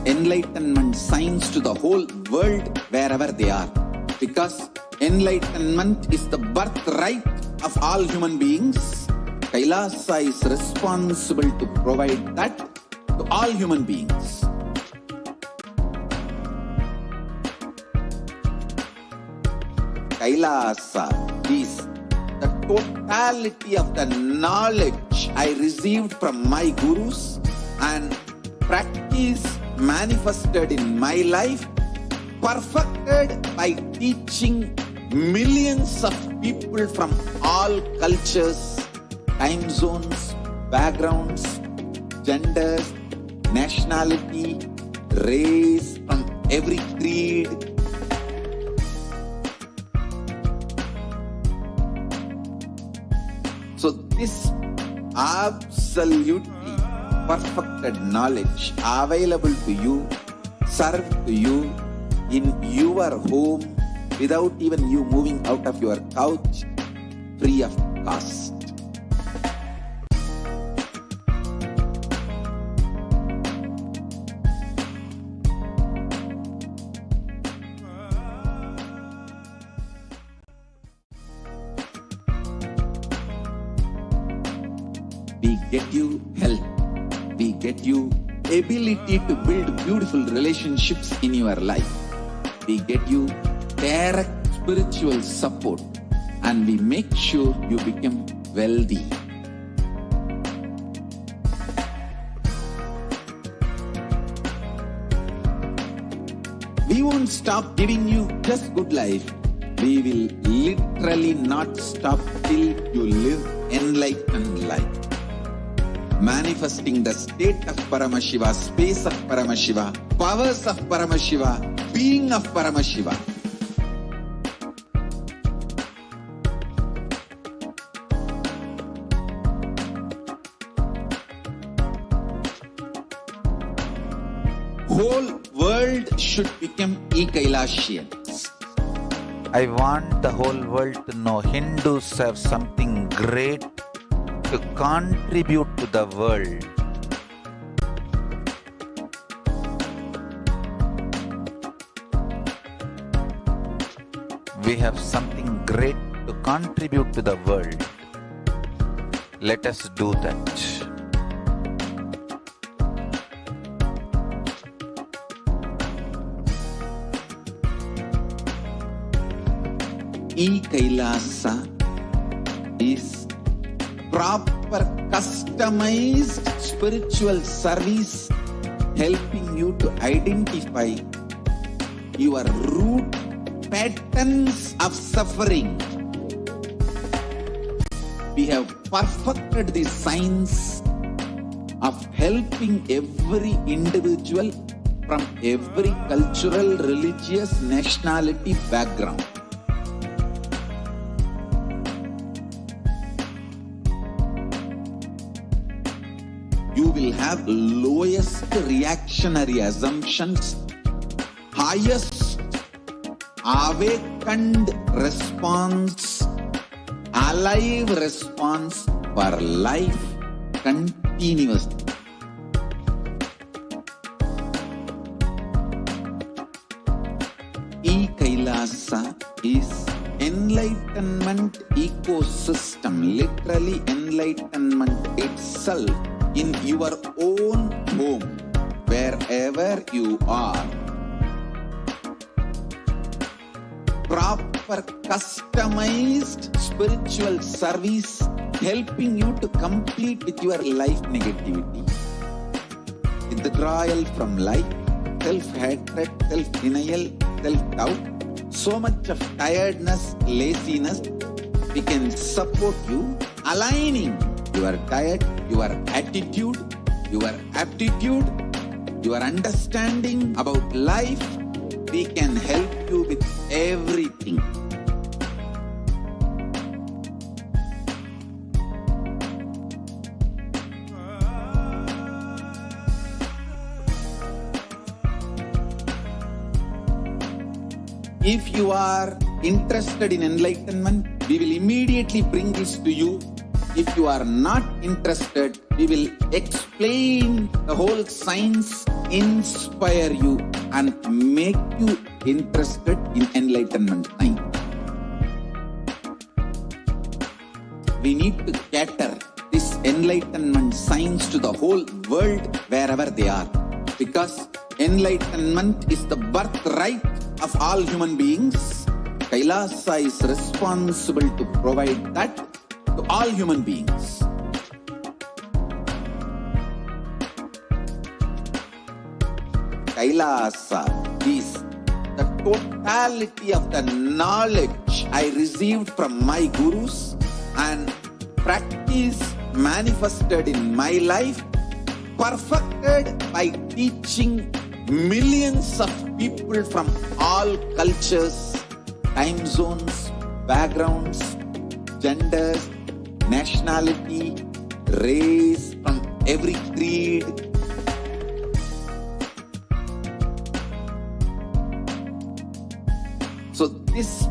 enlightenment signs to the whole world wherever they are. Because enlightenment is the birthright of all human beings. Kailasa is responsible to provide that to all human beings. Kailasa is the totality of the knowledge I received from my gurus and practice manifested in my life, perfected by teaching millions of people from all cultures, time zones, backgrounds, genders, nationality, race, from every creed. So this absolutely perfected knowledge available to you, served to you in your home without even you moving out of your couch, free of cost. We get you health. We get you ability to build beautiful relationships in your life. We get you direct spiritual support, and we make sure you become wealthy. We won't stop giving you just good life. We will literally not stop till you live enlightened life. Manifesting the state of Paramashiva, space of Paramashiva, powers of Paramashiva, being of Paramashiva. Whole world should become e-Kailasians. I want the whole world to know Hindus have something great to contribute to the world. We have something great to contribute to the world. Let us do that. E-Kailasa is proper customized spiritual service helping you to identify your root patterns of suffering. We have perfected the science of helping every individual from every cultural, religious, nationality background. You will have lowest reactionary assumptions, highest awakened response, alive response for life continuously. E-Kailasa is enlightenment ecosystem, literally enlightenment itself in your own home, wherever you are. Proper customized spiritual service helping you to complete with your life negativity. Withdrawal from life, self-hatred, self-denial, self-doubt, so much of tiredness, laziness. We can support you aligning your diet, your attitude, your aptitude, your understanding about life. We can help you with everything. If you are interested in enlightenment, we will immediately bring this to you. If you are not interested, We will explain the whole science, inspire you and make you interested in enlightenment science. We need to cater this enlightenment science to the whole world wherever they are. Because enlightenment is the birthright of all human beings. Kailasa is responsible to provide that to all human beings. Kailasa is the totality of the knowledge I received from my gurus and practice manifested in my life, perfected by teaching millions of people from all cultures, time zones, backgrounds, genders, nationality, race, from every creed. So this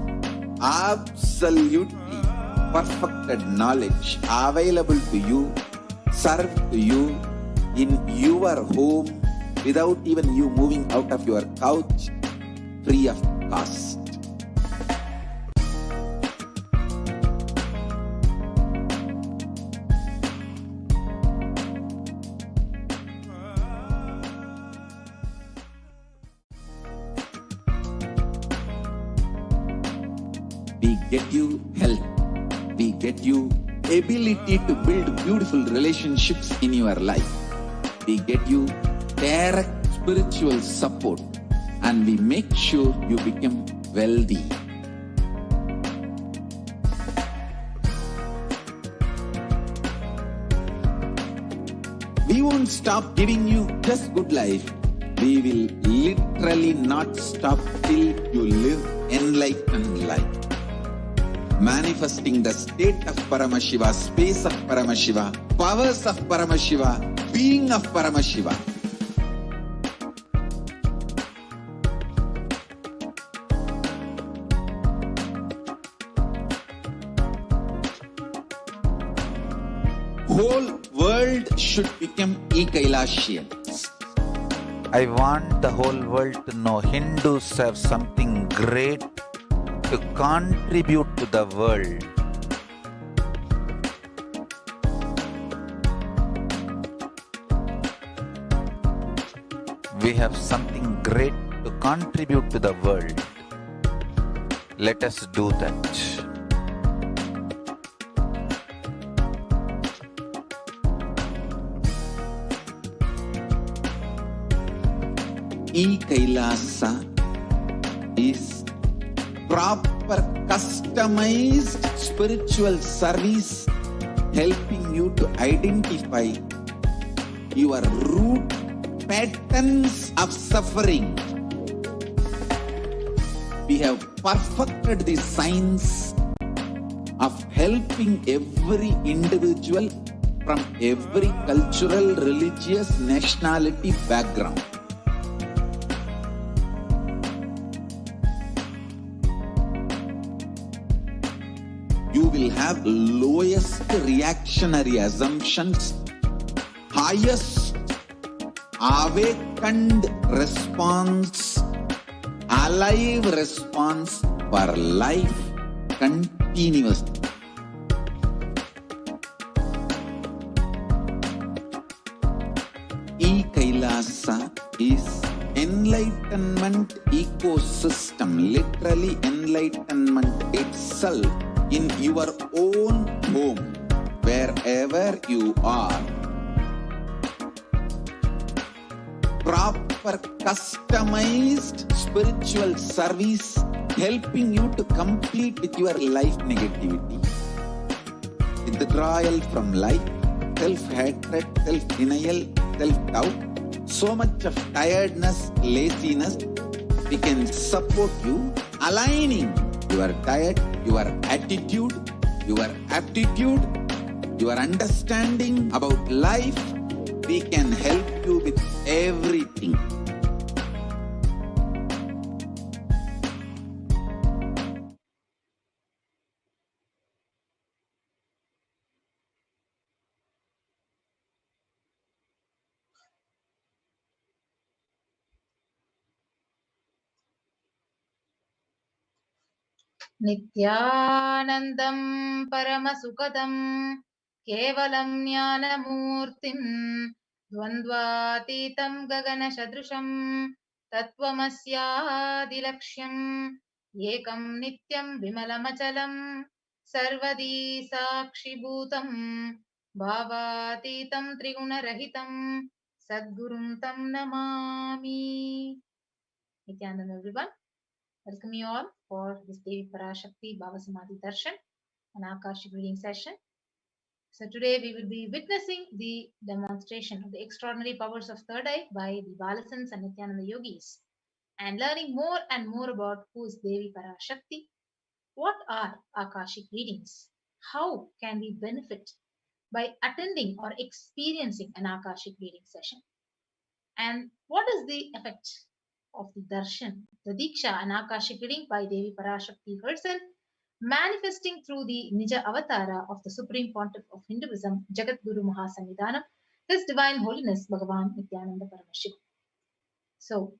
absolutely perfected knowledge available to you, served to you in your home without even you moving out of your couch, free of cost. We get you health. We get you ability to build beautiful relationships in your life. We get you direct spiritual support and we make sure you become wealthy. We won't stop giving you just good life. We will literally not stop till you live enlightened life. Manifesting the state of Paramashiva, space of Paramashiva, powers of Paramashiva, being of Paramashiva. Whole world should become e-Kailashians. I want the whole world to know Hindus have something great to contribute to the world. We have something great to contribute to the world. Let us do that. E-Kailasa is proper customized spiritual service helping you to identify your root patterns of suffering. We have perfected the science of helping every individual from every cultural, religious, nationality background. You will have lowest reactionary assumptions, highest awakened response, alive response for life continuously. E-Kailasa is enlightenment ecosystem, literally enlightenment itself in your own home, wherever you are. Proper customized spiritual service helping you to complete with your life negativity. Withdrawal from life, self-hatred, self-denial, self-doubt, so much of tiredness, laziness. We can support you aligning your diet, your attitude, your aptitude, your understanding about life. We can help you with everything. Nithyanandam Paramasukadam Kevalam Jnanamurtim Dvandvatitam Gagana Shadrusham Tattvamasyaadilakshyam Ekam Nityam Vimalamachalam Sarvadi Sakshibhutam Bhavatitam Trigunarahitam Sadgurum Tam Namami. Nithyananda, everyone. Welcome you all for this Devi PARASHAKTI Bhava Samadhi Darshan, an Akashic reading session. So today we will be witnessing the demonstration of the extraordinary powers of third eye by the Balasans and Nithyananda yogis, and learning more and more about who is Devi PARASHAKTI, what are Akashic readings, how can we benefit by attending or experiencing an Akashic reading session, and what is the effect of the darshan, the diksha, and Akashic reading by Devi Parashakti herself, manifesting through the Nija Avatara of the Supreme Pontiff of Hinduism, Jagat Guru Mahasannidhanam, His Divine Holiness Bhagavan Nithyananda Paramashivam. So,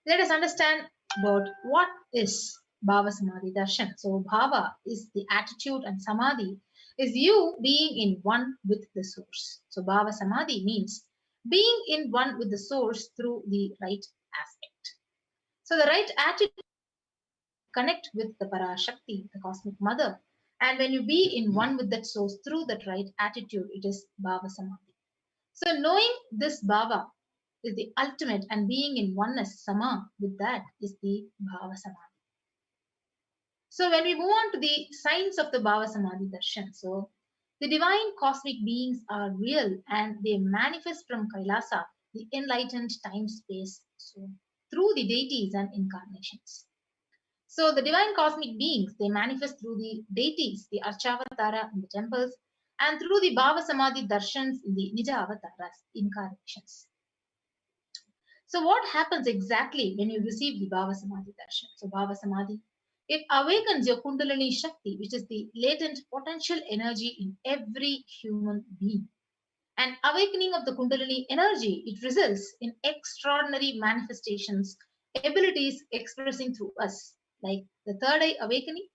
let us understand about what is Bhava Samadhi Darshan. So, Bhava is the attitude, and Samadhi is you being in one with the source. So, Bhava Samadhi means being in one with the source through the right aspect. So, the right attitude connect with the Parashakti, the cosmic mother. And when you be in one with that source through that right attitude, it is Bhava Samadhi. So, knowing this Bhava is the ultimate, and being in oneness, Sama, with that is the Bhava Samadhi. So, when we move on to the signs of the Bhava Samadhi Darshan, so the divine cosmic beings are real and they manifest from Kailasa, the enlightened time space, so through the deities and incarnations. So, the divine cosmic beings, they manifest through the deities, the Archavatara in the temples, and through the Bhava Samadhi Darshans in the Nija Avataras, incarnations. So, what happens exactly when you receive the Bhava Samadhi Darshan? So, Bhava Samadhi, it awakens your Kundalini Shakti, which is the latent potential energy in every human being. An awakening of the Kundalini energy, it results in extraordinary manifestations, abilities expressing through us, like the third eye awakening,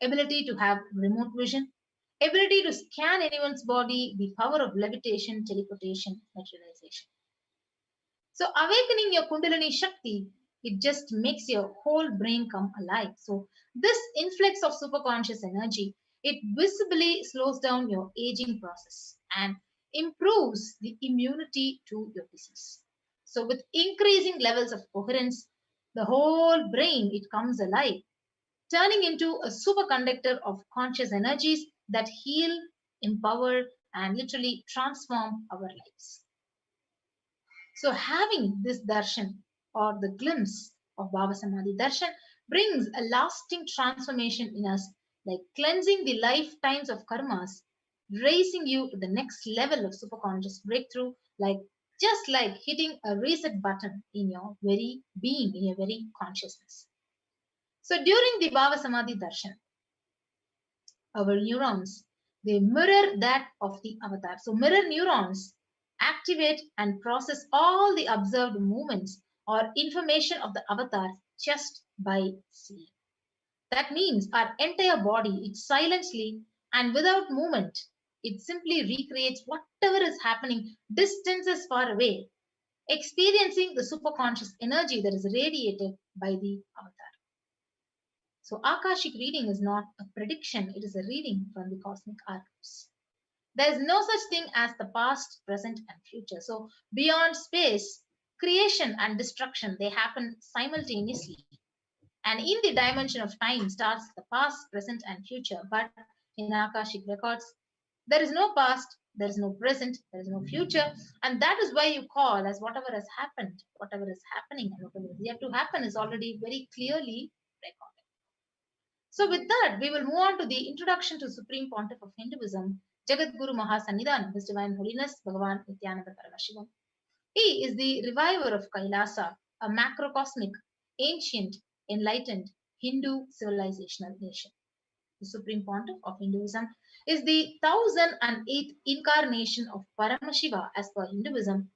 ability to have remote vision, ability to scan anyone's body, the power of levitation, teleportation, materialization. So awakening your Kundalini Shakti, it just makes your whole brain come alive. So this influx of superconscious energy, it visibly slows down your aging process and improves the immunity to your disease. So with increasing levels of coherence, the whole brain, it comes alive, turning into a superconductor of conscious energies that heal, empower, and literally transform our lives. So having this darshan or the glimpse of Bhava Samadhi darshan brings a lasting transformation in us, like cleansing the lifetimes of karmas, raising you to the next level of superconscious breakthrough, like just like hitting a reset button in your very being, in your very consciousness. So during the Bhava Samadhi darshan, our neurons, they mirror that of the avatar. So mirror neurons activate and process all the observed movements or information of the avatar just by seeing. That means our entire body, it silently and without movement, it simply recreates whatever is happening distances far away, experiencing the superconscious energy that is radiated by the avatar. So Akashic reading is not a prediction, it is a reading from the cosmic archives. There is no such thing as the past, present, and future. So beyond space, creation and destruction, they happen simultaneously. And in the dimension of time starts the past, present, and future. But in Akashic records, there is no past, there is no present, there is no future. And that is why you call as whatever has happened, whatever is happening, and whatever is yet to happen is already very clearly recorded. So with that, we will move on to the introduction to Supreme Pontiff of Hinduism, Jagat Guru Mahasannidhanam, His Divine Holiness Bhagavan Nithyananda Paramashivam. He is the reviver of Kailasa, a macrocosmic, ancient, enlightened Hindu civilizational nation. The Supreme Pontiff of Hinduism is the 1008th incarnation of Paramashiva as per Hinduism,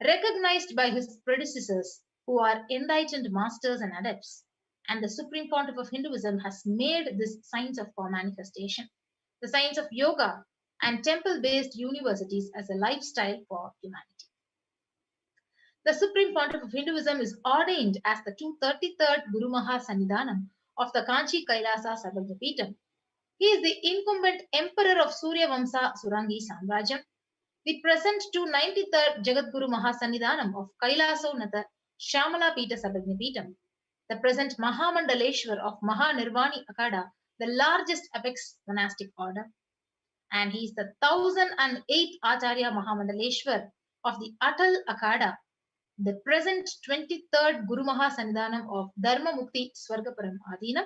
recognized by his predecessors who are enlightened masters and adepts. And the Supreme Pontiff of Hinduism has made this science of power manifestation, the science of yoga, and temple-based universities as a lifestyle for humanity. The Supreme Pontiff of Hinduism is ordained as the 233rd Guru Maha Sannidhanam of the Kanchi Kailasa Sarvagyapeetham. He is the incumbent emperor of Surya Vamsa Surangi Samrajyam, the present 293rd Jagadguru Mahasannidhanam of Kailasonatha Shamala Pita Sarvagyapeetham, the present Mahamandaleshwar of Mahanirvani Akada, the largest apex monastic order. And he is the 1008th Acharya Mahamandaleshwar of the Atal Akada, the present 23rd Guru Maha Sannidhanam of Dharma Mukti Swargaparam Adinam,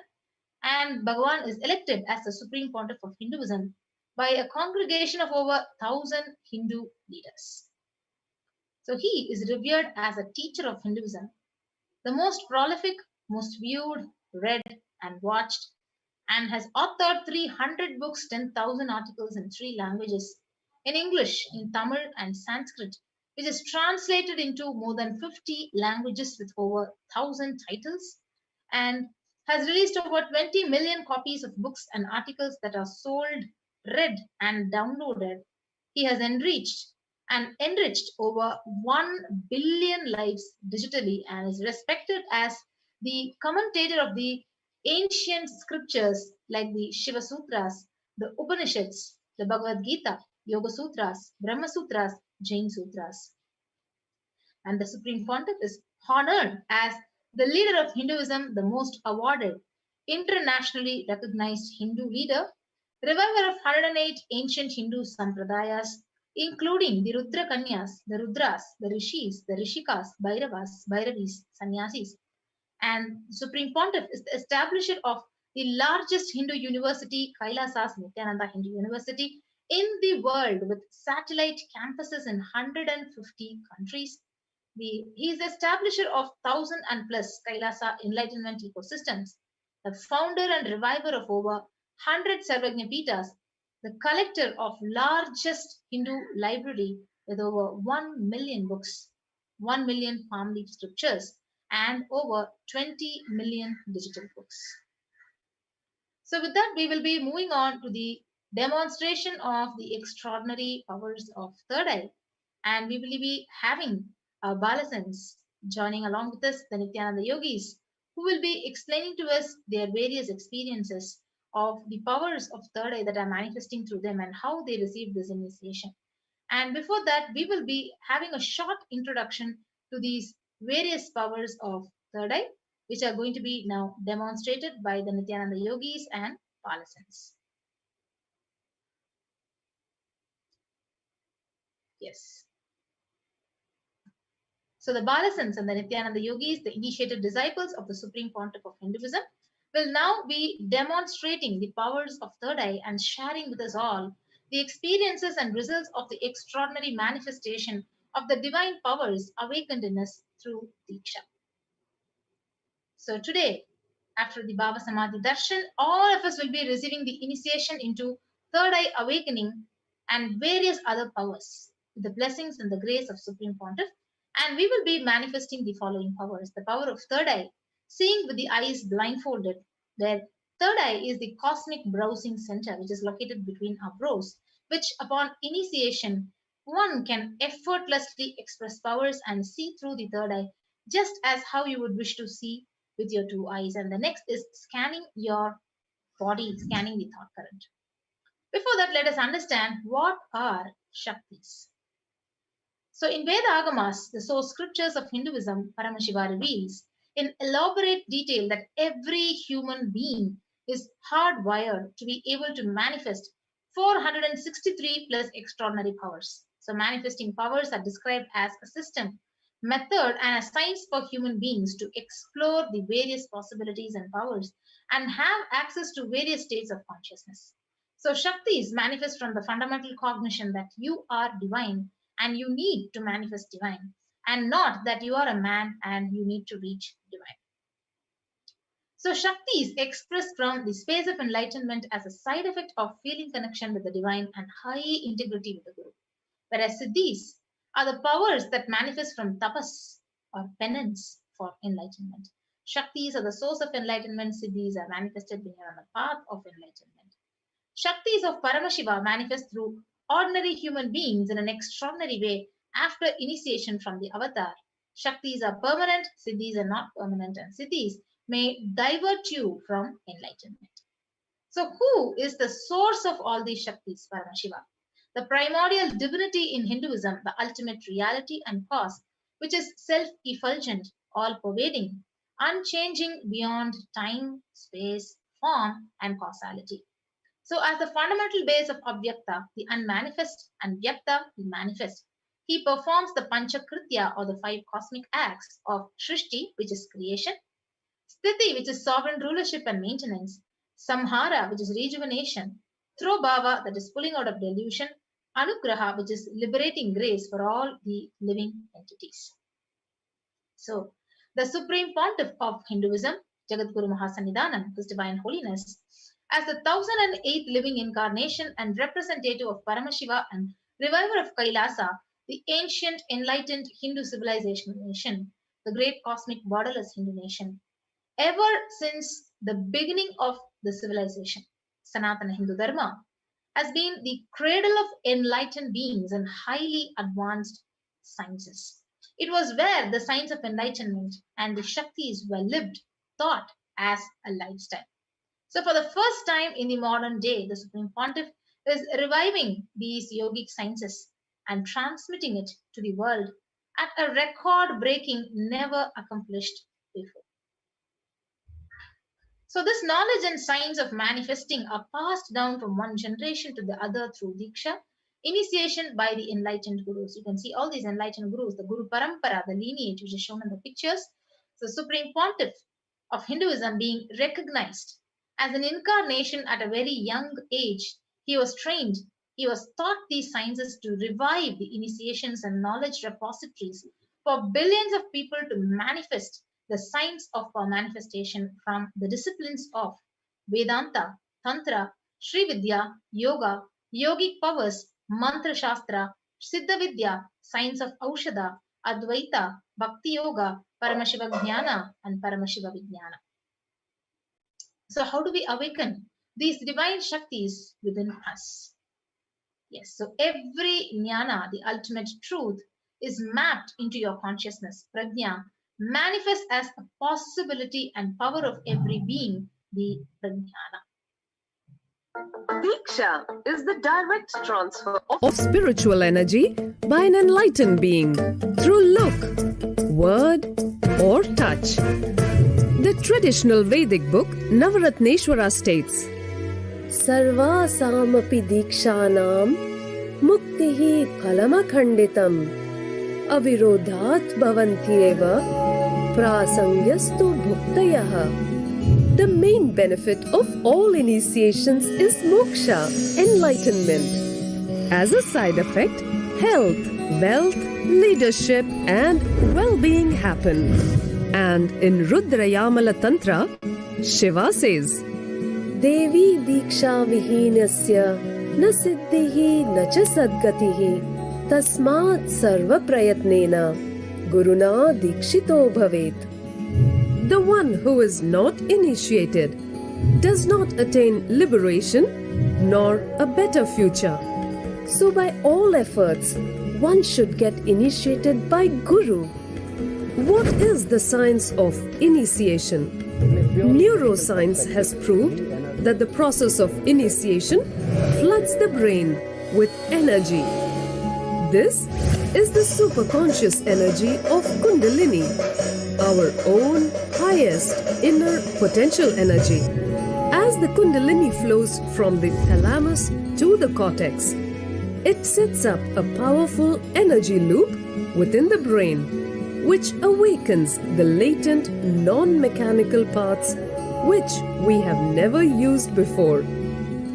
and Bhagavan is elected as the Supreme Pontiff of Hinduism by a congregation of over 1000 Hindu leaders. So he is revered as a teacher of Hinduism, the most prolific, most viewed, read, and watched, and has authored 300 books, 10,000 articles in 3 languages, in English, in Tamil, and Sanskrit, which is translated into more than 50 languages with over 1,000 titles, and has released over 20 million copies of books and articles that are sold, read, and downloaded. He has enriched over 1 billion lives digitally and is respected as the commentator of the ancient scriptures like the Shiva Sutras, the Upanishads, the Bhagavad Gita, Yoga Sutras, Brahma Sutras, Jain Sutras. And the Supreme Pontiff is honored as the leader of Hinduism, the most awarded, internationally recognized Hindu leader, reviver of 108 ancient Hindu sampradayas, including the Rudra Kanyas, the Rudras, the Rishis, the Rishikas, Bhairavas, Bhairavis, Sannyasis. And Supreme Pontiff is the establisher of the largest Hindu university, Kailasas Nithyananda Hindu University, in the world with satellite campuses in 150 countries. He is the establisher of 1,000 and plus Kailasa enlightenment ecosystems, the founder and reviver of over 100 Sarvagyapeethas, the collector of largest Hindu library with over 1 million books, 1 million palm leaf scriptures, and over 20 million digital books. So with that, we will be moving on to the demonstration of the extraordinary powers of third eye, and we will be having Balasans joining along with us, the Nithyananda Yogis, who will be explaining to us their various experiences of the powers of third eye that are manifesting through them and how they received this initiation. And before that, we will be having a short introduction to these various powers of third eye, which are going to be now demonstrated by the Nithyananda Yogis and Balasans. Yes. So the Balasans and the Nithyananda Yogis, the initiated disciples of the Supreme Pontiff of Hinduism, will now be demonstrating the powers of third eye and sharing with us all the experiences and results of the extraordinary manifestation of the divine powers awakened in us through Diksha. So today, after the Bhava Samadhi Darshan, all of us will be receiving the initiation into third eye awakening and various other powers with the blessings and the grace of Supreme Pontiff. And we will be manifesting the following powers. The power of third eye, seeing with the eyes blindfolded, where third eye is the cosmic browsing center, which is located between our brows, which upon initiation, one can effortlessly express powers and see through the third eye, just as how you would wish to see with your 2 eyes. And the next is scanning your body, scanning the thought current. Before that, let us understand what are Shaktis. So in Veda Agamas, the source scriptures of Hinduism, Paramashivam reveals in elaborate detail that every human being is hardwired to be able to manifest 463 plus extraordinary powers. So manifesting powers are described as a system, method, and a science for human beings to explore the various possibilities and powers and have access to various states of consciousness. So Shaktis manifest from the fundamental cognition that you are divine and you need to manifest divine, and not that you are a man and you need to reach divine. So Shakti is expressed from the space of enlightenment as a side effect of feeling connection with the divine and high integrity with the Guru. Whereas Siddhis are the powers that manifest from tapas or penance for enlightenment. Shaktis are the source of enlightenment. Siddhis are manifested when you are on the path of enlightenment. Shaktis of Paramashiva manifest through ordinary human beings in an extraordinary way after initiation from the avatar. Shaktis are permanent, Siddhis are not permanent, and Siddhis may divert you from enlightenment. So, who is the source of all these Shaktis? Paramashiva. The primordial divinity in Hinduism, the ultimate reality and cause, which is self-effulgent, all-pervading, unchanging beyond time, space, form, and causality. So, as the fundamental base of Avyakta, the unmanifest, and Vyakta, the manifest, he performs the Panchakritya or the 5 cosmic acts of Shrishti, which is creation, Sthiti, which is sovereign rulership and maintenance, Samhara, which is rejuvenation, Throbhava, that is pulling out of delusion, Anugraha, which is liberating grace for all the living entities. So, the Supreme Pontiff of Hinduism, Jagadguru Mahasannidhanam, His Divine Holiness, as the 1008th living incarnation and representative of Paramashiva and reviver of Kailasa, the ancient enlightened Hindu civilization nation, the great cosmic borderless Hindu nation, ever since the beginning of the civilization, Sanatana Hindu Dharma has been the cradle of enlightened beings and highly advanced sciences. It was where the science of enlightenment and the Shaktis were lived, taught as a lifestyle. So, for the first time in the modern day, the Supreme Pontiff is reviving these yogic sciences and transmitting it to the world at a record-breaking, never accomplished before. So, this knowledge and science of manifesting are passed down from one generation to the other through Diksha, initiation by the enlightened gurus. You can see all these enlightened gurus, the Guru Parampara, the lineage which is shown in the pictures. So, Supreme Pontiff of Hinduism being recognized as an incarnation at a very young age. He was trained, he was taught these sciences to revive the initiations and knowledge repositories for billions of people to manifest the science of manifestation from the disciplines of Vedanta, Tantra, Sri Vidya, Yoga, yogic powers, Mantra Shastra, Siddha Vidya, science of Aushadha, Advaita, Bhakti Yoga, Paramashiva Jnana, and Paramashiva Vijnana. So, how do we awaken these divine Shaktis within us? Yes, so every jnana, the ultimate truth, is mapped into your consciousness. Prajna manifests as a possibility and power of every being, the prajnana. Diksha is the direct transfer of spiritual energy by an enlightened being through look, word, or touch. The traditional Vedic book Navaratneshwara states, Sarva samapi dikshanam muktihi phalamakhanditam avirodhat bhavantyeva prasangyastu bhuktayah. The main benefit of all initiations is moksha, enlightenment. As a side effect, health, wealth, leadership, and well-being happen. And in Rudrayamala Tantra, Shiva says, Devi diksha vihinasya na siddhihi na cha sadgatihi tasmat sarva prayatnena guruna dikshito bhavet. The one who is not initiated does not attain liberation nor a better future. So by all efforts, one should get initiated by Guru. What is the science of initiation? Neuroscience has proved that the process of initiation floods the brain with energy. This is the superconscious energy of Kundalini, our own highest inner potential energy. As the Kundalini flows from the thalamus to the cortex, it sets up a powerful energy loop within the brain, which awakens the latent non-mechanical parts which we have never used before.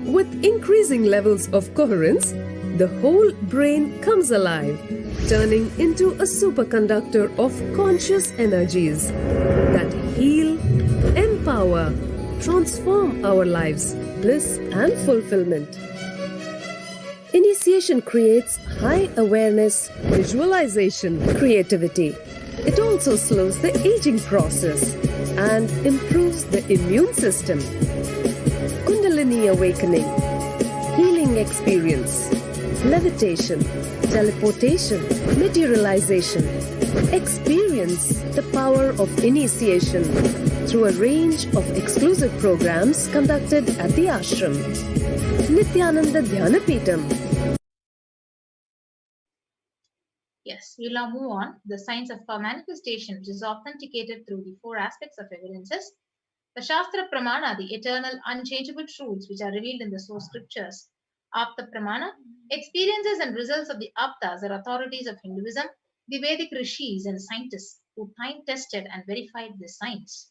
With increasing levels of coherence, the whole brain comes alive, turning into a superconductor of conscious energies that heal, empower, transform our lives, bliss and fulfillment. Initiation creates high awareness, visualization, creativity. It also slows the aging process and improves the immune system. Kundalini awakening, healing experience, levitation, teleportation, materialization. Experience the power of initiation through a range of exclusive programs conducted at the ashram. Nithyananda Dhyanapeetham. Yes, we'll now move on. The science of manifestation, which is authenticated through the four aspects of evidences. The Shastra Pramana, the eternal, unchangeable truths which are revealed in the source scriptures. Apta Pramana, experiences and results of the Aptas or authorities of Hinduism, the Vedic rishis and scientists who time-tested and verified this science.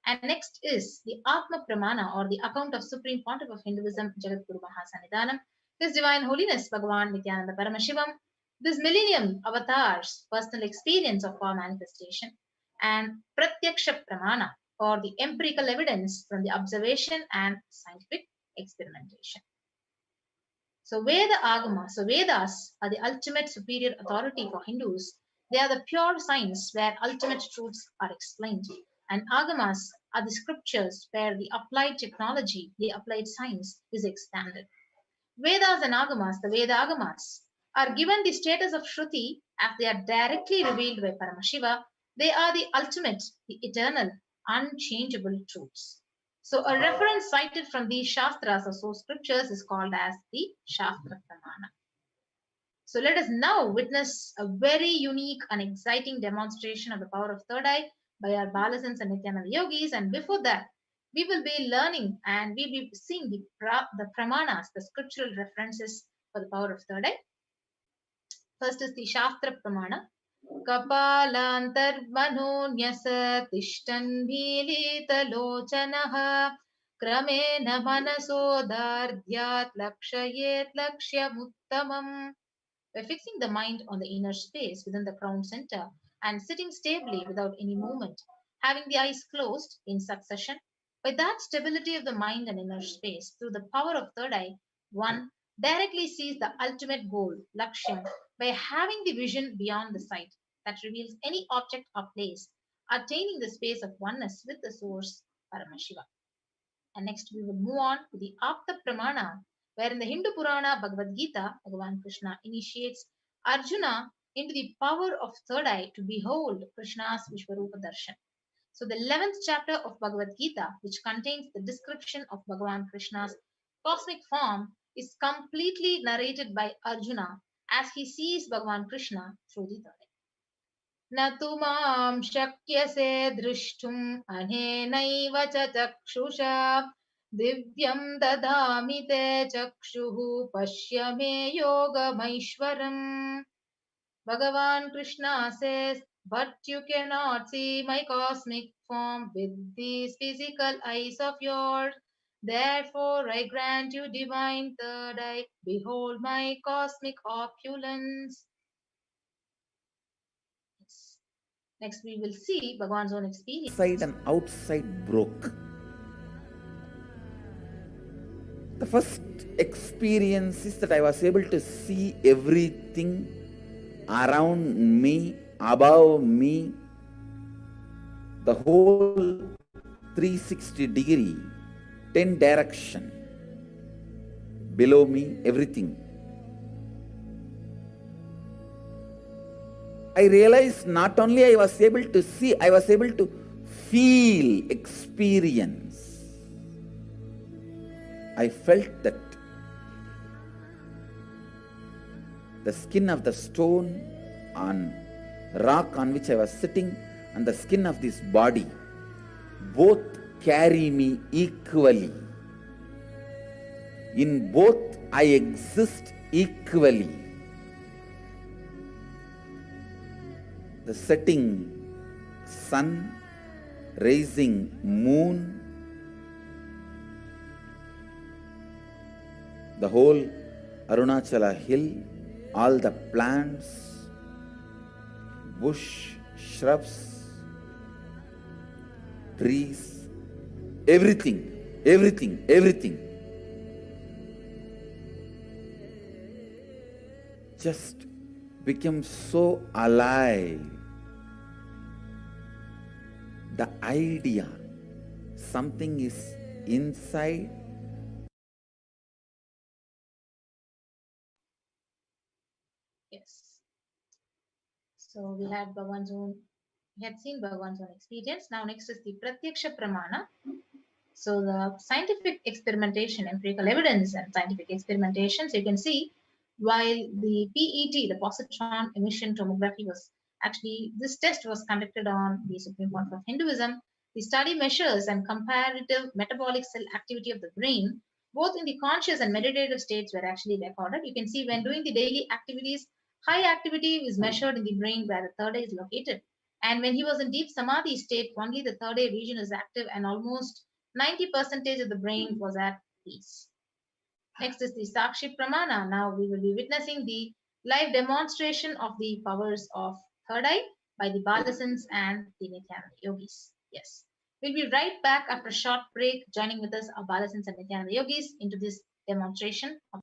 And next is the Atma Pramana, or the account of Supreme Pontiff of Hinduism, Jagadguru Mahasannidhanam, His Divine Holiness Bhagavan Nithyananda Paramashivam, this millennium avatar's personal experience of our manifestation, and Pratyaksha Pramana, or the empirical evidence from the observation and scientific experimentation. So Veda Agama, so Vedas are the ultimate superior authority for Hindus. They are the pure science where ultimate truths are explained. And Agamas are the scriptures where the applied technology, the applied science is expanded. Vedas and Agamas, the Veda Agamas, are given the status of Shruti as they are directly revealed by Paramashiva. They are the ultimate, the eternal, unchangeable truths. So a reference cited from these Shastras or source scriptures is called as the Shastra Pramana. So let us now witness a very unique and exciting demonstration of the power of third eye by our Balasans and Nithyananda yogis. And before that, we will be learning and we will be seeing the Pramanas, the scriptural references for the power of third eye. First is the Shastra Pramana. Kapalantarmano tishtan bhilitalochanaha kramena manasodardhyat lakshayet lakshyamuttamam. By fixing the mind on the inner space within the crown center and sitting stably without any movement, having the eyes closed in succession, by that stability of the mind and inner space, through the power of third eye, one directly sees the ultimate goal, Lakshyam, by having the vision beyond the sight that reveals any object or place, attaining the space of oneness with the source, Paramashiva. And next we will move on to the Apta Pramana, where in the Hindu Purana Bhagavad Gita, Bhagavan Krishna initiates Arjuna into the power of third eye to behold Krishna's Vishwarupa Darshan. So the 11th chapter of Bhagavad Gita, which contains the description of Bhagavan Krishna's cosmic form, is completely narrated by Arjuna as he sees Bhagavan Krishna through the third eye. Natu mam shakyase drishtum anenaiva cha chakshusha divyam dadami te chakshuhu pashyame yogamaishwaram. Bhagavan Krishna says, but you cannot see my cosmic form with these physical eyes of yours. Therefore I grant you divine third eye. Behold my cosmic opulence. Next we will see Bhagavan's own experience. Inside and outside broke. The first experience is that I was able to see everything around me, above me, the whole 360 degree, 10 direction, below me, everything. I realized not only I was able to see, I was able to feel, experience. I felt that the skin of the stone on rock on which I was sitting and the skin of this body both carry me equally. In both I exist equally. The setting sun, rising moon, the whole Arunachala hill, all the plants, bush, shrubs, trees, everything just became so alive, the idea something is inside. Yes. So we had Bhagwan's own, we had seen Bhagwan's own experience. Now next is the Pratyaksha Pramana. So the scientific experimentation, empirical evidence and scientific experimentations, you can see while the PET, the positron emission tomography was actually, this test was conducted on the Supreme Court of Hinduism. The study measures and comparative metabolic cell activity of the brain, both in the conscious and meditative states were actually recorded. You can see when doing the daily activities, high activity is measured in the brain where the third eye is located. And when he was in deep samadhi state, only the third eye region is active and almost 90% of the brain was at peace. Next is the Sakshi Pramana. Now we will be witnessing the live demonstration of the powers of third eye by the Balasins and the Nithyananda Yogis. Yes. We'll be right back after a short break, joining with us our Balasins and Nithyananda Yogis into this demonstration of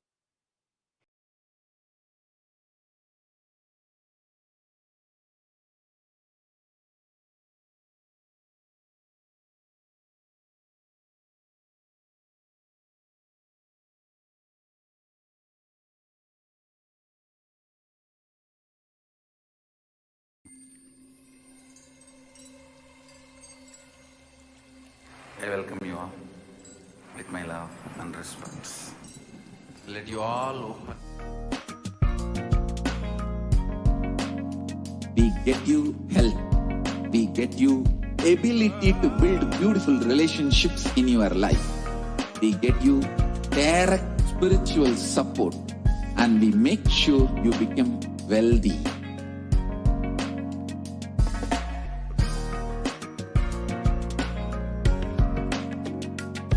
I welcome you all with my love and respect. Let you all open. We get you health. We get you ability to build beautiful relationships in your life. We get you direct spiritual support, and we make sure you become wealthy.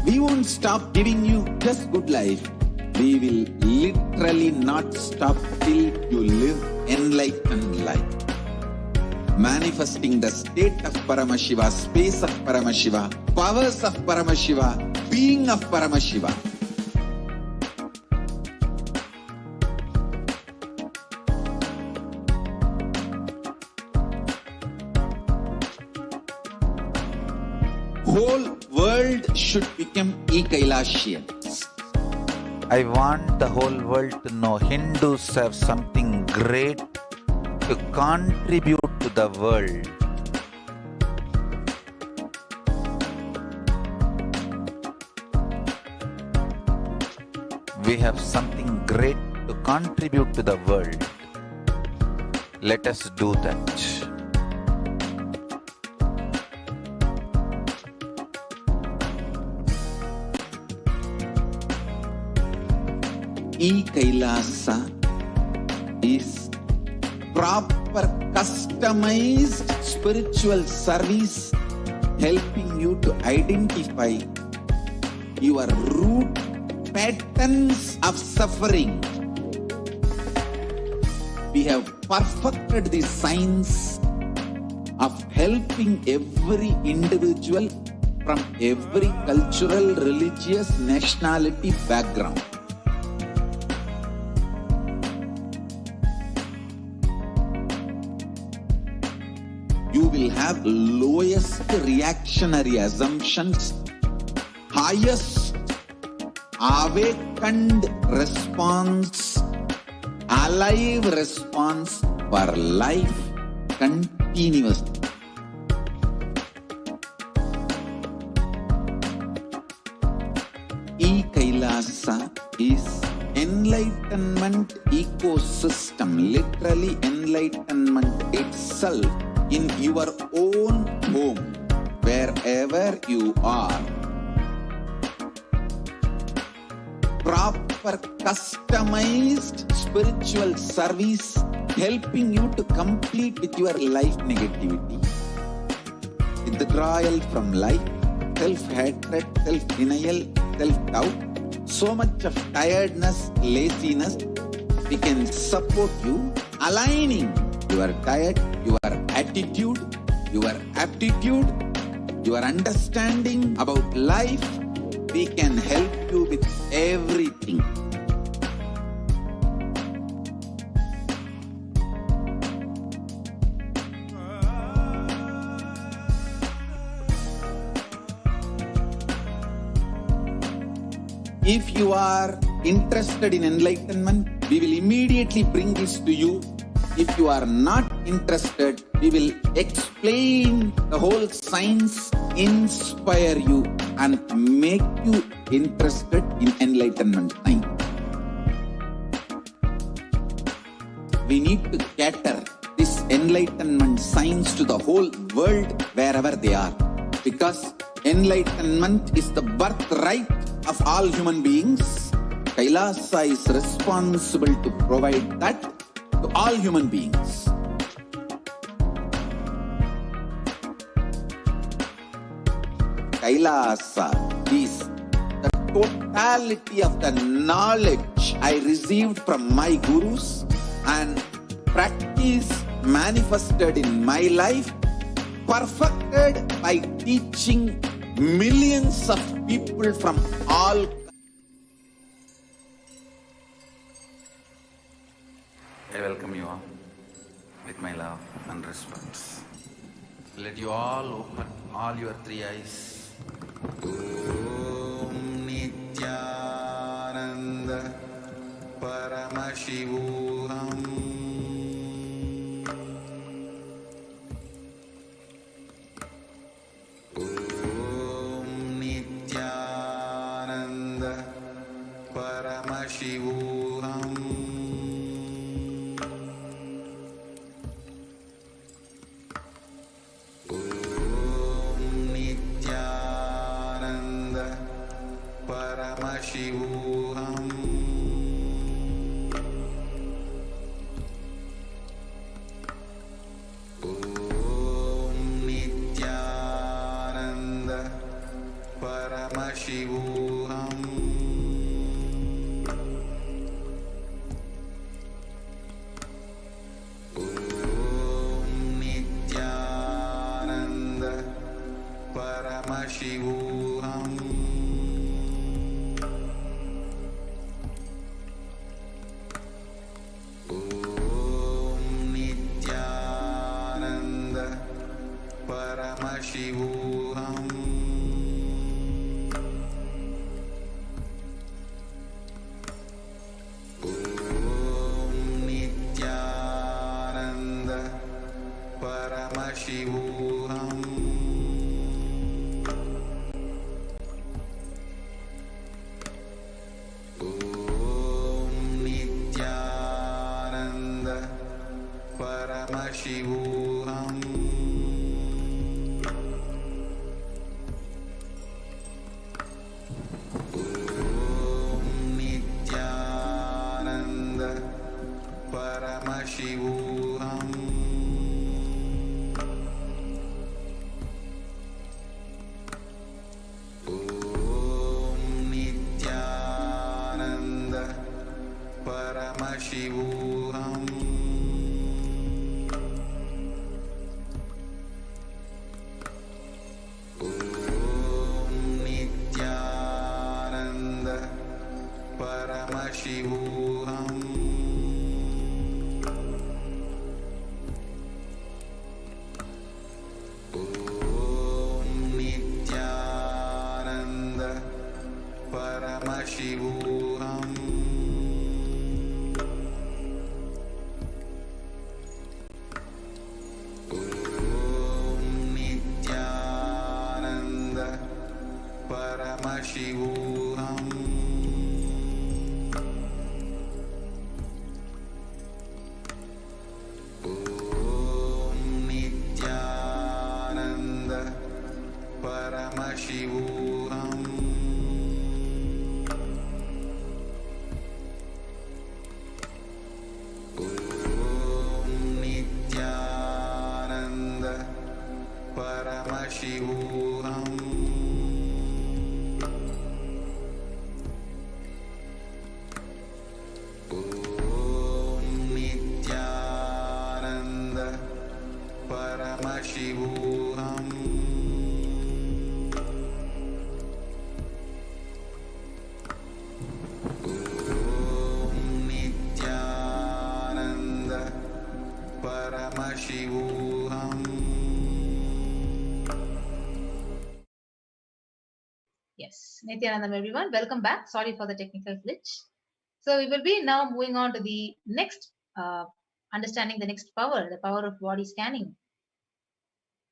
We won't stop giving you just good life. We will literally not stop till you live enlightened life. Manifesting the state of Paramashiva, space of Paramashiva, powers of Paramashiva, being of Paramashiva. Whole world should become Ekailashians. I want the whole world to know Hindus have something great to contribute to the world. We have something great to contribute to the world. Let us do that. E-Kailasa is proper customized spiritual service helping you to identify your root patterns of suffering. We have perfected the science of helping every individual from every cultural, religious, nationality background. You will have lowest reactionary assumptions, highest awakened response, alive response for life continuously. E-Kailasa is enlightenment ecosystem, literally enlightenment itself in your own home, wherever you are. Proper customized spiritual service helping you to complete with your life negativity. Withdrawal from life, self-hatred, self-denial, self-doubt, so much of tiredness, laziness. We can support you aligning your diet, your attitude, your aptitude, your understanding about life. We can help you with everything. If you are interested in enlightenment, we will immediately bring this to you. If you are not interested, we will explain the whole science, inspire you, and make you interested in enlightenment science. We need to cater this enlightenment science to the whole world wherever they are. Because enlightenment is the birthright of all human beings. Kailasa is responsible to provide that to all human beings. Kailasa is the totality of the knowledge I received from my gurus and practice manifested in my life, perfected by teaching millions of people from all. I welcome you all with my love and respect. Let you all open all your three eyes. Om Nithyananda Paramashivam. Om Nithyananda Paramashivam. Paramashivam. Om Nithyananda Paramashivam. Om Nithyananda Paramashivam. Paramashivam. Om Nithyananda Paramashivam. Om Nithyananda Paramashivam. Paramashivam. Om Nithyananda Paramashivam. Om Nithyananda Paramashivam. Paramashivam. Om Nithyananda Paramashivam. Om Nithyananda Paramashivam. Paramashivam. Om Nithyananda Paramashivam. Om Nithyananda Paramashivam. Yes, Nithyanandam everyone, welcome back. Sorry for the technical glitch. So we will be now moving on to the next, understanding the next power, the power of body scanning.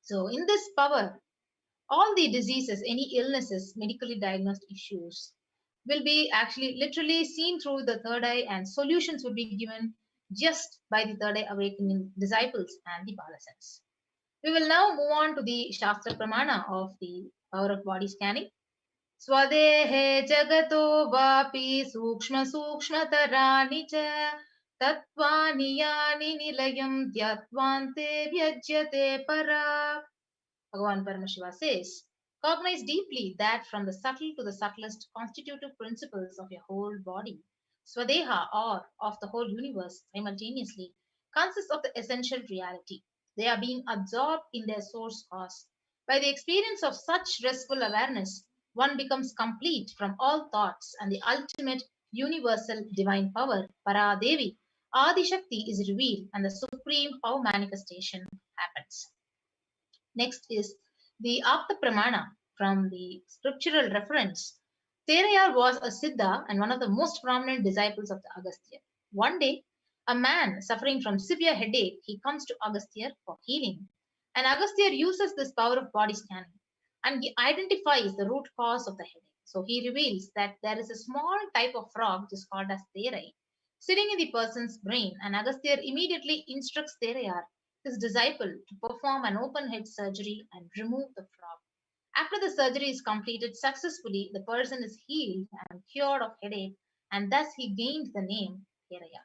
So in this power, all the diseases, any illnesses, medically diagnosed issues will be actually literally seen through the third eye, and solutions will be given just by the third eye awakening disciples and the Balasans. We will now move on to the Shastra Pramana of the power of body scanning. Swadehe jagato vapi sukshma sukshmataraani cha tatvani yani nilayam dyatvante vyajyate para. Bhagavan Paramashiva says, cognize deeply that from the subtle to the subtlest constitutive principles of your whole body, Swadeha, or of the whole universe simultaneously, consists of the essential reality. They are being absorbed in their source cause. By the experience of such restful awareness, one becomes complete from all thoughts, and the ultimate universal divine power, Para Devi, Adi Shakti, is revealed, and the supreme power manifestation happens. Next is the Apta Pramana from the scriptural reference. Terayar was a Siddha and one of the most prominent disciples of the Agastya. One day, a man suffering from severe headache, he comes to Agastya for healing. And Agastya uses this power of body scanning, and he identifies the root cause of the headache. So he reveals that there is a small type of frog which is called as Terai sitting in the person's brain, and Agastya immediately instructs Terayar, his disciple, to perform an open head surgery and remove the frog. After the surgery is completed successfully, the person is healed and cured of headache, and thus he gained the name Teraya.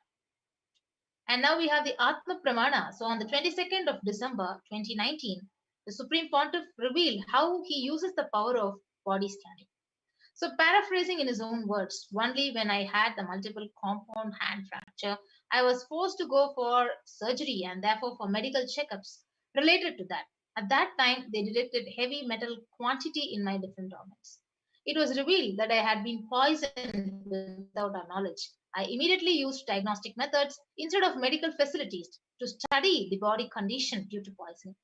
And now we have the Atma Pramana. So on the 22nd of December 2019, the Supreme Pontiff revealed how he uses the power of body scanning. So, paraphrasing in his own words, only when I had the multiple compound hand fracture, I was forced to go for surgery and therefore for medical checkups related to that. At that time, they detected heavy metal quantity in my different organs. It was revealed that I had been poisoned without our knowledge. I immediately used diagnostic methods instead of medical facilities to study the body condition due to poisoning.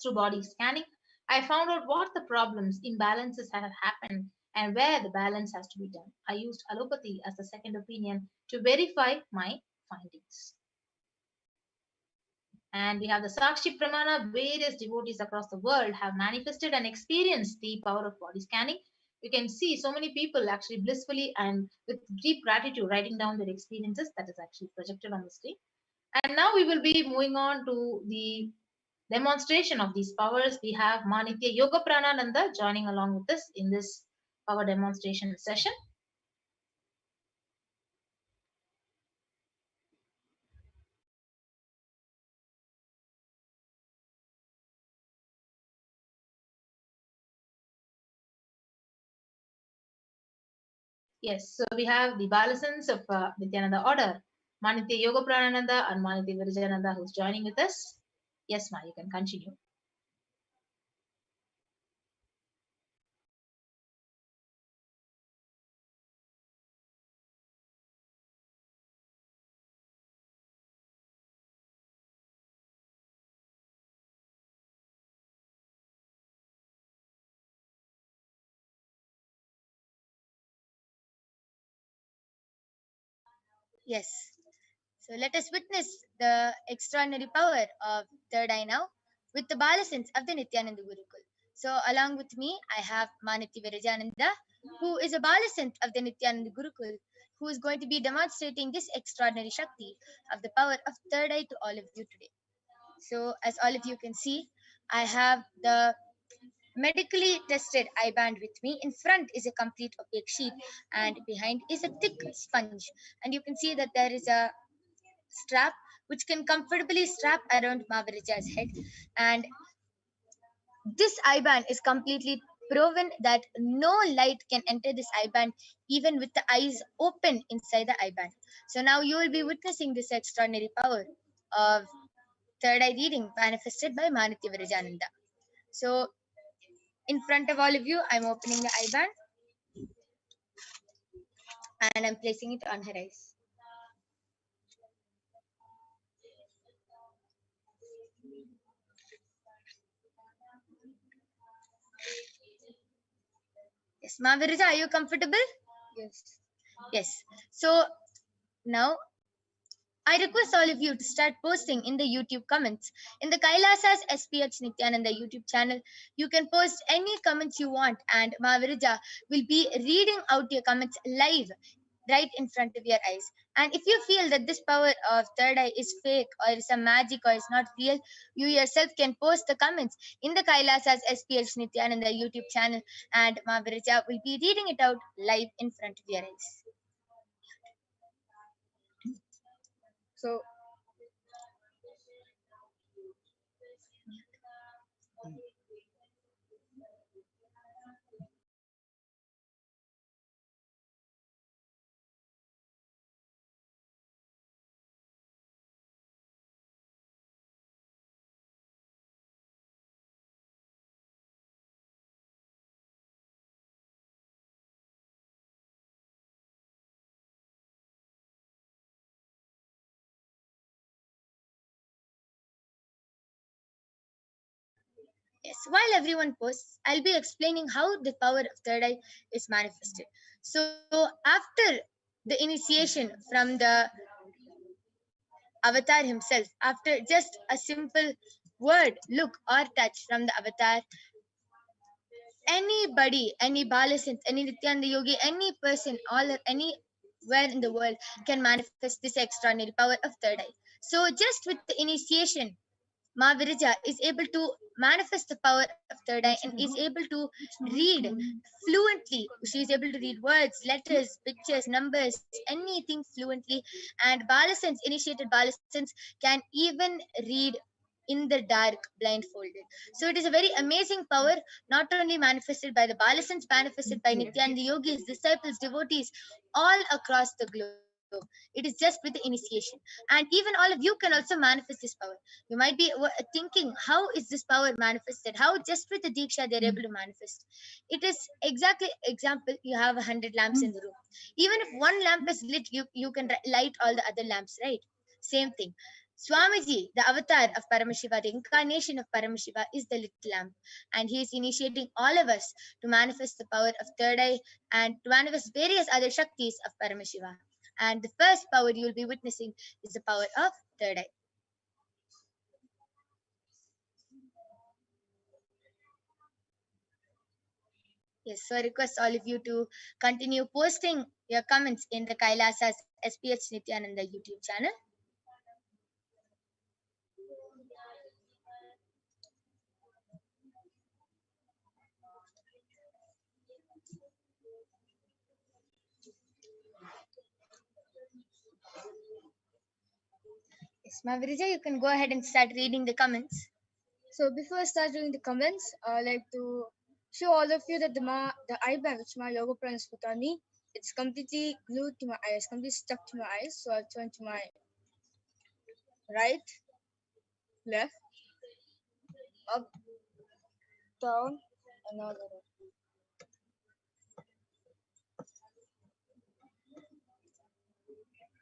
Through body scanning, I found out what the problems, imbalances had happened and where the balance has to be done. I used allopathy as a second opinion to verify my findings. And we have the Sakshi Pramana. Various devotees across the world have manifested and experienced the power of body scanning. You can see so many people actually blissfully and with deep gratitude writing down their experiences that is actually projected on the screen. And now we will be moving on to the demonstration of these powers. We have Manitya Yoga Pranananda joining along with us in this power demonstration session. Yes, so we have the Balasans of Nithyananda order, Manitya Yoga Pranananda and Manitya Virajananda, who's joining with us. Yes, Ma, you can continue. Yes. So let us witness the extraordinary power of third eye now with the Balasins of the Nithyananda Gurukul. So along with me, I have Maniti Virajananda, who is a Balasint of the Nithyananda Gurukul, who is going to be demonstrating this extraordinary Shakti of the power of third eye to all of you today. So as all of you can see, I have the medically tested eye band with me. In front is a complete opaque sheet, and behind is a thick sponge. And you can see that there is a strap which can comfortably strap around Mavarija's head. And this eye band is completely proven that no light can enter this eye band even with the eyes open inside the eye band. So now you will be witnessing this extraordinary power of third eye reading manifested by Manitya Virajananda. So in front of all of you, I'm opening the eye band and I'm placing it on her eyes. Yes, Mahaviraja, are you comfortable? Yes. Yes. So now I request all of you to start posting in the YouTube comments. In the Kailasa's SPH Nithyananda YouTube channel, you can post any comments you want, and Mahaviraja will be reading out your comments live right in front of your eyes. And if you feel that this power of third eye is fake or is some magic or is not real, you yourself can post the comments in the Kailasa's SPH Nithyananda YouTube channel, and Mahaviraja will be reading it out live in front of your eyes. So yes, while everyone posts, I'll be explaining how the power of third eye is manifested. So, after the initiation from the avatar himself, after just a simple word, look, or touch from the avatar, anybody, any Balasant, any Nityananda Yogi, any person, all anywhere in the world can manifest this extraordinary power of third eye. So, just with the initiation, Mahaviraja is able to manifest the power of third eye and is able to read fluently. She is able to read words, letters, pictures, numbers, anything fluently. And Balasans, initiated Balasans, can even read in the dark blindfolded. So it is a very amazing power, not only manifested by the Balasans, manifested by Nityananda yogis, disciples, devotees all across the globe. It is just with the initiation. And even all of you can also manifest this power. You might be thinking, how is this power manifested? How just with the Diksha they're able to manifest? It is exactly example, you have 100 lamps in the room. Even if one lamp is lit, you can light all the other lamps, right? Same thing. Swamiji, the avatar of Paramashiva, the incarnation of Paramashiva, is the little lamp. And he is initiating all of us to manifest the power of third eye and to manifest various other Shaktis of Paramashiva. And the first power you will be witnessing is the power of third eye. Yes, so I request all of you to continue posting your comments in the Kailasa's SPH Nithyananda YouTube channel. Yes, Mahaviraja, you can go ahead and start reading the comments. So before I start reading the comments, I like to show all of you that the eye band which my yoga friends put on me, it's completely glued to my eyes, completely stuck to my eyes. So I'll turn to my right, left, up, down, and all over.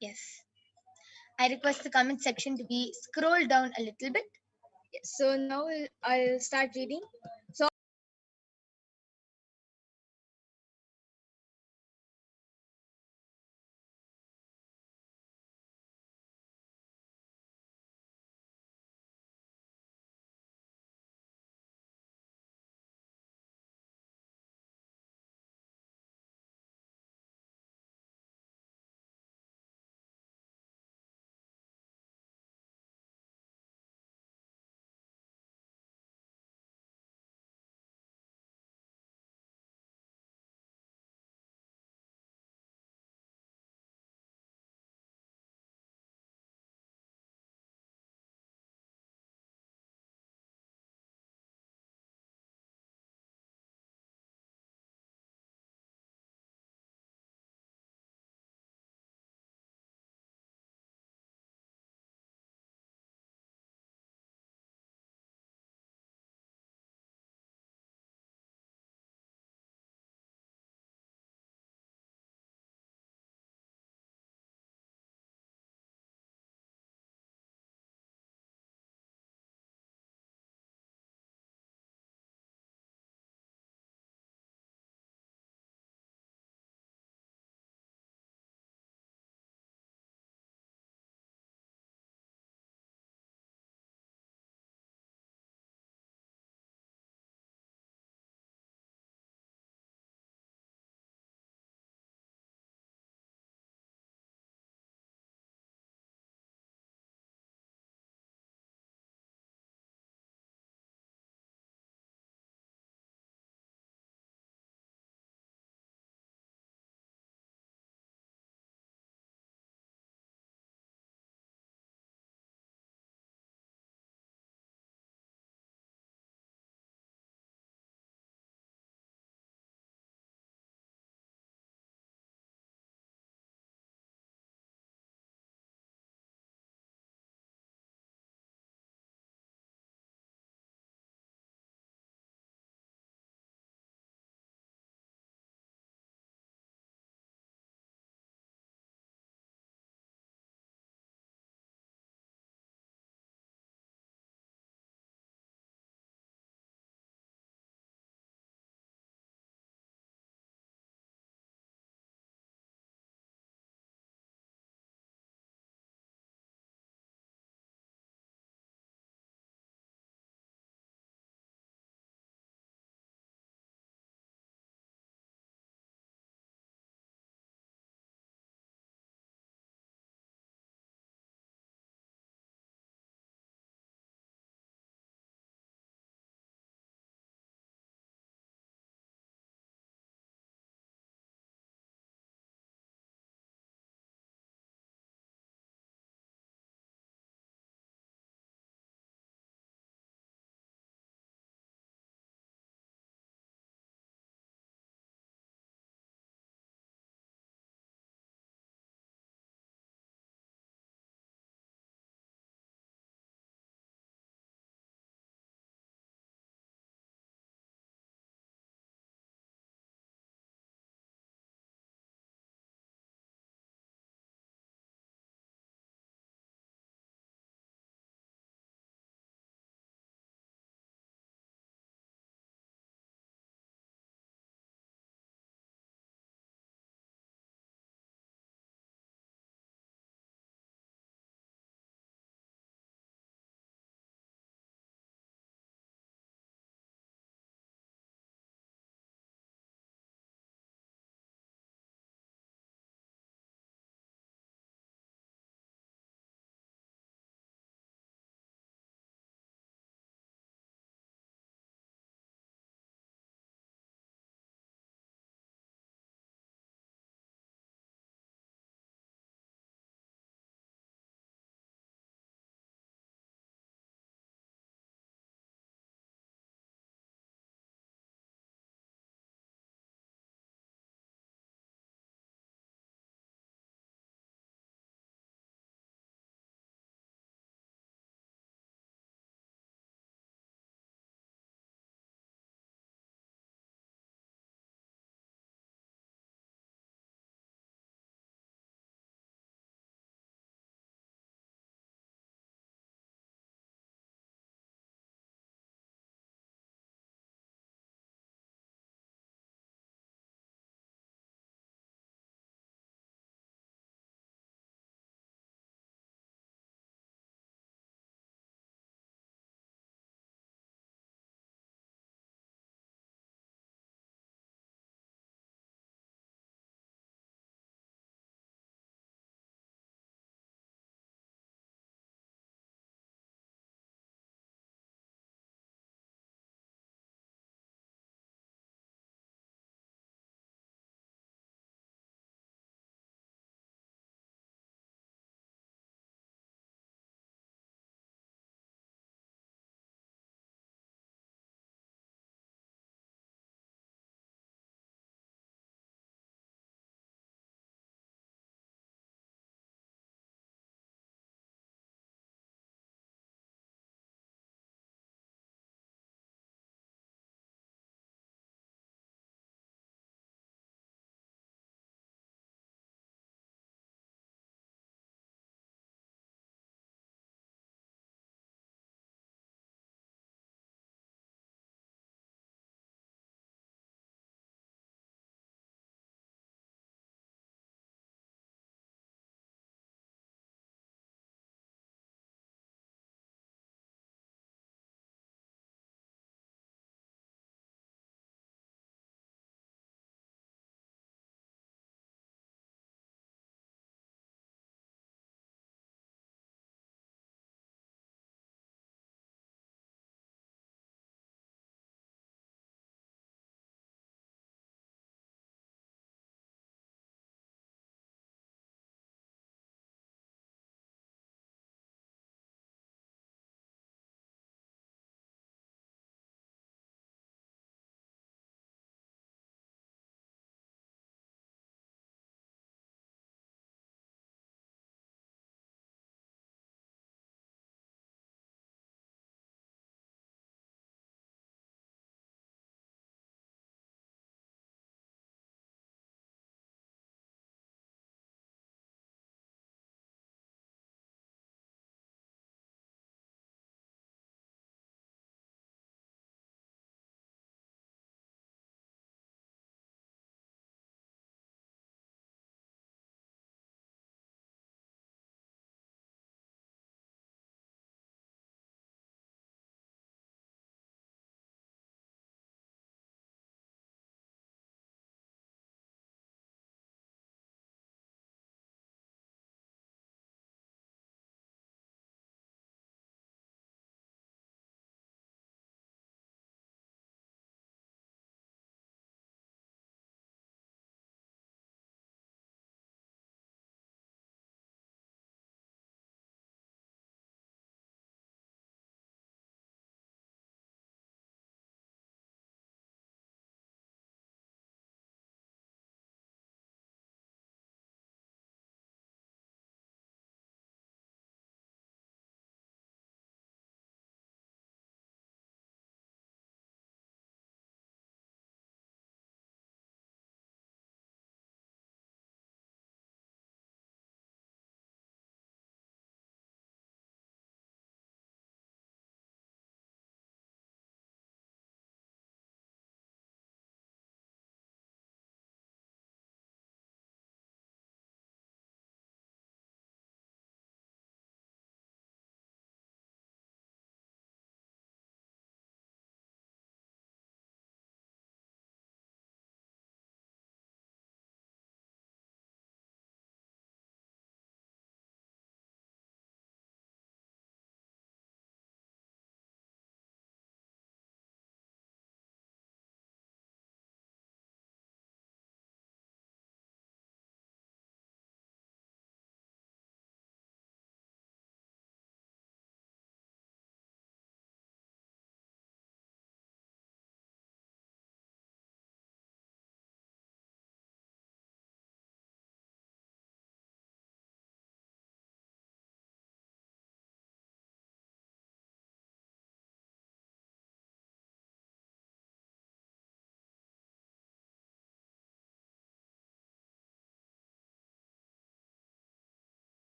Yes. I request the comment section to be scrolled down a little bit. Yes, so now I'll start reading. So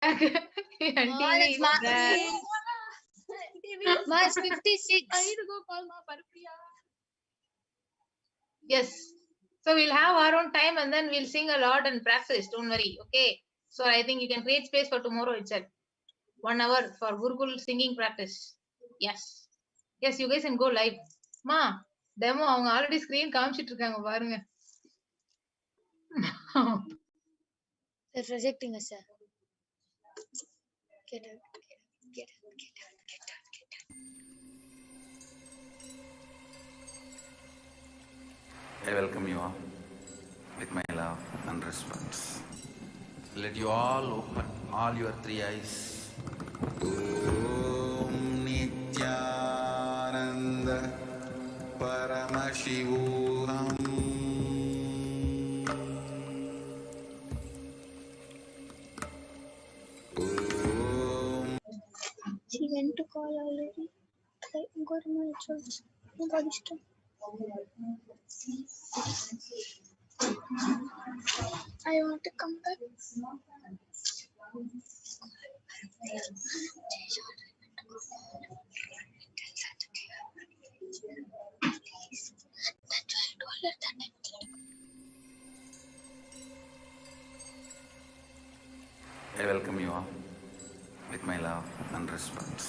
And TV is there. March 56. Yes. So we'll have our own time and then we'll sing a lot and practice. Don't worry. Okay. So I think you can create space for tomorrow itself. 1 hour for Gurukul singing practice. Yes. Yes, you guys can go live. Ma, demo அவங்க already screen காமிச்சிட்டு இருக்காங்க பாருங்க. They're projecting us, sir. Get out. I welcome you all with my love and respect. Let you all open all your three eyes. Om Nithyananda Paramashivam. She went to call already. I'm going to my church. Nobody's done. I want to come back. I welcome you all with my love and respect.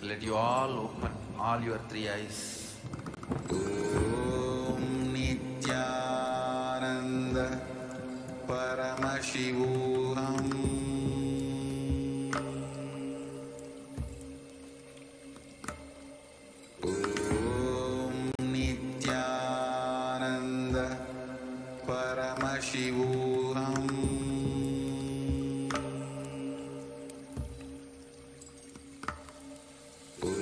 Let you all open all your three eyes. Om Nithyananda Paramashivam. Om Nithyananda Paramashivam. Paramashivam.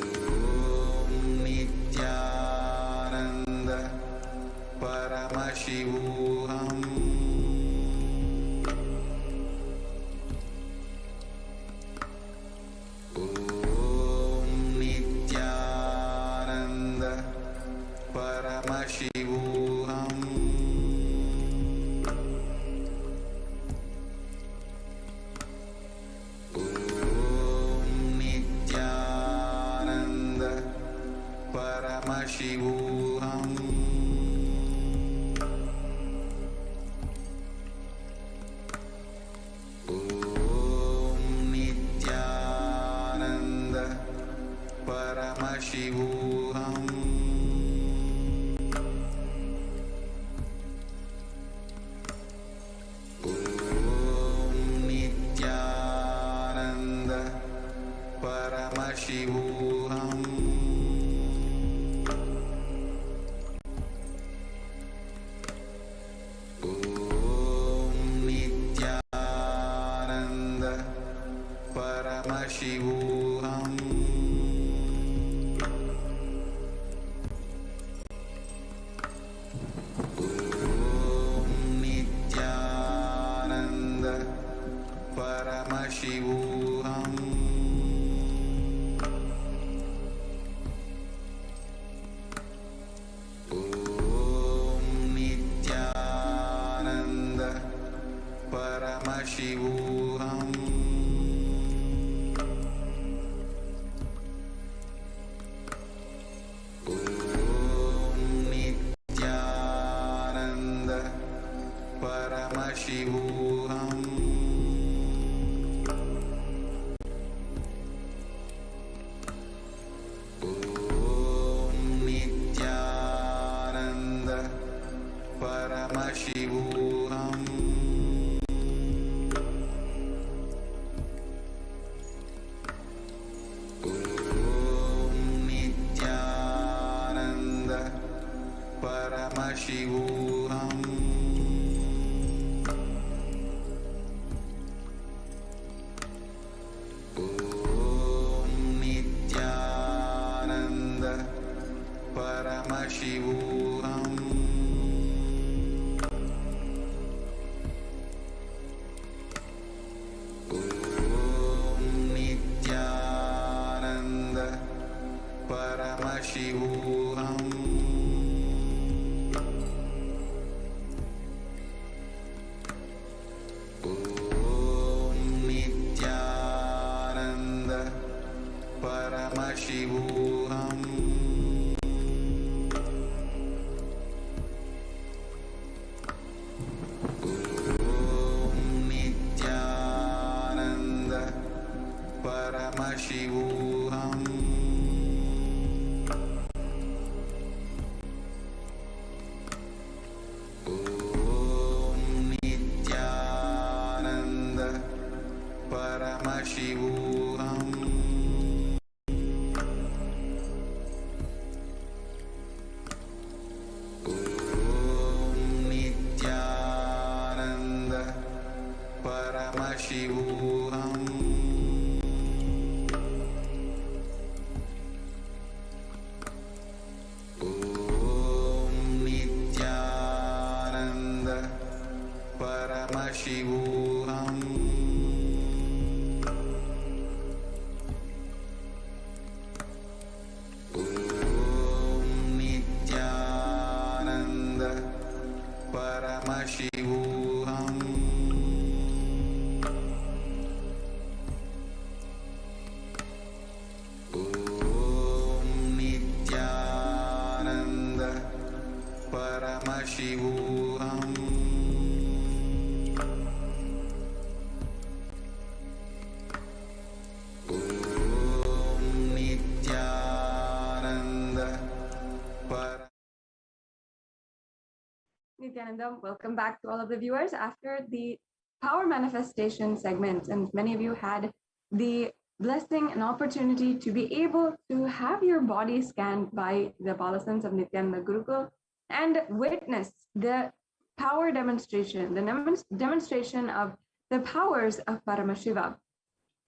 Om Nithyananda Paramashivam. Om Nithyananda Paramashivam. Paramashivam. Om Nithyananda Paramashivam. Om Nithyananda Paramashivam. Paramashivam. Om Nithyananda Paramashivam. Om Nithyananda Paramashivam. Paramashivam. Om Nithyananda Paramashivam. Om Nithyananda Paramashivam. Paramashivam. Paramashivam. Om Nithyananda Paramashivam. Om Nithyananda Paramashivam. Om Nithyananda Paramashivam. Om Nithyananda Paramashivam. Om Nithyananda Paramashivam. Om Nithyananda Paramashivam. Om Nithyananda Nithyananda, welcome back to all of the viewers after the power manifestation segment. And many of you had the blessing and opportunity to be able to have your body scanned by the Balasans of Nithyananda Gurukul and witness the power demonstration, the demonstration of the powers of Paramashiva,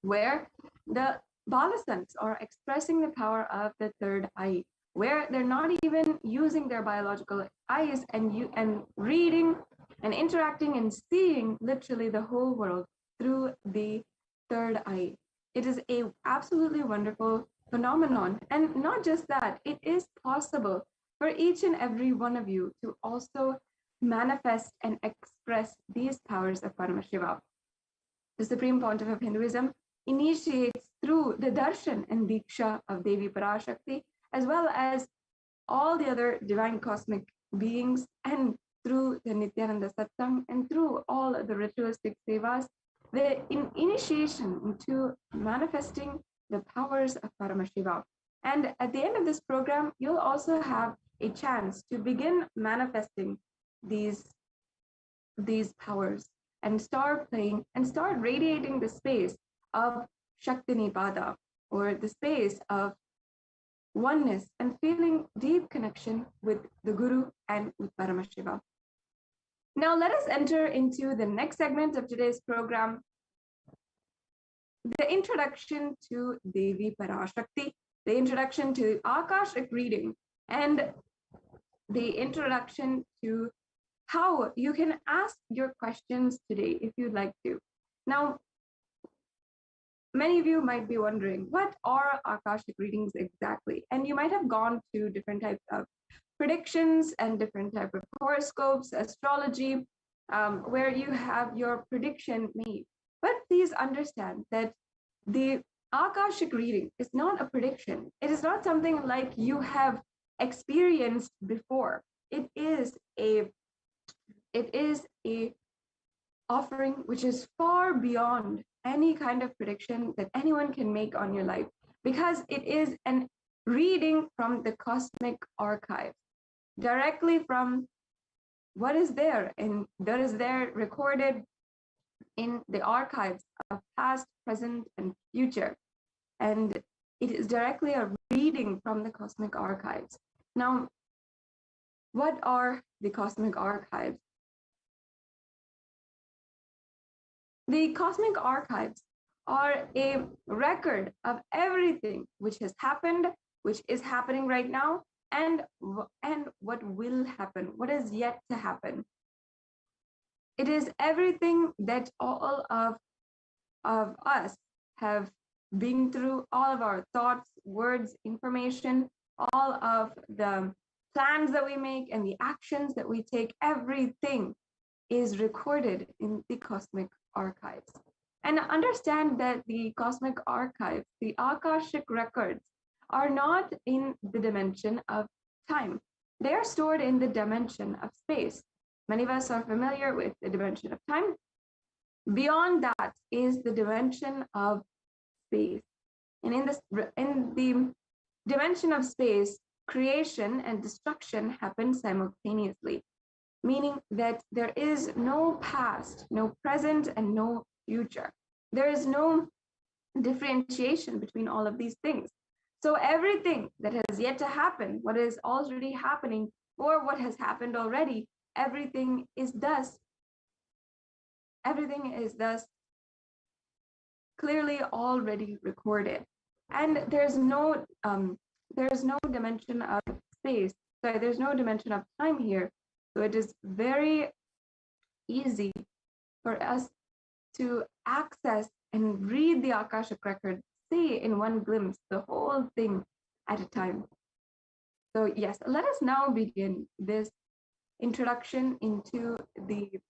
where the Balasans are expressing the power of the third eye, where they're not even using their biological eyes and reading and interacting and seeing literally the whole world through the third eye. It is a absolutely wonderful phenomenon. And not just that, it is possible for each and every one of you to also manifest and express these powers of Paramashiva. The Supreme Pontiff of Hinduism initiates through the Darshan and Diksha of Devi PARASHAKTI, as well as all the other divine cosmic beings, and through the Nithyananda Satsang, and through all the ritualistic sevas, the initiation into manifesting the powers of Paramashiva. And at the end of this program, you'll also have a chance to begin manifesting these powers and start playing and start radiating the space of Shakti Nipada, or the space of oneness and feeling deep connection with the Guru and with Paramashiva. Now let us enter into the next segment of today's program, the introduction to Devi Parashakti, the introduction to Akashic reading, and the introduction to how you can ask your questions today if you'd like to. Now, many of you might be wondering, what are Akashic readings exactly? And you might have gone to different types of predictions and different types of horoscopes, astrology, where you have your prediction made. But please understand that the Akashic reading is not a prediction. It is not something like you have experienced before. It is a offering which is far beyond any kind of prediction that anyone can make on your life, because it is an reading from the cosmic archive, directly from what is there and that is there recorded in the archives of past, present, and future. And it is directly a reading from the cosmic archives. Now, what are the cosmic archives? The cosmic archives are a record of everything which has happened, which is happening right now, and what will happen, what is yet to happen. It is everything that all of us have been through, all of our thoughts, words, information, all of the plans that we make and the actions that we take, everything is recorded in the cosmic archives. And understand that the cosmic archives, the Akashic records, are not in the dimension of time. They are stored in the dimension of space. Many of us are familiar with the dimension of time. Beyond that is the dimension of space. And in the dimension of space, creation and destruction happen simultaneously, meaning that there is no past, no present, and no future. There is no differentiation between all of these things. So everything that has yet to happen, what is already happening, or what has happened already, everything is thus clearly already recorded. And there's no dimension of space. Sorry, there's no dimension of time here. So it is very easy for us to access and read the Akashic record, see in one glimpse the whole thing at a time. So yes, let us now begin this introduction into Devi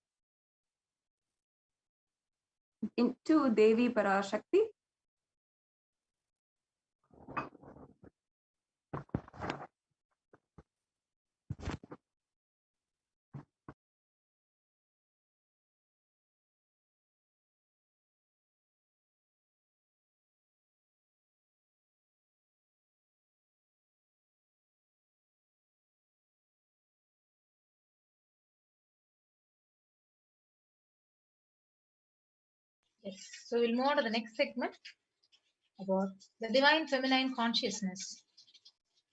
Parashakti. Yes. So we'll move on to the next segment about the divine feminine consciousness.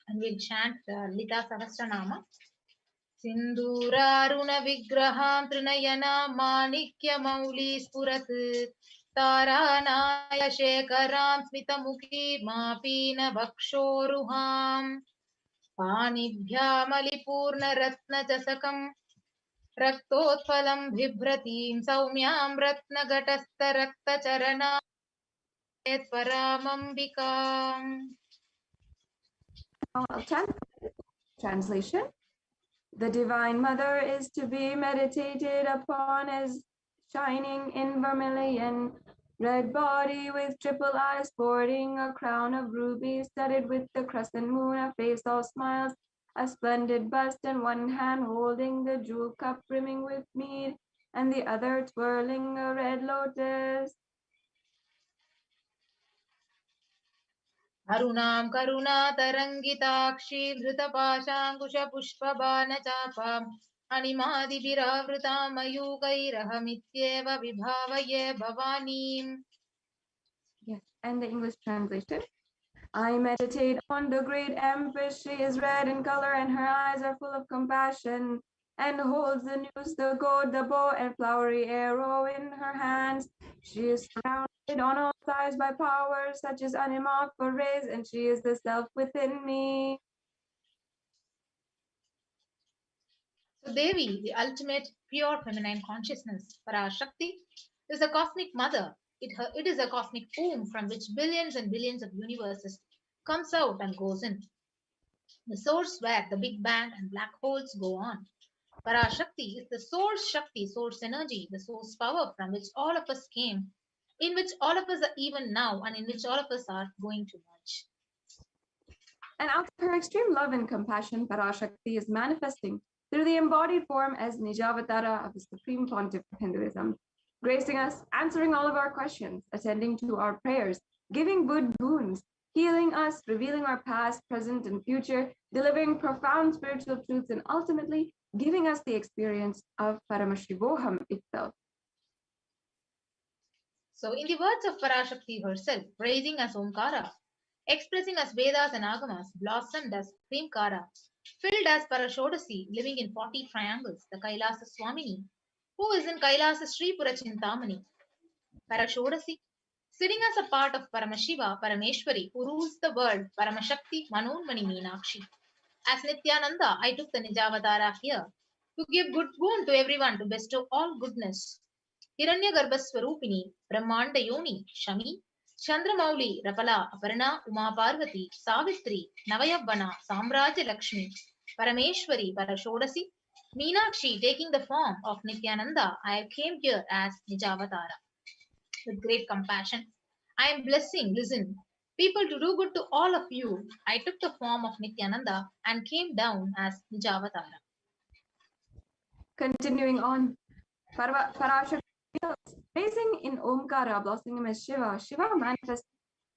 And we'll chant the Lita Sahasranama. Sinduraruna Vigraham Trinayana Manikya Mauli Spurat Taranaya Shekaram Smitamuki Mapina Bhakshoruham Panibhya Malipurna Ratna Jasakam Raktotphalam Bhibhratim Saumyam Ratna Gatastha Rakta Charana Paramambikam. I'll chant translation. The Divine Mother is to be meditated upon as shining in vermilion, red body with triple eyes, sporting a crown of rubies, studded with the crescent moon, a face all smiles, a splendid bust, and one hand holding the jewel cup brimming with mead, and the other twirling a red lotus. Arunam Karuna Tarangitakshi Dhrutapashankusha Pushpabana Chapam Animadi Viravrutam Ayukairahamityeva Vibhavaye Bhavanim. Yes, and the English translation. I meditate on the great Empress. She is red in color and her eyes are full of compassion, and holds the noose, the gourd, the bow, and flowery arrow in her hands. She is surrounded on all sides by powers such as Anima for rays, and she is the self within me. So Devi, the ultimate pure feminine consciousness, Parashakti, is a cosmic mother. It is a cosmic womb from which billions and billions of universes comes out and goes in. The source where the Big Bang and black holes go on. Parashakti is the source Shakti, source energy, the source power from which all of us came, in which all of us are even now, and in which all of us are going to merge. And out of her extreme love and compassion, Parashakti is manifesting through the embodied form as Nijavatara of the Supreme Pontiff of Hinduism, gracing us, answering all of our questions, attending to our prayers, giving good boons, healing us, revealing our past, present, and future, delivering profound spiritual truths, and ultimately giving us the experience of Paramashivam itself. So, in the words of Parashakti herself, praising as Omkara, expressing as Vedas and Agamas, blossomed as Krimkara, filled as Parashodasi, living in 40 triangles, the Kailasa Swamini, who is in Kailasa Sri Purachintamani, Parashodasi, sitting as a part of Paramashiva, Parameshwari, who rules the world, Paramashakti, Manonmani Meenakshi. As Nithyananda, I took the Nijavatara here to give good boon to everyone, to bestow all goodness. Hiranyagarbha Swarupini, Brahmanda Yoni, Shami, Chandramauli, Rapala, Aparna, Uma Parvati, Savitri, Navayavana, Samraja Lakshmi, Parameshwari, Parashodasi, Meenakshi taking the form of Nithyananda, I came here as Nijavatara. With great compassion, I am blessing, listen, people to do good to all of you, I took the form of Nithyananda and came down as Nijavatara. Continuing on, Parashakti raising in Omkara, blossoming as Shiva. Shiva manifests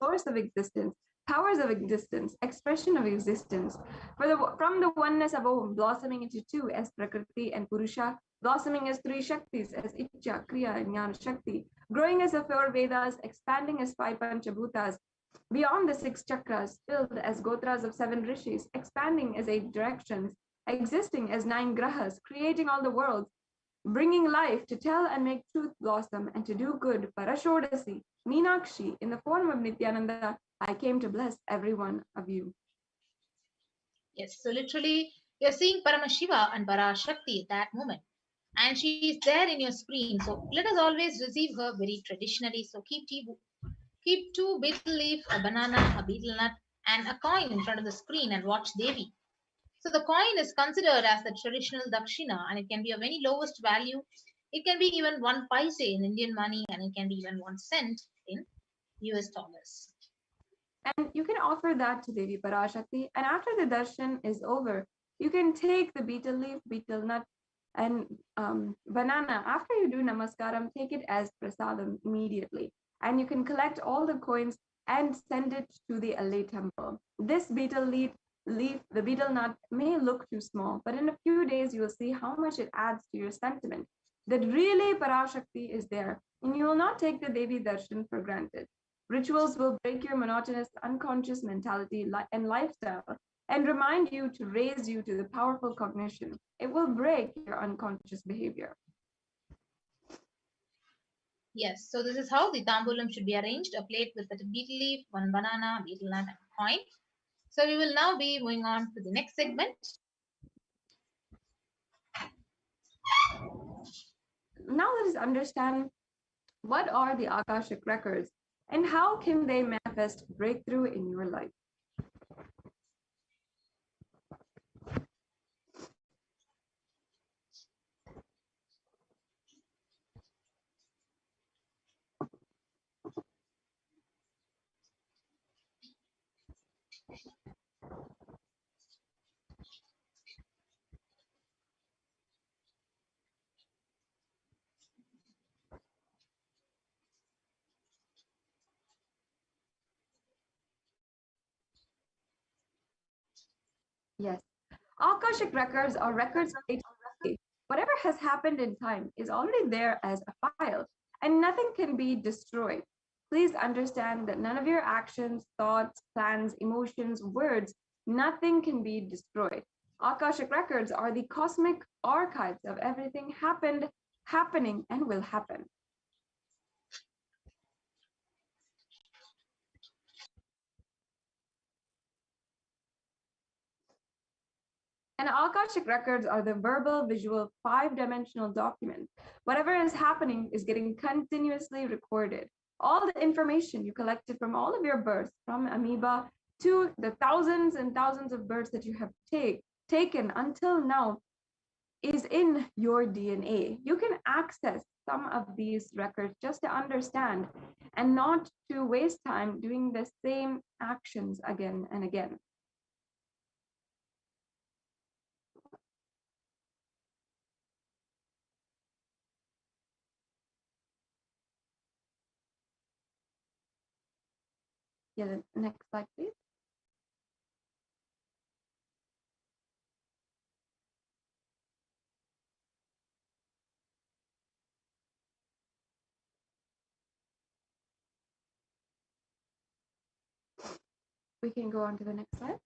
source of existence, powers of existence, expression of existence. From the oneness of Om, blossoming into two as Prakriti and Purusha, blossoming as three Shaktis as Icha, Kriya, and Jnana Shakti, growing as the four Vedas, expanding as five Panchabhutas, beyond the six chakras, filled as Gotras of seven Rishis, expanding as eight directions, existing as nine Grahas, creating all the worlds, bringing life to tell and make truth blossom and to do good, Parashodasi, Meenakshi, in the form of Nithyananda, I came to bless every one of you. Yes, so literally, you're seeing Paramashiva and Parashakti at that moment. And she is there in your screen. So let us always receive her very traditionally. So keep two betel leaf, a banana, a betel nut, and a coin in front of the screen and watch Devi. So the coin is considered as the traditional dakshina, and it can be of any lowest value. It can be even 1 paise in Indian money, and it can be even 1 cent in US dollars. And you can offer that to Devi Parashakti. And after the darshan is over, you can take the betel leaf, betel nut, and banana. After you do namaskaram, take it as prasadam immediately. And you can collect all the coins and send it to the LA temple. This betel leaf, the betel nut, may look too small, but in a few days you will see how much it adds to your sentiment that really Parashakti is there, and you will not take the Devi darshan for granted. Rituals will break your monotonous, unconscious mentality and lifestyle and remind you to raise you to the powerful cognition. It will break your unconscious behavior. Yes, so this is how the tambulam should be arranged. A plate with a betel leaf, 1 banana, betel nut, and a coin. So we will now be moving on to the next segment. Now let us understand what are the Akashic records and how can they manifest breakthrough in your life. Yes, Akashic records are records of eternity. Whatever has happened in time is already there as a file, and nothing can be destroyed. Please understand that none of your actions, thoughts, plans, emotions, words, nothing can be destroyed. Akashic records are the cosmic archives of everything happened, happening, and will happen. And Akashic records are the verbal, visual, five-dimensional document. Whatever is happening is getting continuously recorded. All the information you collected from all of your births, from amoeba to the thousands and thousands of births that you have taken until now, is in your DNA. You can access some of these records just to understand and not to waste time doing the same actions again and again. Yeah, the next slide, please. We can go on to the next slide.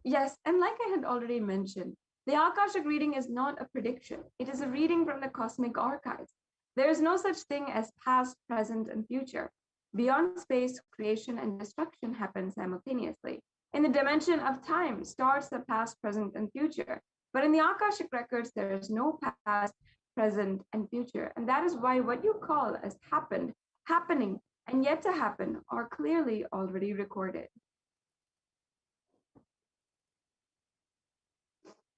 Yes, and like I had already mentioned, the Akashic reading is not a prediction. It is a reading from the cosmic archives. There is no such thing as past, present, and future. Beyond space, creation and destruction happen simultaneously. In the dimension of time, starts the past, present, and future. But in the Akashic records, there is no past, present, and future. And that is why what you call as happened, happening, and yet to happen are clearly already recorded.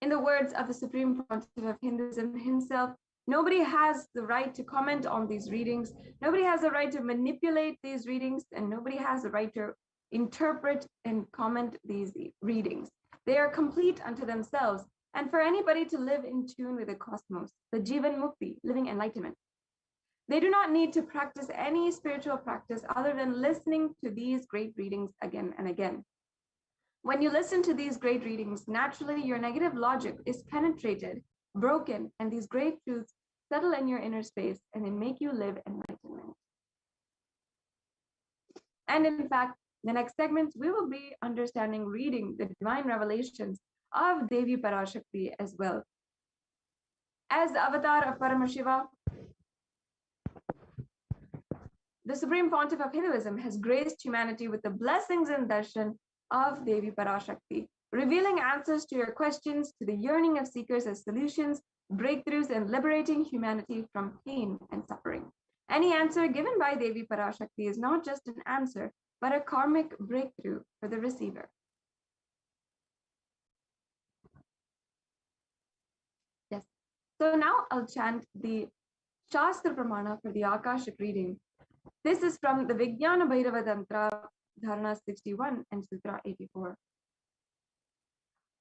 In the words of the Supreme Pontiff of Hinduism himself, Nobody has the right to comment on these readings. Nobody has the right to manipulate these readings, and nobody has the right to interpret and comment these readings. They are complete unto themselves, and for anybody to live in tune with the cosmos, the Jivan Mukti, living enlightenment. They do not need to practice any spiritual practice other than listening to these great readings again and again. When you listen to these great readings, naturally your negative logic is penetrated, broken, and these great truths settle in your inner space and they make you live enlightenment. And in fact, the next segments, we will be understanding, reading the divine revelations of Devi Parashakti as well. As the avatar of Paramashiva, the Supreme Pontiff of Hinduism has graced humanity with the blessings and darshan of Devi Parashakti, revealing answers to your questions, to the yearning of seekers as solutions, breakthroughs, and liberating humanity from pain and suffering. Any answer given by Devi Parashakti is not just an answer, but a karmic breakthrough for the receiver. Yes. So now I'll chant the Shastra Pramana for the Akashic reading. This is from the Vijnana Bhairava Tantra, Dharana 61 and Sutra 84.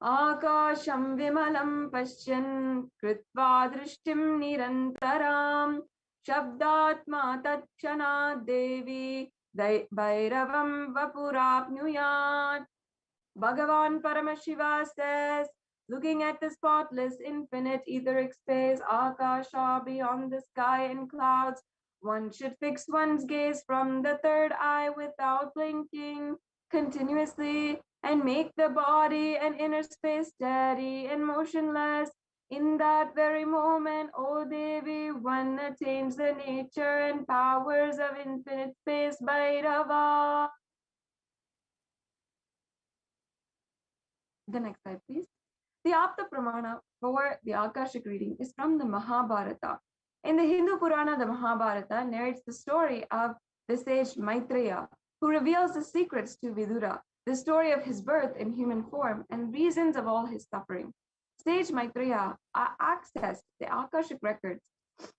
Akasham vimalam pashyan kritva drishtim nirantaram shabdatma tatchana devi bhairavam vapurapnuyat. Bhagavan Paramashiva says, looking at the spotless infinite etheric space, Akasha, beyond the sky and clouds, one should fix one's gaze from the third eye without blinking continuously and make the body and inner space steady and motionless. In that very moment, O Devi, one attains the nature and powers of infinite space, Bhairava. The next slide, please. The Apta Pramana for the Akashic reading is from the Mahabharata. In the Hindu Purana, the Mahabharata narrates the story of the sage Maitreya, who reveals the secrets to Vidura, the story of his birth in human form and reasons of all his suffering. Sage Maitreya accessed the Akashic records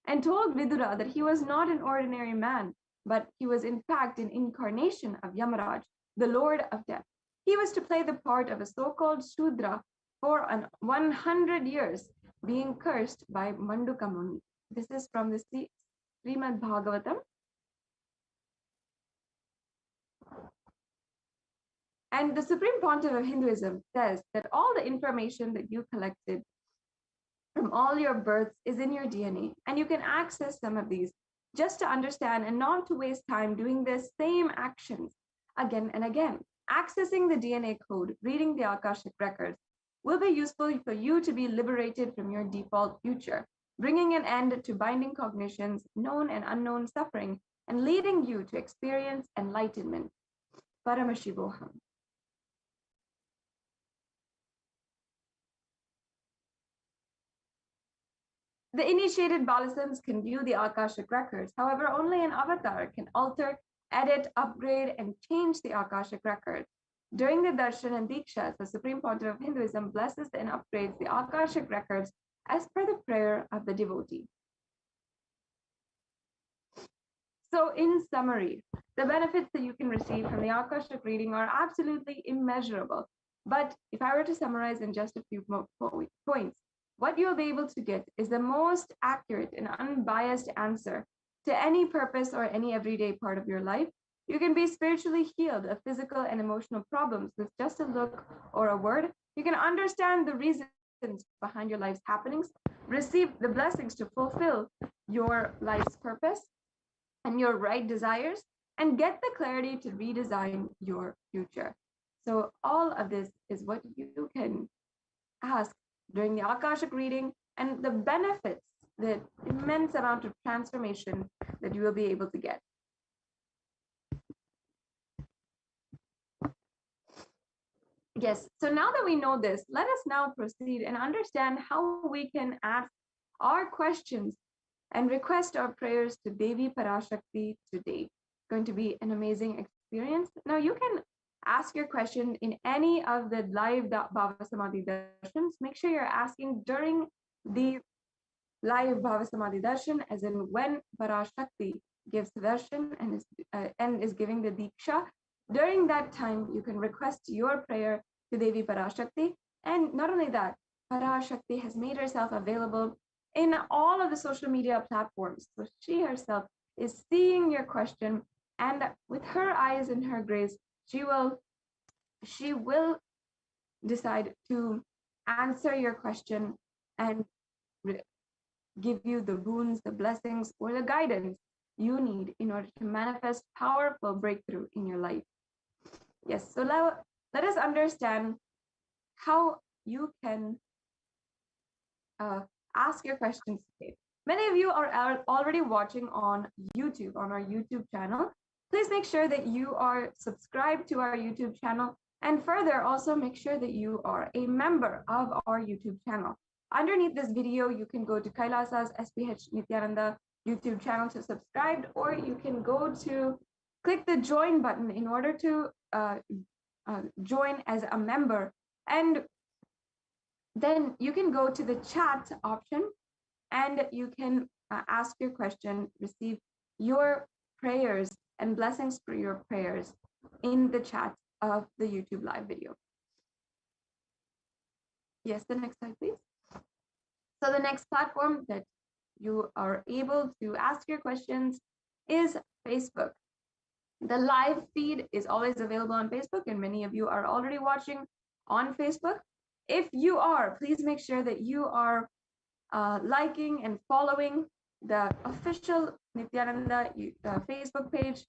and told Vidura that he was not an ordinary man, but he was in fact an incarnation of Yamaraj, the Lord of Death. He was to play the part of a so-called Shudra for 100 years, being cursed by Manduka Muni. This is from the Srimad Bhagavatam. And the Supreme Pontiff of Hinduism says that all the information that you collected from all your births is in your DNA, and you can access some of these just to understand and not to waste time doing the same actions again and again. Accessing the DNA code, reading the Akashic records, will be useful for you to be liberated from your default future, bringing an end to binding cognitions, known and unknown suffering, and leading you to experience enlightenment. Paramashivam. The initiated Balasams can view the Akashic records. However, only an avatar can alter, edit, upgrade, and change the Akashic records. During the Darshan and Dikshas, the Supreme Pontiff of Hinduism blesses and upgrades the Akashic records as per the prayer of the devotee. So in summary, the benefits that you can receive from the Akashic reading are absolutely immeasurable. But if I were to summarize in just a few points, what you'll be able to get is the most accurate and unbiased answer to any purpose or any everyday part of your life. You can be spiritually healed of physical and emotional problems with just a look or a word. You can understand the reasons behind your life's happenings, receive the blessings to fulfill your life's purpose and your right desires, and get the clarity to redesign your future. So all of this is what you can ask during the Akashic reading, and the benefits, the immense amount of transformation that you will be able to get. Yes, so now that we know this, let us now proceed and understand how we can ask our questions and request our prayers to Devi Parashakti today. It's going to be an amazing experience. Now you can ask your question in any of the live Bhava Samadhi darshans. Make sure you're asking during the live Bhavasamadhi Darshan, as in when Parashakti gives darshan and is giving the Diksha. During that time, you can request your prayer to Devi Parashakti. And not only that, Parashakti has made herself available in all of the social media platforms. So she herself is seeing your question, and with her eyes and her grace, she will decide to answer your question and give you the boons, the blessings, or the guidance you need in order to manifest powerful breakthrough in your life. Yes, so let us understand how you can ask your questions today. Many of you are already watching on YouTube, on our YouTube channel. Please make sure that you are subscribed to our YouTube channel, and further also make sure that you are a member of our YouTube channel. Underneath this video, you can go to Kailasa's SPH Nithyananda YouTube channel to subscribe, or you can go to click the join button in order to join as a member. And then you can go to the chat option and you can ask your question, receive your prayers and blessings for your prayers in the chat of the YouTube live video. Yes, the next slide, please. So the next platform that you are able to ask your questions is Facebook. The live feed is always available on Facebook, and many of you are already watching on Facebook. If you are, please make sure that you are liking and following the official Nithyananda Facebook page.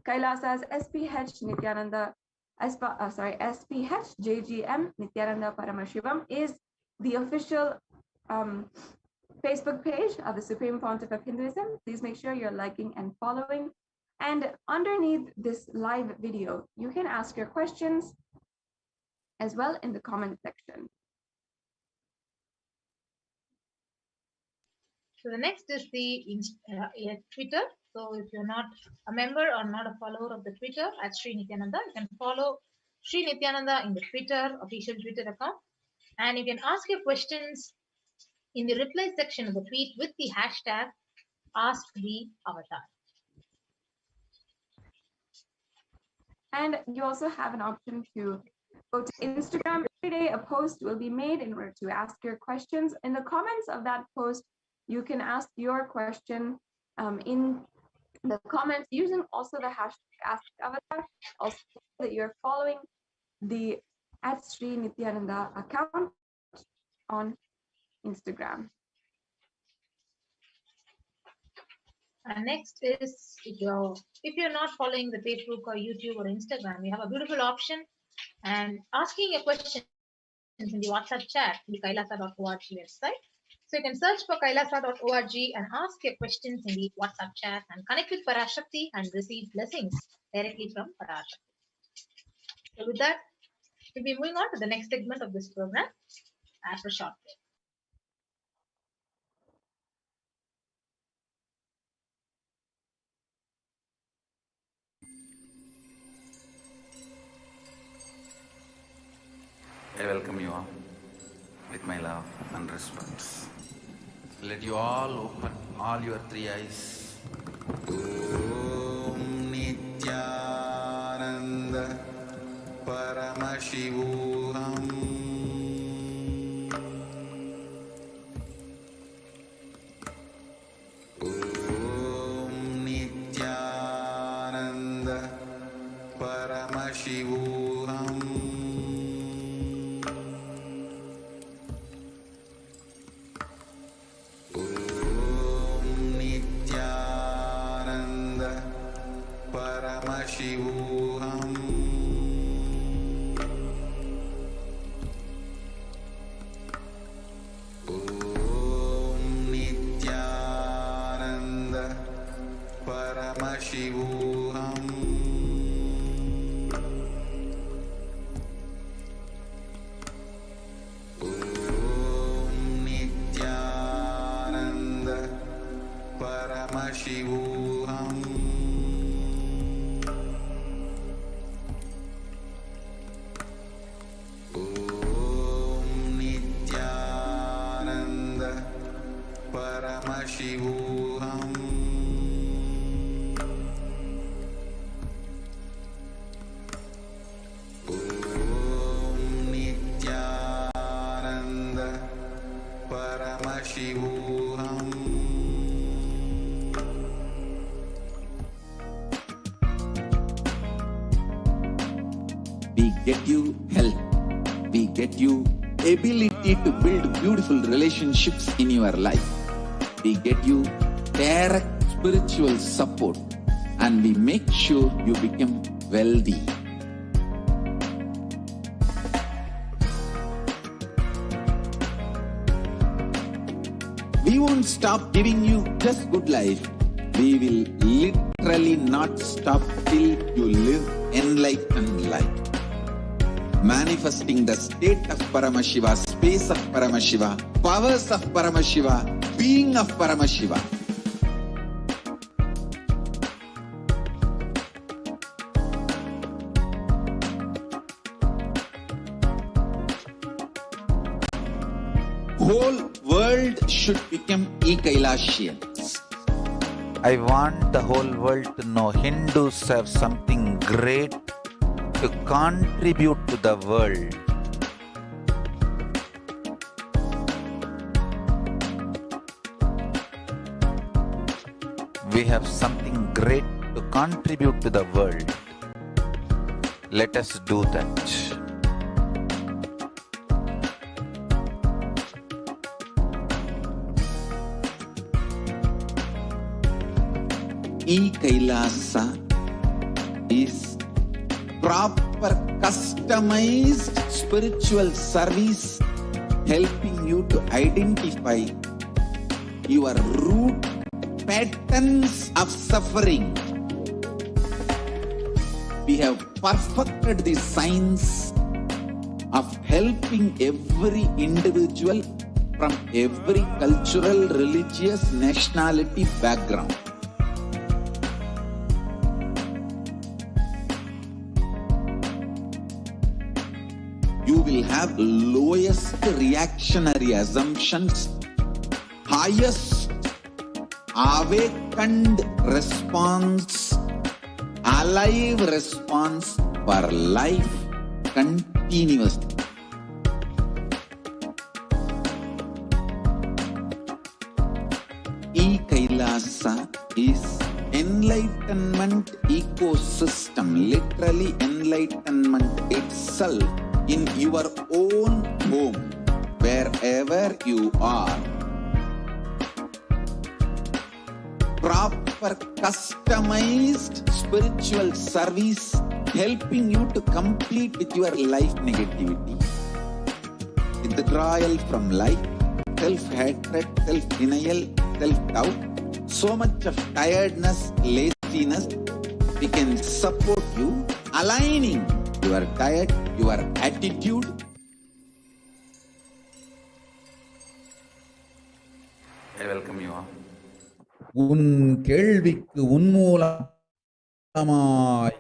Kailasa's SPH Nithyananda, SPH JGM Nithyananda Paramashivam is the official Facebook page of the Supreme Pontiff of Hinduism. Please make sure you're liking and following. And underneath this live video, you can ask your questions as well in the comment section. So the next is the Twitter. So if you're not a member or not a follower of the Twitter at Sri Nithyananda, you can follow Sri Nithyananda in the Twitter, official Twitter account. And you can ask your questions in the reply section of the tweet with the hashtag AskTheAvatar. And you also have an option to go to Instagram. Every day a post will be made in order to ask your questions. In the comments of that post, you can ask your question in the comments using also the hashtag AskTheAvatar. Also that you're following the @Sri Nithyananda account on Instagram. And next is if you're not following the Facebook or YouTube or Instagram, you have a beautiful option and asking a question in the WhatsApp chat in the kailasa.org website. So you can search for kailasa.org and ask your questions in the WhatsApp chat and connect with Parashakti and receive blessings directly from Parashakti. So with that, we'll be moving on to the next segment of this program after a short break. I welcome you all with my love and respect. Let you all open all your three eyes. Om Nithyananda Paramashivam. Om Nithyananda Paramashivam. Paramashivam. Om Nithyananda Paramashivam. Om Nithyananda Paramashivam. Paramashivam. Om Nithyananda Paramashivam. We get you health. We get you ability to build beautiful relationships in your life. We get you direct spiritual support, and we make sure you become wealthy. We won't stop giving you just good life. We will literally not stop till you live enlightened life. Manifesting the state of Paramashiva, space of Paramashiva, powers of Paramashiva, being of Paramashiva. Whole world should become e-Kailashians. I want the whole world to know Hindus have something great to contribute to the world. We have something great to contribute to the world. Let us do that. E-Kailasa is proper customized spiritual service helping you to identify your root patterns of suffering. We have perfected the science of helping every individual from every cultural, religious, nationality background. You will have lowest reactionary assumptions, highest awakened response, alive response for life continuously. E-Kailasa is enlightenment ecosystem, literally enlightenment itself in your own home, wherever you are. Proper customized spiritual service helping you to complete with your life negativity. Withdrawal from life, self-hatred, self-denial, self-doubt, so much of tiredness, laziness. We can support you, aligning your diet, your attitude. I welcome you all. உன் கேள்விக்கு உன்மூலமாய்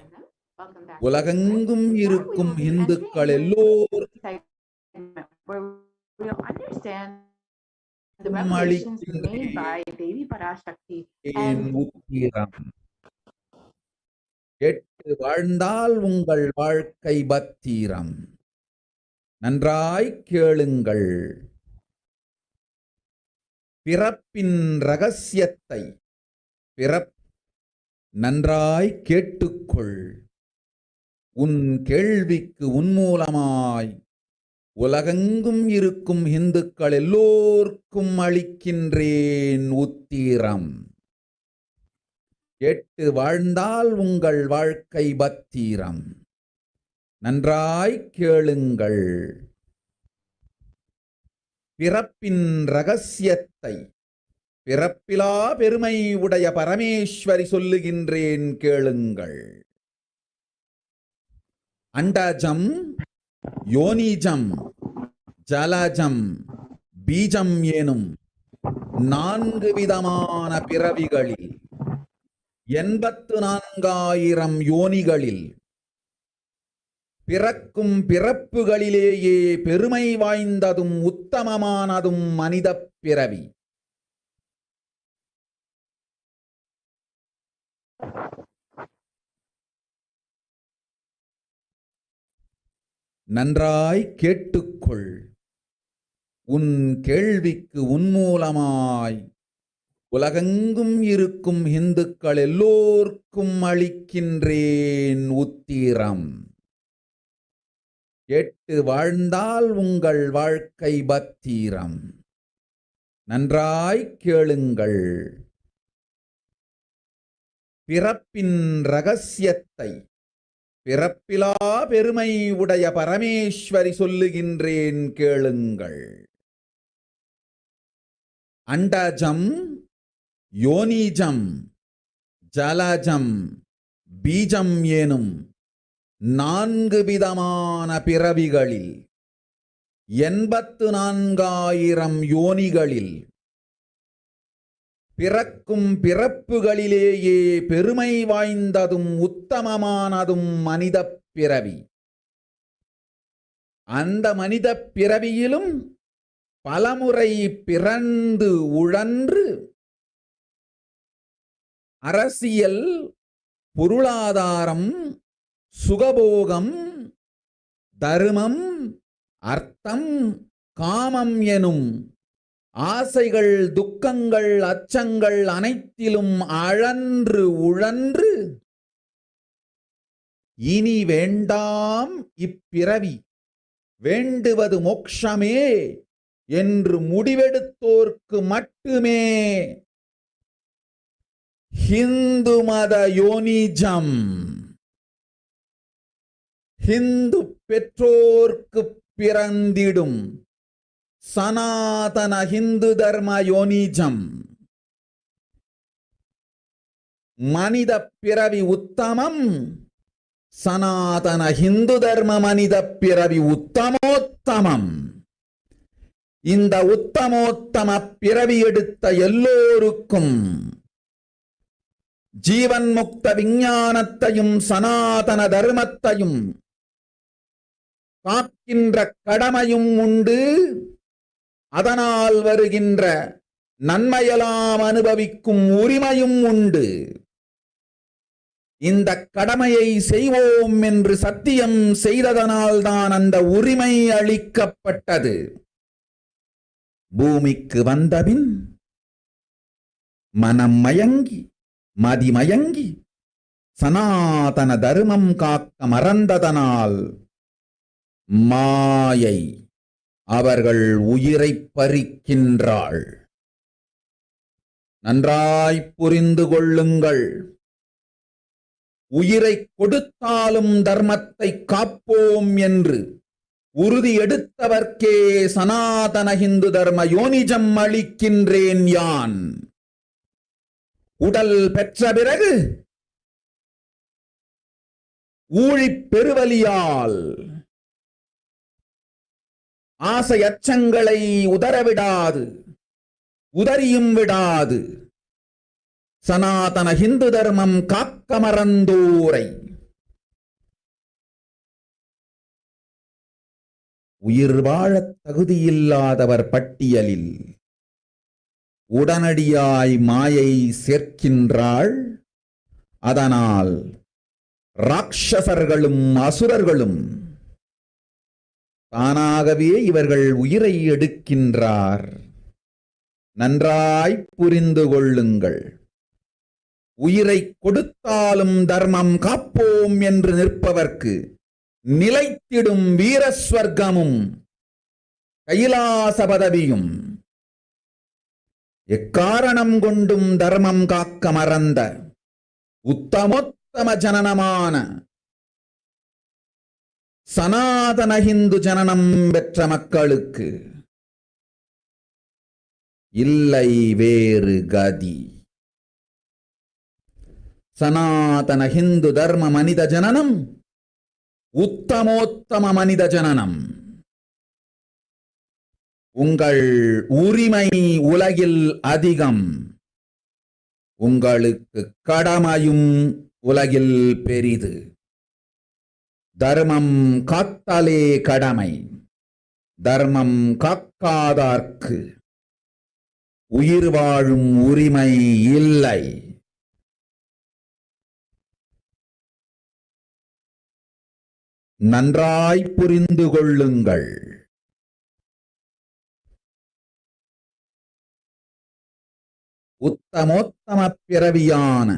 உலகெங்கும் இருக்கும் இந்துக்கள் எல்லோரும் the revelations made by Devi PARASHAKTI and உத்திரம் கேட்டு வாழ்ந்தால் உங்கள் வாழ்க்கை பத்திரம். நன்றாய் கேளுங்கள். பிறப்பின் ரகசியத்தை நன்றாய் கேட்டுக்கொள். உன் கேள்விக்கு உன்மூலமாய் உலகெங்கும் இருக்கும் இந்துக்கள் எல்லோருக்கும் அளிக்கின்றேன் உத்திரம். கேட்டு வாழ்ந்தால் உங்கள் வாழ்க்கை பத்திரம். நன்றாய் கேளுங்கள். பிறப்பின் ரகசியத்தை பிறப்பிலா பெருமை உடைய பரமேஸ்வரி சொல்லுகின்றேன் கேளுங்கள். அண்டஜம், யோனிஜம், ஜலஜம், பீஜம் எனும் 4 விதமான பிறவிகளில் 84,000 யோனிகளில் பிறக்கும் பிறப்புகளிலேயே பெருமை வாய்ந்ததும் உத்தமமானதும் மனித பிறவி. நன்றாய் கேட்டுக்கொள். உன் கேள்விக்கு உன்மூலமாய் உலகெங்கும் இருக்கும் இந்துக்கள் எல்லோர்க்கும் அளிக்கின்றேன் உத்திரம். கேட்டு வாழ்ந்தால் உங்கள் வாழ்க்கை பத்திரம். நன்றாய் கேளுங்கள். பிறப்பின் ரகசியத்தை பிறப்பிலா பெருமை உடைய பரமேஸ்வரி சொல்லுகின்றேன் கேளுங்கள். அண்டஜம், யோனிஜம், ஜலஜம், பீஜம் எனும் 4 விதமான பிறவிகளில் 84,000 யோனிகளில் பிறக்கும் பிறப்புகளிலேயே பெருமை வாய்ந்ததும் உத்தமமானதும் மனித பிறவி. அந்த மனித பிறவியிலும் பலமுறை பிறந்து உழன்று அரசியல், பொருளாதாரம், சுகபோகம், தர்மம், அர்த்தம், காமம் எனும் ஆசைகள், துக்கங்கள், அச்சங்கள் அனைத்திலும் அழன்று உழன்று இனி வேண்டாம் இப்பிறவி, வேண்டுவது மோட்சமே என்று முடிவெடுத்தோர்க்கு மட்டுமே ஹிந்து மத யோனிஜம், ஹிந்து பெற்றோர்க்கு பிறந்திடும் சனாதன ஹிந்து தர்ம யோனிஜம். மனித பிறவி உத்தமம், சனாதன ஹிந்து தர்ம மனித பிறவி உத்தமோத்தமம். இந்த உத்தமோத்தம பிறவி எடுத்த எல்லோருக்கும் ஜீவன் முக்த விஞ்ஞானத்தையும் சனாதன தர்மத்தையும் காக்கின்ற கடமையும் உண்டு. அதனால் வருகின்ற நன்மையெல்லாம் அனுபவிக்கும் உரிமையும் உண்டு. இந்த கடமையை செய்வோம் என்று சத்தியம் செய்ததனால்தான் அந்த உரிமை அளிக்கப்பட்டது. பூமிக்கு வந்தபின் மனம் மயங்கி மதிமயங்கி சனாதன தர்மம் காக்க மறந்ததனால் மாயை அவர்கள் உயிரை பறிக்கின்றாள். நன்றாய் புரிந்து கொள்ளுங்கள். உயிரை கொடுத்தாலும் தர்மத்தை காப்போம் என்று உறுதி எடுத்தவர்க்கே சனாதன ஹிந்து தர்ம யோனிஜம் அளிக்கின்றேன் யான். உடல் பெற்ற பிறகு ஊழிப் பெருவலியால் ஆசை அச்சங்களை உதறவிடாது, உதறியும் விடாது சனாதன ஹிந்து தர்மம் காக்க மறந்தோரை உயிர் வாழத் தகுதியில்லாதவர் பட்டியலில் உடனடியாய் மாயை சேர்க்கின்றாள். அதனால் ராட்சசர்களும் அசுரர்களும் தானாகவே இவர்கள் உயிரை எடுக்கின்றார். நன்றாய் புரிந்து கொள்ளுங்கள். உயிரை கொடுத்தாலும் தர்மம் காப்போம் என்று நிற்பவர்க்கு நிலைத்திடும் வீரஸ்வர்க்கமும் கைலாச பதவியும், எக்காரணம் கொண்டும் தர்மம் காக்க மறந்த உத்தமோத்தம ஜனனமான சனாதன ஹிந்து ஜனனம் பெற்ற மக்களுக்கு இல்லை வேறு கதி. சனாதன ஹிந்து தர்ம மனித ஜனனம் உத்தமோத்தம மனித ஜனனம். உங்கள் உரிமை உலகில் அதிகம், உங்களுக்கு கடமையும் உலகில் பெரிது. தர்மம் காத்தாலே கடமை, தர்மம் காக்காதார்க்கு உயிர் வாழும் உரிமை இல்லை. நன்றாய் புரிந்து கொள்ளுங்கள். உத்தமோத்தம பிறவியான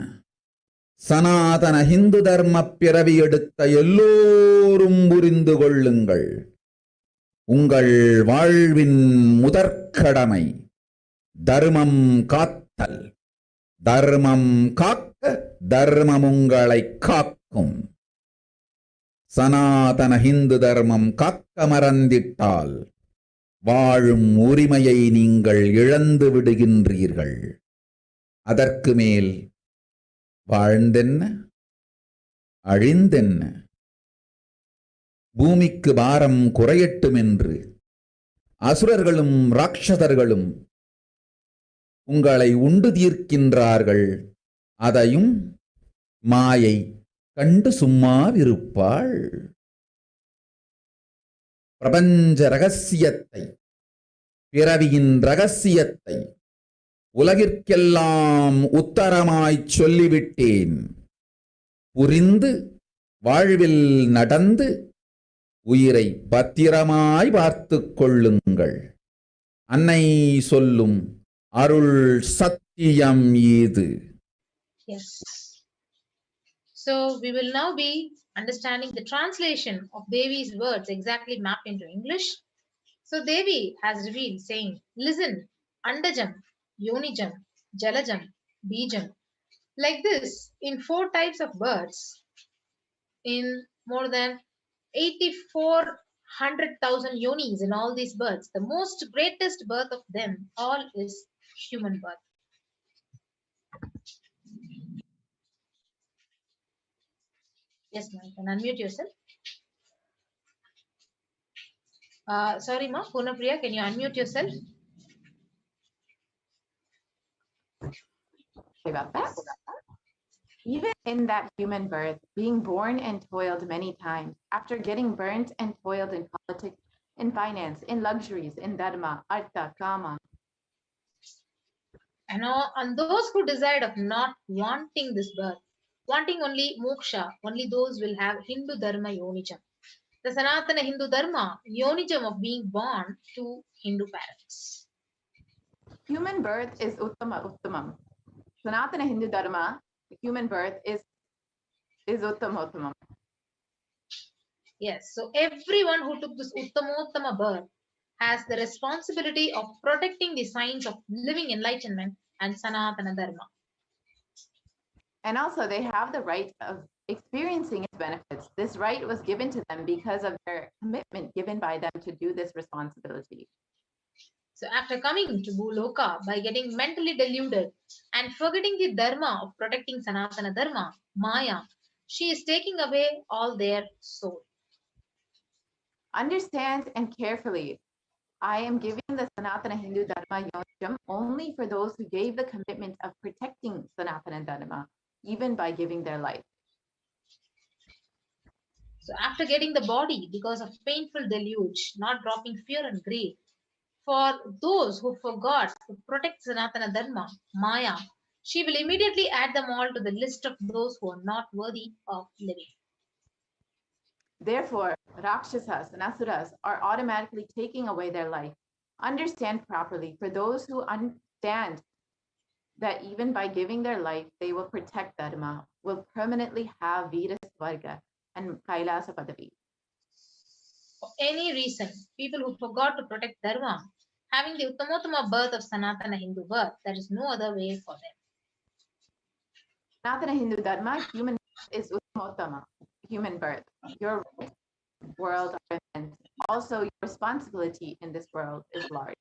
சனாதன ஹிந்து தர்ம பிறவி எடுத்த எல்லோரும் புரிந்து கொள்ளுங்கள். உங்கள் வாழ்வின் முதற்கடமை தர்மம் காத்தல். தர்மம் காக்க தர்மம் உங்களை காக்கும். சனாதன ஹிந்து தர்மம் காக்க மறந்திட்டால் வாழும் உரிமையை நீங்கள் இழந்து விடுகின்றீர்கள். அதற்கு மேல் வாழ்ந்தென்ன அழிந்தென்ன? பூமிக்கு பாரம் குறையட்டும் என்று அசுரர்களும் ராட்சதர்களும் உங்களை உண்டு தீர்க்கின்றார்கள். அதையும் மாயை கண்டு சும்மாவிருப்பாள். பிரபஞ்ச ரகசியத்தை, பிறவியின் ரகசியத்தை உலகிற்கெல்லாம் உத்தரமாய்ச் சொல்லிவிட்டேன். புரிந்து வாழ்வில் நடந்து உயிரை பத்திரமாய் பார்த்துக் கொள்ளுங்கள். அன்னை சொல்லும் அருள் சத்தியம் இது. Yes. So we will now be understanding the translation of Devi's words exactly mapped into English. So Devi has revealed saying, listen, Andajam, Yonijam, Jalajam, Bijam. Like this, in 4 types of birds, in more than 84,100,000 yonis in all these birds, the most greatest birth of them all is human birth. Yes, ma'am. You can unmute yourself. Sorry, ma. Punapriya, can you unmute yourself? Sorry about that. Even in that human birth, being born and toiled many times, after getting burnt and toiled in politics, in finance, in luxuries, in dharma, artha, kama. And those who decide of not wanting this birth, wanting only moksha, only those will have Hindu dharma yonijam. The Sanatana Hindu dharma yonijam of being born to Hindu parents. Human birth is uttama uttamam. Sanatana Hindu dharma, human birth is uttamottamam. Yes, so everyone who took this uttamottama birth has the responsibility of protecting the signs of living enlightenment and Sanatana dharma. And also they have the right of experiencing its benefits. This right was given to them because of their commitment given by them to do this responsibility. So after coming to Bhuloka, by getting mentally deluded and forgetting the dharma of protecting Sanatana dharma, Maya, she is taking away all their soul. Understand and carefully, I am giving the Sanatana Hindu Dharma Yonijam only for those who gave the commitment of protecting Sanatana Dharma, even by giving their life. So after getting the body because of painful deluge, not dropping fear and greed, for those who forgot to protect Sanatana Dharma, Maya, she will immediately add them all to the list of those who are not worthy of living. Therefore, Rakshasas and Asuras are automatically taking away their life. Understand properly, for those who understand that even by giving their life, they will protect Dharma, will permanently have Virasvarga and Kailasa Padavi. For any reason, people who forgot to protect Dharma, having the Uttamottama birth of Sanatana Hindu birth, there is no other way for them. Sanatana Hindu Dharma, human is Uttamottama, human birth. Your world are immense. Also, your responsibility in this world is large.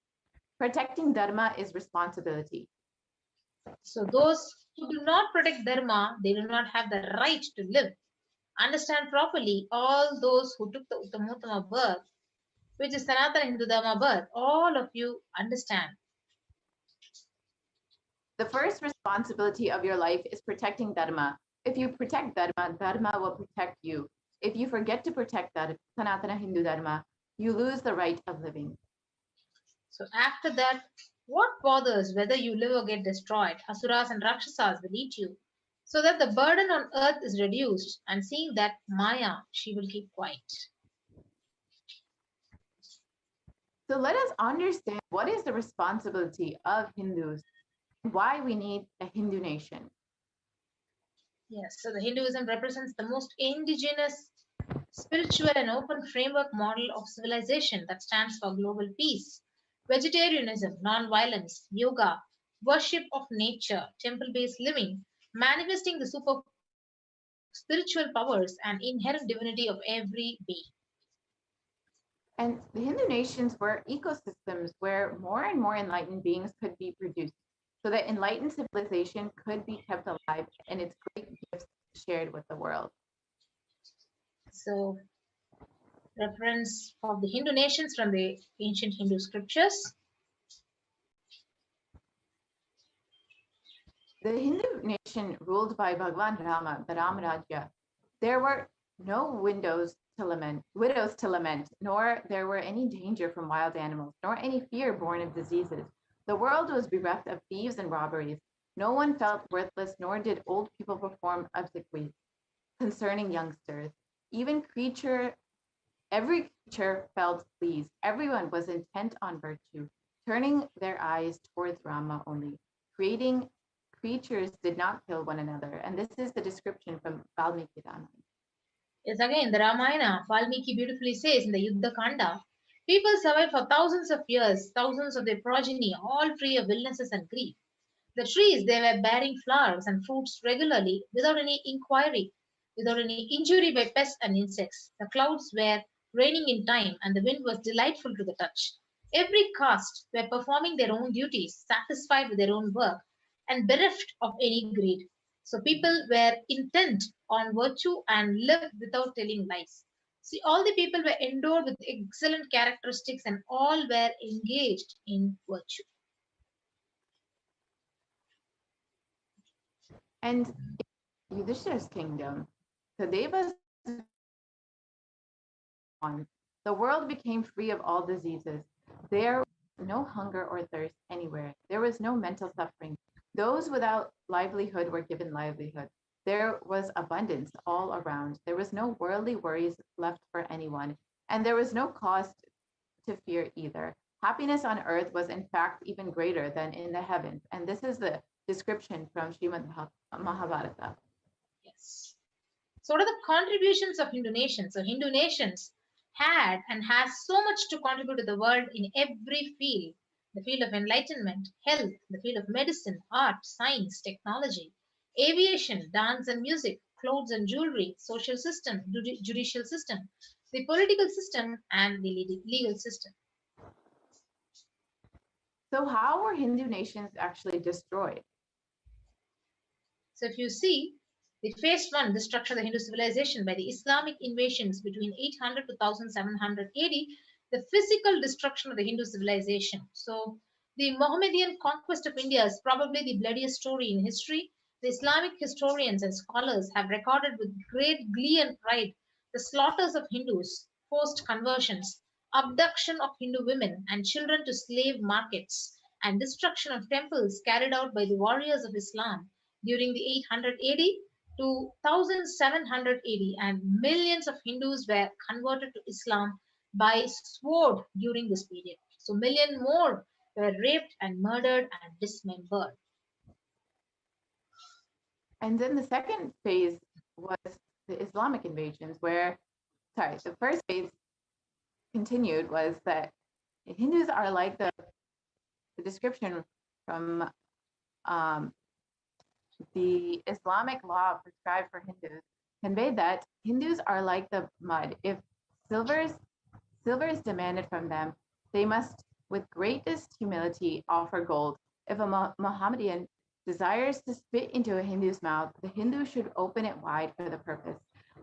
Protecting Dharma is responsibility. So those who do not protect Dharma, they do not have the right to live. Understand properly, all those who took the Uttamottama birth, which is Sanatana Hindu Dharma birth, all of you understand. The first responsibility of your life is protecting Dharma. If you protect Dharma, Dharma will protect you. If you forget to protect that Sanatana Hindu Dharma, you lose the right of living. So after that, what bothers whether you live or get destroyed? Asuras and Rakshasas will eat you. so that the burden on earth is reduced, and seeing that Maya, she will keep quiet. So let us understand what is the responsibility of Hindus and why we need a Hindu nation. Yes, so the Hinduism represents the most indigenous, spiritual, and open framework model of civilization that stands for global peace, vegetarianism, non-violence, yoga, worship of nature, temple-based living, manifesting the super spiritual powers and inherent divinity of every being. And the Hindu nations were ecosystems where more and more enlightened beings could be produced, so that enlightened civilization could be kept alive and its great gifts shared with the world. So, reference of the Hindu nations from the ancient Hindu scriptures. The Hindu nation ruled by Bhagwan Rama, the Ram Rajya, there were no widows to lament, nor there were any danger from wild animals, nor any fear born of diseases. The world was bereft of thieves and robberies. No one felt worthless, nor did old people perform obsequies concerning youngsters. Every creature felt pleased. Everyone was intent on virtue, turning their eyes towards Rama only. Creating creatures did not kill one another. And this is the description from Valmiki Ramayana. Yes, again, the Ramayana, Valmiki beautifully says in the Yuddha Kanda, people survived for thousands of years, thousands of their progeny, all free of illnesses and grief. The trees, they were bearing flowers and fruits regularly without any inquiry, without any injury by pests and insects. The clouds were raining in time and the wind was delightful to the touch. Every caste were performing their own duties, satisfied with their own work, and bereft of any greed. So people were intent on virtue and lived without telling lies. See, all the people were endowed with excellent characteristics and all were engaged in virtue. And in Yudhishthira's kingdom, the Devas on. The world became free of all diseases. There was no hunger or thirst anywhere. There was no mental suffering. Those without livelihood were given livelihood. There was abundance all around. There was no worldly worries left for anyone, and there was no cause to fear either. Happiness on earth was in fact even greater than in the heavens. And this is the description from Srimad Mahabharata. Yes. So what are the contributions of Hindu nations? So Hindu nations had and has so much to contribute to the world in every field. The field of enlightenment, health, the field of medicine, art, science, technology, aviation, dance and music, clothes and jewelry, social system, judicial system, the political system, and the legal system. So how were Hindu nations actually destroyed? So if you see, the phase one destruction of the Hindu civilization by the Islamic invasions between 800 to 1700 AD, the physical destruction of the Hindu civilization. So the Mohammedan conquest of India is probably the bloodiest story in history. The Islamic historians and scholars have recorded with great glee and pride the slaughters of Hindus, forced conversions, abduction of Hindu women and children to slave markets, and destruction of temples carried out by the warriors of Islam during the 800 AD to 1700 AD, and millions of Hindus were converted to Islam by sword during this period. So, million more were raped and murdered and dismembered. And then the second phase was the Islamic invasions, the first phase continued was that Hindus are like the description from the Islamic law prescribed for Hindus conveyed that Hindus are like the mud. If silver is demanded from them, they must with greatest humility offer gold. If a Mohammedan desires to spit into a Hindu's mouth, the Hindu should open it wide for the purpose.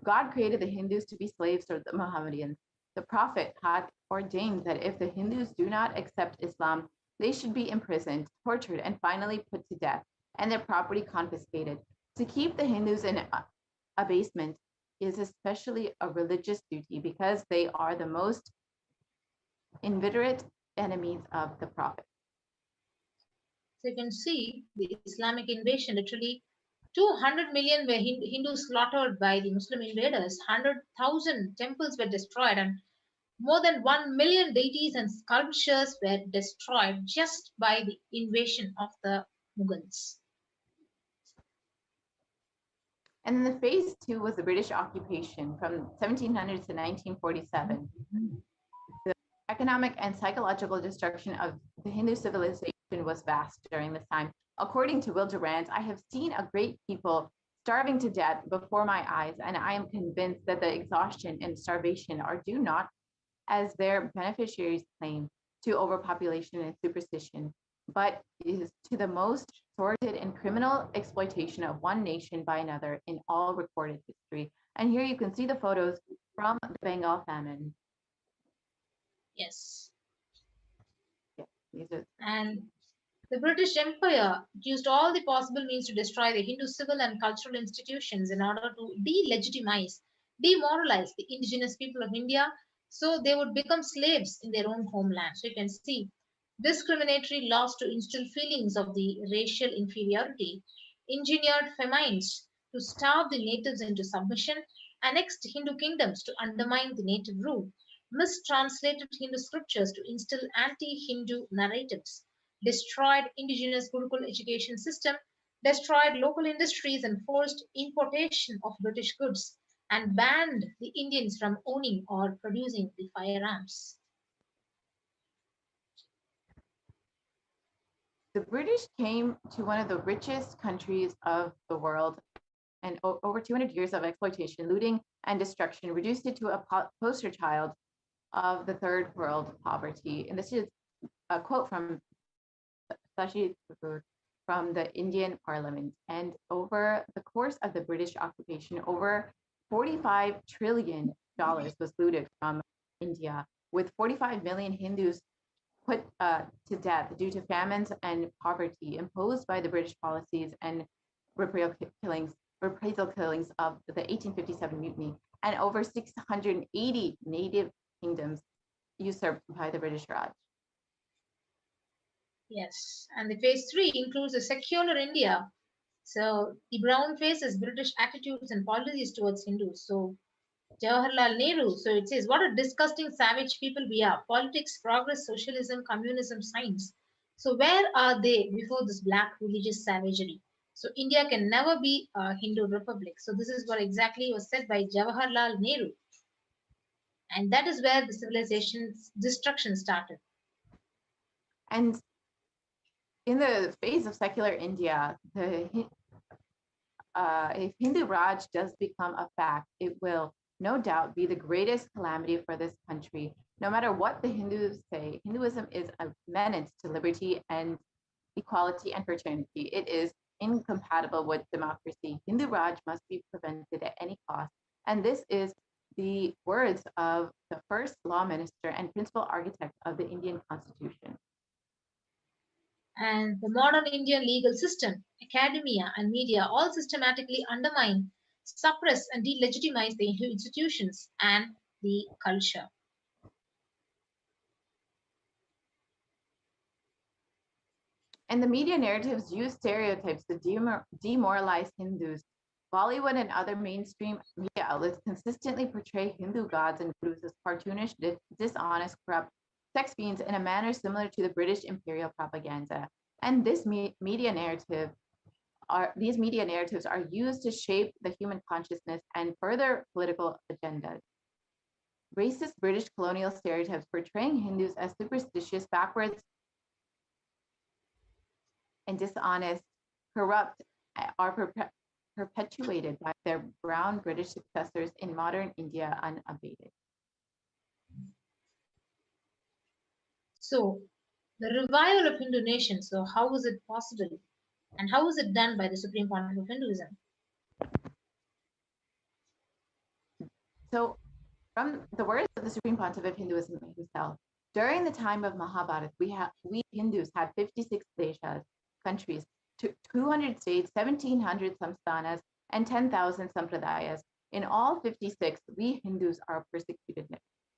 God created the Hindus to be slaves to the Mohammedans. The Prophet had ordained that if the Hindus do not accept Islam, they should be imprisoned, tortured, and finally put to death, and their property confiscated. To keep the Hindus in abasement is especially a religious duty because they are the most inveterate enemies of the Prophet. So you can see the Islamic invasion literally 200 million were Hindus slaughtered by the Muslim invaders, 100,000 temples were destroyed, and more than 1 million deities and sculptures were destroyed just by the invasion of the Mughals. And then the phase two was the British occupation from 1700 to 1947. The economic and psychological destruction of the Hindu civilization was vast during this time. According to Will Durant, I have seen a great people starving to death before my eyes, and I am convinced that the exhaustion and starvation are due not, as their beneficiaries claim, to overpopulation and superstition, but is to the most sordid and criminal exploitation of one nation by another in all recorded history. And here you can see the photos from the Bengal famine. Yes. Yeah, these are. And the British Empire used all the possible means to destroy the Hindu civil and cultural institutions in order to delegitimize, demoralize the indigenous people of India, so they would become slaves in their own homeland. So you can see discriminatory laws to instill feelings of the racial inferiority, engineered famines to starve the natives into submission, annexed Hindu kingdoms to undermine the native rule, mistranslated Hindu scriptures to instill anti-Hindu narratives, destroyed indigenous Gurukul education system, destroyed local industries and forced importation of British goods, and banned the Indians from owning or producing the firearms. The British came to one of the richest countries of the world, and over 200 years of exploitation, looting, and destruction reduced it to a poster child of the third world poverty. And this is a quote from Sashi from the Indian Parliament. And over the course of the British occupation, over $45 trillion was looted from India, with 45 million Hindus put to death due to famines and poverty imposed by the British policies and reprisal killings of the 1857 mutiny, and over 680 native kingdoms usurped by the British Raj. Yes, and the phase three includes a secular India. So the brown phase is British attitudes and policies towards Hindus. So Jawaharlal Nehru, so it says, what a disgusting savage people we are. Politics, progress, socialism, communism, science. So where are they before this black religious savagery? So India can never be a Hindu republic. So this is what exactly was said by Jawaharlal Nehru. And that is where the civilization's destruction started. And in the phase of secular India, if Hindu Raj does become a fact, it will no doubt be the greatest calamity for this country. No matter what the Hindus say, Hinduism is a menace to liberty and equality and fraternity. It is incompatible with democracy. Hindu Raj must be prevented at any cost. And this is the words of the first law minister and principal architect of the Indian Constitution. And the modern Indian legal system, academia, and media all systematically undermine, suppress, and delegitimize the institutions and the culture. And the media narratives use stereotypes to demoralize Hindus. Bollywood and other mainstream media outlets consistently portray Hindu gods and gurus as cartoonish, dishonest, corrupt sex fiends in a manner similar to the British imperial propaganda. And these media narratives are used to shape the human consciousness and further political agendas. Racist British colonial stereotypes portraying Hindus as superstitious, backwards, and dishonest, corrupt, are perpetuated by their brown British successors in modern India unabated. So, the revival of Hindu nation, so how was it possible? And how was it done by the Supreme Pontiff of Hinduism? So, from the words of the Supreme Pontiff of Hinduism himself, during the time of Mahabharata, we Hindus had 56 deshas, countries, 200 states, 1,700 samsthanas, and 10,000 sampradayas. In all 56, we Hindus are persecuted.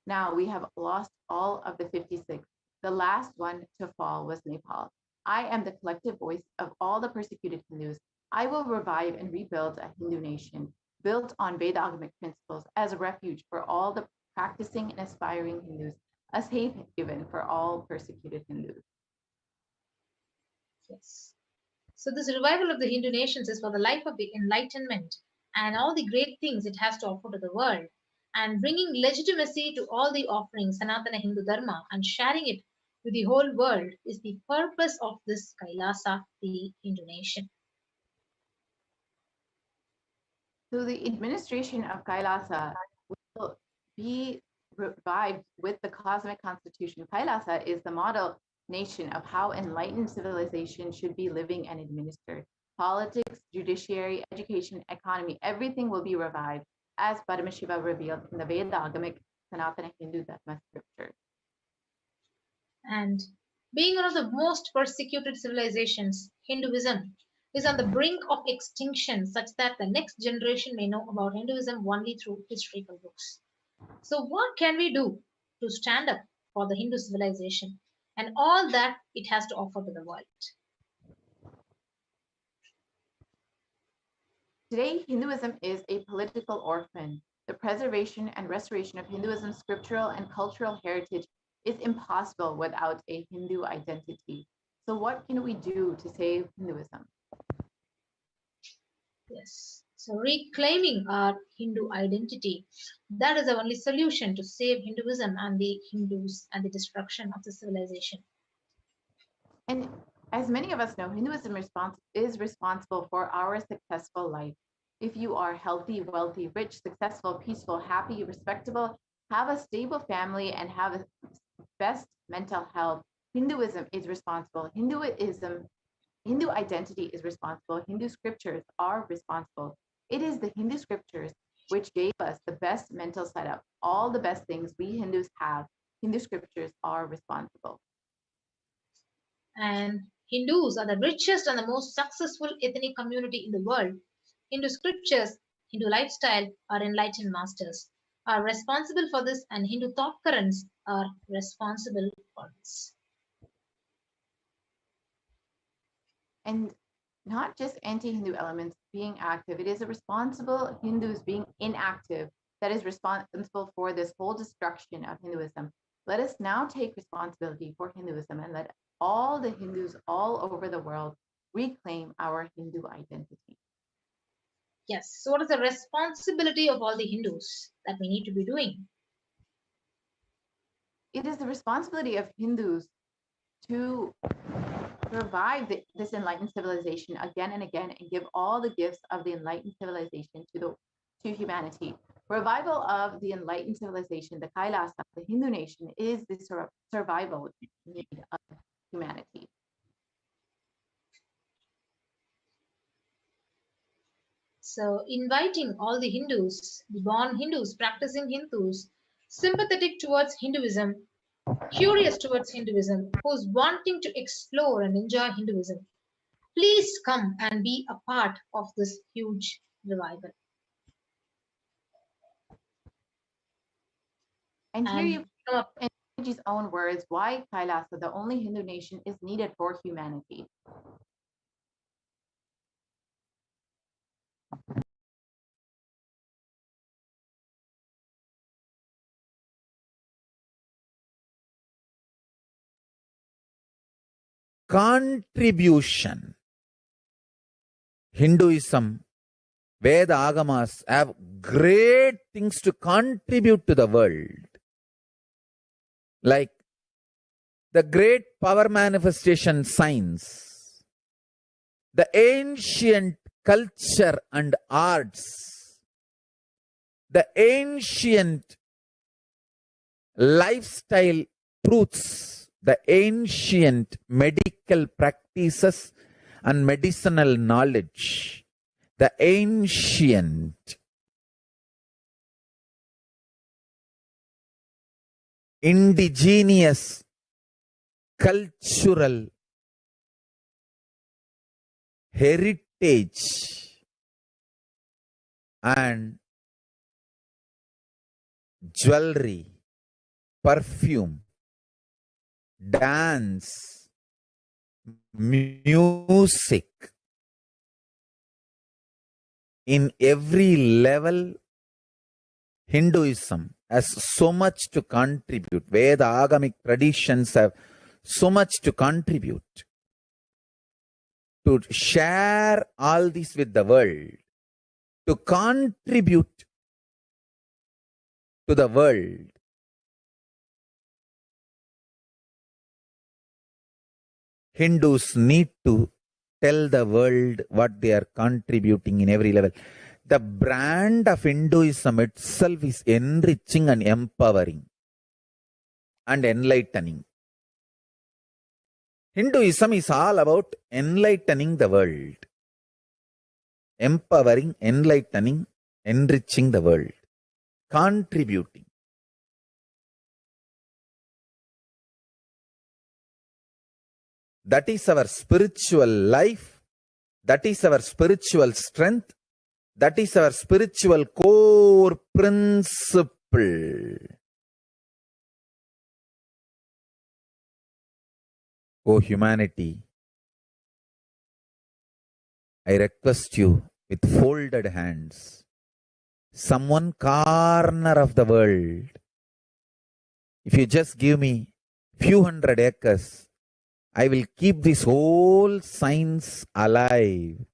Now we have lost all of the 56. The last one to fall was Nepal. I am the collective voice of all the persecuted Hindus. I will revive and rebuild a Hindu nation built on Vedagamic principles as a refuge for all the practicing and aspiring Hindus, a safe haven for all persecuted Hindus. Yes. So this revival of the Hindu nations is for the life of the enlightenment and all the great things it has to offer to the world, and bringing legitimacy to all the offerings Sanatana Hindu Dharma and sharing it with the whole world is the purpose of this Kailasa, the Hindu nation. So the administration of Kailasa will be revived with the cosmic constitution. Kailasa is the model nation of how enlightened civilization should be living and administered. Politics, judiciary, education, economy, everything will be revived as Paramashiva revealed in the Vedagamic Sanatana Hindu Dharma scriptures. And being one of the most persecuted civilizations, Hinduism is on the brink of extinction such that the next generation may know about Hinduism only through historical books. So what can we do to stand up for the Hindu civilization and all that it has to offer to the world? Today, Hinduism is a political orphan. The preservation and restoration of Hinduism's scriptural and cultural heritage is impossible without a Hindu identity. So what can we do to save Hinduism? Yes. So reclaiming our Hindu identity, that is the only solution to save Hinduism and the Hindus and the destruction of the civilization. And as many of us know, Hinduism is responsible for our successful life. If you are healthy, wealthy, rich, successful, peaceful, happy, respectable, have a stable family, and have a best mental health, Hinduism is responsible. Hindu identity is responsible. Hindu scriptures are responsible. It is the Hindu scriptures which gave us the best mental setup. All the best things we Hindus have, Hindu scriptures are responsible. And Hindus are the richest and the most successful ethnic community in the world. Hindu scriptures, Hindu lifestyle, our enlightened masters are responsible for this, and Hindu thought currents are responsible for this. And not just anti-Hindu elements being active, it is a responsible Hindus being inactive that is responsible for this whole destruction of Hinduism. Let us now take responsibility for Hinduism and let all the Hindus all over the world reclaim our Hindu identity. Yes, so what is the responsibility of all the Hindus that we need to be doing? It is the responsibility of Hindus to revive this enlightened civilization again and again and give all the gifts of the enlightened civilization to humanity. Revival of the enlightened civilization, the Kailasa, the Hindu nation, is the survival need of humanity. So inviting all the Hindus, the born Hindus, practicing Hindus, sympathetic towards Hinduism, curious towards Hinduism, who's wanting to explore and enjoy Hinduism, please come and be a part of this huge revival. And here you come up in Devi's own words why Kailasa, the only Hindu nation, is needed for humanity. Contribution. Hinduism, Veda Agamas have great things to contribute to the world. Like the great power manifestation science, the ancient culture and arts, the ancient lifestyle truths, the ancient medical practices and medicinal knowledge, the ancient indigenous cultural heritage and jewelry, perfume, dance, music, In every level, Hinduism has so much to contribute. Veda Agamic traditions have so much to contribute. To share all this with the world, to contribute to the world. Hindus need to tell the world what they are contributing in every level. The brand of Hinduism itself is enriching and empowering and enlightening. Hinduism is all about enlightening the world, empowering, enlightening, enriching the world, contributing. That is our spiritual life. That is our spiritual strength. That is our spiritual core principle. O humanity, I request you with folded hands, some one corner of the world, if you just give me few hundred acres, I will keep this whole science alive.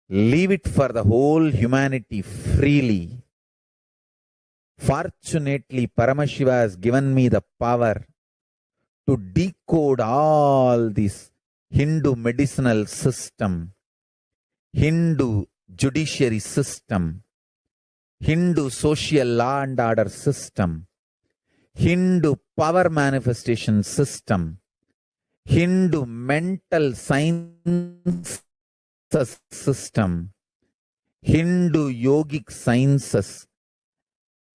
Leave it for the whole humanity freely. Fortunately, Paramashiva has given me the power to decode all this Hindu medicinal system, Hindu judiciary system, Hindu social law and order system, Hindu power manifestation system, Hindu mental science system, Hindu yogic sciences,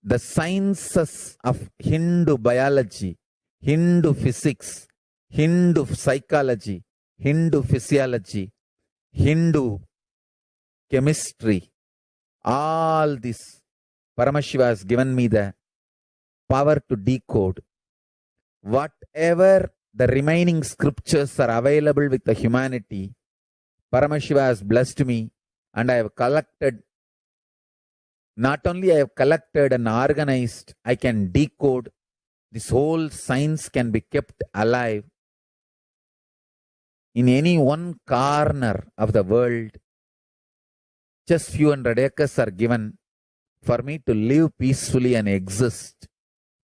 the sciences of Hindu biology, Hindu physics, Hindu psychology, Hindu physiology, Hindu chemistry, all this Paramashiva has given me the power to decode. Whatever the remaining scriptures are available with the humanity, Paramashiva has blessed me, and I have collected, not only I have collected and organized, I can decode. This whole science can be kept alive in any one corner of the world. Just few hundred acres are given for me to live peacefully and exist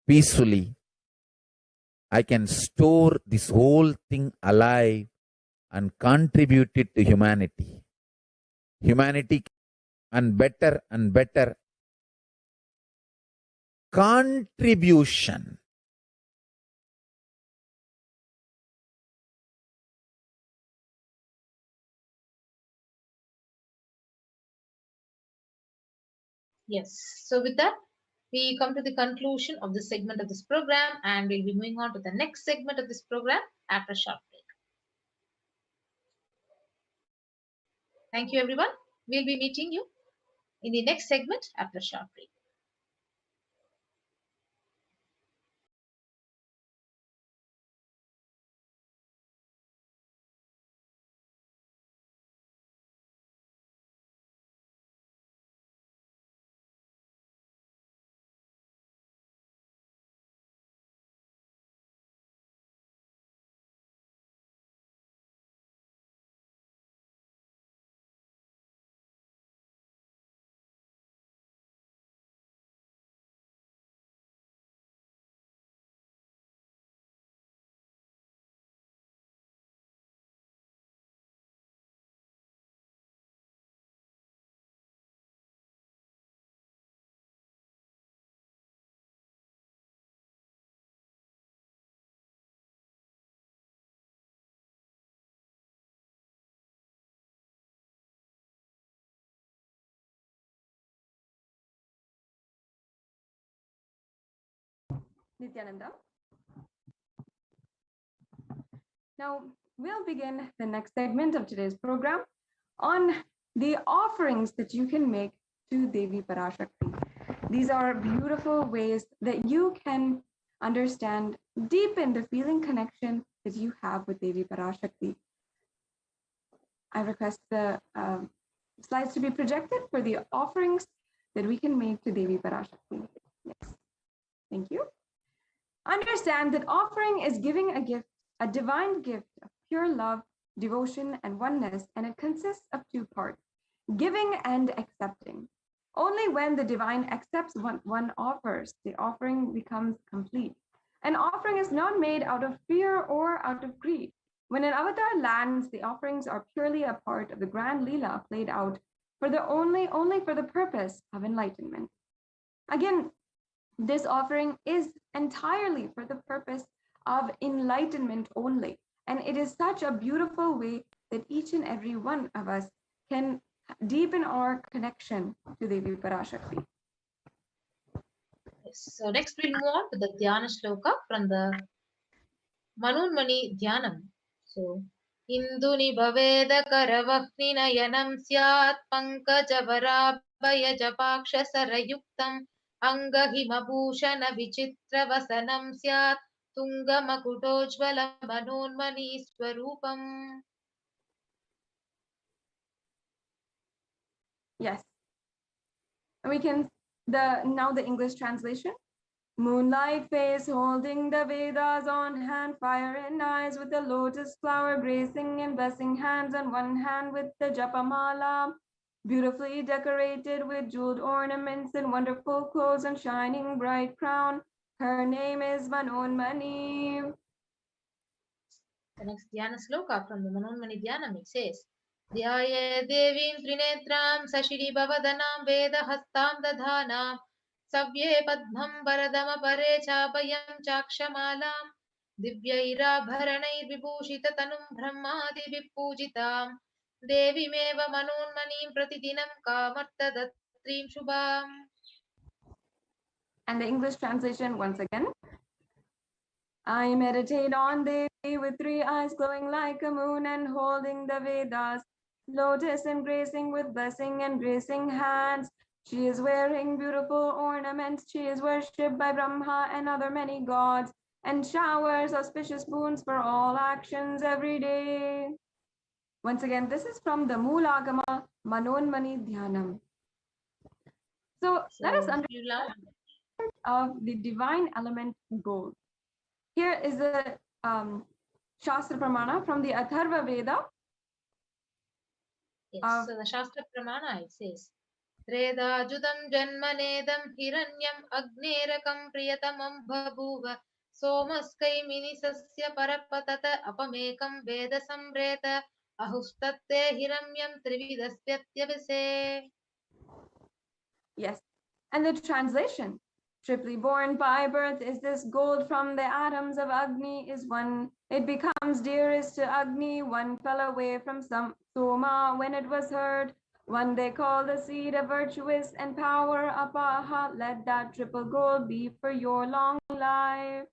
peacefully. I can store this whole thing alive and contribute it to humanity. Humanity and better contribution. Yes. So with that, we come to the conclusion of this segment of this program, and we'll be moving on to the next segment of this program after a short break. Thank you, everyone. We'll be meeting you in the next segment after a short break. Nithyananda. Now, we'll begin the next segment of today's program on the offerings that you can make to Devi Parashakti. These are beautiful ways that you can understand, deepen the feeling connection that you have with Devi Parashakti. I request the slides to be projected for the offerings that we can make to Devi Parashakti. Yes. Thank you. Understand that offering is giving a gift, a divine gift of pure love, devotion, and oneness, and it consists of two parts, giving and accepting. Only when the divine accepts what one offers, the offering becomes complete. An offering is not made out of fear or out of greed. When an avatar lands, the offerings are purely a part of the grand Leela played out for the only for the purpose of enlightenment. Again, this offering is entirely for the purpose of enlightenment only. And it is such a beautiful way that each and every one of us can deepen our connection to Devi Parashakti. Yes. So next we'll move on to the Dhyana Shloka from the Manunmani Dhyanam. So, Induni Bhaveda Karavakni Nayanam Syat Pankajavara Japaksha Sarayuktam Angahimabhushana Vichitra Vasanam Syat Tunga Makutojvala Manunmani Swarupam. Yes. And we can now the English translation. Moonlight face holding the Vedas on hand, fire in eyes with the lotus flower gracing and blessing hands on one hand with the Japamala, beautifully decorated with jeweled ornaments and wonderful clothes and shining bright crown. Her name is Manonmani. The next Dhyana Sloka from the Manonmani Dhyanam, it says, Dhyaya Devim Trinetram Sashiri Bhavadanam Veda Hastam Dadhanam Savye Padmam Varadama Pare Chapayam Chakshamalam Divyairabharanai Vibhushita Tanum Brahmadi Vipujitam Devi Meva Manonmanim Pratidinam Kamarta Datrim Shubham. And the English translation once again. I meditate on Devi with three eyes glowing like a moon and holding the Vedas, lotus embracing with blessing and gracing hands. She is wearing beautiful ornaments. She is worshipped by Brahma and other many gods and showers auspicious boons for all actions every day. Once again, this is from the Moolagama Manonmani Dhyanam. So let us understand of the divine element gold. Here is a Shastra Pramana from the Atharva Veda. Yes, so the Shastra Pramana, it says, Treda Judam Janmanedam Hiranyam Agnerakam Priyatamam Bhabhuva Somaskai Minisasya Parapatata Apamekam Veda Sambreta Ahustatte Hiramyam Trividaspyatyavise. Yes, and the translation, triply born by birth is this gold from the atoms of Agni is one. It becomes dearest to Agni. One fell away from some Soma when it was heard. One they call the seed of virtuous and power Apaha. Let that triple gold be for your long life.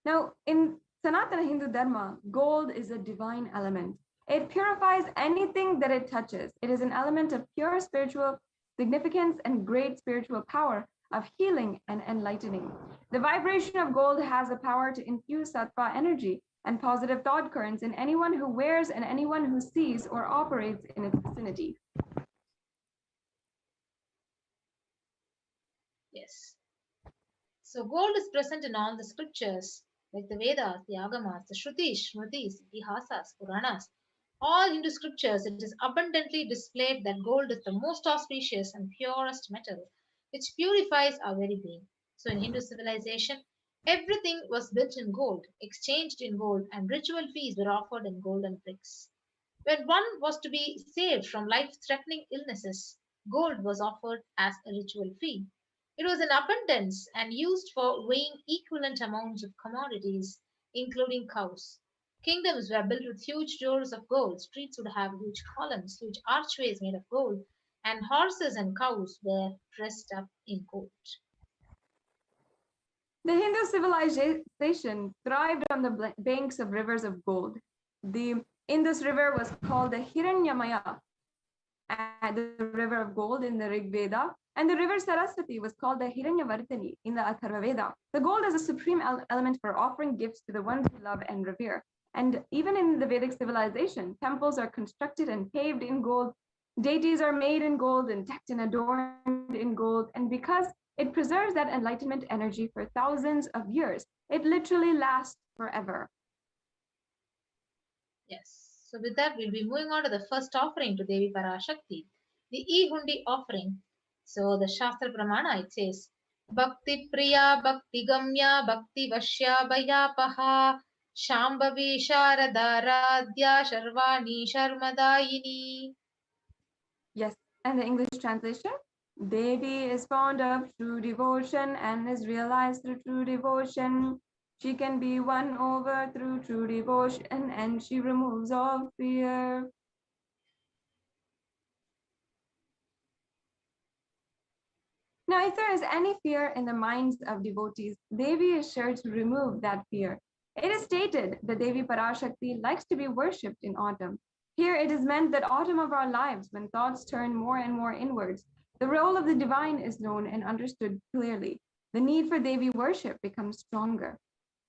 Now, in Sanatana Hindu Dharma, gold is a divine element. It purifies anything that it touches. It is an element of pure spiritual significance and great spiritual power of healing and enlightening. The vibration of gold has a power to infuse sattva energy and positive thought currents in anyone who wears and anyone who sees or operates in its vicinity. Yes. So gold is present in all the scriptures, like the Vedas, the Agamas, the Shrutis, Smritis, Itihasas, Puranas. All Hindu scriptures, it is abundantly displayed that gold is the most auspicious and purest metal, which purifies our very being. So in Hindu civilization, everything was built in gold, exchanged in gold, and ritual feasts were offered in golden bricks. When one was to be saved from life-threatening illnesses, gold was offered as a ritual fee. It was in abundance and used for weighing equivalent amounts of commodities, including cows. Kingdoms were built with huge doors of gold. Streets would have huge columns, huge archways made of gold, and horses and cows were dressed up in gold. The Hindu civilization thrived on the banks of rivers of gold. The Indus River was called the Hiranyamaya, and the river of gold in the Rig Veda, and the river Saraswati was called the Hiranyavartini in the Atharva Veda. The gold is a supreme element for offering gifts to the ones we love and revere. And even in the Vedic civilization, temples are constructed and paved in gold Deities are made in gold and decked and adorned in gold, and because it preserves that enlightenment energy for thousands of years, it literally lasts forever. Yes. So with that, we'll be moving on to the first offering to Devi Parashakti, the E-Hundi offering. So the Shastra Pramana, it says, Bhakti Priya, Bhakti Gamya, Bhakti Vashya, Bhayapaha, Shambhavi Sharada Radhya, Sharvani Sharmadayini. Yes, and the English translation? Devi is fond of true devotion and is realized through true devotion. She can be won over through true devotion, and she removes all fear. Now, if there is any fear in the minds of devotees, Devi is sure to remove that fear. It is stated that Devi Parashakti likes to be worshipped in autumn. Here it is meant that autumn of our lives, when thoughts turn more and more inwards, the role of the divine is known and understood clearly. The need for Devi worship becomes stronger.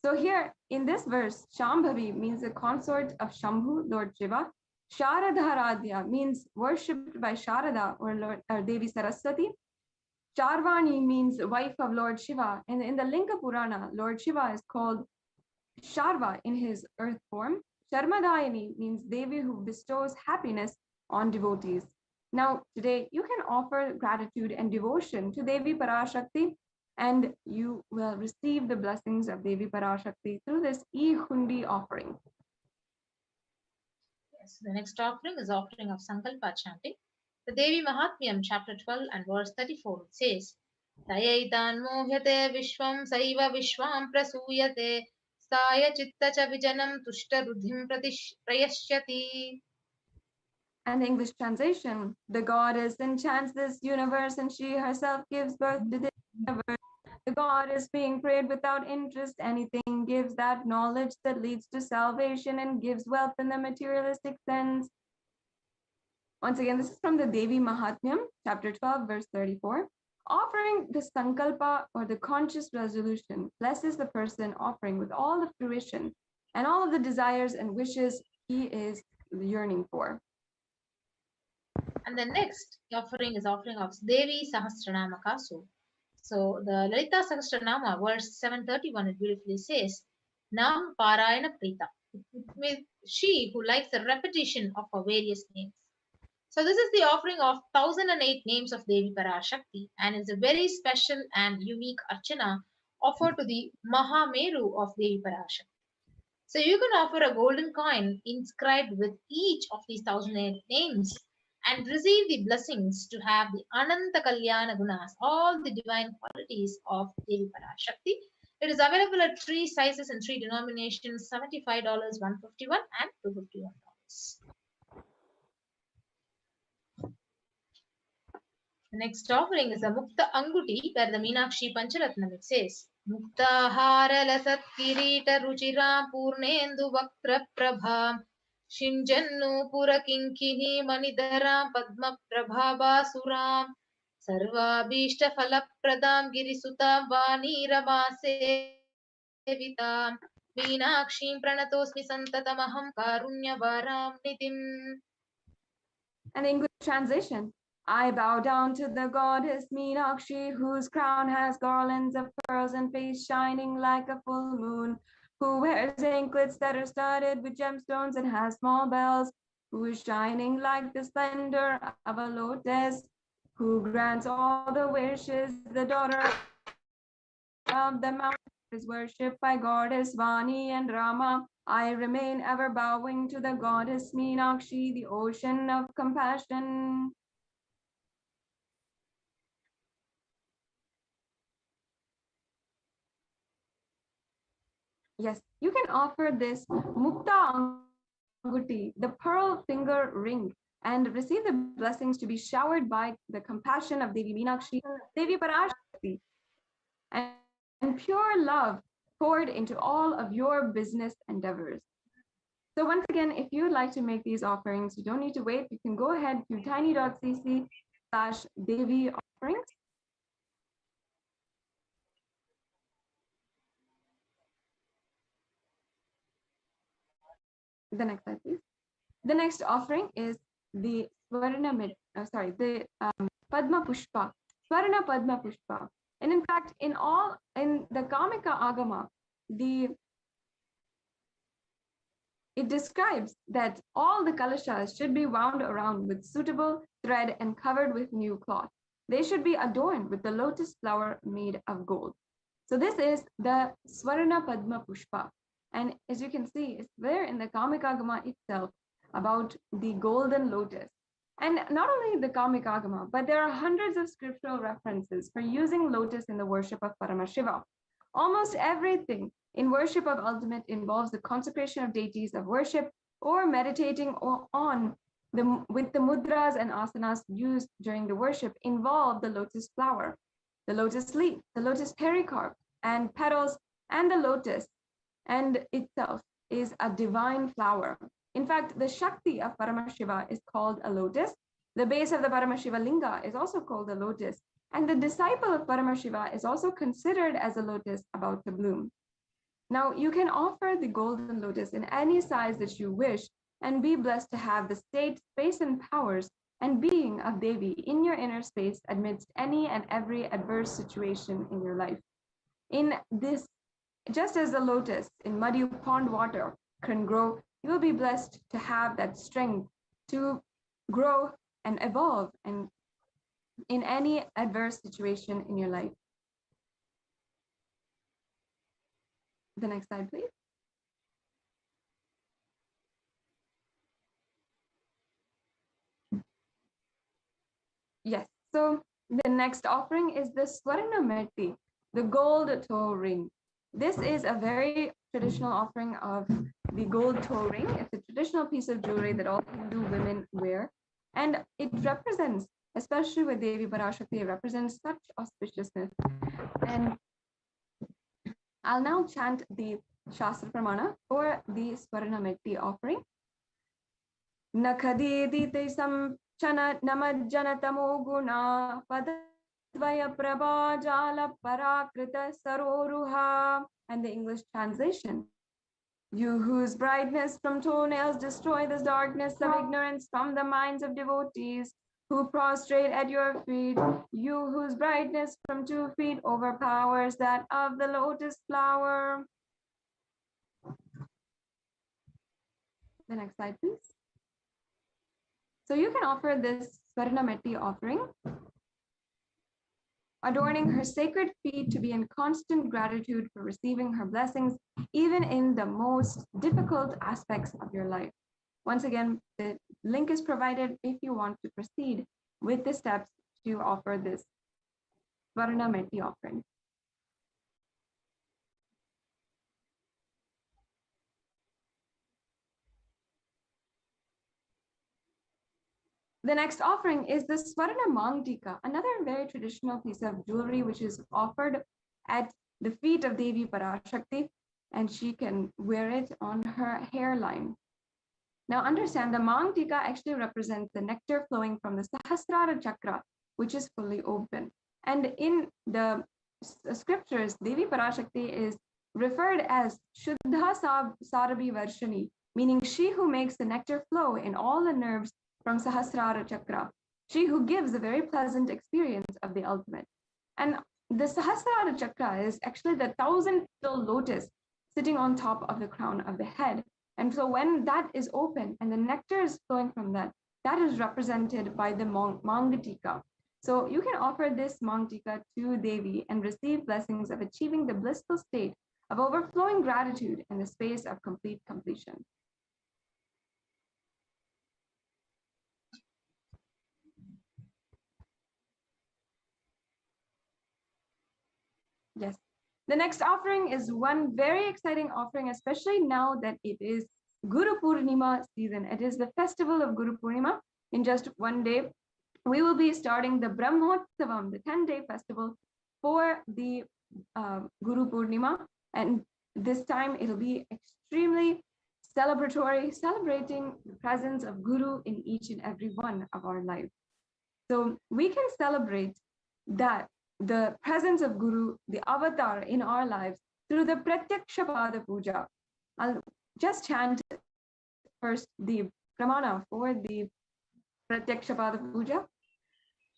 So here in this verse, Shambhavi means the consort of Shambhu, Lord Shiva. Sharadharadhya means worshipped by Sharada or Devi Saraswati. Charvani means wife of Lord Shiva, and in the Linga Purana, Lord Shiva is called Sharva in his earth form. Sharmadayini means Devi who bestows happiness on devotees. Now, today you can offer gratitude and devotion to Devi Parashakti, and you will receive the blessings of Devi Parashakti through this E-Hundi offering. Yes, the next offering is offering of Sankalpa chanting. The Devi Mahatmyam, chapter 12 and verse 34, it says, Tayaitan mohyate vishwam saiva vishwam prasuyate saya chitta cha vijanam tushta ruddhim prayashyati. And the English translation, the goddess enchants this universe and she herself gives birth to this universe. The goddess being prayed without interest, anything gives that knowledge that leads to salvation and gives wealth in the materialistic sense. Once again, this is from the Devi Mahatmyam, chapter 12, verse 34. Offering the sankalpa or the conscious resolution blesses the person offering with all the fruition and all of the desires and wishes he is yearning for. And the next offering is offering of Devi Sahasranama Kasu. So the Lalita Sahasranama, verse 731, it beautifully says, Nam Parayana Prita. She who likes the repetition of her various names. So this is the offering of 1008 names of Devi Parashakti, and it's a very special and unique archana offered to the Mahameru of Devi Parashakti. So you can offer a golden coin inscribed with each of these 1008 names and receive the blessings to have the Ananta Kalyana Gunas, all the divine qualities of Devi Parashakti. It is available at 3 sizes and 3 denominations, $75, $151, and $251. The next offering is a Mukta Anguti, where the Meenakshi Pancharatnam, it says, Mukta Hara Lasat Kirita Ruchira Purnendu Vaktra Prabha Shinjannu Pura Kinkini Manidhara Padma Prabhava Suram Sarva Bhishta Falapradam Girisuta Vani Ramase Vitam Meenakshim Pranatosmi Santatamaham Karunya Varam Nitim. And the English translation, I bow down to the goddess Meenakshi, whose crown has garlands of pearls and face shining like a full moon, who wears anklets that are studded with gemstones and has small bells, who is shining like the splendor of a lotus, who grants all the wishes, the daughter of the mountain is worshipped by goddess Vani and Rama. I remain ever bowing to the goddess Meenakshi, the ocean of compassion. Yes, you can offer this Mukta Anguti, the pearl finger ring, and receive the blessings to be showered by the compassion of Devi Meenakshi, Devi Parashakti, and pure love poured into all of your business endeavors. So once again, if you would like to make these offerings, you don't need to wait. You can go ahead to tiny.cc/Devi offerings. The next slide, please. The next offering is the Padma Pushpa, Swarna Padma Pushpa. And in fact, in the Kamika Agama, it describes that all the kalashas should be wound around with suitable thread and covered with new cloth. They should be adorned with the lotus flower made of gold. So this is the Swarna Padma Pushpa. And as you can see, it's there in the Kamikagama itself about the golden lotus. And not only the Kamikagama, but there are hundreds of scriptural references for using lotus in the worship of Paramashiva. Almost everything in worship of ultimate involves the consecration of deities of worship or meditating with the mudras and asanas used during the worship involve the lotus flower, the lotus leaf, the lotus pericarp and petals, and the lotus and itself is a divine flower. In fact, the Shakti of Paramashiva is called a lotus. The base of the Paramashiva Linga is also called a lotus. And the disciple of Paramashiva is also considered as a lotus about to bloom. Now, you can offer the golden lotus in any size that you wish and be blessed to have the state, space, and powers and being of Devi in your inner space amidst any and every adverse situation in your life. In this, just as the lotus in muddy pond water can grow, you will be blessed to have that strength to grow and evolve and in any adverse situation in your life. The next slide, please. Yes, so the next offering is the Swarna Meti, the gold toe ring. This is a very traditional offering of the gold toe ring. It's a traditional piece of jewelry that all Hindu women wear. And it represents, especially with Devi Parashakti, it represents such auspiciousness. And I'll now chant the Shastra Pramana for the Swarna Meti offering. Nakhadidite samchana namajjana tamo guna padadvaya prabha jala parakrita saroruha. And the English translation. You whose brightness from toenails destroy the darkness of ignorance from the minds of devotees who prostrate at your feet, you whose brightness from 2 feet overpowers that of the lotus flower. The next slide, please. So you can offer this Swarna Meti offering, adorning her sacred feet to be in constant gratitude for receiving her blessings, even in the most difficult aspects of your life. Once again, the link is provided if you want to proceed with the steps to offer this Swarna Meti offering. The next offering is the Swarna Mangtika, another very traditional piece of jewelry which is offered at the feet of Devi Parashakti, and she can wear it on her hairline. Now understand, the Mangtika actually represents the nectar flowing from the Sahasrara Chakra, which is fully open. And in the scriptures, Devi Parashakti is referred as Shuddha Sarabhi Varshani, meaning she who makes the nectar flow in all the nerves from Sahasrara Chakra, she who gives a very pleasant experience of the ultimate. And the Sahasrara Chakra is actually the 1,000-petal lotus sitting on top of the crown of the head. And so when that is open and the nectar is flowing from that, that is represented by the Mangatika. So you can offer this Mangatika to Devi and receive blessings of achieving the blissful state of overflowing gratitude in the space of complete completion. Yes. The next offering is one very exciting offering, especially now that it is Guru Purnima season. It is the festival of Guru Purnima. In just one day, we will be starting the Brahmotsavam, the 10-day festival for the Guru Purnima. And this time it'll be extremely celebratory, celebrating the presence of Guru in each and every one of our lives. So we can celebrate that the presence of Guru, the avatar in our lives, through the Pratyaksha Pada Puja. I'll just chant first the Pramana for the Pratyakshapada Puja.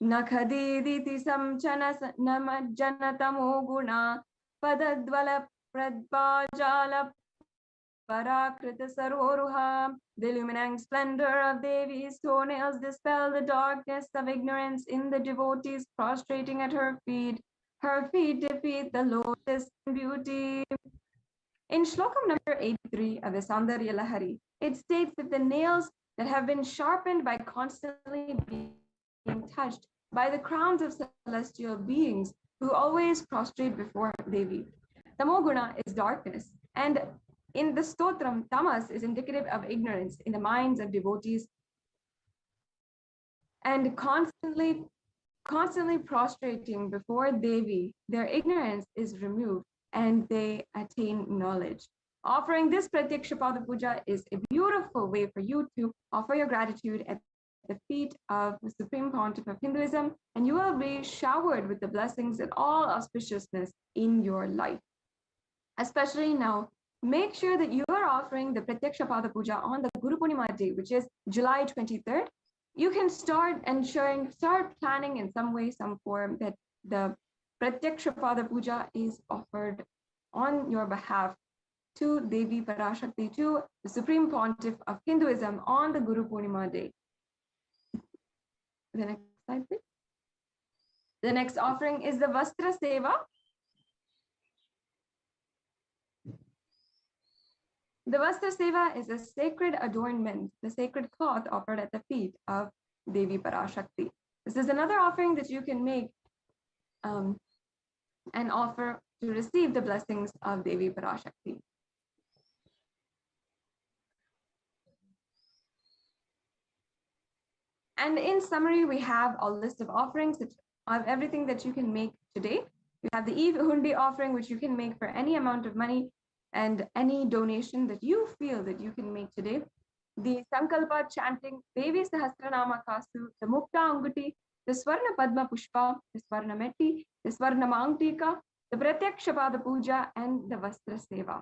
Nakhadiditi samchana namajjanatamo guna padadvala pradbajala parakrita saroruha. The illuminating splendor of Devi's toenails dispel the darkness of ignorance in the devotees prostrating at her feet. Her feet defeat the lotus beauty. In Shlokam number 83 of the Saundarya Lahari, it states that the nails that have been sharpened by constantly being touched by the crowns of celestial beings who always prostrate before Devi. Tamoguna is darkness, and in the stotram, tamas is indicative of ignorance in the minds of devotees, and constantly prostrating before Devi, their ignorance is removed and they attain knowledge. Offering this Pratyakshapada Puja is a beautiful way for you to offer your gratitude at the feet of the Supreme Pontiff of Hinduism, and you will be showered with the blessings and all auspiciousness in your life. Especially now, make sure that you are offering the Pratyakshapada Puja on the Guru Purnima day, which is July 23rd. You can start planning in some way, some form that the Pratyakshapada Puja is offered on your behalf to Devi Parashakti, to the Supreme Pontiff of Hinduism on the Guru Purnima day. The next slide, please. The next offering is the Vastra Seva. The Vastra Seva is a sacred adornment, the sacred cloth offered at the feet of Devi Parashakti. This is another offering that you can make and offer to receive the blessings of Devi Parashakti. And in summary, we have a list of offerings of everything that you can make today. You have the Eve Hundi offering, which you can make for any amount of money and any donation that you feel that you can make today. The Sankalpa chanting, Devi Sahasranama Kasu, the Mukta Anguti, the Swarna Padma Pushpa, the Swarna Metti, the Swarna Mangtika, the Pratyakshapada Puja, and the Vastra Seva.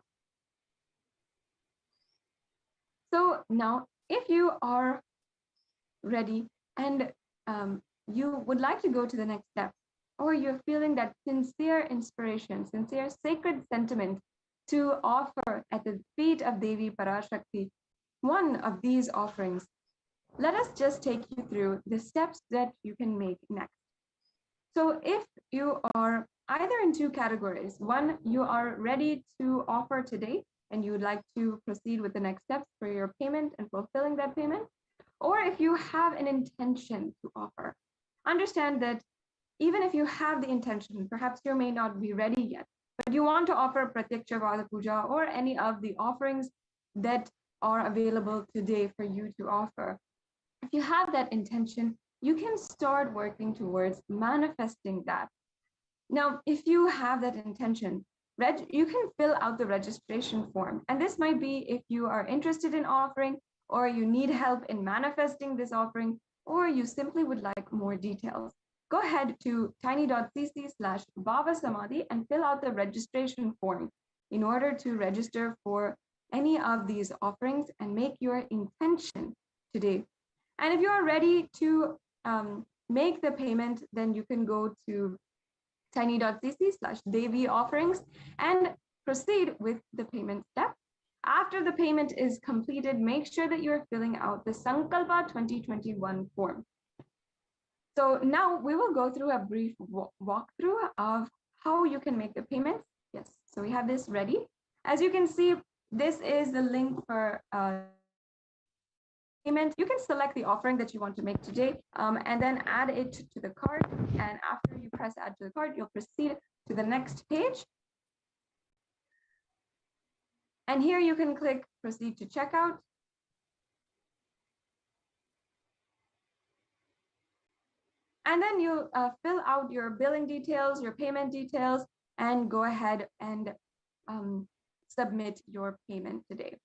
So now, if you are ready and you would like to go to the next step, or you're feeling that sincere inspiration, sincere sacred sentiment to offer at the feet of Devi Parashakti one of these offerings, let us just take you through the steps that you can make next. So if you are either in two categories, one, you are ready to offer today and you would like to proceed with the next steps for your payment and fulfilling that payment, or if you have an intention to offer, understand that even if you have the intention, perhaps you may not be ready yet, but you want to offer Pratyakshapada Puja or any of the offerings that are available today for you to offer. If you have that intention, you can start working towards manifesting that. Now, if you have that intention, you can fill out the registration form. And this might be if you are interested in offering, or you need help in manifesting this offering, or you simply would like more details. Go ahead to tiny.cc/Bhavasamadhi and fill out the registration form in order to register for any of these offerings and make your intention today. And if you are ready to make the payment, then you can go to tiny.cc/Devi offerings and proceed with the payment step. After the payment is completed, make sure that you're filling out the Sankalpa 2021 form. So now we will go through a brief walkthrough of how you can make the payments. Yes, so we have this ready. As you can see, this is the link for payment. You can select the offering that you want to make today and then add it to the cart. And after you press add to the cart, you'll proceed to the next page. And here you can click proceed to checkout. And then you fill out your billing details, your payment details, and go ahead and submit your payment today.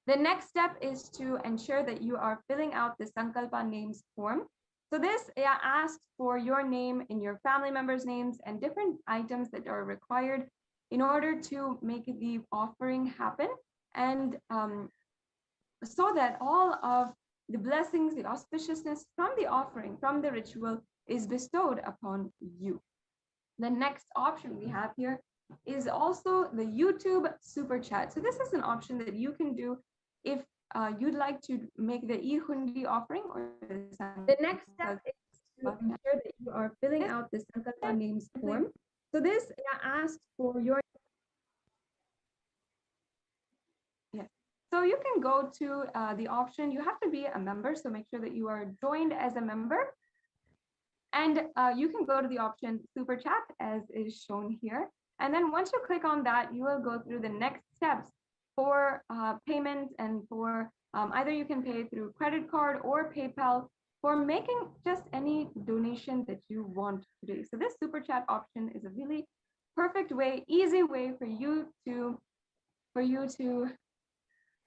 The next step is to ensure that you are filling out the Sankalpa names form. So this asks for your name and your family members' names and different items that are required in order to make the offering happen, and so that all of the blessings, the auspiciousness from the offering, from the ritual is bestowed upon you. The next option we have here is also the YouTube super chat. So this is an option that you can do if you'd like to make the e-hundi offering or the next step is to ensure that you are filling out the Sankalpa names form. So this asks for your So you can go to the option. You have to be a member, so make sure that you are joined as a member. And you can go to the option Super Chat as is shown here. And then once you click on that, you will go through the next steps for payments and for either you can pay through credit card or PayPal for making just any donation that you want to do. So this Super Chat option is a really perfect way, easy way for you to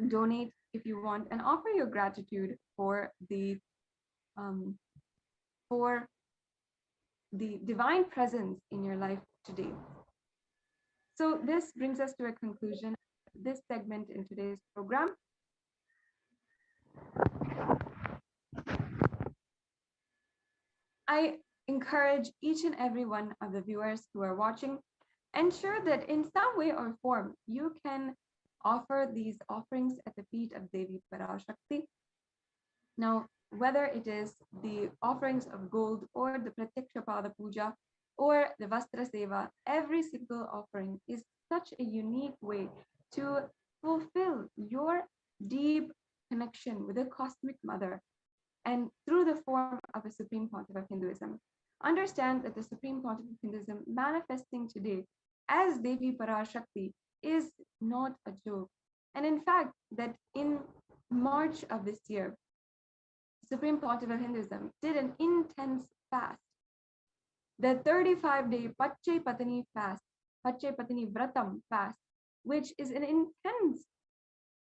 donate if you want and offer your gratitude for the divine presence in your life today. So this brings us to a conclusion of this segment in today's program. I encourage each and every one of the viewers who are watching, ensure that in some way or form you can offer these offerings at the feet of Devi Parashakti. Now, whether it is the offerings of gold or the Pratyakshapada Puja or the Vastra Seva, every single offering is such a unique way to fulfill your deep connection with the Cosmic Mother and through the form of a Supreme Pontiff of Hinduism. Understand that the Supreme Pontiff of Hinduism manifesting today as Devi Parashakti is not a joke. And in fact, that in March of this year, Supreme Pontiff of Hinduism did an intense fast. The 35-day Pache Patani fast, Pache Patani Vratam fast, which is an intense,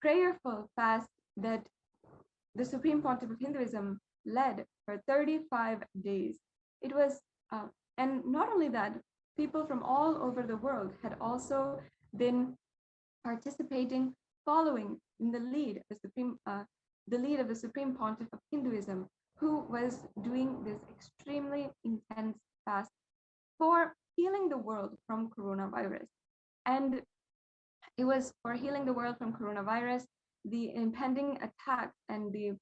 prayerful fast that the Supreme Pontiff of Hinduism led for 35 days. It was, and not only that, people from all over the world had also been participating, following in the lead of the Supreme Pontiff of Hinduism, who was doing this extremely intense fast for healing the world from coronavirus. And it was for healing the world from coronavirus, the impending attack and the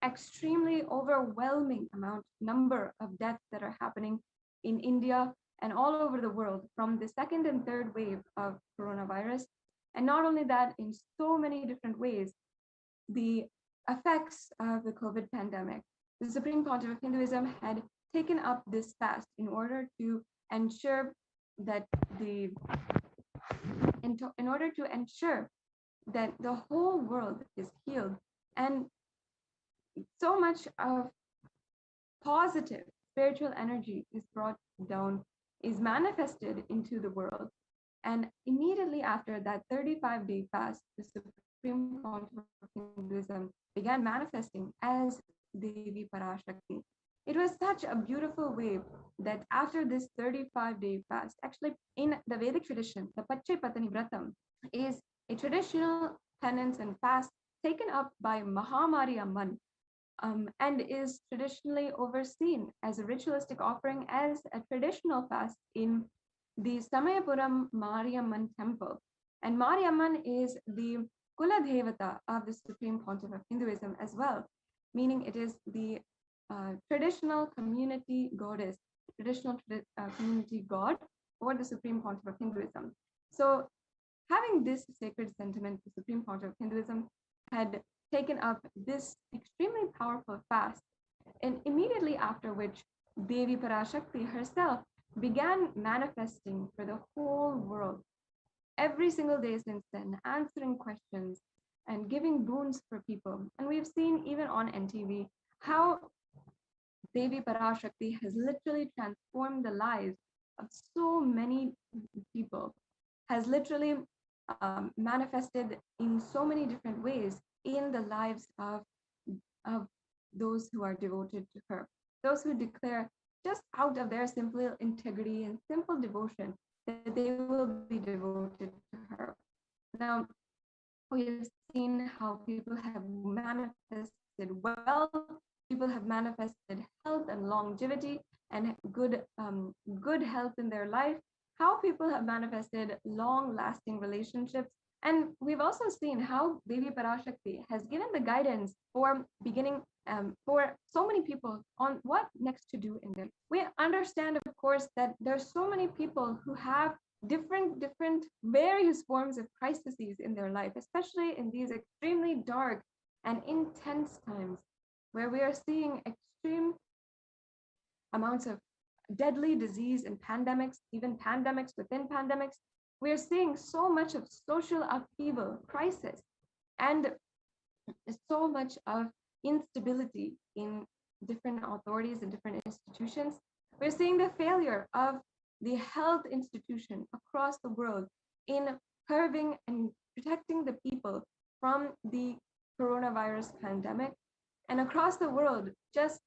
extremely overwhelming number of deaths that are happening in India and all over the world from the second and third wave of coronavirus. And not only that, in so many different ways, the effects of the COVID pandemic. The Supreme Pontiff of Hinduism had taken up this fast in order to ensure that the whole world is healed, and so much of positive spiritual energy is brought down, is manifested into the world. And immediately after that 35-day fast, the Supreme Pontiff of Hinduism began manifesting as Devi Parashakti. It was such a beautiful way that after this 35-day fast, actually in the Vedic tradition, the Pache Patani Vratam is a traditional penance and fast taken up by Mahamari Amman, and is traditionally overseen as a ritualistic offering as a traditional fast in the Samayapuram Mariamman temple. And Mariamman is the Kula Devata of the Supreme Pontiff of Hinduism as well, meaning it is the traditional community goddess, community god for the Supreme Pontiff of Hinduism. So having this sacred sentiment, the Supreme Pontiff of Hinduism had taken up this extremely powerful fast, and immediately after which Devi Parashakti herself began manifesting for the whole world every single day since then, answering questions and giving boons for people. And we've seen even on NTV how Devi Parashakti has literally transformed the lives of so many people, has literally manifested in so many different ways in the lives of those who are devoted to her, those who declare just out of their simple integrity and simple devotion that they will be devoted to her. Now, We've seen how people have manifested wealth, people have manifested health and longevity and good health in their life, how people have manifested long-lasting relationships. And we've also seen how Devi Parashakti has given the guidance for beginning for so many people on what next to do in them. We understand, of course, that there's so many people who have different various forms of crises in their life, especially in these extremely dark and intense times where we are seeing extreme amounts of deadly disease and pandemics, even pandemics within pandemics. We're seeing so much of social upheaval, crisis, and so much of instability in different authorities and different institutions. We're seeing the failure of the health institution across the world in curbing and protecting the people from the coronavirus pandemic. And across the world, just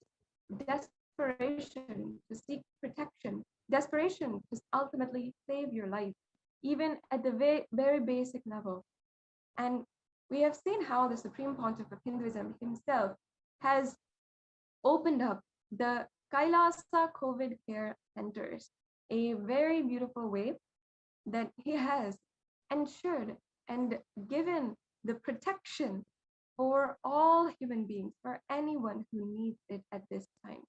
desperation to seek protection, desperation to ultimately save your life, even at the very basic level. And we have seen how the Supreme Pontiff of Hinduism himself has opened up the Kailasa COVID care centers, a very beautiful way that he has ensured and given the protection for all human beings, for anyone who needs it at this time.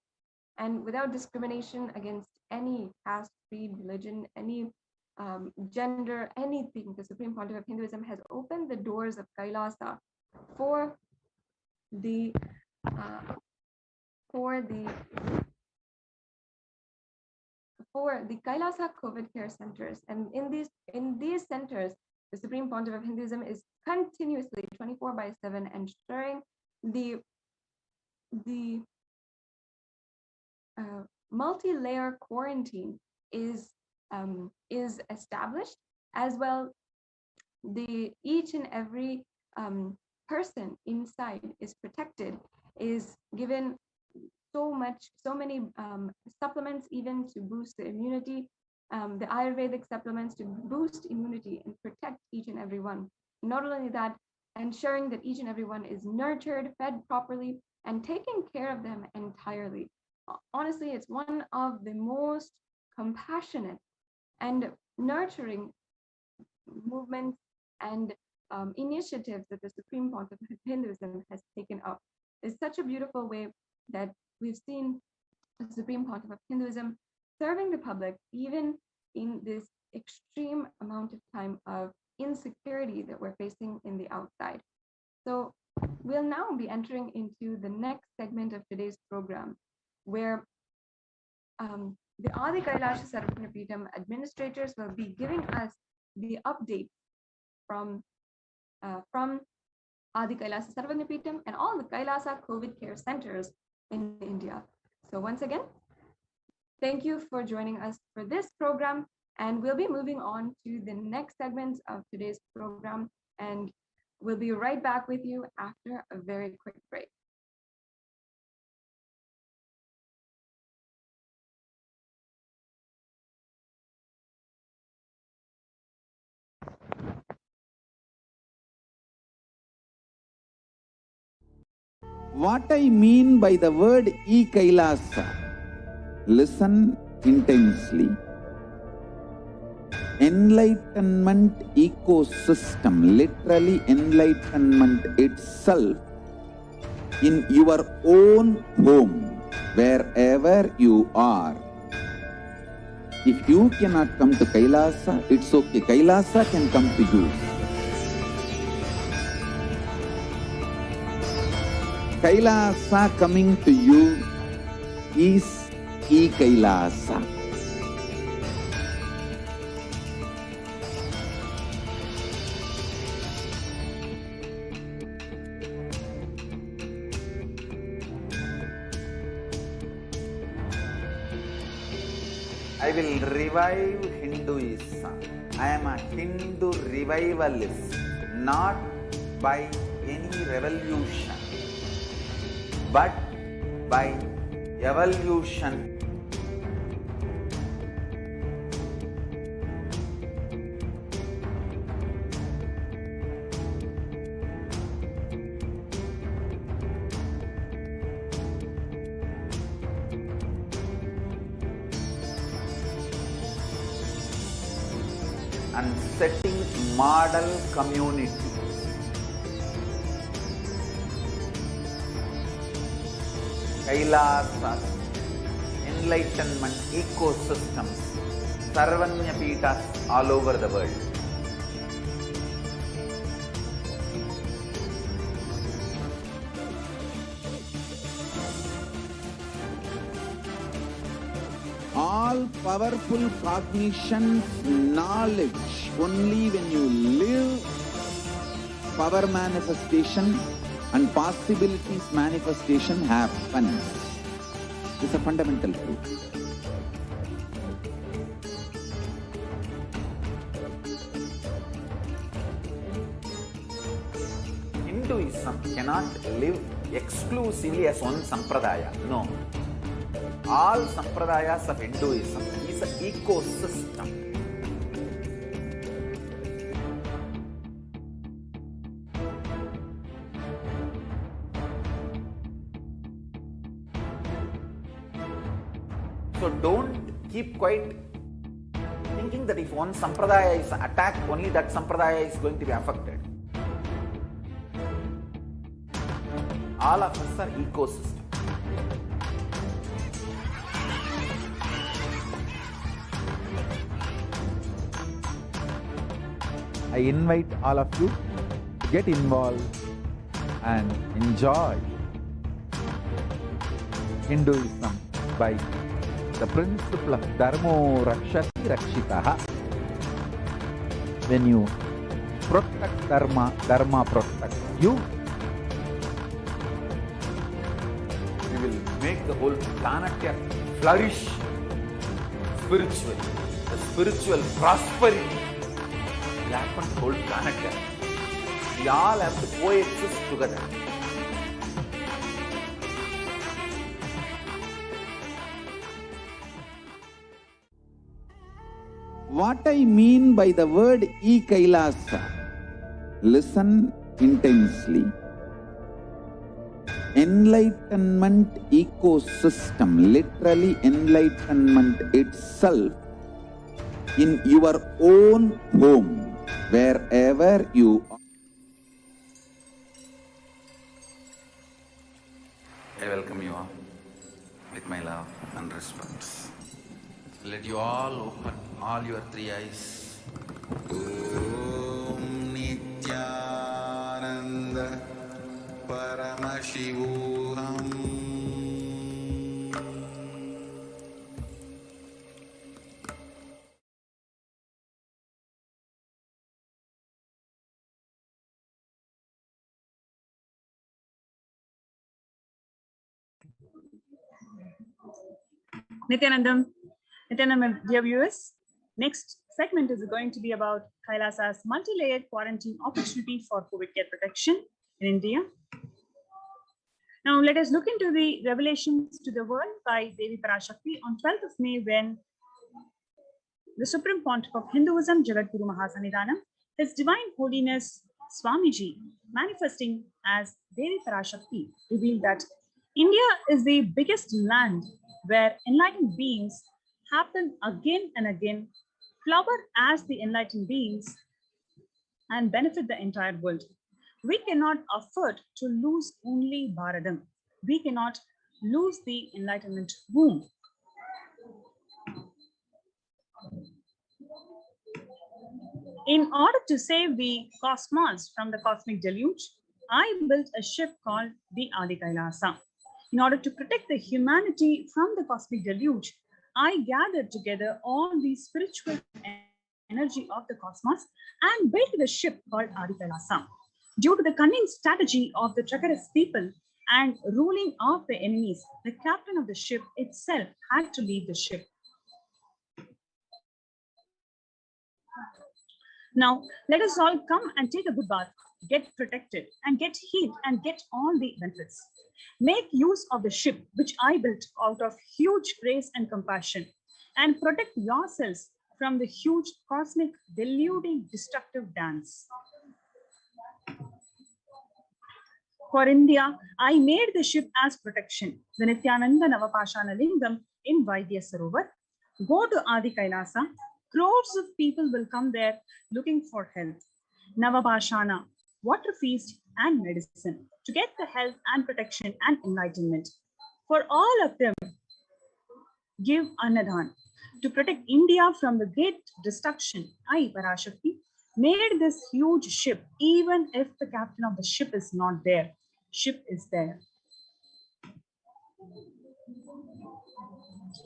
And without discrimination against any caste, creed, religion, any gender, anything, the Supreme Pontiff of Hinduism has opened the doors of Kailasa for the Kailasa COVID care centers. And in these centers, the Supreme Pontiff of Hinduism is continuously 24/7 ensuring the multi-layer quarantine is established, as well each and every person inside is protected, is given so many supplements even to boost the immunity, the Ayurvedic supplements to boost immunity and protect each and every one. Not only that, ensuring that each and every one is nurtured, fed properly, and taking care of them entirely. Honestly, it's one of the most compassionate and nurturing movements and initiatives that the Supreme Pontiff of Hinduism has taken up. It's such a beautiful way that we've seen the Supreme Pontiff of Hinduism serving the public, even in this extreme amount of time of insecurity that we're facing in the outside. So we'll now be entering into the next segment of today's program, where the Adi Kailasha Sarvagnapeetham administrators will be giving us the update from Adi Kailasa Sarvagnapeetham and all the Kailasa COVID care centers in India. So once again, thank you for joining us for this program, and we'll be moving on to the next segments of today's program, and we'll be right back with you after a very quick break. What I mean by the word e-Kailasa, listen intensely. Enlightenment ecosystem, literally enlightenment itself in your own home, wherever you are. If you cannot come to Kailasa, it's okay. Kailasa can come to you. Kailasa coming to you is e-Kailasa. I will revive Hinduism. I am a Hindu revivalist, not by any revolution, but by evolution. and setting model community. Kailasas, enlightenment ecosystems, Sarvanya Peethas all over the world. All powerful cognition, knowledge, only when you live, power manifestation and possibilities manifestation happens. It's a fundamental truth. Hinduism cannot live exclusively as one sampradaya. No. All sampradayas of Hinduism is an ecosystem. So don't keep quiet thinking that if one sampradaya is attacked, only that sampradaya is going to be affected. All of us are ecosystem. I invite all of you to get involved and enjoy Hinduism by the principle of Dharmo Rakshati Rakshitaha. When you protect Dharma, Dharma protects you. You will make the whole planet flourish spiritually. The spiritual prosperity will happen to the whole planet. We all have to coexist together. What I mean by the word e-Kailasa, listen intensely. Enlightenment ecosystem, literally enlightenment itself, in your own home, wherever you are. I welcome you all with my love and respect. Let you all open all your three eyes. Om Nithyananda Paramashivam. Nithyananda, dear viewers, next segment is going to be about Kailasa's multi-layered quarantine opportunity for COVID care protection in India. Now, let us look into the revelations to the world by Devi PARASHAKTI on 12th of May, when the Supreme Pontiff of Hinduism, Jagadguru Mahasannidhanam, His Divine Holiness Swamiji, manifesting as Devi PARASHAKTI, revealed that India is the biggest land where enlightened beings happen again and again, flower as the enlightened beings, and benefit the entire world. We cannot afford to lose only Bharadam. We cannot lose the enlightenment womb. In order to save the cosmos from the cosmic deluge, I built a ship called the Adi Kailasa. In order to protect the humanity from the cosmic deluge, I gathered together all the spiritual energy of the cosmos and built the ship called Adi Kailasa. Due to the cunning strategy of the treacherous people and ruling of the enemies, the captain of the ship itself had to leave the ship. Now, let us all come and take a good bath, get protected, and get healed, and get all the benefits. Make use of the ship which I built out of huge grace and compassion, and protect yourselves from the huge cosmic deluding destructive dance. For India, I made the ship as protection, the Nithyananda Navapashana Lingam in Vaidya Sarovar. Go to Adi Kailasa, Crores of people will come there looking for health, Navabhashana, water feast, and medicine to get the health and protection and enlightenment. For all of them, give Annadan to protect India from the great destruction. I, Parashakti, made this huge ship, even if the captain of the ship is not there. Ship is there.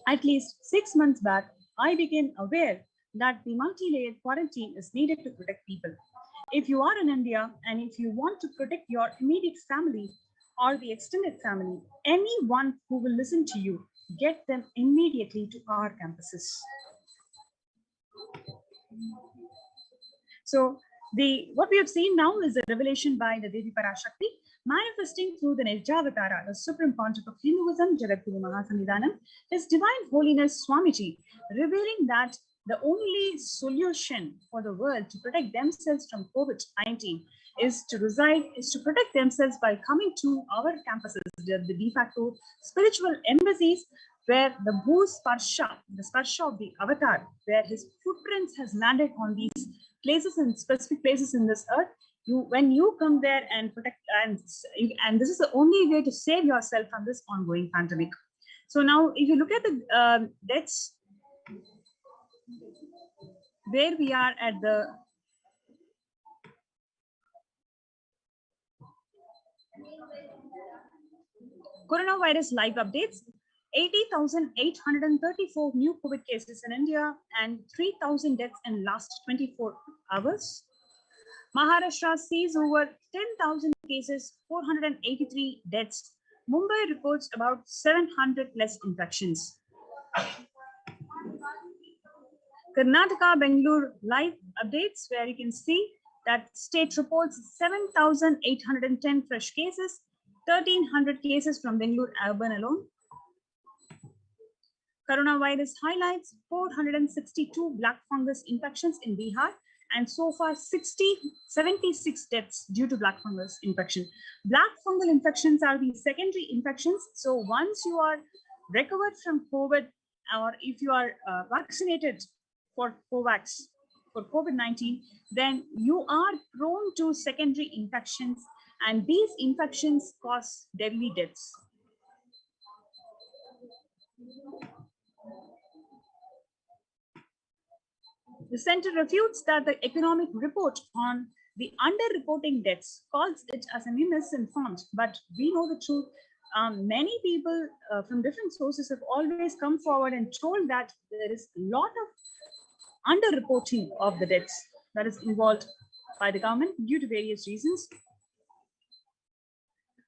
At least 6 months back, I became aware that the multi-layered quarantine is needed to protect people. If you are in India and if you want to protect your immediate family or the extended family, anyone who will listen to you, get them immediately to our campuses. So what we have seen now is a revelation by the Devi Parashakti, manifesting through the Nirjavatara, the Supreme Pontiff of Hinduism, Jagadguru Mahasannidhanam, His Divine Holiness Swamiji, revealing that the only solution for the world to protect themselves from COVID-19 is to protect themselves by coming to our campuses, the de facto spiritual embassies, where the Bhusparsha, the Sparsha of the Avatar, where his footprints has landed on these places and specific places in this earth. When you come there and protect, and this is the only way to save yourself from this ongoing pandemic. So now, if you look at the deaths, where we are at the coronavirus live updates, 80,834 new COVID cases in India and 3,000 deaths in last 24 hours. Maharashtra sees over 10,000 cases, 483 deaths. Mumbai reports about 700 plus infections. Karnataka, Bangalore live updates, where you can see that state reports 7,810 fresh cases, 1,300 cases from Bangalore urban alone. Coronavirus highlights 462 black fungus infections in Bihar, and so far 76 deaths due to black fungus infection. Black fungal infections are the secondary infections. So once you are recovered from COVID, or if you are vaccinated for COVAX, for COVID-19, then you are prone to secondary infections, and these infections cause deadly deaths. The center refutes that the economic report on the underreporting deaths calls it as an misinformed, but we know the truth. Many people from different sources have always come forward and told that there is a lot of underreporting of the deaths that is involved by the government due to various reasons.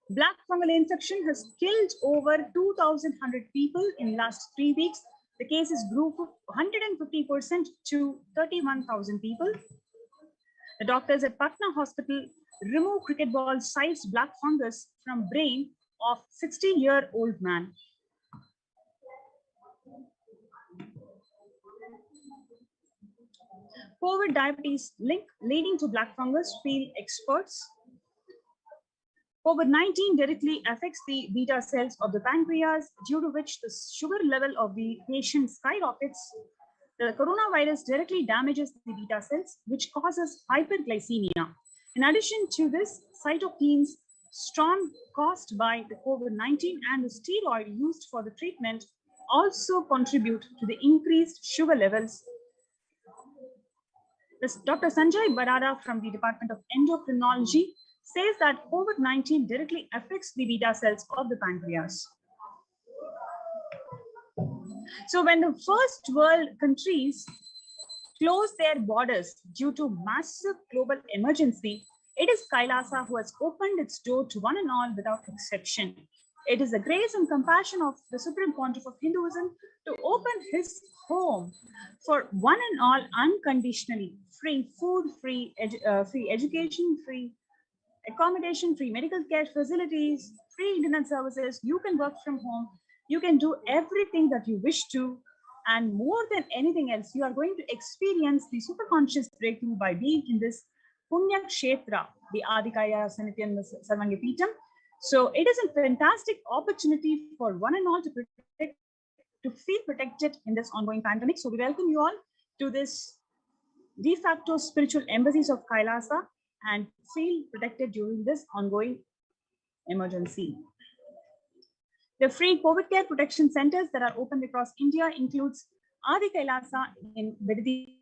Black fungal infection has killed over 2,100 people in last 3 weeks. The cases grew 150% to 31,000 people. The doctors at Patna Hospital remove cricket ball-sized black fungus from brain of 60-year-old man. COVID diabetes link leading to black fungus, feel experts. COVID-19 directly affects the beta cells of the pancreas, due to which the sugar level of the patient skyrockets. The coronavirus directly damages the beta cells, which causes hyperglycemia. In addition to this, cytokines storm caused by the COVID-19 and the steroid used for the treatment also contribute to the increased sugar levels. Dr. Sanjay Barada from the Department of Endocrinology says that COVID-19 directly affects the beta cells of the pancreas. So when the first world countries close their borders due to massive global emergency, it is Kailasa who has opened its door to one and all without exception. It is the grace and compassion of the Supreme Pontiff of Hinduism to open his home for one and all unconditionally, free food, free education, free accommodation, free medical care facilities, free internet services. You can work from home. You can do everything that you wish to. And more than anything else, you are going to experience the superconscious breakthrough by being in this Punya Kshetra, the Adhikaya Sanityan Sarvangapitam. So it is a fantastic opportunity for one and all to feel protected in this ongoing pandemic. So we welcome you all to this de facto spiritual embassies of Kailasa and feel protected during this ongoing emergency. The free COVID care protection centers that are open across India includes Adi Kailasa in Vidhi.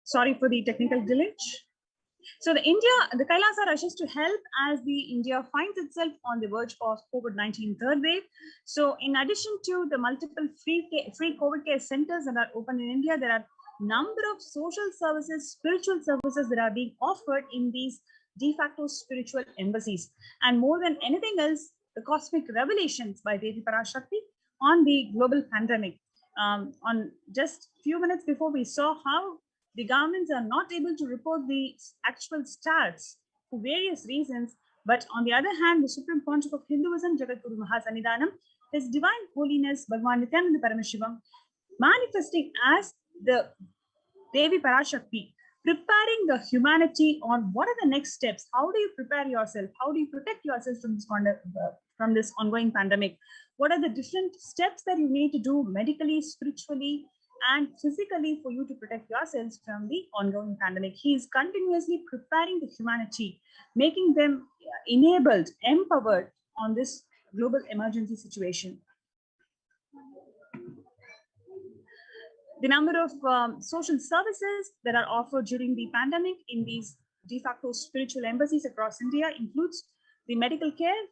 Sorry for the technical glitch. So the Kailasa rushes to help as the India finds itself on the verge of COVID-19 third wave. So in addition to the multiple free COVID care centers that are open in India, there are number of social services, spiritual services that are being offered in these de facto spiritual embassies. And more than anything else, the cosmic revelations by Devi PARASHAKTI on the global pandemic. On just few minutes before, we saw how the governments are not able to report the actual stats for various reasons. But on the other hand, the Supreme Pontiff of Hinduism, Jagadguru Mahasannidhanam, His Divine Holiness Bhagavan Nithyananda Paramashivam, manifesting as the Devi Parashakti, preparing the humanity on what are the next steps. How do you prepare yourself? How do you protect yourself from this ongoing pandemic? What are the different steps that you need to do medically, spiritually, and physically for you to protect yourselves from the ongoing pandemic? He is continuously preparing the humanity, making them enabled, empowered on this global emergency situation. The number of social services that are offered during the pandemic in these de facto spiritual embassies across India includes the medical care,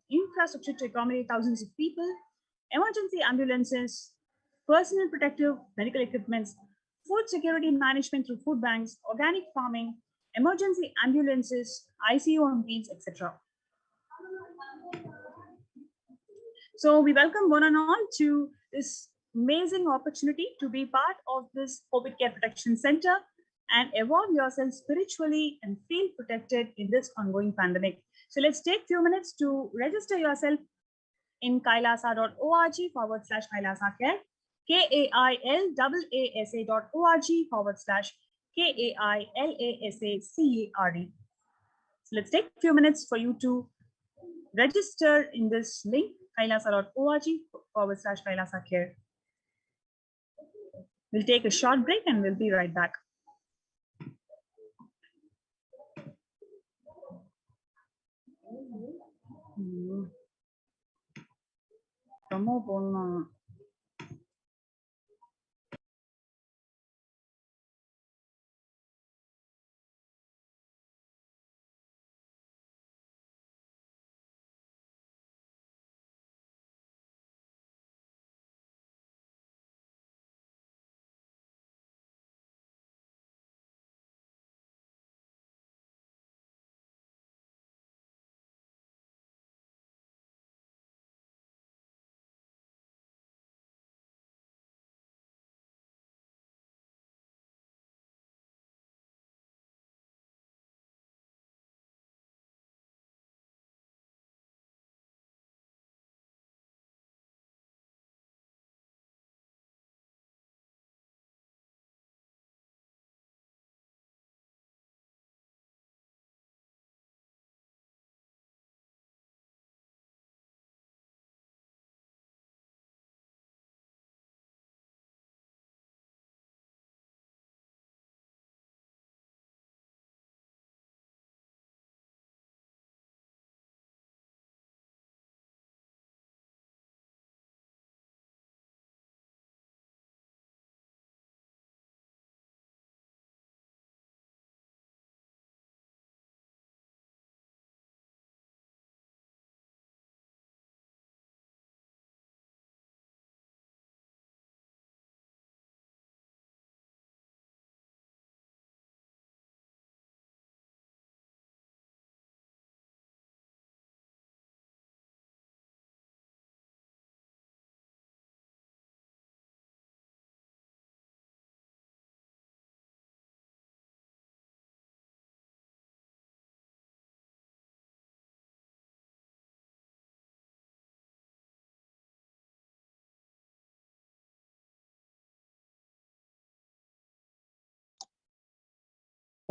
infrastructure to accommodate thousands of people, emergency ambulances, personal protective medical equipments, food security management through food banks, organic farming, emergency ambulances, ICU on wheels, etc. So we welcome one and all to this amazing opportunity to be part of this COVID Care Protection Center and evolve yourself spiritually and feel protected in this ongoing pandemic. So let's take a few minutes to register yourself in kailasa.org/Kailasa Care, KAILASA.org/KAILASACARD. So let's take a few minutes for you to register in this link, kailasa.org/Kailasa Care. We'll take a short break and we'll be right back.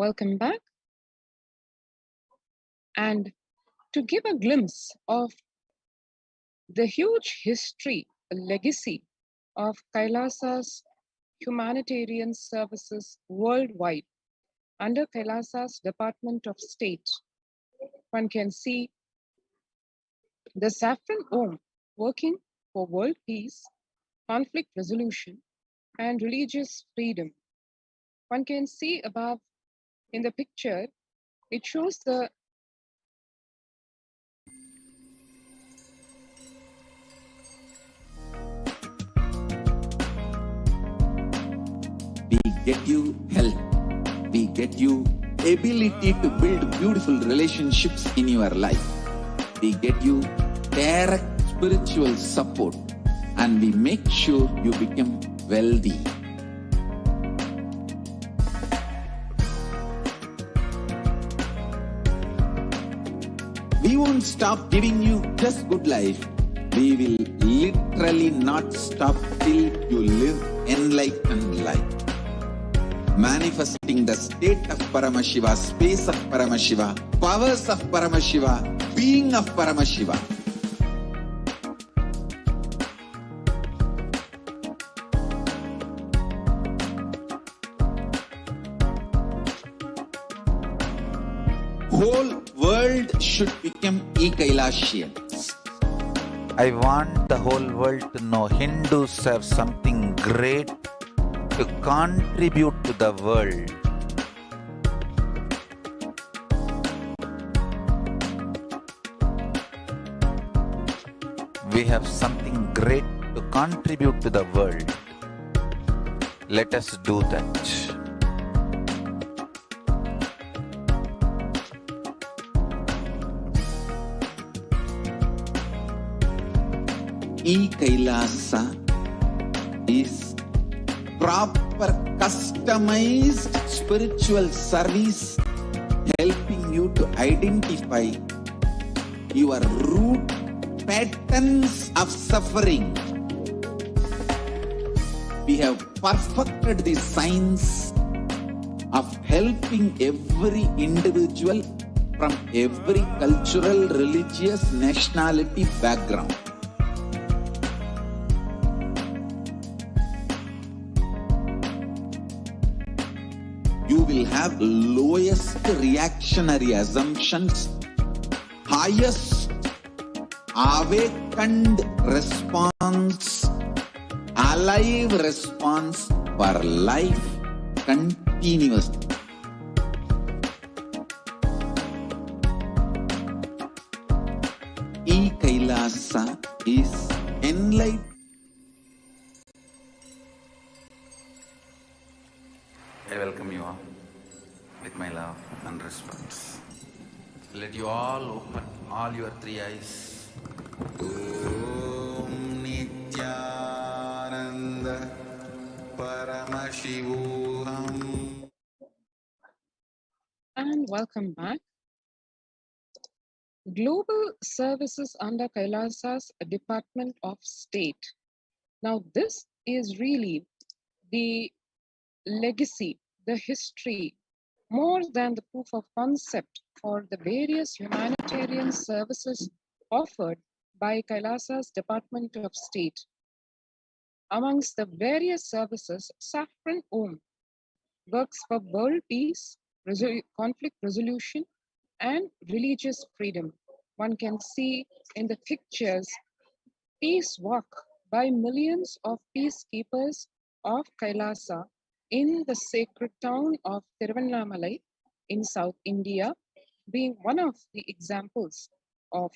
Welcome back. And to give a glimpse of the huge history, legacy of Kailasa's humanitarian services worldwide under Kailasa's Department of State, one can see the Saffron Om working for world peace, conflict resolution, and religious freedom. One can see above in the picture, it shows the We get you health. We get you ability to build beautiful relationships in your life. We get you direct spiritual support, and we make sure you become wealthy. We won't stop giving you just good life. We will literally not stop till you live enlightened life. Manifesting the state of Paramashiva, space of Paramashiva, powers of Paramashiva, being of Paramashiva. Whole world should become e-Kailashians. I want the whole world to know Hindus have something great to contribute to the world. We have something great to contribute to the world. Let us do that. E-Kailasa is proper customized spiritual service helping you to identify your root patterns of suffering. We have perfected the science of helping every individual from every cultural, religious, nationality background. You will have lowest reactionary assumptions, highest awakened response, alive response for life continuously. E-Kailasa is enlightened. I welcome you all with my love and respect. Let you all open all your three eyes. Om Nithyananda Paramashivam. and welcome back. Global services under Kailasa's Department of State. Now, this is really the legacy, the history, more than the proof of concept for the various humanitarian services offered by Kailasa's Department of State. Amongst the various services, Saffron Om works for world peace, conflict resolution, and religious freedom. One can see in the pictures peace walk by millions of peacekeepers of Kailasa in the sacred town of Tiruvannamalai in South India, being one of the examples of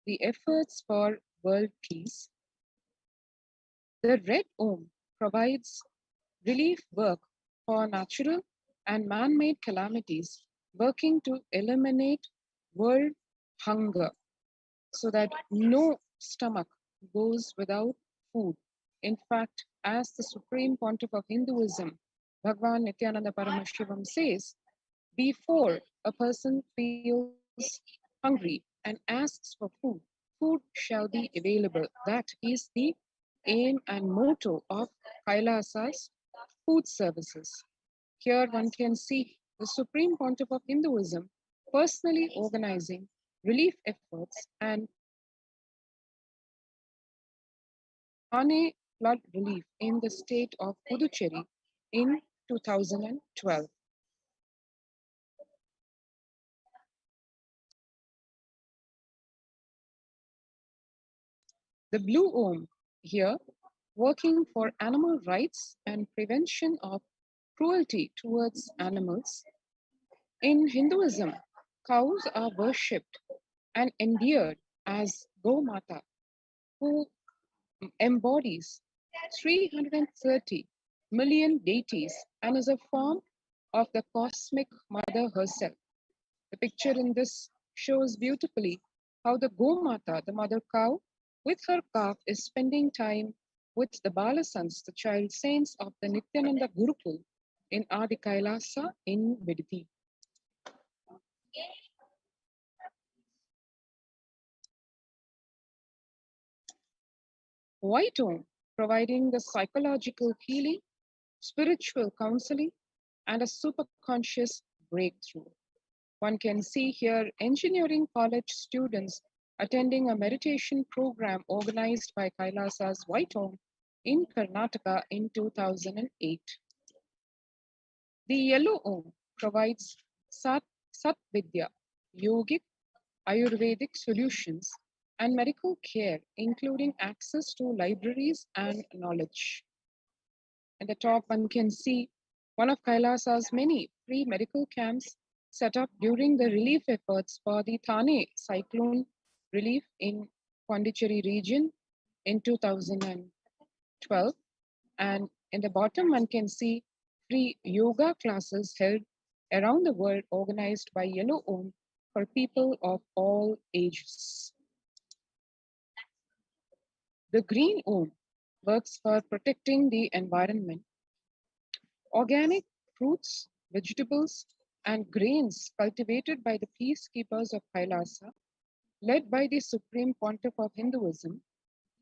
the efforts for world peace. The Red Om provides relief work for natural and man-made calamities, working to eliminate world hunger so that no stomach goes without food. In fact, as the Supreme Pontiff of Hinduism, Bhagavan Nithyananda Paramashivam says, before a person feels hungry and asks for food, food shall be available. That is the aim and motto of Kailasa's food services. Here one can see the Supreme Pontiff of Hinduism, personally organizing relief efforts and Thane flood relief in the state of Puducherry in 2012. The Blue Om here, working for animal rights and prevention of cruelty towards animals. In Hinduism, cows are worshipped and endeared as Gomata, who embodies 330 million deities and is a form of the cosmic mother herself. The picture in this shows beautifully how the Gomata, the mother cow, with her calf is spending time with the Balasans, the child saints of the Nithyananda Gurukul in Adi Kailasa in Vidhi. White Om, providing the psychological healing, spiritual counseling, and a superconscious breakthrough. One can see here engineering college students attending a meditation program organized by Kailasa's White Om in Karnataka in 2008. The Yellow Om provides Sat Vidya, yogic, Ayurvedic solutions, and medical care, including access to libraries and knowledge. At the top, one can see one of Kailasa's many free medical camps set up during the relief efforts for the Thane cyclone relief in Pondicherry region in 2012. And in the bottom, one can see free yoga classes held around the world organized by Yellow Om for people of all ages. The Green Om works for protecting the environment. Organic fruits, vegetables, and grains cultivated by the peacekeepers of Kailasa, led by the Supreme Pontiff of Hinduism,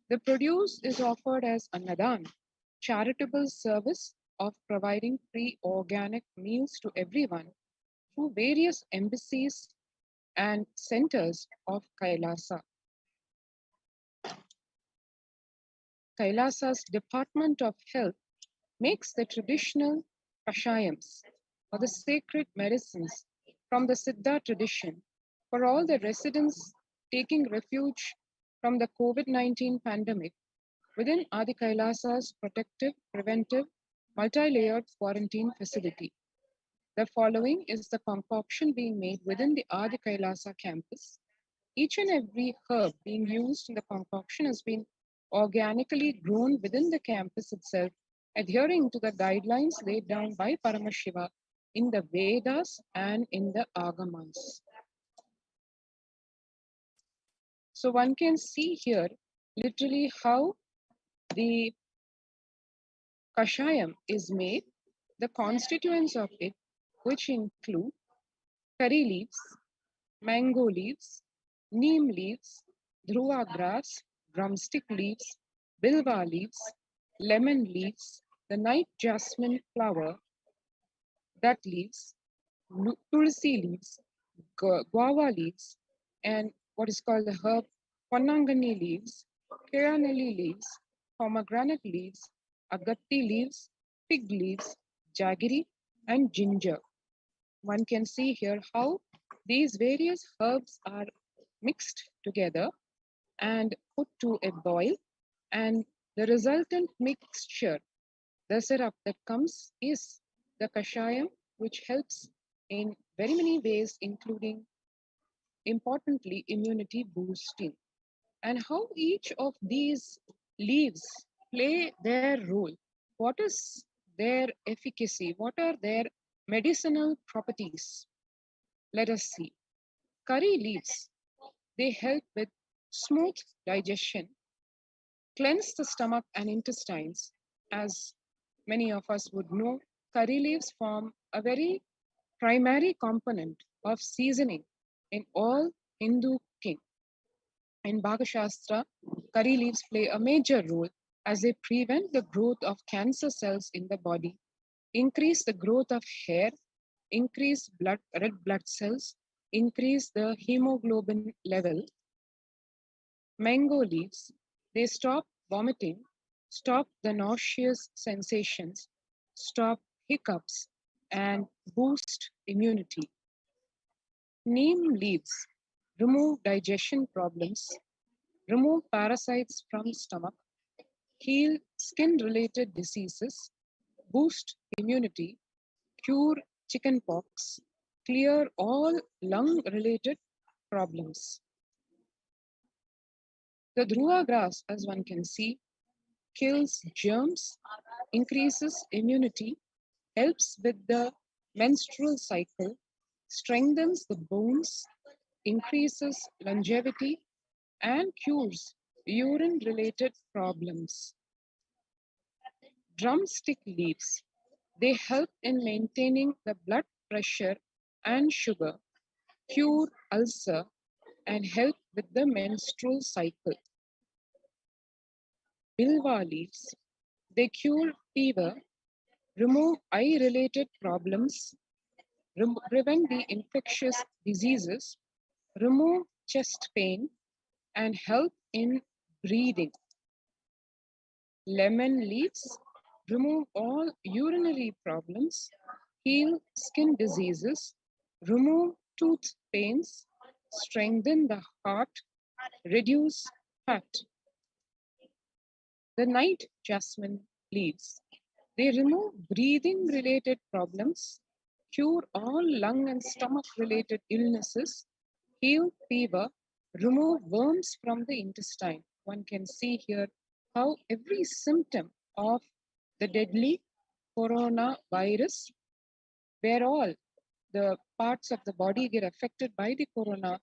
the produce is offered as Annadan, charitable service of providing free organic meals to everyone through various embassies and centers of Kailasa. Kailasa's Department of Health makes the traditional kashayams, or the sacred medicines from the Siddha tradition, for all the residents taking refuge from the COVID-19 pandemic within Adi Kailasa's protective, preventive, multi-layered quarantine facility. The following is the concoction being made within the Adi Kailasa campus. Each and every herb being used in the concoction has been organically grown within the campus itself, adhering to the guidelines laid down by Paramashivam in the Vedas and in the Agamas. So one can see here literally how the kashayam is made, the constituents of it, which include curry leaves, mango leaves, neem leaves, dhruva grass, drumstick leaves, bilva leaves, lemon leaves, the night jasmine flower, that leaves, tulsi leaves, guava leaves, and what is called the herb Ponnangani leaves, Kiranali leaves, pomegranate leaves, agatti leaves, fig leaves, jaggery, and ginger. One can see here how these various herbs are mixed together and put to a boil, and the resultant mixture, the syrup that comes, is the kashayam, which helps in very many ways, including importantly immunity boosting. And how each of these leaves play their role, what is their efficacy, what are their medicinal properties. Let us see. Curry leaves, they help with smooth digestion, cleanse the stomach and intestines. As many of us would know, curry leaves form a very primary component of seasoning in all Hindu cooking. In Bhaga Shastra, curry leaves play a major role as they prevent the growth of cancer cells in the body, increase the growth of hair, increase red blood cells, increase the hemoglobin level. Mango leaves, they stop vomiting, stop the nauseous sensations, stop hiccups, and boost immunity. Neem leaves, remove digestion problems, remove parasites from stomach, heal skin-related diseases, boost immunity, cure chickenpox, clear all lung-related problems. The dhruva grass, as one can see, kills germs, increases immunity, helps with the menstrual cycle, strengthens the bones, increases longevity, and cures urine-related problems. Drumstick leaves, they help in maintaining the blood pressure and sugar, cure ulcer, and help with the menstrual cycle. Bilva leaves, they cure fever, remove eye-related problems, prevent the infectious diseases, remove chest pain, and help in breathing. Lemon leaves, remove all urinary problems, heal skin diseases, remove tooth pains, strengthen the heart, reduce fat. The night jasmine leaves, they remove breathing related problems, cure all lung and stomach related illnesses, heal fever, remove worms from the intestine. One can see here how every symptom of the deadly coronavirus, where all the parts of the body get affected by the corona,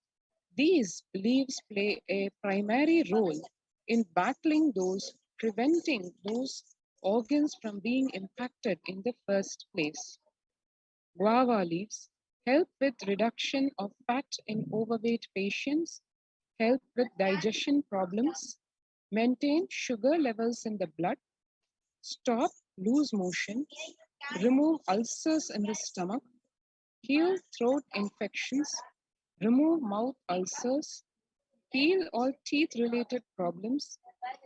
these leaves play a primary role in battling those, preventing those organs from being impacted in the first place. Guava leaves help with reduction of fat in overweight patients, help with digestion problems, maintain sugar levels in the blood, stop loose motion, remove ulcers in the stomach, heal throat infections, remove mouth ulcers, heal all teeth-related problems,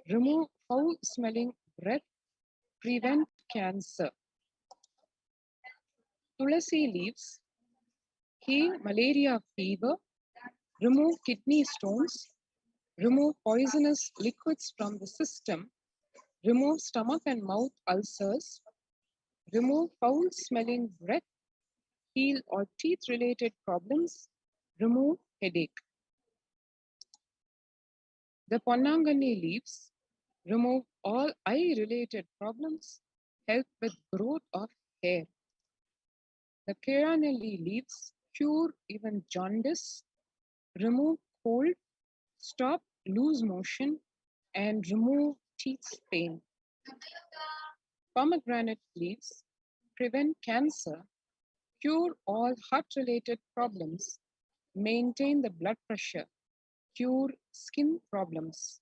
remove foul-smelling breath, prevent cancer. Tulasi leaves heal malaria fever, remove kidney stones, remove poisonous liquids from the system, remove stomach and mouth ulcers, remove foul-smelling breath, heal all teeth-related problems, remove headache. The Ponnangani leaves remove all eye-related problems, help with growth of hair. The Keranelli leaves cure even jaundice, remove cold, stop loose motion, and remove teeth pain. Pomegranate leaves prevent cancer, cure all heart-related problems, maintain the blood pressure, cure skin problems.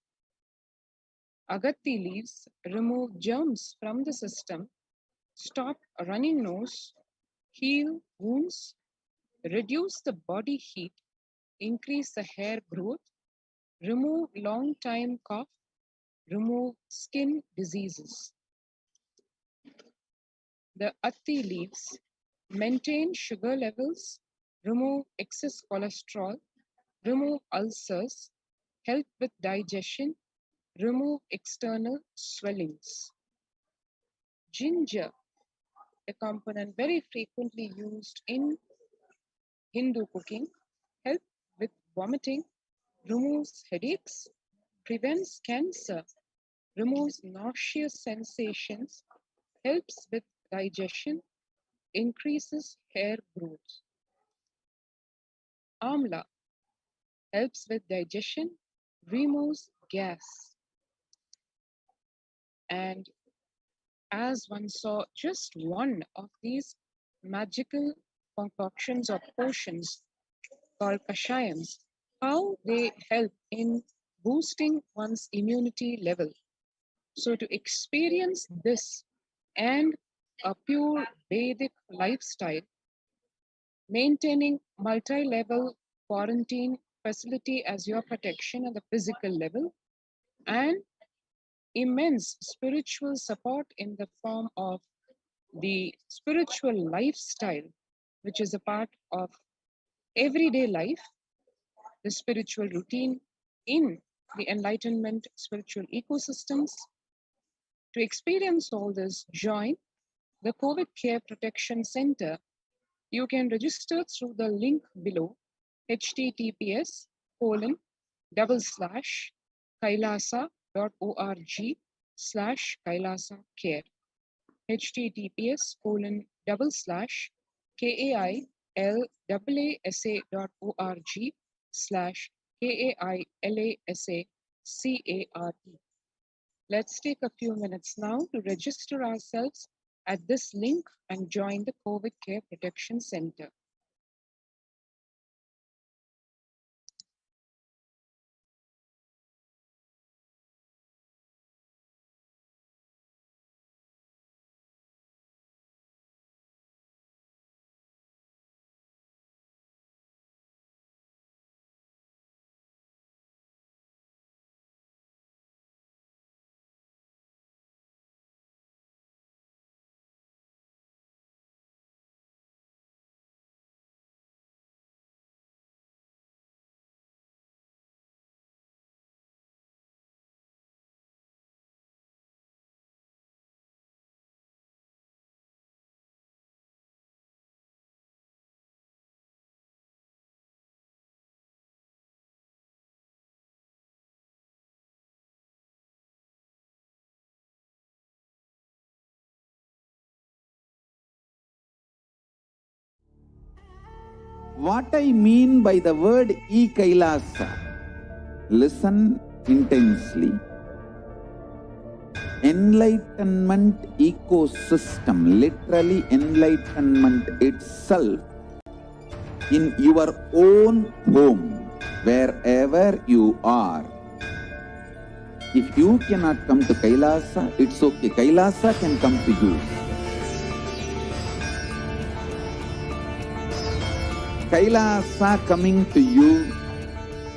Agatti leaves remove germs from the system, stop a running nose, heal wounds, reduce the body heat, increase the hair growth, remove long-time cough, remove skin diseases. The Atti leaves maintain sugar levels, remove excess cholesterol, remove ulcers, help with digestion, remove external swellings. Ginger, a component very frequently used in Hindu cooking, help with vomiting, removes headaches, prevents cancer, removes nauseous sensations, helps with digestion, increases hair growth. Amla helps with digestion, removes gas. And as one saw just one of these magical concoctions or potions called kashayams, how they help in boosting one's immunity level. So to experience this and a pure Vedic lifestyle, maintaining multi-level quarantine facility as your protection at the physical level, and immense spiritual support in the form of the spiritual lifestyle, which is a part of everyday life, the spiritual routine in the enlightenment spiritual ecosystems. To experience all this, join the COVID Care Protection Center. You can register through the link below, https://kailasa.org/kailasa-care, https://kailasa.org/kailasa-cart. Let's take a few minutes now to register ourselves at this link and join the COVID Care Protection Center. What I mean by the word e-Kailasa, listen intensely. Enlightenment ecosystem, literally enlightenment itself, in your own home, wherever you are. If you cannot come to Kailasa, it's okay. Kailasa can come to you. Kailasa coming to you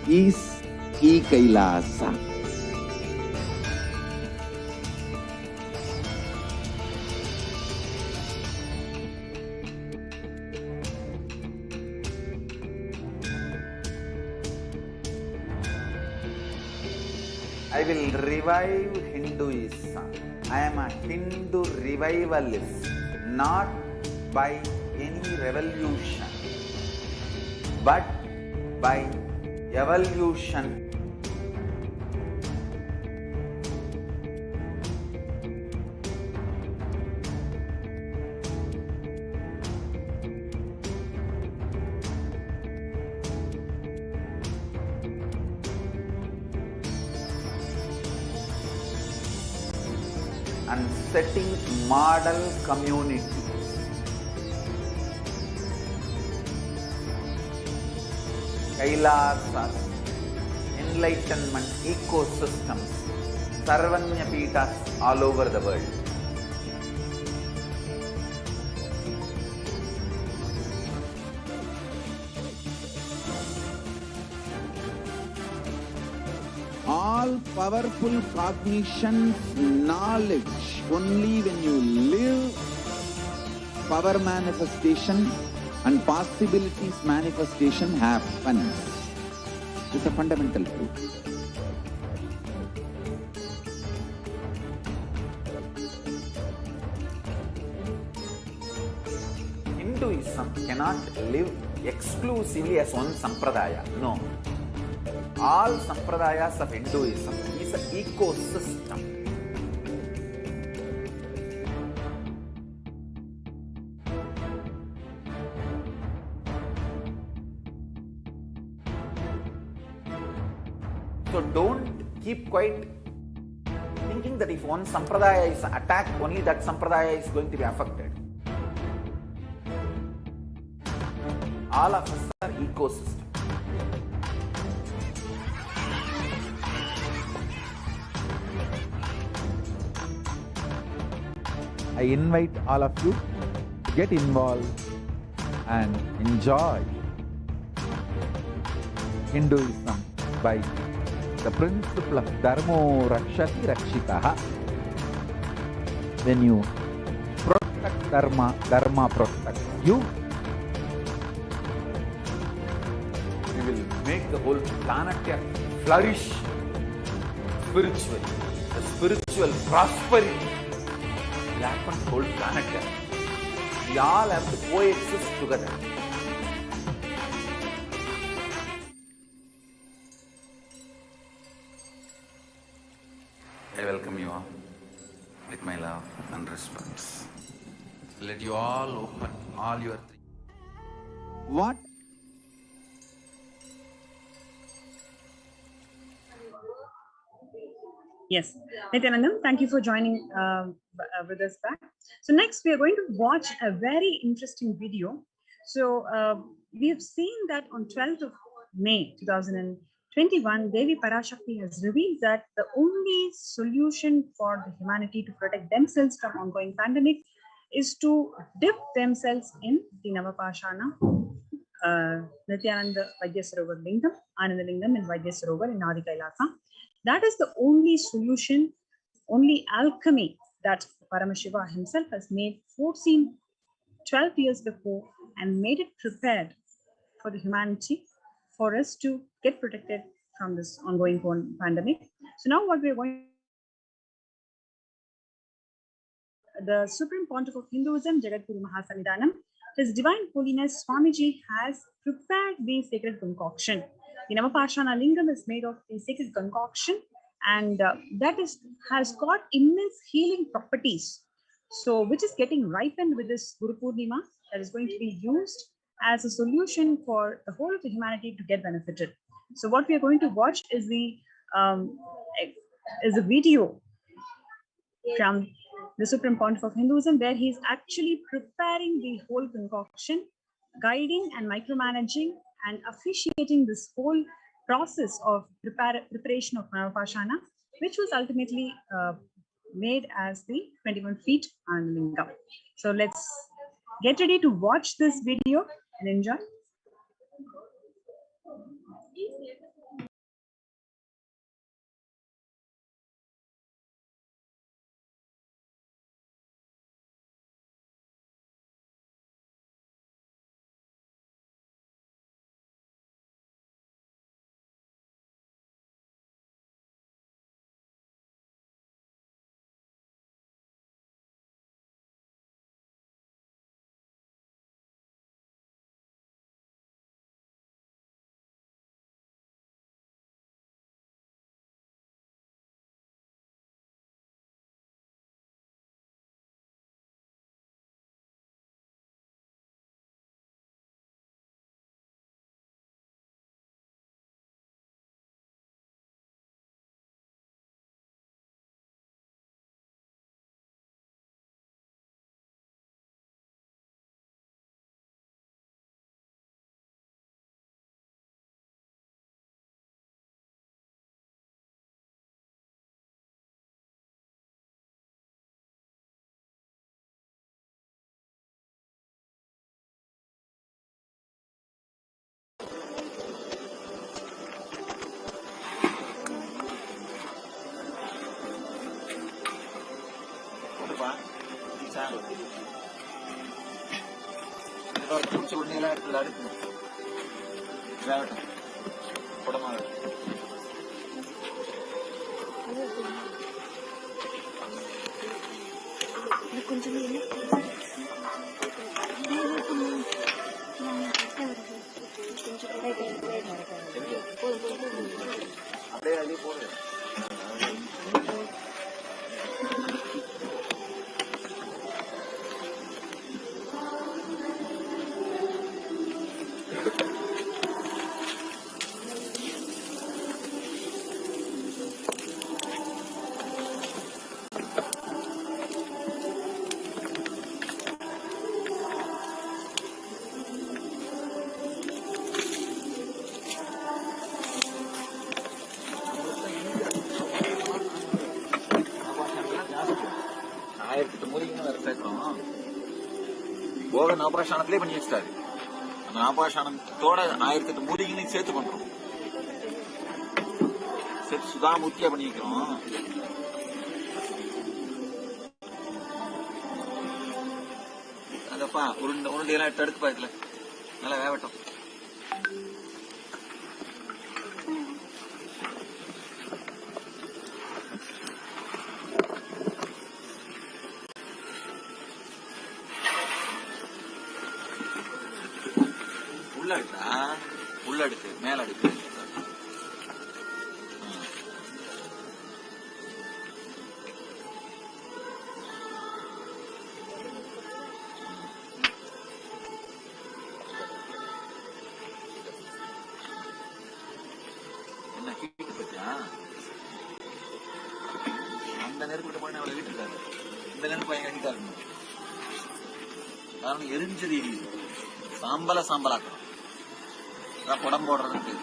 is e-Kailasa. I will revive Hinduism. I am a Hindu revivalist, not by any revolution, but by evolution. And setting model communities. Kailasas, enlightenment ecosystems, Sarvanya Peethas all over the world. All powerful cognition, knowledge, only when you live, power manifestation and possibilities manifestation happens. It's a fundamental truth. Hinduism cannot live exclusively as one sampradaya. No. All sampradayas of Hinduism is an ecosystem. So don't keep quiet thinking that if one sampradaya is attacked, only that sampradaya is going to be affected. All of us are ecosystem. I invite all of you to get involved and enjoy Hinduism by the principle of Dharmo Rakshati Rakshitaha. When you protect Dharma, Dharma protects you. We will make the whole planet flourish spiritually. The spiritual prosperity will happen to the whole planet. We all have to coexist together. I welcome you all with my love and respect. Let you all open all your What? Yes, Nithyanandam, thank you for joining with us back. So next we are going to watch a very interesting video. So we have seen that on 12th of May 2021, Devi Parashakti has revealed that the only solution for the humanity to protect themselves from ongoing pandemic is to dip themselves in the Navapashana, Nithyananda Vaidyasarovar Lingam, Ananda Lingam in Vaidyasarovar in Adi Kailasa. That is the only solution, only alchemy that Paramashiva himself has made 12 years before and made it prepared for the humanity for us to get protected from this ongoing pandemic. So now what we're going the Supreme Pontiff of Hinduism, Jagadguru Mahasannidhanam, His Divine Holiness Swamiji has prepared the sacred concoction. The Navapashana Lingam is made of the sacred concoction, and that has got immense healing properties. So, which is getting ripened with this Guru Purnima, that is going to be used as a solution for the whole of the humanity to get benefited. So, what we are going to watch is a video from the Supreme Pontiff of Hinduism, where he is actually preparing the whole concoction, guiding and micromanaging and officiating this whole process of preparation of Navapashana, which was ultimately made as the 21 feet Ananda Lingam. So let's get ready to watch this video and enjoy. யோக நவபாஷாணத்திலே பண்ணி வச்சிட்டாரு. அந்த ஆபாஷானத்தோட 1008 மூலிகைகளையும் சேர்த்து பண்றோம். சேர்த்து சுதாமூர்த்தியா பண்ணிக்கிறோம். அதப்பா உருண்டையெல்லாம் எடுத்து பாக்கல, நல்லா வேகட்டும். உள்ள அடுக்கு மேல அடுக்கு என்ன கீட்டு பத்தியா? அந்த நெருப்பிட்ட போய் அவளை வீட்டுருக்காரு. இந்த நெருப்பு எங்க அடிக்கா இருக்கணும். காரணம் எரிஞ்சது எரியுது. சாம்பலாக்கணும். படம் போடுறதுக்கு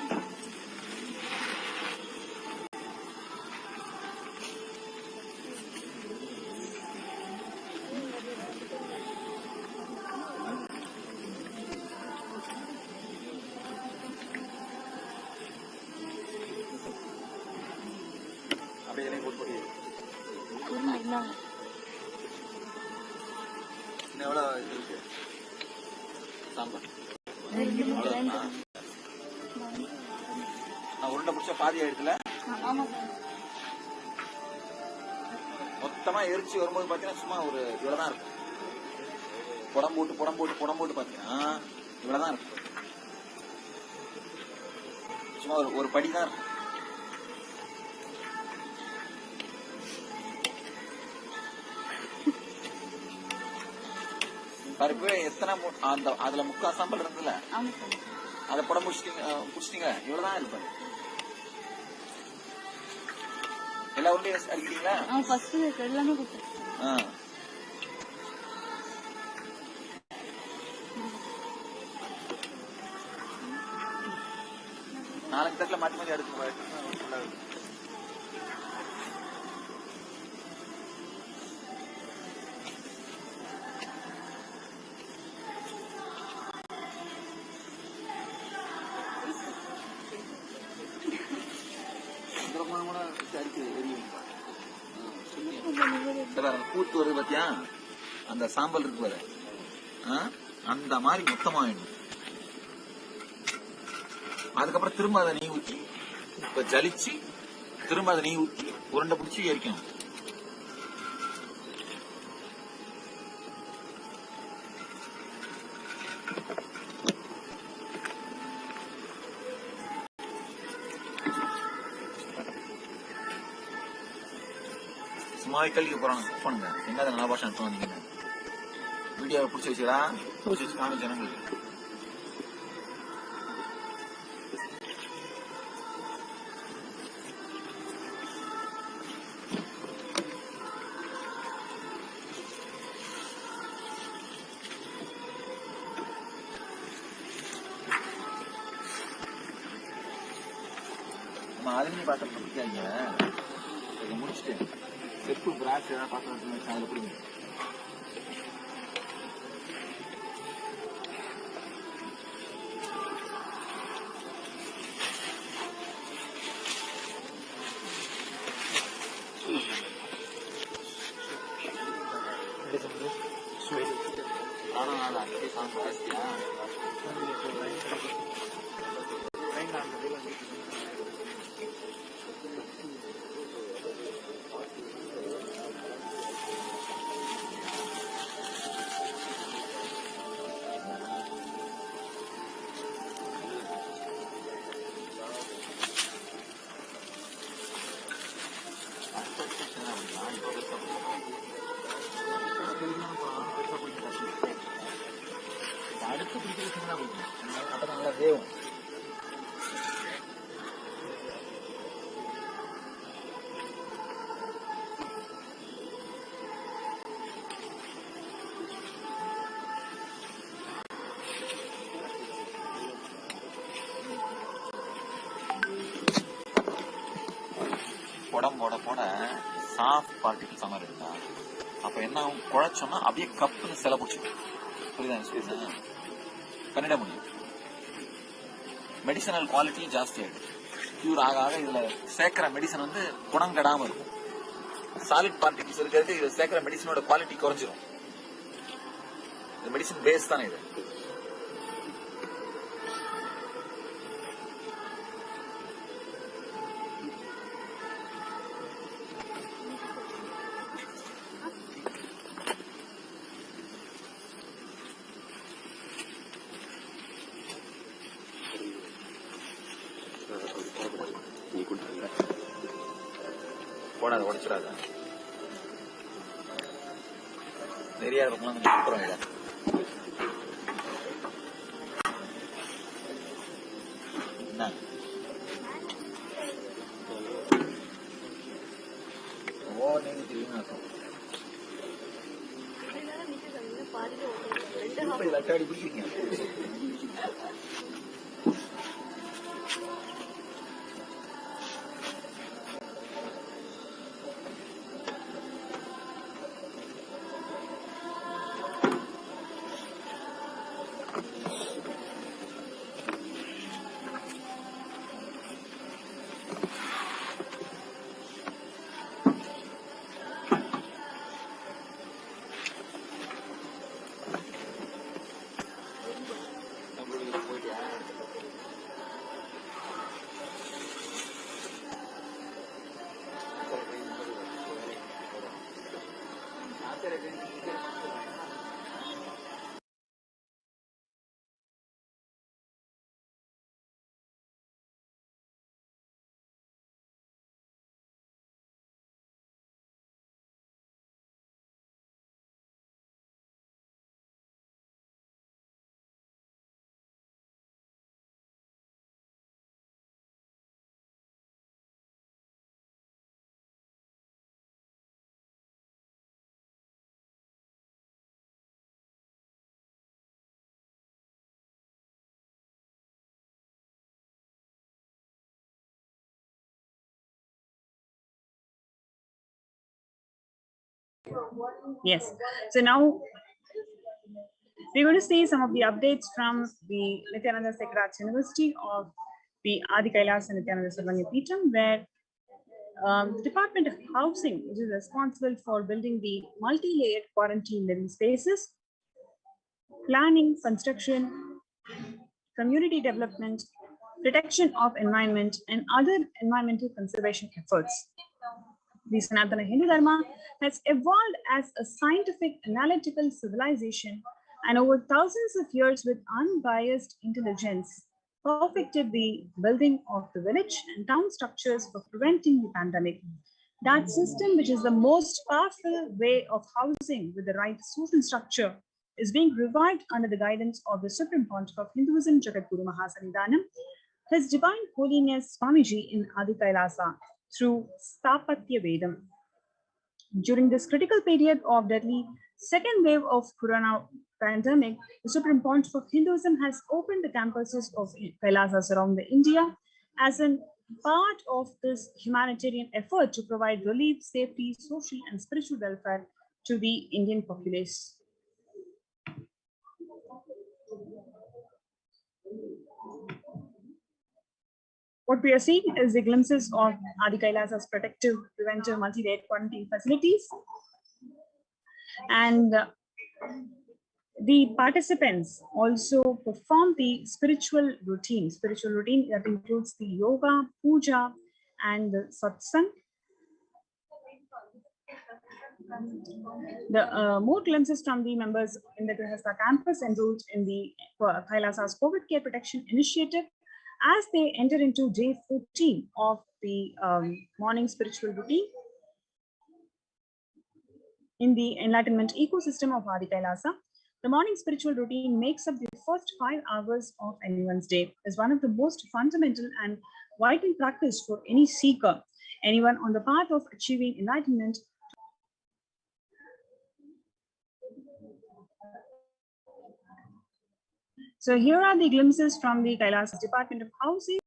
அப்படியே போட்டு எவ்வளவு இருக்கு சாம்பார்? நான் உருண்டை பிடிச்சா பாதி ஆயிடுதுல. மொத்தமா எரிச்சு வரும்போது பாத்தீங்கன்னா சும்மா ஒரு இவ்வளவுதான் இருக்கும். புடம் போட்டு பாத்தீங்கன்னா இவ்வளவுதான் இருக்கும். சும்மா ஒரு படி தான் இருக்கும். பருப்பு எத்தனை அந்த அதுல முக்கா சாம்பல் இருந்ததுல அதை புடம் புடிச்சிட்டீங்க. இவ்வளவுதான் இருப்பாரு. எல்லா உருண்டையும் அடிக்கிறீங்களா? நாலஞ்சு தட்டில் மாற்றி மாற்றி அடுத்து கூத்து வருது பாத்தியா? அந்த சாம்பல் இருக்கு பாரு, அந்த மாதிரி மொத்தமா வேணும். அதுக்கப்புறம் திரும்ப அதை நெய் ஊற்றி ஜலிச்சு திரும்ப அதை நெய் ஊற்றி உருண்டை பிடிச்சி எரிக்கணும். சும்மாவே கல்விக்க போறாங்க பண்ணுங்க. எங்க அதை நல்லா பாஷா அர்த்தம் வந்தீங்க. வீடியோவை பிடிச்சி வச்சுடா, பிடிச்சி வச்சு காமி ஜனங்களுக்கு. அலுமினி பாத்திரம் பிடிக்காங்க. முடிச்சுட்டு செப்பு பிராஸ் ஏதாவது பாத்திரம் வச்சு அதில் பிடிங்க. அடுத்து பிடிக்கிறதுனா அப்ப நல்லா வேவும். புடம் போட போட சாஃப்ட் பார்ட்டிகிள்ஸ் மாதிரி இருந்தா அப்ப என்ன குழைச்சோம்னா அப்படியே கப்புன்னு சில பிடிச்சிடும். புரியுதா? பண்ணிட முடியும். மெடிசனல் குவாலிட்டி ஜாஸ்தி ஆகிடும். க்யூர் ஆக ஆக இதில் சேர்க்குற மெடிசன் வந்து குணம் கெடாமல் இருக்கும். சாலிட் பார்ட்டிகிள்ஸ் இருக்கிறது இதில் சேர்க்குற மெடிசனோட குவாலிட்டி குறைஞ்சிரும். இந்த மெடிசன் பேஸ் தானே இது. போடாத, உடச்சிடாத. நிறைய பக்கம் அப்புறம் இல்லை. நீங்க தெரியுமா லட்டாடி பிடிக்கிறீங்க. Yes. So now we're going to see some of the updates from the Nithyananda Satsang University of the Adi Kailas and Nithyananda Satsang Peetham, where the Department of Housing, which is responsible for building the multi-layered quarantine living spaces, planning, construction, community development, protection of environment, and other environmental conservation efforts. The Sanatana Hindu Dharma has evolved as a scientific, analytical civilization, and over thousands of years with unbiased intelligence, perfected the building of the village and town structures for preventing the pandemic. That system, which is the most powerful way of housing with the right social structure, is being revived under the guidance of the Supreme Pontiff of Hinduism, Jagadguru Mahasannidhanam, His Divine Holiness Swamiji in Adi Kailasa, through Stapatya Vedam. During this critical period of deadly second wave of corona pandemic, the Supreme Pontiff of Hinduism has opened the campuses of Kailasas around India as a part of this humanitarian effort to provide relief, safety, social and spiritual welfare to the Indian populace. What we are seeing is the glimpses of Adi Kailasa's protective, preventive, multi-layered quarantine facilities. And the participants also perform the spiritual routine that includes the yoga, puja, and the satsang. The more glimpses from the members in the Grihastha campus enrolled in the Kailasa's COVID care protection initiative as they enter into day 14 of the morning spiritual routine in the enlightenment ecosystem of Adi Kailasa. The morning spiritual routine makes up the first 5 hours of anyone's day, is one of the most fundamental and vital practice for any seeker, anyone on the path of achieving enlightenment. So here are the glimpses from the Kailasa Department of Housing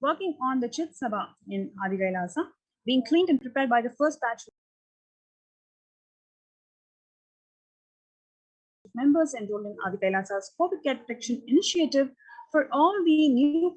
working on the Chit Sabha in Adi Kailasa, being cleaned and prepared by the first batch of members enrolled in Adi Kailasa's COVID care protection initiative for all the new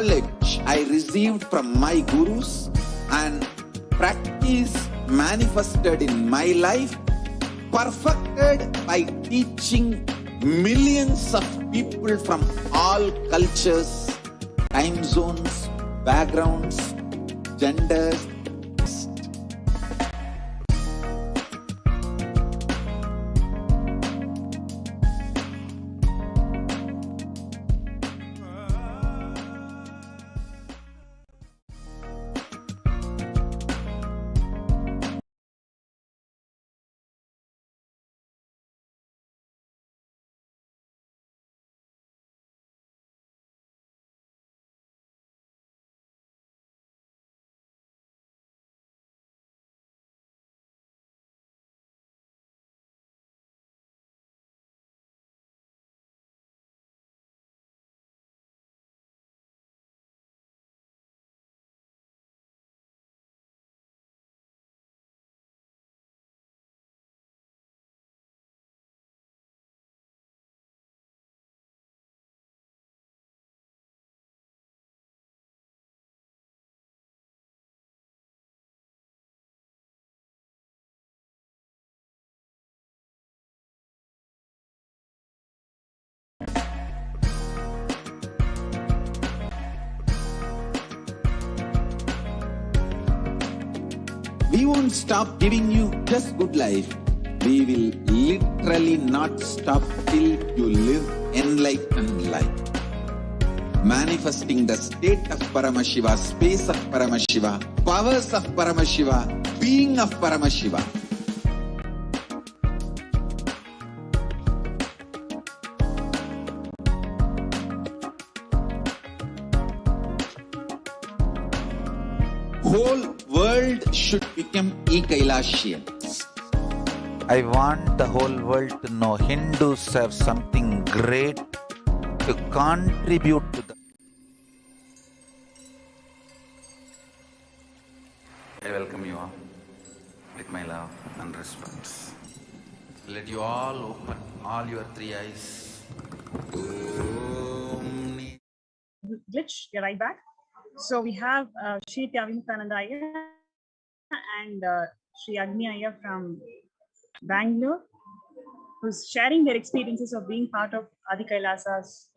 knowledge I received from my gurus and practice manifested in my life, perfected by teaching millions of people from all cultures, time zones, backgrounds, genders. We won't stop giving you just good life. We will literally not stop till you live enlightened life. Manifesting the state of Paramashiva, space of Paramashiva, powers of Paramashiva, being of Paramashiva. Whole world should become e-Kailashians. I want the whole world to know Hindus have something great to contribute to the. I welcome you all with my love and respect. Let you all open all your three eyes. Glitch, you're right back. So we have Sri Nithyananda and Sri Agni Ayya from Bangalore, who's sharing their experiences of being part of Adi Kailasa's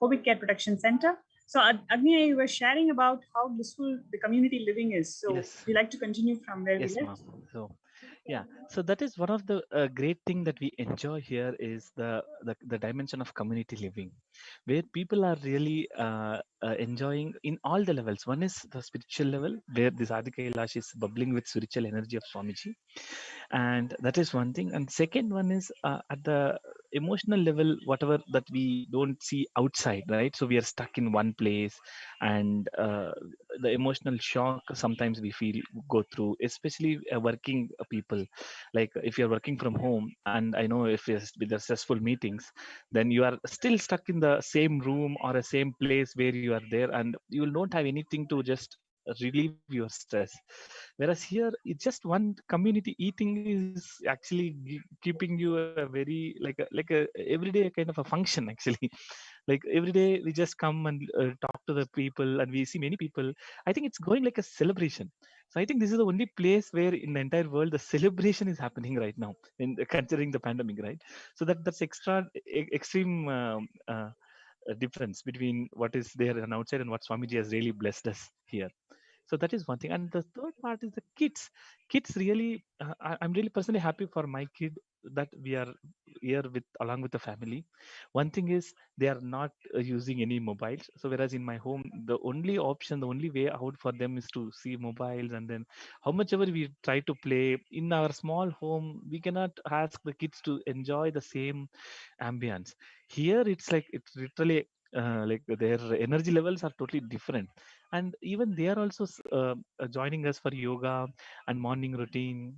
COVID Care Protection Center. So Agni Ayya, you were sharing about how blissful the community living is. So Yes. we like to continue from where Yes, we ma'am. left. So, yeah. So that is one of the great thing that we enjoy here is the dimension of community living, where people are really enjoying in all the levels. One is the spiritual level, where this Adi Kailash is bubbling with spiritual energy of Swamiji, and that is one thing. And second one is at the emotional level, whatever that we don't see outside, right? So we are stuck in one place, and the emotional shock sometimes we feel go through, especially working people. Like if you're working from home, and I know if it's with the stressful meetings, then you are still stuck in the same room or a same place where you are there, and you will not have anything to just relieve your stress. Whereas here it's just one community eating is actually keeping you a very like a everyday kind of a function actually. Like every day we just come and talk to the people, and we see many people. I think it's going like a celebration. So I think this is the only place where in the entire world the celebration is happening right now, in considering the pandemic, right? So that's extreme difference between what is there and outside and what Swamiji has really blessed us here. So that is one thing. And the third part is the kids really I'm really personally happy for my kid that we are here with along with the family. One thing is they are not using any mobiles. So whereas in my home the only option, the only way out for them is to see mobiles, and then how much ever we try to play in our small home, we cannot ask the kids to enjoy the same ambience. Here it's literally like their energy levels are totally different, and even they are also joining us for yoga and morning routine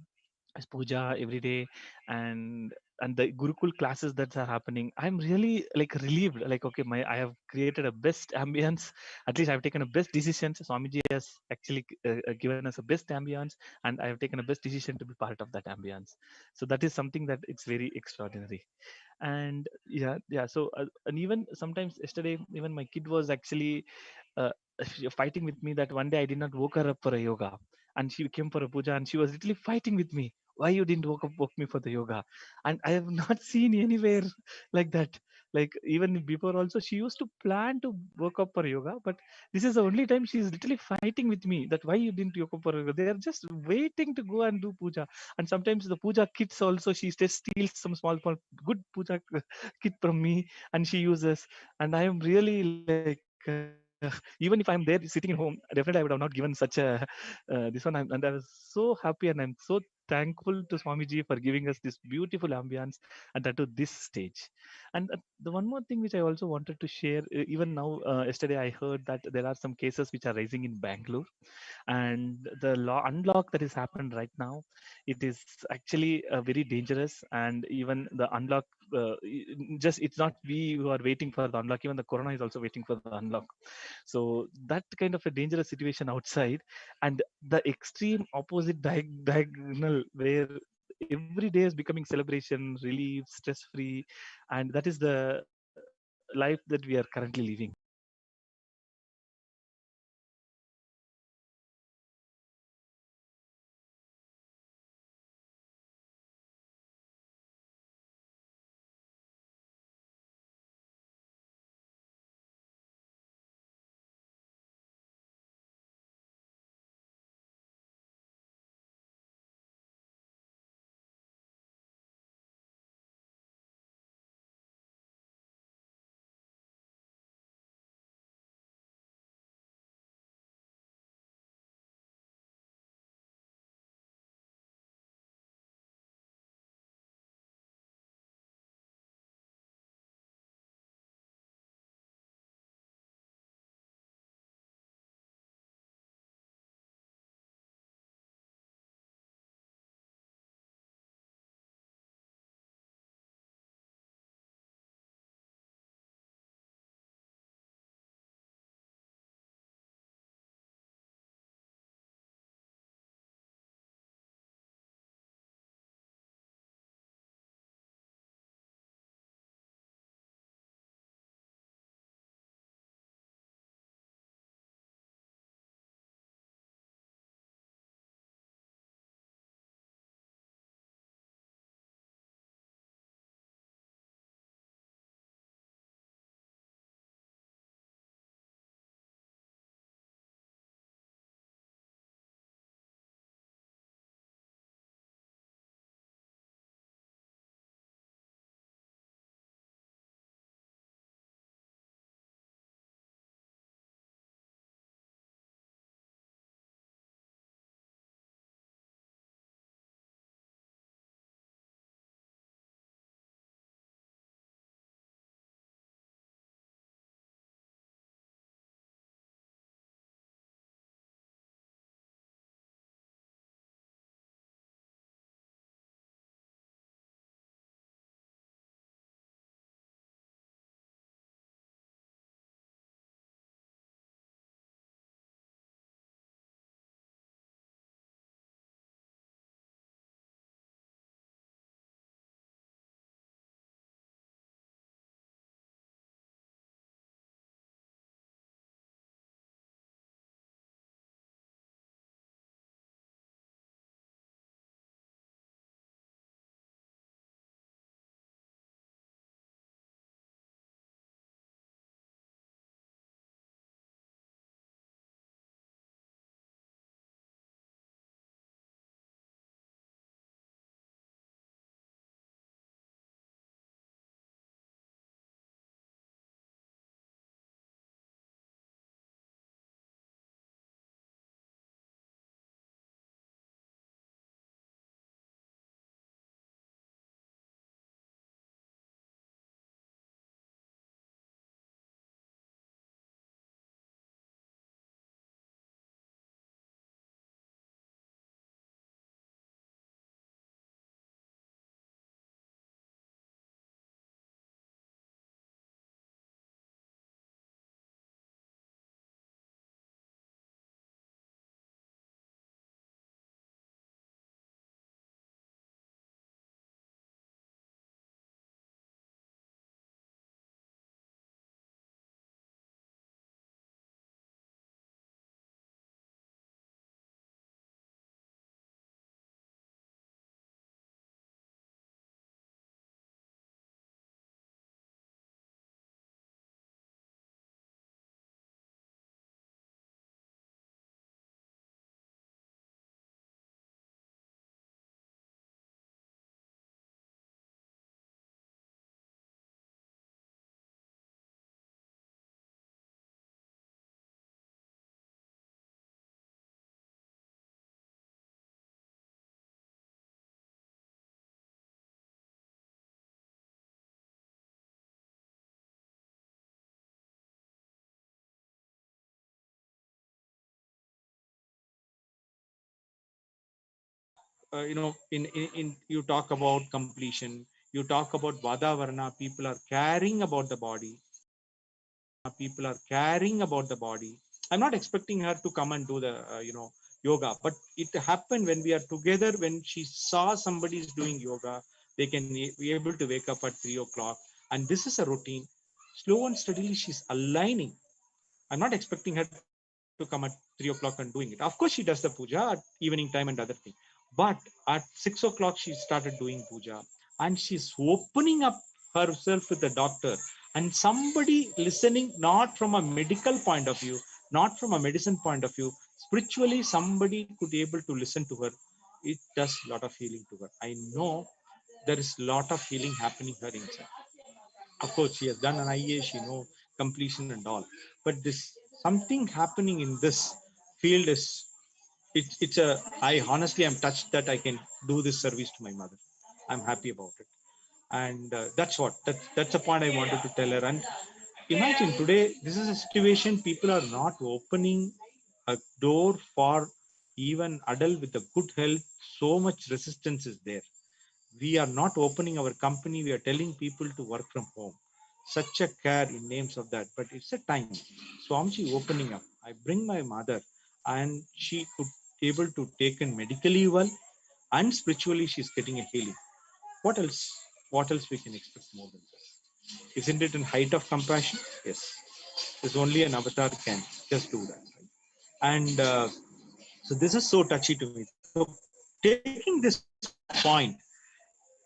as puja every day, and the gurukul classes that are happening. I'm really like relieved, like okay, my I have created a best ambience. At least I've taken a best decision. So Swamiji has actually given us a best ambience, and I have taken a best decision to be part of that ambience. So that is something that it's very extraordinary. And yeah. So and even sometimes yesterday even my kid was actually fighting with me that one day I did not woke her up for a yoga, and she came for a puja, and she was literally fighting with me. Why you didn't woke me for the yoga? And I have not seen anywhere like that. Like even before also, she used to plan to woke up for yoga, but this is the only time she is literally fighting with me that why you didn't woke up for yoga. They are just waiting to go and do puja. And sometimes the puja kits also, she just steals some small good puja kit from me, and she uses. And I am really like, even if I'm there sitting in home, definitely I would have not given such a this one. And I was so happy, and I'm so thankful to Swamiji for giving us this beautiful ambience, and that to this stage. And the one more thing which I also wanted to share, even now, yesterday I heard that there are some cases which are rising in Bangalore, and the law unlock that is happened right now, it is actually very dangerous. And even the unlock, just it's not we who are waiting for the unlock, even the corona is also waiting for the unlock. So that kind of a dangerous situation outside, and the extreme opposite diagonal where every day is becoming celebration, relief, stress free, and that is the life that we are currently living. in you talk about completion, you talk about Vadavarna, people are caring about the body. People are caring about the body. I'm not expecting her to come and do the yoga, but it happened when we are together. When she saw somebody is doing yoga, they can be able to wake up at 3 o'clock, and this is a routine. Slow and steadily, she's aligning. I'm not expecting her to come at 3 o'clock and doing it. Of course, she does the puja at evening time and other thing. But at 6 o'clock, she started doing puja, and she's opening up herself with the doctor and somebody listening, not from a medical point of view, not from a medicine point of view, spiritually, somebody could able to listen to her. It does a lot of healing to her. I know there is a lot of healing happening her inside. Of course, she has done an IA, she know completion and all. But this something happening in this field is it's a I honestly am touched that I can do this service to my mother. I'm happy about it. And that's a point I wanted to tell her. And imagine today, this is a situation people are not opening a door for even adult with a good health. So much resistance is there. We are not opening our company. We are telling people to work from home. Such a care in names of that, but it's a time. Swamiji opening up. I bring my mother, and she could able to take in medically well, and spiritually she's getting a healing. What else? What else we can expect more than this? Isn't it in height of compassion? Yes. There's only an avatar can just do that. Right? And so this is so touchy to me. So taking this point,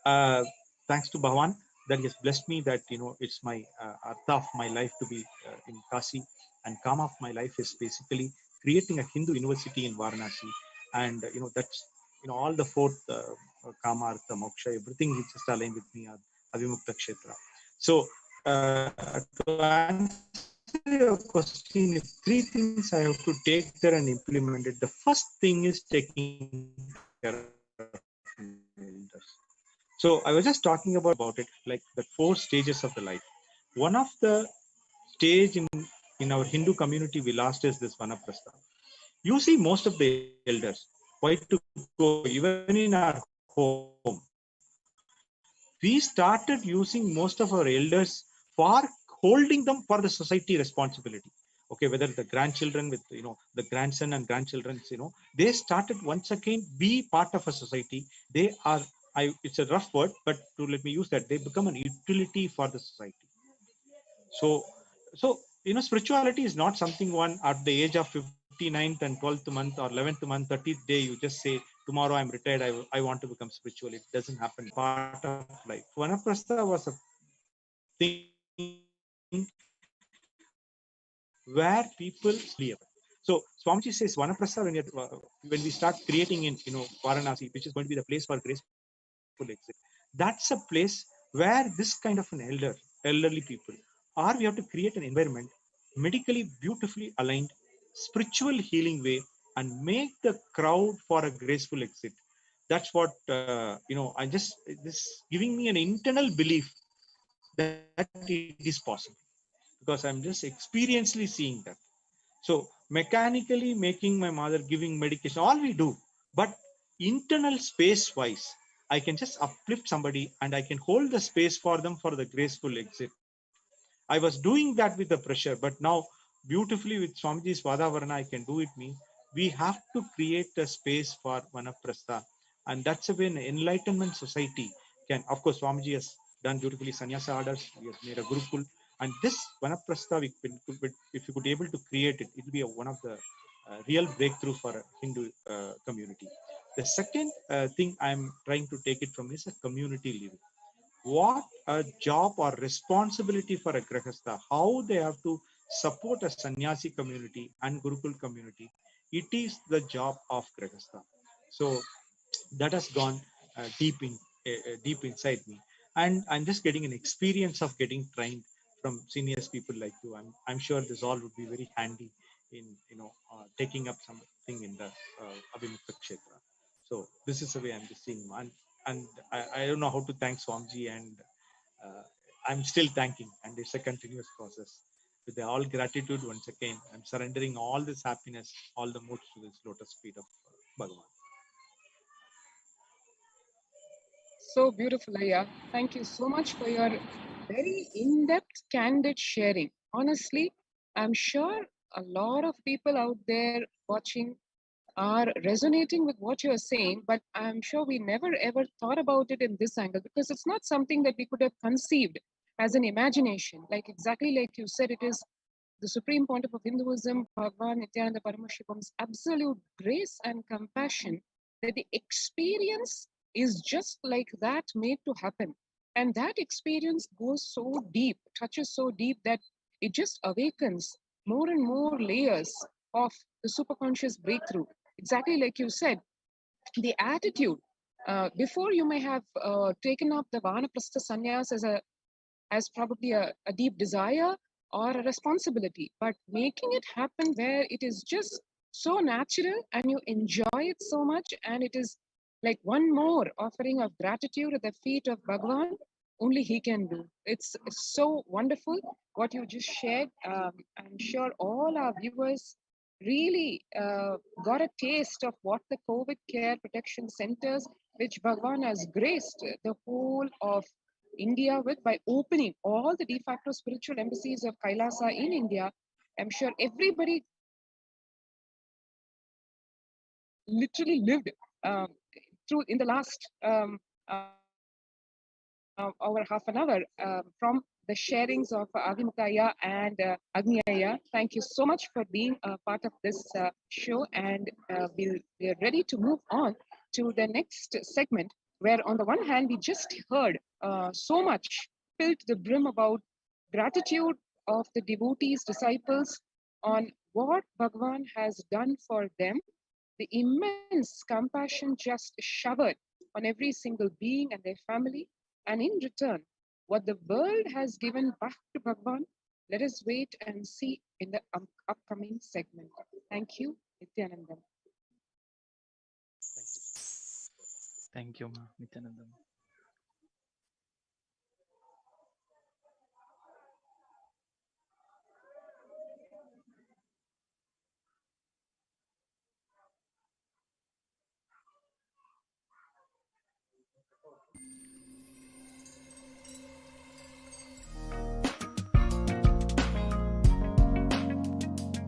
thanks to Bhagavan that he has blessed me that it's my artha of my life to be in Kasi, and Kama of my life is basically creating a Hindu university in Varanasi, and that's all the fourth Kama, Artha, Moksha, everything is just aligned with me are Avimukta Kshetra. So to answer your question, if three things I have to take there and implement it, the first thing is taking care of elders. So I was just talking about it, like the 4 stages of the life. One of the stage in our Hindu community we lost is this Vanaprastha. You see most of the elders, why to go, even in our home. We started using most of our elders for holding them for the society responsibility. Okay, whether the grandchildren with the grandson and grandchildren, they started once again be part of a society. They are it's a rough word, but to let me use that, they become an utility for the society. So spirituality is not something one at the age of 59th and 12th month or 11th month, 30th day, you just say, tomorrow I'm retired, I want to become spiritual. It doesn't happen. Part of life. Vanaprastha was a thing where people slowly. So Swamiji says Vanaprastha, when we start creating in Varanasi, which is going to be the place for graceful exit, that's a place where this kind of an elderly people, or we have to create an environment medically beautifully aligned, spiritual healing way, and make the crowd for a graceful exit. That's what I just this giving me an internal belief that it is possible, because I'm just experientially seeing that. So mechanically making my mother giving medication, all we do, but internal space wise, I can just uplift somebody and I can hold the space for them for the graceful exit. I was doing that with the pressure, but now beautifully with Swamiji's Vadavarana, I can do it me. We have to create a space for Vanaprastha, and that's when enlightenment society can, of course, Swamiji has done beautifully sannyasa orders, he has made a Gurukul, and this Vanaprastha, if you could able to create it, it will be one of the real breakthrough for a Hindu community. The second thing I'm trying to take it from is a community living. What a job or responsibility for a grahastha, how they have to support a sannyasi community and Gurukul community. It is the job of grahastha. So that has gone deep inside me, and I'm just getting an experience of getting trained from seniors people like you. I'm sure this all would be very handy in taking up something in the Abhimukta Kshetra. So this is the way I'm just seeing, and I don't know how to thank Swamiji, and I'm still thanking, and it's a continuous process. With all gratitude, once again, I'm surrendering all this happiness, all the moods to this lotus feet of Bhagavan. So beautiful, Aya. Thank you so much for your very in-depth, candid sharing. Honestly, I'm sure a lot of people out there watching are resonating with what you're saying, but I'm sure we never ever thought about it in this angle because it's not something that we could have conceived as an imagination. Like exactly like you said, it is the supreme pontiff of Hinduism, Bhagavan Nithyananda Paramashivan's absolute grace and compassion that the experience is just like that made to happen. And that experience goes so deep, touches so deep that it just awakens more and more layers of the superconscious breakthrough. Exactly like you said, the attitude. Before you may have taken up the Vanaprastha sannyas as probably a deep desire or a responsibility, but making it happen where it is just so natural and you enjoy it so much, and it is like one more offering of gratitude at the feet of Bhagavan, only he can do. It's so wonderful what you just shared. I'm sure all our viewers really got a taste of what the COVID care protection centers, which Bhagavan has graced the whole of India with by opening all the de facto spiritual embassies of Kailasa in India. I'm sure everybody literally lived through in the last over half an hour from the sharings of Avimukaya and Agniyaya. Thank you so much for being a part of this show, and we're ready to move on to the next segment, where on the one hand, we just heard so much filled to the brim about gratitude of the devotees, disciples on what Bhagavan has done for them, the immense compassion just showered on every single being and their family, and in return, what the world has given back to Bhagavan. Let us wait and see in the upcoming segment. Thank you, Nithyananda. Thank you, Ma, Nithyananda.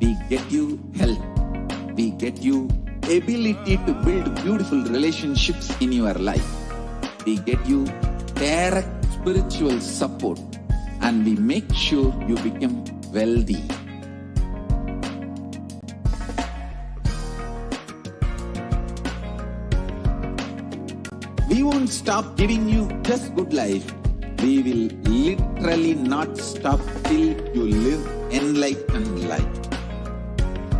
We get you health. We get you ability to build beautiful relationships in your life. We get you direct spiritual support, and we make sure you become wealthy. We won't stop giving you just good life. We will literally not stop till you live enlightened life.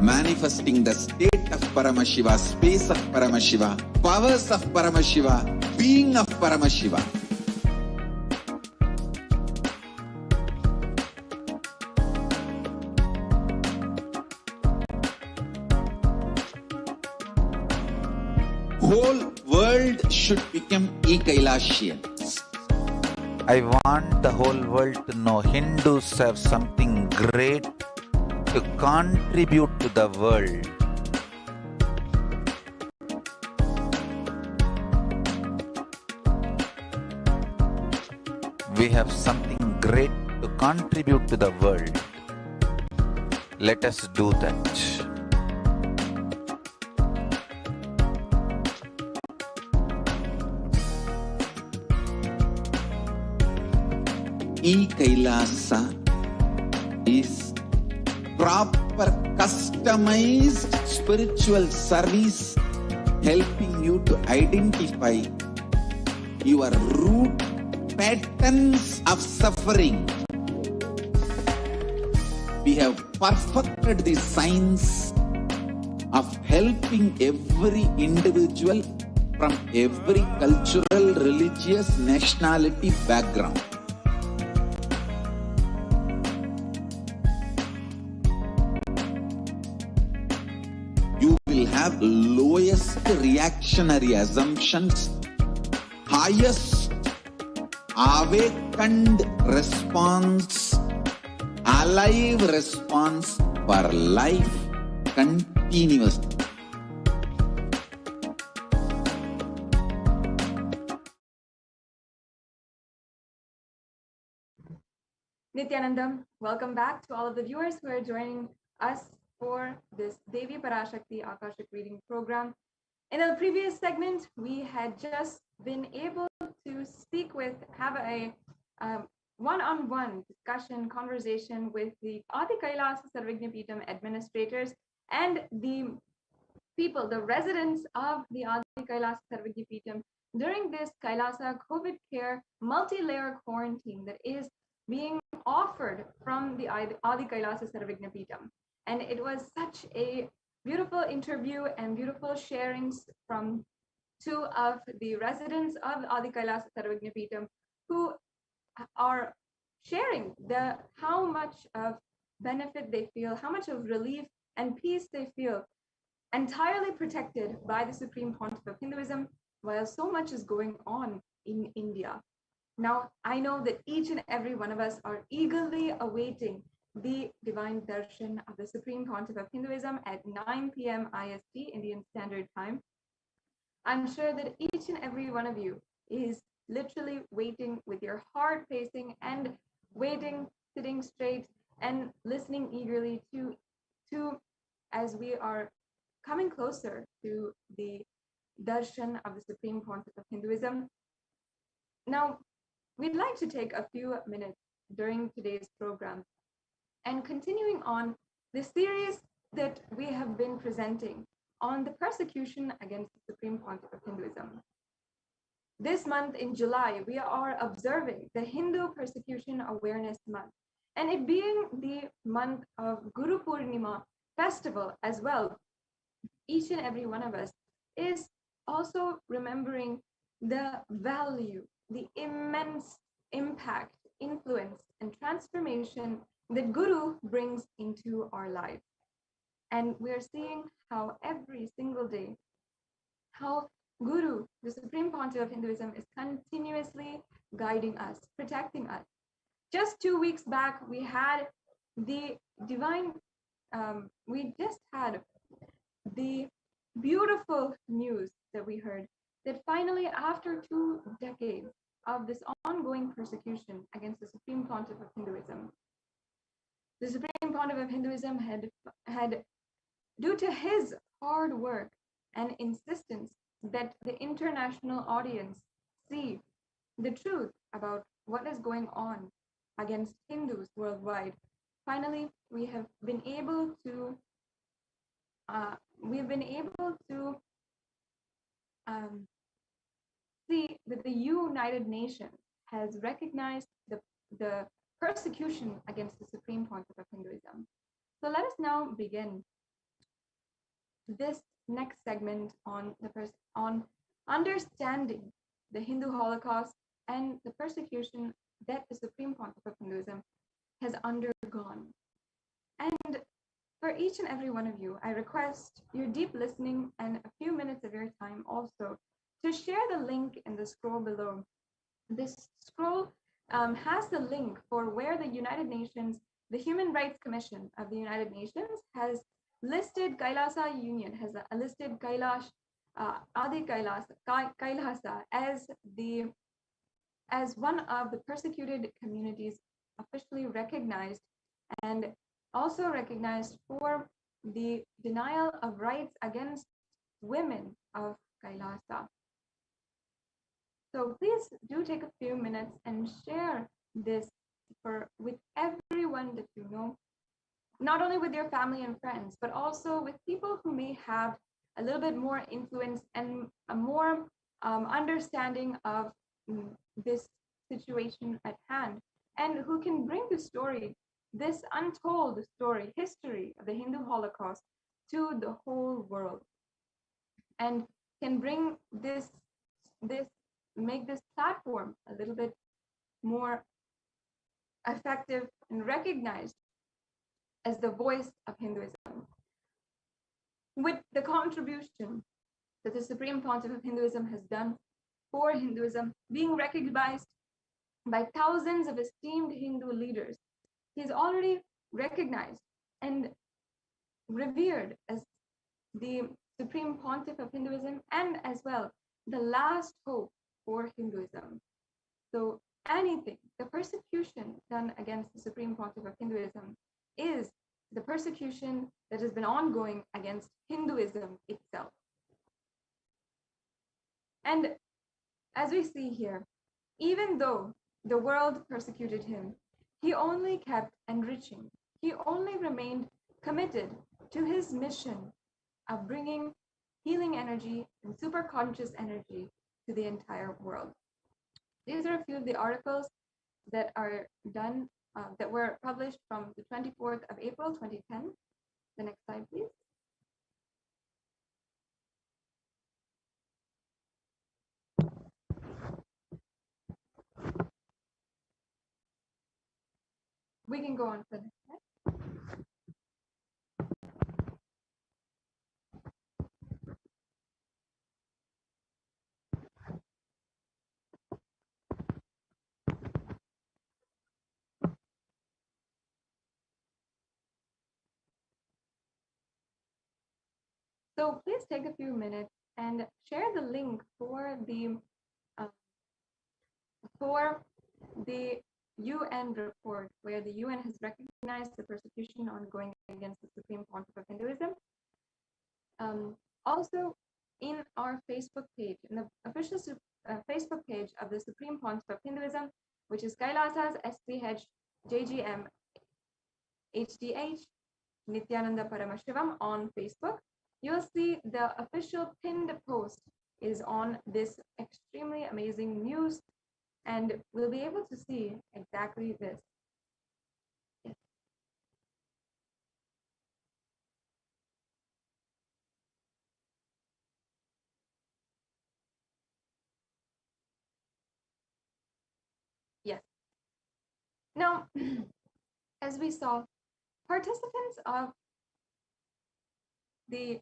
Manifesting the state of Paramashiva, space of Paramashiva, powers of Paramashiva, being of Paramashiva. Whole world should become e-Kailashians. I want the whole world to know Hindus have something great to contribute to the world. We have something great to contribute to the world. Let us do that. E-Kailasa is proper customized spiritual service helping you to identify your root patterns of suffering. We have perfected the science of helping every individual from every cultural, religious, nationality background. Have lowest reactionary assumptions, highest awakened response, alive response for life continuously. Nithyananda, welcome back to all of the viewers who are joining us for this Devi Parashakti Akashic reading program. In the previous segment, we had just been able to have a one-on-one discussion, conversation with the Adi Kailasa Sarvagna Peetham administrators and the people, the residents of the Adi Kailasa Sarvagna Peetham during this Kailasa COVID care multi-layer quarantine that is being offered from the Adi Kailasa Sarvagna Peetham. And it was such a beautiful interview and beautiful sharings from two of the residents of Adi Kailasa Sarvagna Peetham who are sharing how much of benefit they feel, how much of relief and peace they feel, entirely protected by the Supreme Pontiff of Hinduism, while so much is going on in India. Now, I know that each and every one of us are eagerly awaiting the divine darshan of the Supreme Pontiff of Hinduism at 9 p.m. IST, Indian Standard Time. I'm sure that each and every one of you is literally waiting with your heart pacing and waiting, sitting straight and listening eagerly to as we are coming closer to the darshan of the Supreme Pontiff of Hinduism. Now, we'd like to take a few minutes during today's program and continuing on the series that we have been presenting on the persecution against the Supreme Pontiff of Hinduism. This month in July, we are observing the Hindu Persecution Awareness Month, and it being the month of Guru Purnima festival as well, each and every one of us is also remembering the value, the immense impact, influence, and transformation that Guru brings into our lives. And we're seeing how every single day, how Guru, the Supreme Pontiff of Hinduism, is continuously guiding us, protecting us. Just 2 weeks back, we had the the beautiful news that we heard that finally, after 2 decades of this ongoing persecution against the Supreme Pontiff of Hinduism, the Supreme Pontiff of Hinduism had, due to his hard work and insistence that the international audience see the truth about what is going on against Hindus worldwide, finally we have been able to see that the United Nations has recognized the persecution against the Supreme Pontiff of Hinduism. So let us now begin this next segment on understanding the Hindu Holocaust and the persecution that the Supreme Pontiff of Hinduism has undergone. And for each and every one of you, I request your deep listening and a few minutes of your time also to share the link in the scroll below. This scroll has the link for where the United Nations, the Human Rights Commission of the United Nations, has listed Kailasa Union, has listed Adi Kailasa as one of the persecuted communities officially recognized, and also recognized for the denial of rights against women of Kailasa. So please do take a few minutes and share this with everyone that you know, not only with your family and friends, but also with people who may have a little bit more influence and a more understanding of this situation at hand, and who can bring the story, this untold story, history of the Hindu Holocaust to the whole world, and can bring make this platform a little bit more effective and recognized as the voice of Hinduism. With the contribution that the Supreme Pontiff of Hinduism has done for Hinduism being recognized by thousands of esteemed Hindu leaders, he is already recognized and revered as the Supreme Pontiff of Hinduism, and as well the last hope for Hinduism. So anything, the persecution done against the Supreme Pontiff of Hinduism is the persecution that has been ongoing against Hinduism itself. And as we see here, even though the world persecuted him, he only kept enriching. He only remained committed to his mission of bringing healing energy and superconscious energy to the entire world. These are a few of the articles that are done, that were published from the 24th of April, 2010. The next slide, please. We can go on to the next slide. So please take a few minutes and share the link for the UN report where the UN has recognized the persecution ongoing against the Supreme Pontiff of Hinduism. Also, in our Facebook page, in the official Facebook page of the Supreme Pontiff of Hinduism, which is Kailasa's SPH JGM HDH Nithyananda Paramashivam on Facebook, you'll see the official pinned post is on this extremely amazing news, and we'll be able to see exactly this. Yes. Yes. Now, as we saw, participants of the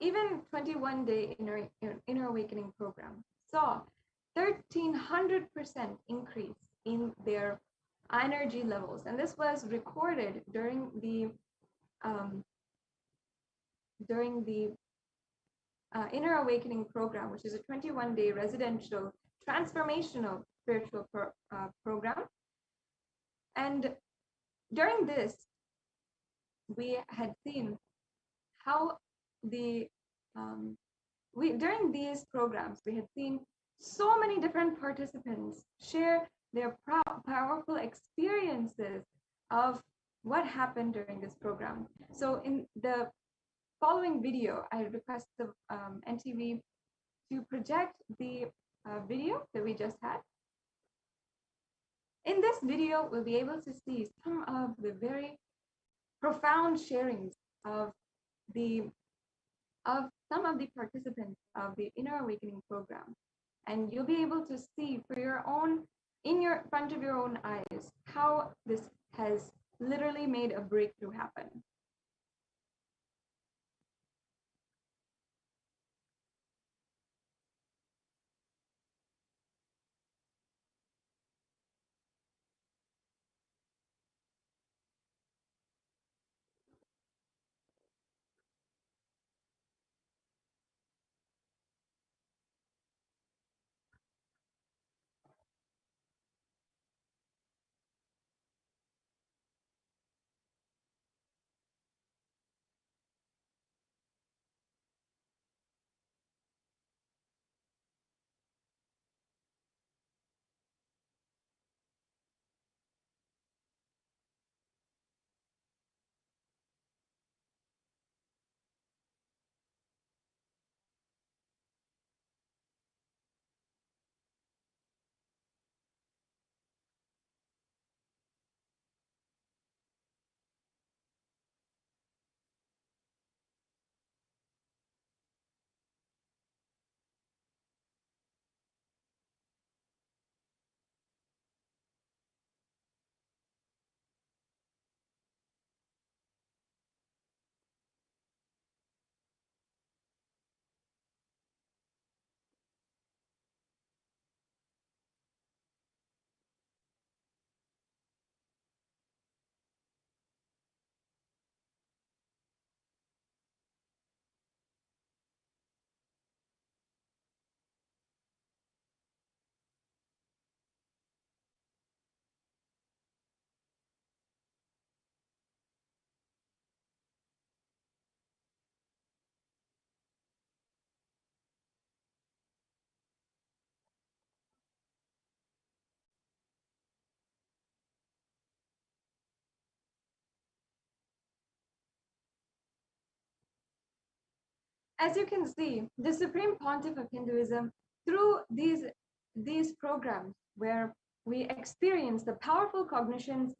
even 21-day inner awakening program saw 1,300% increase in their energy levels, and this was recorded during the inner awakening program, which is a 21-day residential transformational spiritual program. And during this, we had seen how during these programs, we had seen so many different participants share their powerful experiences of what happened during this program. So in the following video, I request the NTV to project the video that we just had. In this video, we'll be able to see some of the very profound sharings of some of the participants of the inner awakening program, and you'll be able to see for your own, in your front of your own eyes, how this has literally made a breakthrough happen. As you can see, the Supreme Pontiff of Hinduism, through these programs where we experience the powerful cognitions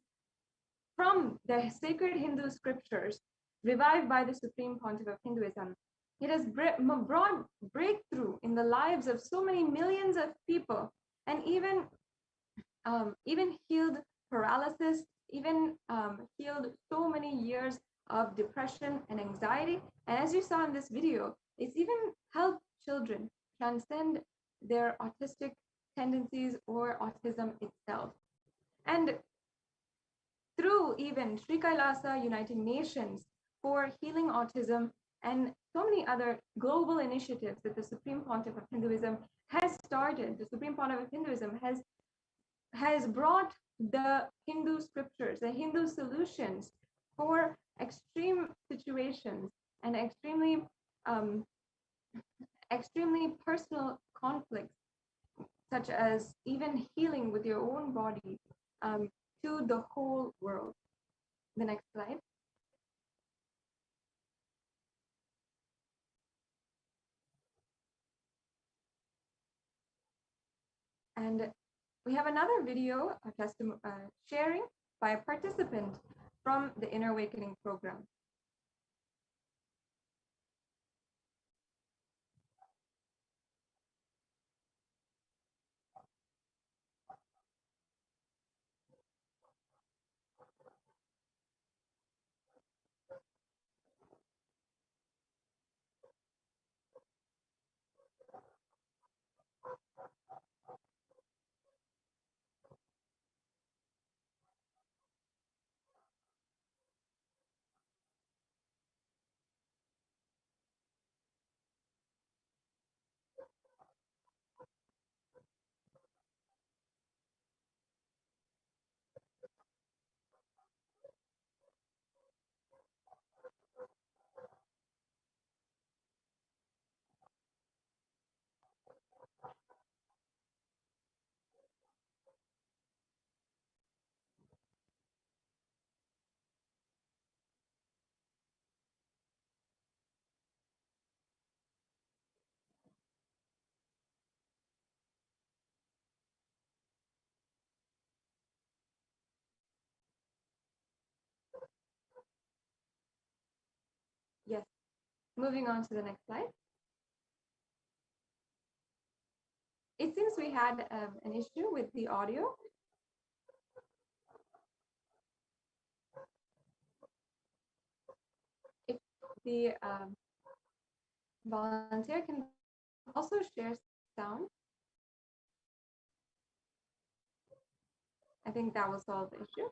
from the sacred Hindu scriptures revived by the Supreme Pontiff of Hinduism, it has brought breakthrough in the lives of so many millions of people, and even healed paralysis, even healed so many years of depression and anxiety. And as you saw in this video, it's even helped children transcend their autistic tendencies or autism itself. And through even Sri Kailasa United Nations for healing autism and so many other global initiatives that the Supreme Pontiff of Hinduism has started, the Supreme Pontiff of Hinduism has brought the Hindu scriptures, the Hindu solutions for extreme situations and extremely personal conflicts, such as even healing with your own body, to the whole world. The next slide. And we have another video, a testimony sharing by a participant from the Inner Awakening program. Yes, moving on to the next slide. It seems we had an issue with the audio. If the volunteer can also share sound, I think that will solve the issue.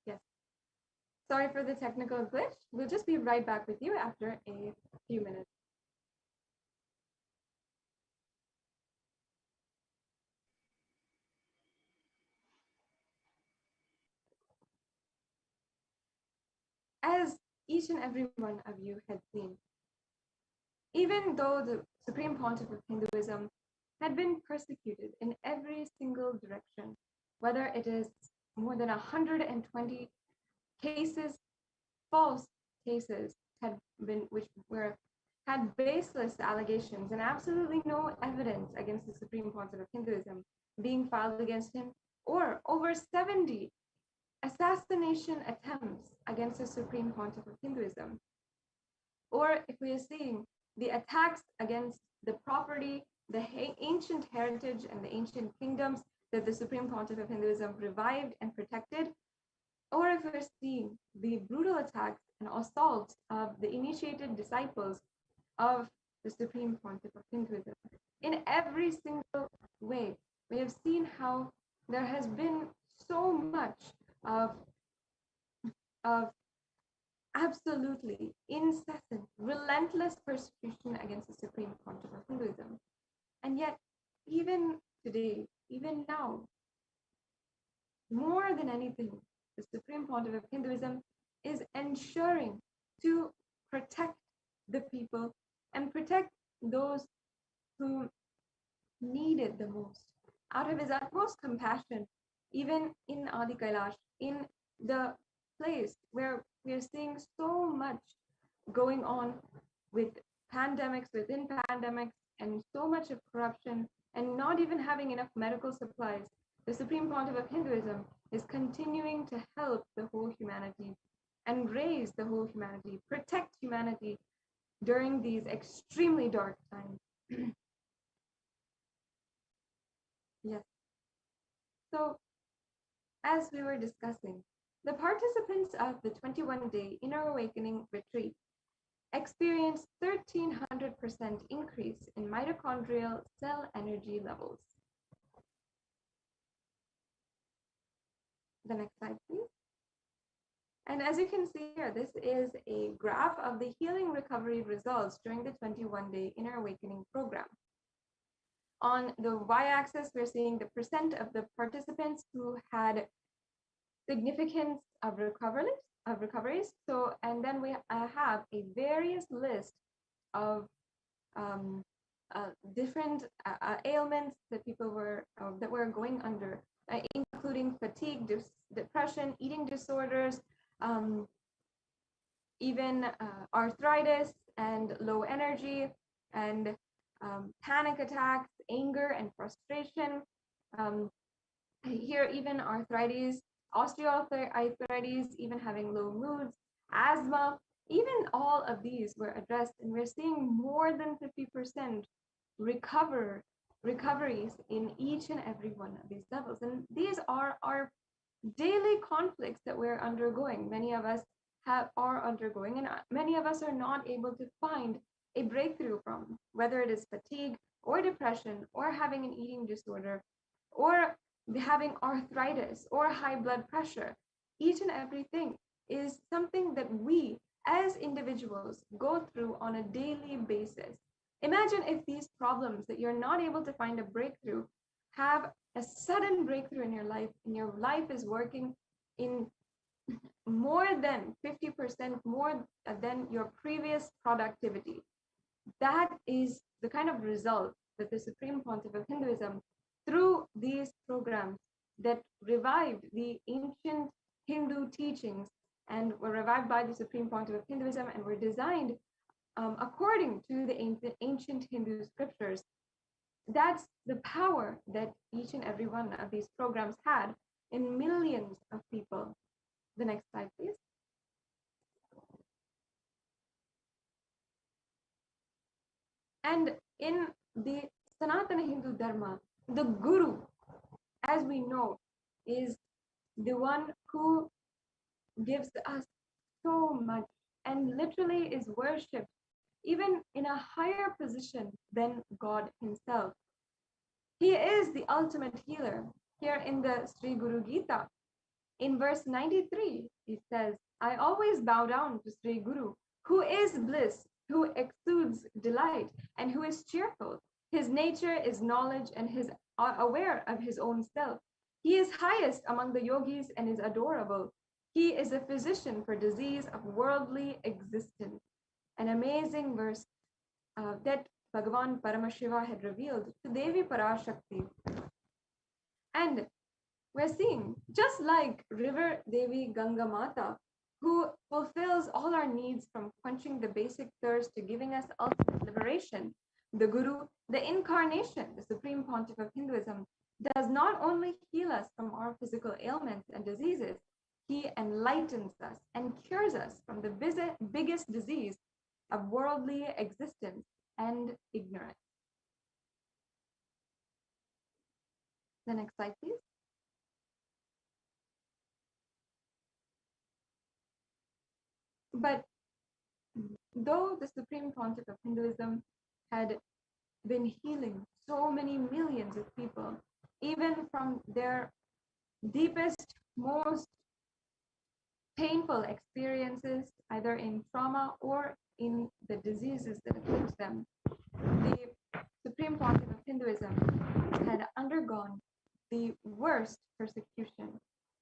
Yes. Sorry for the technical glitch. We'll just be right back with you after a few minutes. As each and every one of you had seen, even though the Supreme Pontiff of Hinduism had been persecuted in every single direction, whether it is more than 120 cases, false cases had baseless allegations and absolutely no evidence against the Supreme Pontiff of Hinduism being filed against him, or over 70 assassination attempts against the Supreme Pontiff of Hinduism. Or if we are seeing the attacks against the property, the ancient heritage and the ancient kingdoms that the Supreme Pontiff of Hinduism revived and protected, or if we're seeing the brutal attacks and assaults of the initiated disciples of the Supreme Pontiff of Hinduism. In every single way, we have seen how there has been so much of absolutely incessant, relentless persecution against the Supreme Pontiff of Hinduism. And yet, even today, even now, more than anything, the Supreme Pontiff of Hinduism is ensuring to protect the people and protect those who need it the most. Out of his utmost compassion, even in Adi Kailash, in the place where we are seeing so much going on with pandemics within pandemics and so much of corruption and not even having enough medical supplies, the Supreme Pontiff of Hinduism is continuing to help the whole humanity and raise the whole humanity, protect humanity during these extremely dark times. Yes. So, as we were discussing, the participants of the 21-day Inner Awakening Retreat experienced 1,300% increase in mitochondrial cell energy levels. The next slide, please. And as you can see here, this is a graph of the healing recovery results during the 21-day Inner Awakening program. On the y-axis, we're seeing the percent of the participants who had significance of recoveries. So, and then we have a various list of different ailments that people were that were going under, including fatigue, depression, eating disorders, even arthritis and low energy, and panic attacks, anger and frustration. Here, even arthritis, osteoarthritis, even having low moods, asthma, even all of these were addressed, and we're seeing more than 50% recoveries in each and every one of these levels. And these are our daily conflicts that we're undergoing. Many of us are undergoing, and many of us are not able to find a breakthrough from, whether it is fatigue or depression or having an eating disorder or having arthritis or high blood pressure. Each and everything is something that we as individuals go through on a daily basis. Imagine if these problems that you're not able to find a breakthrough have a sudden breakthrough in your life, and your life is working in more than 50% more than your previous productivity. That is the kind of result that the Supreme Pontiff of Hinduism, through these programs that revived the ancient Hindu teachings and were revived by the Supreme Pontiff of Hinduism and were designed according to the ancient Hindu scriptures. That's the power that each and every one of these programs had in millions of people. The next slide, please. And in the Sanatana Hindu Dharma, the Guru, as we know, is the one who gives us so much and literally is worshipped even in a higher position than God himself. He is the ultimate healer. Here in the Sri Guru Gita, in verse 93, he says, I always bow down to Sri Guru, who is bliss, who exudes delight, and who is cheerful. His nature is knowledge and is aware of his own self. He is highest among the yogis and is adorable. He is a physician for disease of worldly existence. An amazing verse that Bhagavan Paramashiva had revealed to Devi PARASHAKTI. And we're seeing, just like River Devi Ganga Mata, who fulfills all our needs from quenching the basic thirst to giving us ultimate liberation, the Guru, the incarnation, the Supreme Pontiff of Hinduism, does not only heal us from our physical ailments and diseases, he enlightens us and cures us from the biggest disease of worldly existence and ignorance. The next slide, please. But though the Supreme Pontiff of Hinduism had been healing so many millions of people, even from their deepest, most painful experiences, either in trauma or in the diseases that afflict them, the Supreme Pontiff of Hinduism had undergone the worst persecution,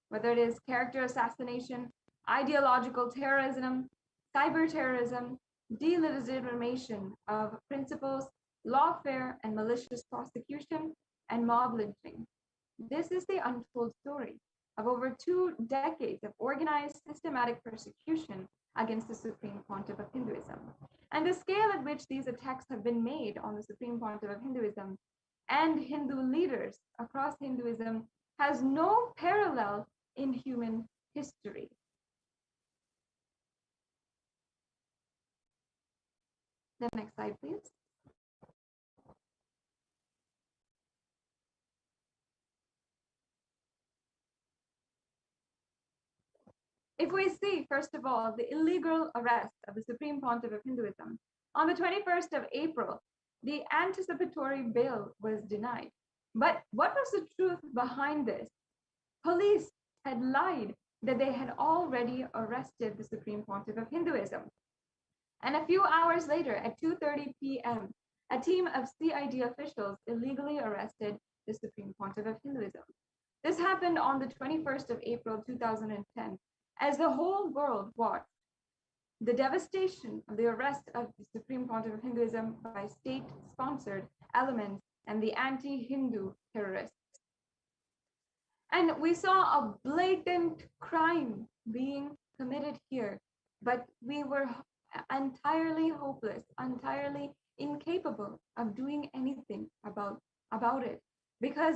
whether it is character assassination, ideological terrorism, cyber terrorism, delegitimation of principles, lawfare and malicious prosecution, and mob lynching. This is the untold story of over 2 decades of organized systematic persecution against the Supreme Pontiff of Hinduism. And the scale at which these attacks have been made on the Supreme Pontiff of Hinduism and Hindu leaders across Hinduism has no parallel in human history. The next slide, please. If we see, first of all, the illegal arrest of the Supreme Pontiff of Hinduism, on the 21st of April, the anticipatory bail was denied. But what was the truth behind this? Police had lied that they had already arrested the Supreme Pontiff of Hinduism. And a few hours later, at 2:30 p.m., a team of CID officials illegally arrested the Supreme Pontiff of Hinduism. This happened on the 21st of April, 2010, as the whole world watched the devastation of the arrest of the Supreme Pontiff of Hinduism by state-sponsored elements and the anti-Hindu terrorists. And we saw a blatant crime being committed here, but we were entirely hopeless, entirely incapable of doing anything about it, because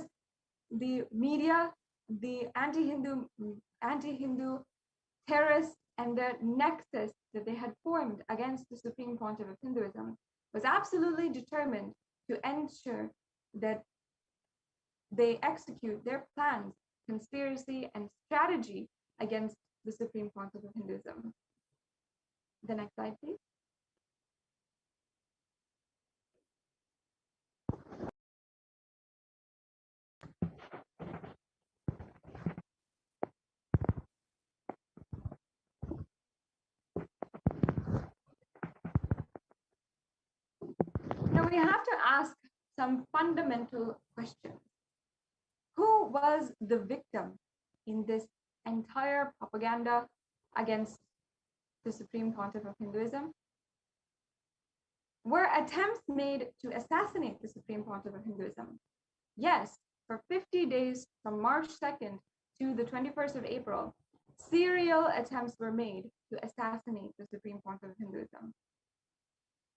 the media, the anti-Hindu terrorists and the nexus that they had formed against the Supreme Pontiff of Hinduism was absolutely determined to ensure that they execute their plans, conspiracy, and strategy against the Supreme Pontiff of Hinduism. The next slide, please. Now we have to ask some fundamental questions. Who was the victim in this entire propaganda against the Supreme Pontiff of Hinduism? Were attempts made to assassinate the Supreme Pontiff of Hinduism? Yes, for 50 days from March 2nd to the 21st of April, serial attempts were made to assassinate the Supreme Pontiff of Hinduism.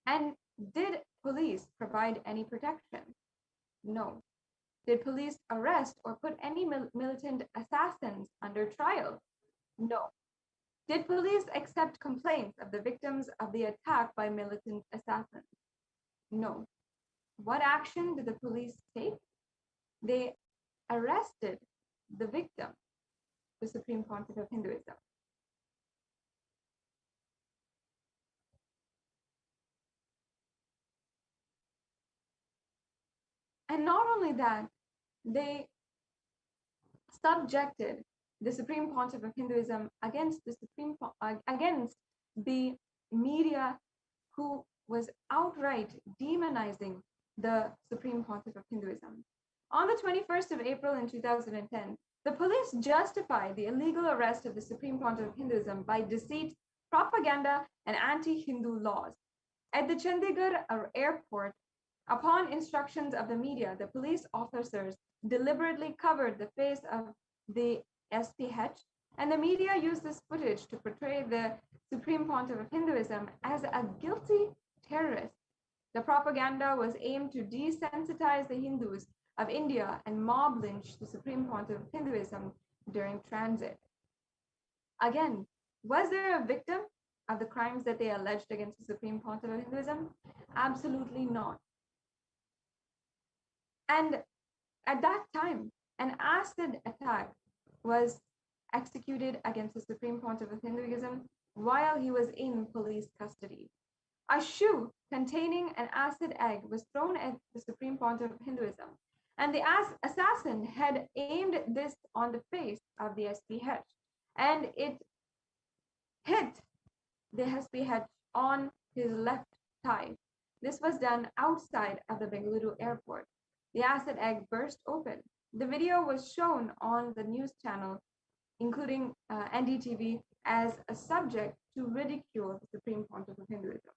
And did police provide any protection? No. Did police arrest or put any militant assassins under trial? No. Did police accept complaints of the victims of the attack by militant assassins? No. What action did the police take? They arrested the victim, the Supreme Pontiff of Hinduism. And not only that, they subjected the Supreme Pontiff of Hinduism against the media, who was outright demonizing the Supreme Pontiff of Hinduism. On the 21st of April in 2010, the police justified the illegal arrest of the Supreme Pontiff of Hinduism by deceit, propaganda, and anti-Hindu laws. At the Chandigarh airport, upon instructions of the media, the police officers deliberately covered the face of the SPH, and the media used this footage to portray the Supreme Pontiff of Hinduism as a guilty terrorist. The propaganda was aimed to desensitize the Hindus of India and mob lynch the Supreme Pontiff of Hinduism during transit. Again, was there a victim of the crimes that they alleged against the Supreme Pontiff of Hinduism? Absolutely not. And at that time, an acid attack was executed against the Supreme Pontiff of Hinduism while he was in police custody. A shoe containing an acid egg was thrown at the Supreme Pontiff of Hinduism, and the assassin had aimed this on the face of the SPH, and it hit the SPH on his left thigh. This was done outside of the Bengaluru airport. The acid egg burst open. The video was shown on the news channel, including NDTV, as a subject to ridicule the Supreme Pontiff of Hinduism.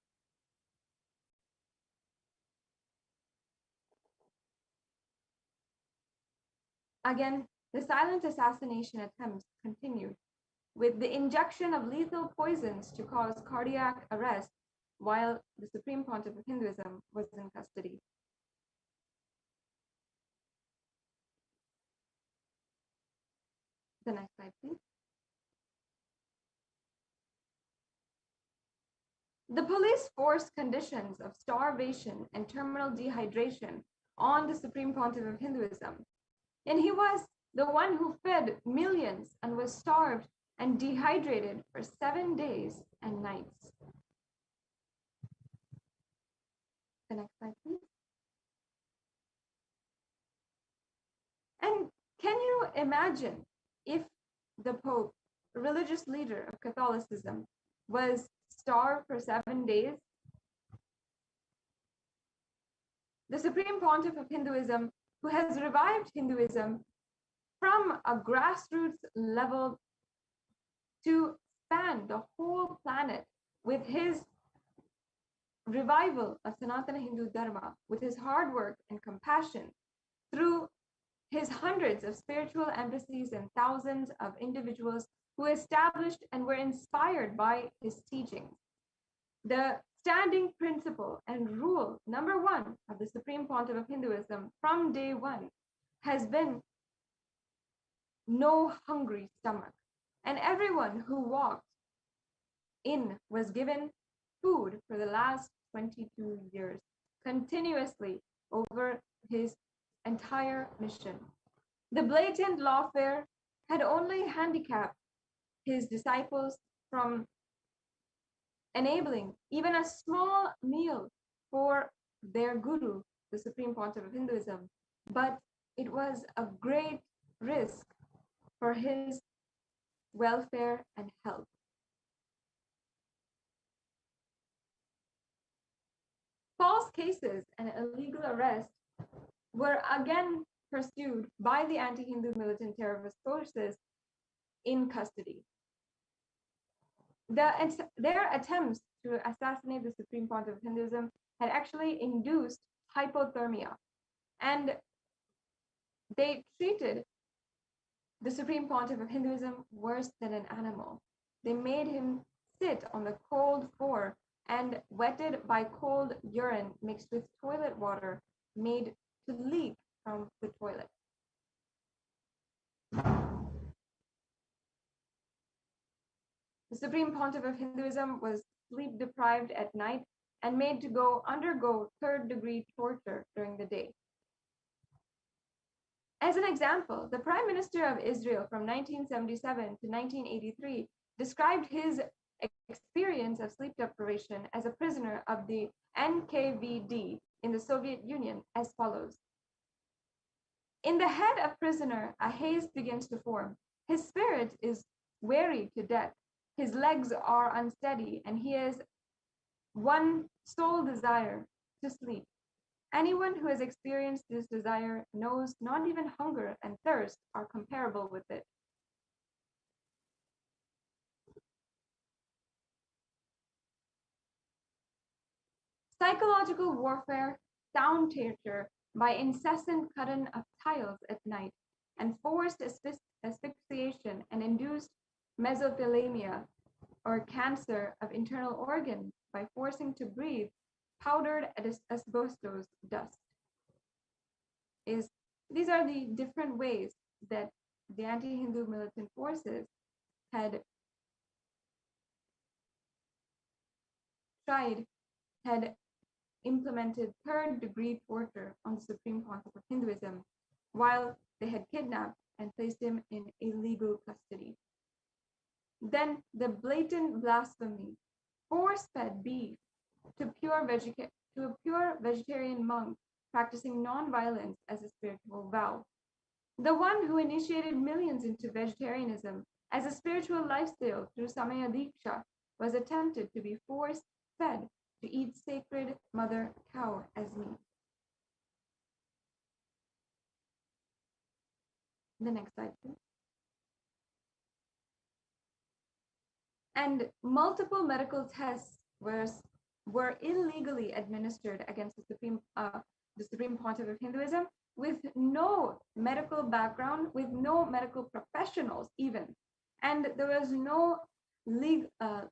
Again, the silent assassination attempts continued, with the injection of lethal poisons to cause cardiac arrest while the Supreme Pontiff of Hinduism was in custody. The next slide, please. The police forced conditions of starvation and terminal dehydration on the Supreme Pontiff of Hinduism, and he was the one who fed millions and was starved and dehydrated for 7 days and nights. The next slide, please. And can you imagine if the Pope, religious leader of Catholicism, was starved for 7 days? The Supreme Pontiff of Hinduism, who has revived Hinduism from a grassroots level to span the whole planet with his revival of Sanatana Hindu Dharma, with his hard work and compassion, through his hundreds of spiritual embassies and thousands of individuals who established and were inspired by his teachings. The standing principle and rule number one of the Supreme Pontiff of Hinduism from day one has been no hungry stomach. And everyone who walked in was given food for the last 22 years, continuously over his entire mission. The blatant lawfare had only handicapped his disciples from enabling even a small meal for their guru, the Supreme Pontiff of Hinduism, but it was a great risk for his welfare and health. False cases and illegal arrests were again pursued by the anti-Hindu militant terrorist forces in custody. Their attempts to assassinate the Supreme Pontiff of Hinduism had actually induced hypothermia, and they treated the Supreme Pontiff of Hinduism worse than an animal. They made him sit on the cold floor and wetted by cold urine mixed with toilet water made to leak from the toilet. The Supreme Pontiff of Hinduism was sleep deprived at night and made to undergo third-degree torture during the day. As an example, the Prime Minister of Israel from 1977 to 1983 described his experience of sleep deprivation as a prisoner of the NKVD in the Soviet Union as follows. In the head of prisoner, a haze begins to form. His spirit is weary to death. His legs are unsteady, and he has one sole desire: to sleep. Anyone who has experienced this desire knows not even hunger and thirst are comparable with it. Psychological warfare, sound torture by incessant cutting of tiles at night, and forced asphyxiation and induced mesothelioma, or cancer of internal organ, by forcing to breathe powdered asbestos dust. These are the different ways that the anti-Hindu militant forces had implemented third-degree torture on the Supreme Pontiff of Hinduism, while they had kidnapped and placed him in illegal custody. Then the blatant blasphemy, force-fed beef to a pure vegetarian monk practicing non-violence as a spiritual vow. The one who initiated millions into vegetarianism as a spiritual lifestyle through Samaya Diksha was attempted to be force-fed to eat sacred mother cow as meat. The next slide, please. And multiple medical tests were illegally administered against the Supreme Pontiff of Hinduism with no medical background, with no medical professionals even. And there was no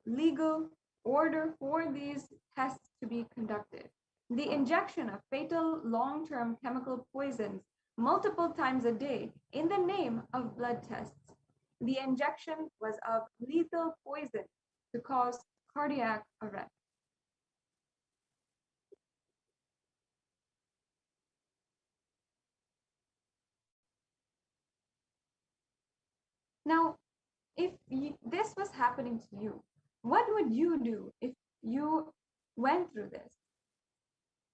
legal order for these tests to be conducted. The injection of fatal long-term chemical poisons multiple times a day in the name of blood tests. The injection was of lethal poison to cause cardiac arrest. Now, if this was happening to you, what would you do if you went through this?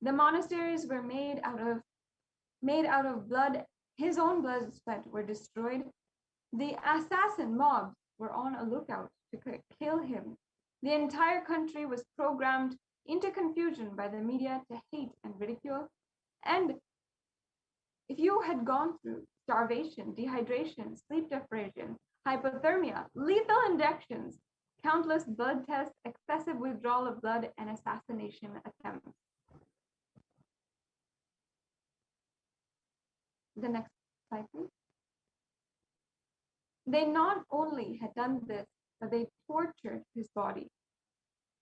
The monasteries were made out of blood. His own blood sweat were destroyed. The assassin mobs were on a lookout to kill him. The entire country was programmed into confusion by the media to hate and ridicule. And if you had gone through starvation, dehydration, sleep deprivation, hypothermia, lethal injections, countless blood tests, excessive withdrawal of blood, and assassination attempts. The next slide, please. They not only had done this, but they tortured his body.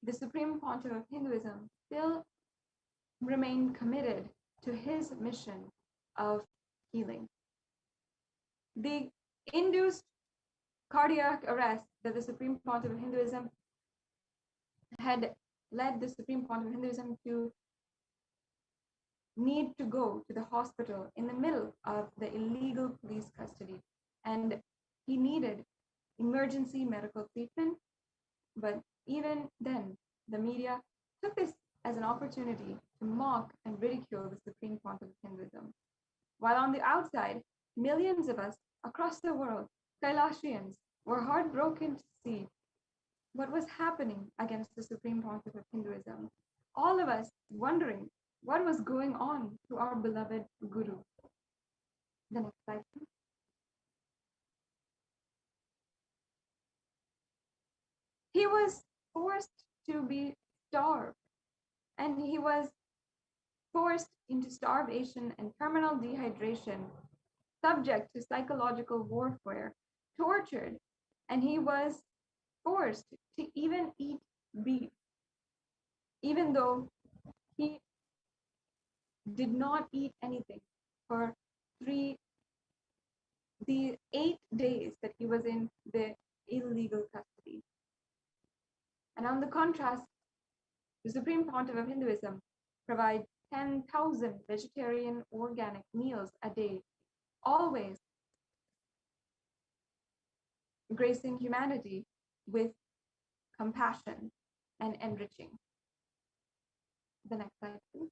The Supreme Pontiff of Hinduism still remained committed to his mission of healing. The induced cardiac arrest that the Supreme Pontiff of Hinduism had led the Supreme Pontiff of Hinduism to need to go to the hospital in the middle of the illegal police custody. And he needed emergency medical treatment. But even then, the media took this as an opportunity to mock and ridicule the Supreme Pontiff of Hinduism. While on the outside, millions of us across the world, Kailashians, were heartbroken to see what was happening against the Supreme Pontiff of Hinduism. All of us wondering what was going on to our beloved Guru. The next slide, please. He was forced to be starved, and he was forced into starvation and terminal dehydration, subject to psychological warfare, tortured, and he was forced to even eat beef, even though he did not eat anything for the 8 days that he was in the illegal custody. And on the contrast, the Supreme Pontiff of Hinduism provides 10,000 vegetarian organic meals a day, always gracing humanity with compassion and enriching. The next slide, please.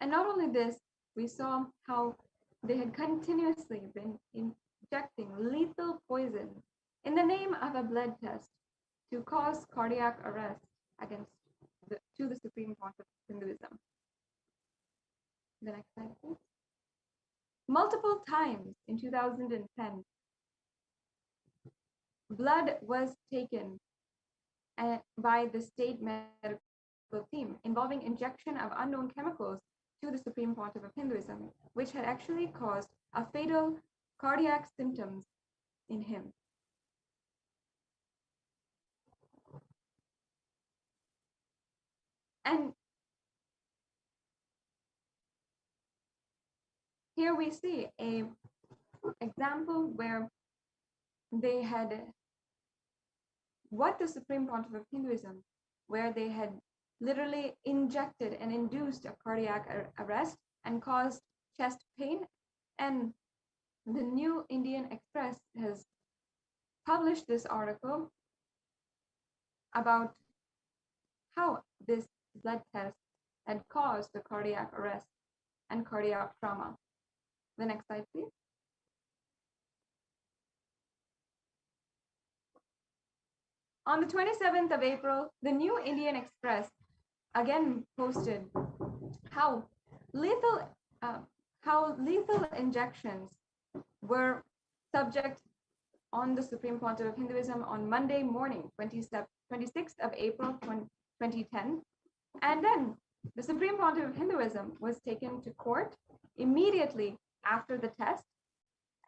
And not only this, we saw how they had continuously been injecting lethal poison in the name of a blood test to cause cardiac arrest to the Supreme Pontiff of Hinduism. The next slide, please. Multiple times in 2010, blood was taken by the state medical team involving injection of unknown chemicals to the Supreme Pontiff of Hinduism, which had actually caused a fatal cardiac symptoms in him. And here we see a example where they had what the Supreme Pontiff of Hinduism, where they had literally injected and induced a cardiac arrest and caused chest pain. And the New Indian Express has published this article about how this blood test had caused the cardiac arrest and cardiac trauma. The next slide, please. On the 27th of April, the New Indian Express again posted how lethal injections were subject on the Supreme Pontiff of Hinduism on Monday morning, 26th of April 2010. And then the Supreme Pontiff of Hinduism was taken to court immediately after the test,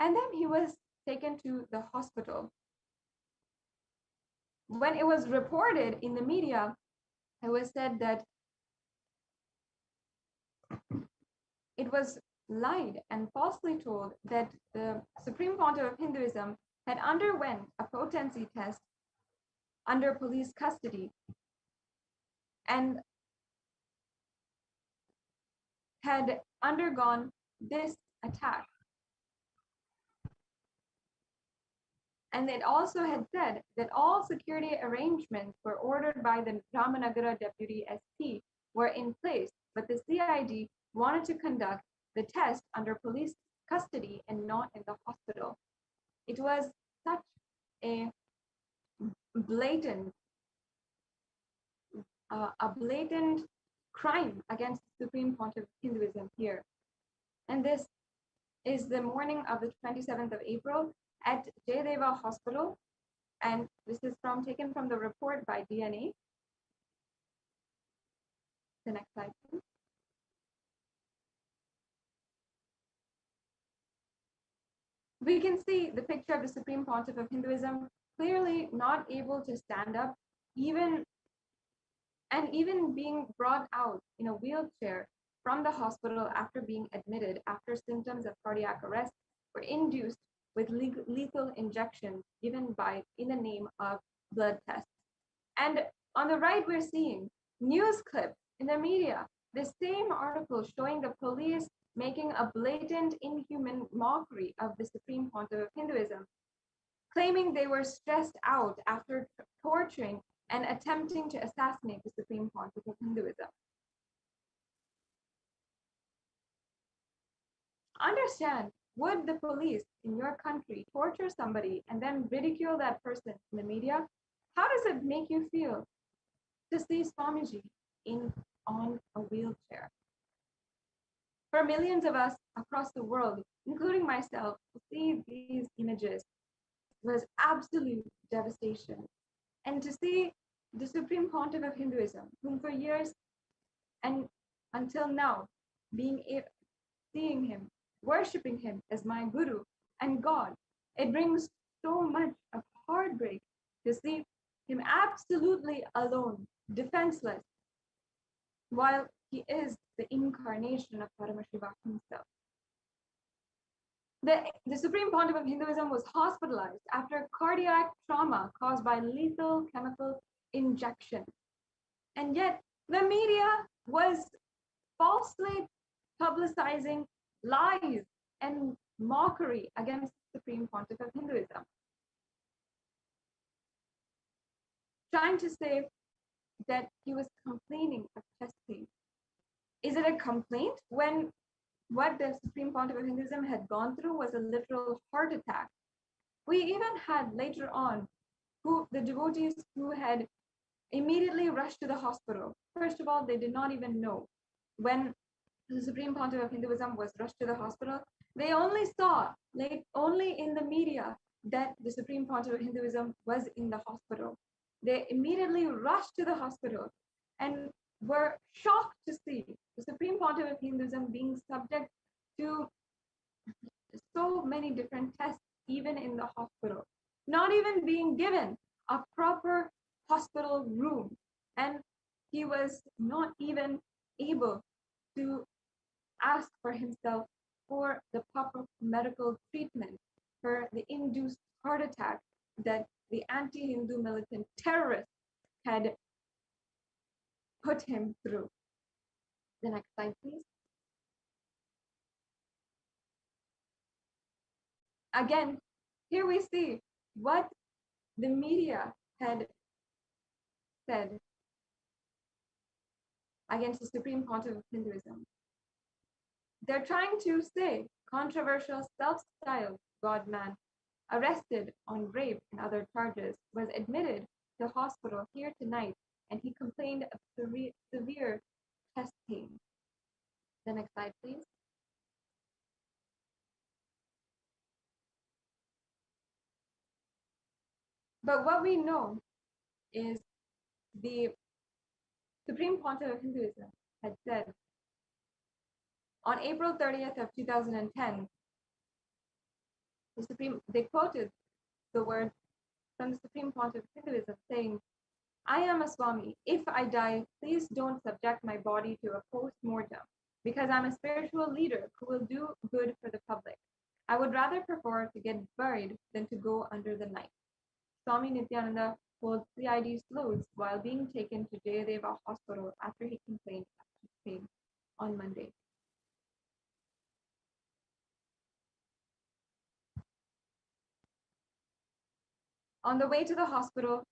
and then he was taken to the hospital. When it was reported in the media, it was said that it was lied and falsely told that the Supreme Pontiff of Hinduism had underwent a potency test under police custody and had undergone this attack. And it also had said that all security arrangements were ordered by the Ramanagara Deputy SP were in place, but the CID wanted to conduct the test under police custody and not in the hospital. It was such a blatant crime against the Supreme Pontiff of Hinduism here. And this is the morning of the 27th of April at Jayadeva Hospital. And this is taken from the report by DNA. The next slide, please. We can see the picture of the Supreme Pontiff of Hinduism clearly not able to stand up, even being brought out in a wheelchair from the hospital after being admitted after symptoms of cardiac arrest were induced with lethal injections given in the name of blood tests. And on the right, we're seeing news clips in the media, the same article showing the police making a blatant, inhuman mockery of the Supreme Pontiff of Hinduism, claiming they were stressed out after torturing and attempting to assassinate the Supreme Pontiff of Hinduism. Understand, would the police in your country torture somebody and then ridicule that person in the media? How does it make you feel to see Swamiji on a wheelchair? For millions of us across the world, including myself, to see these images was absolute devastation. And to see the Supreme Pontiff of Hinduism, whom for years and until now, seeing him, worshipping him as my guru and God, it brings so much of heartbreak to see him absolutely alone, defenseless, while he is the incarnation of Paramashivam himself. The Supreme Pontiff of Hinduism was hospitalized after cardiac trauma caused by lethal chemical injection. And yet the media was falsely publicizing lies and mockery against the Supreme Pontiff of Hinduism, trying to say that he was complaining of chest pain. Is it a complaint when what the Supreme Pontiff of Hinduism had gone through was a literal heart attack? We even had later on the devotees who had immediately rushed to the hospital. First of all, they did not even know when the Supreme Pontiff of Hinduism was rushed to the hospital. They only saw, only in the media, that the Supreme Pontiff of Hinduism was in the hospital. They immediately rushed to the hospital and were shocked to see the Supreme Pontiff of Hinduism being subject to so many different tests, even in the hospital, not even being given a proper hospital room. And he was not even able to ask for himself for the proper medical treatment for the induced heart attack that the anti-Hindu militant terrorists had put him through. The next slide, please. Again, here we see what the media had said against the Supreme Pontiff of Hinduism. They're trying to say controversial self-styled God-man arrested on rape and other charges was admitted to hospital here tonight, and he complained of severe chest pain. The next slide, please. But what we know is the Supreme Pontiff of Hinduism had said on April 30th of 2010, they quoted the word from the Supreme Pontiff of Hinduism saying, "I am a Swami. If I die, please don't subject my body to a post-mortem, because I'm a spiritual leader who will do good for the public. I would rather prefer to get buried than to go under the knife." Swami Nithyananda holds CID slugs while being taken to Jayadeva Hospital after he complained of chest pain on Monday. On the way to the hospital,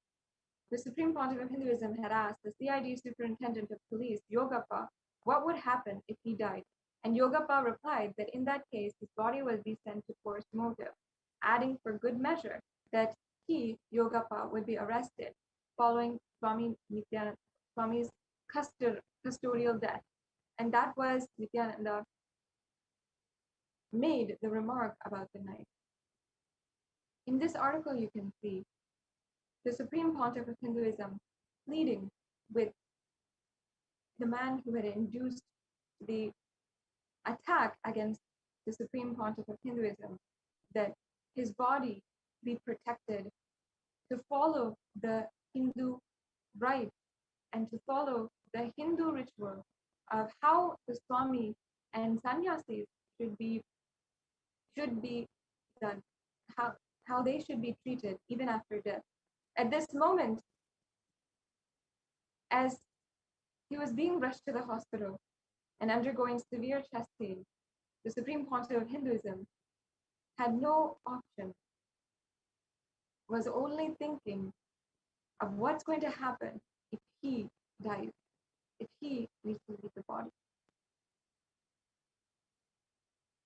the Supreme Pontiff of Hinduism had asked the CID Superintendent of Police, Yogappa, what would happen if he died. And Yogappa replied that in that case, his body would be sent to post-mortem, adding for good measure that he, Yogappa, would be arrested following Swami's custodial death. And that was Nithyananda made the remark about the knife. In this article, you can see the Supreme Pontiff of Hinduism pleading with the man who had induced the attack against the Supreme Pontiff of Hinduism that his body be protected, to follow the Hindu rite and to follow the Hindu ritual of how the Swami and sannyasis should be done, how they should be treated even after death. At this moment, as he was being rushed to the hospital and undergoing severe chest pain, the Supreme Pontiff of Hinduism had no option, was only thinking of what's going to happen if he dies, if he needs to leave the body.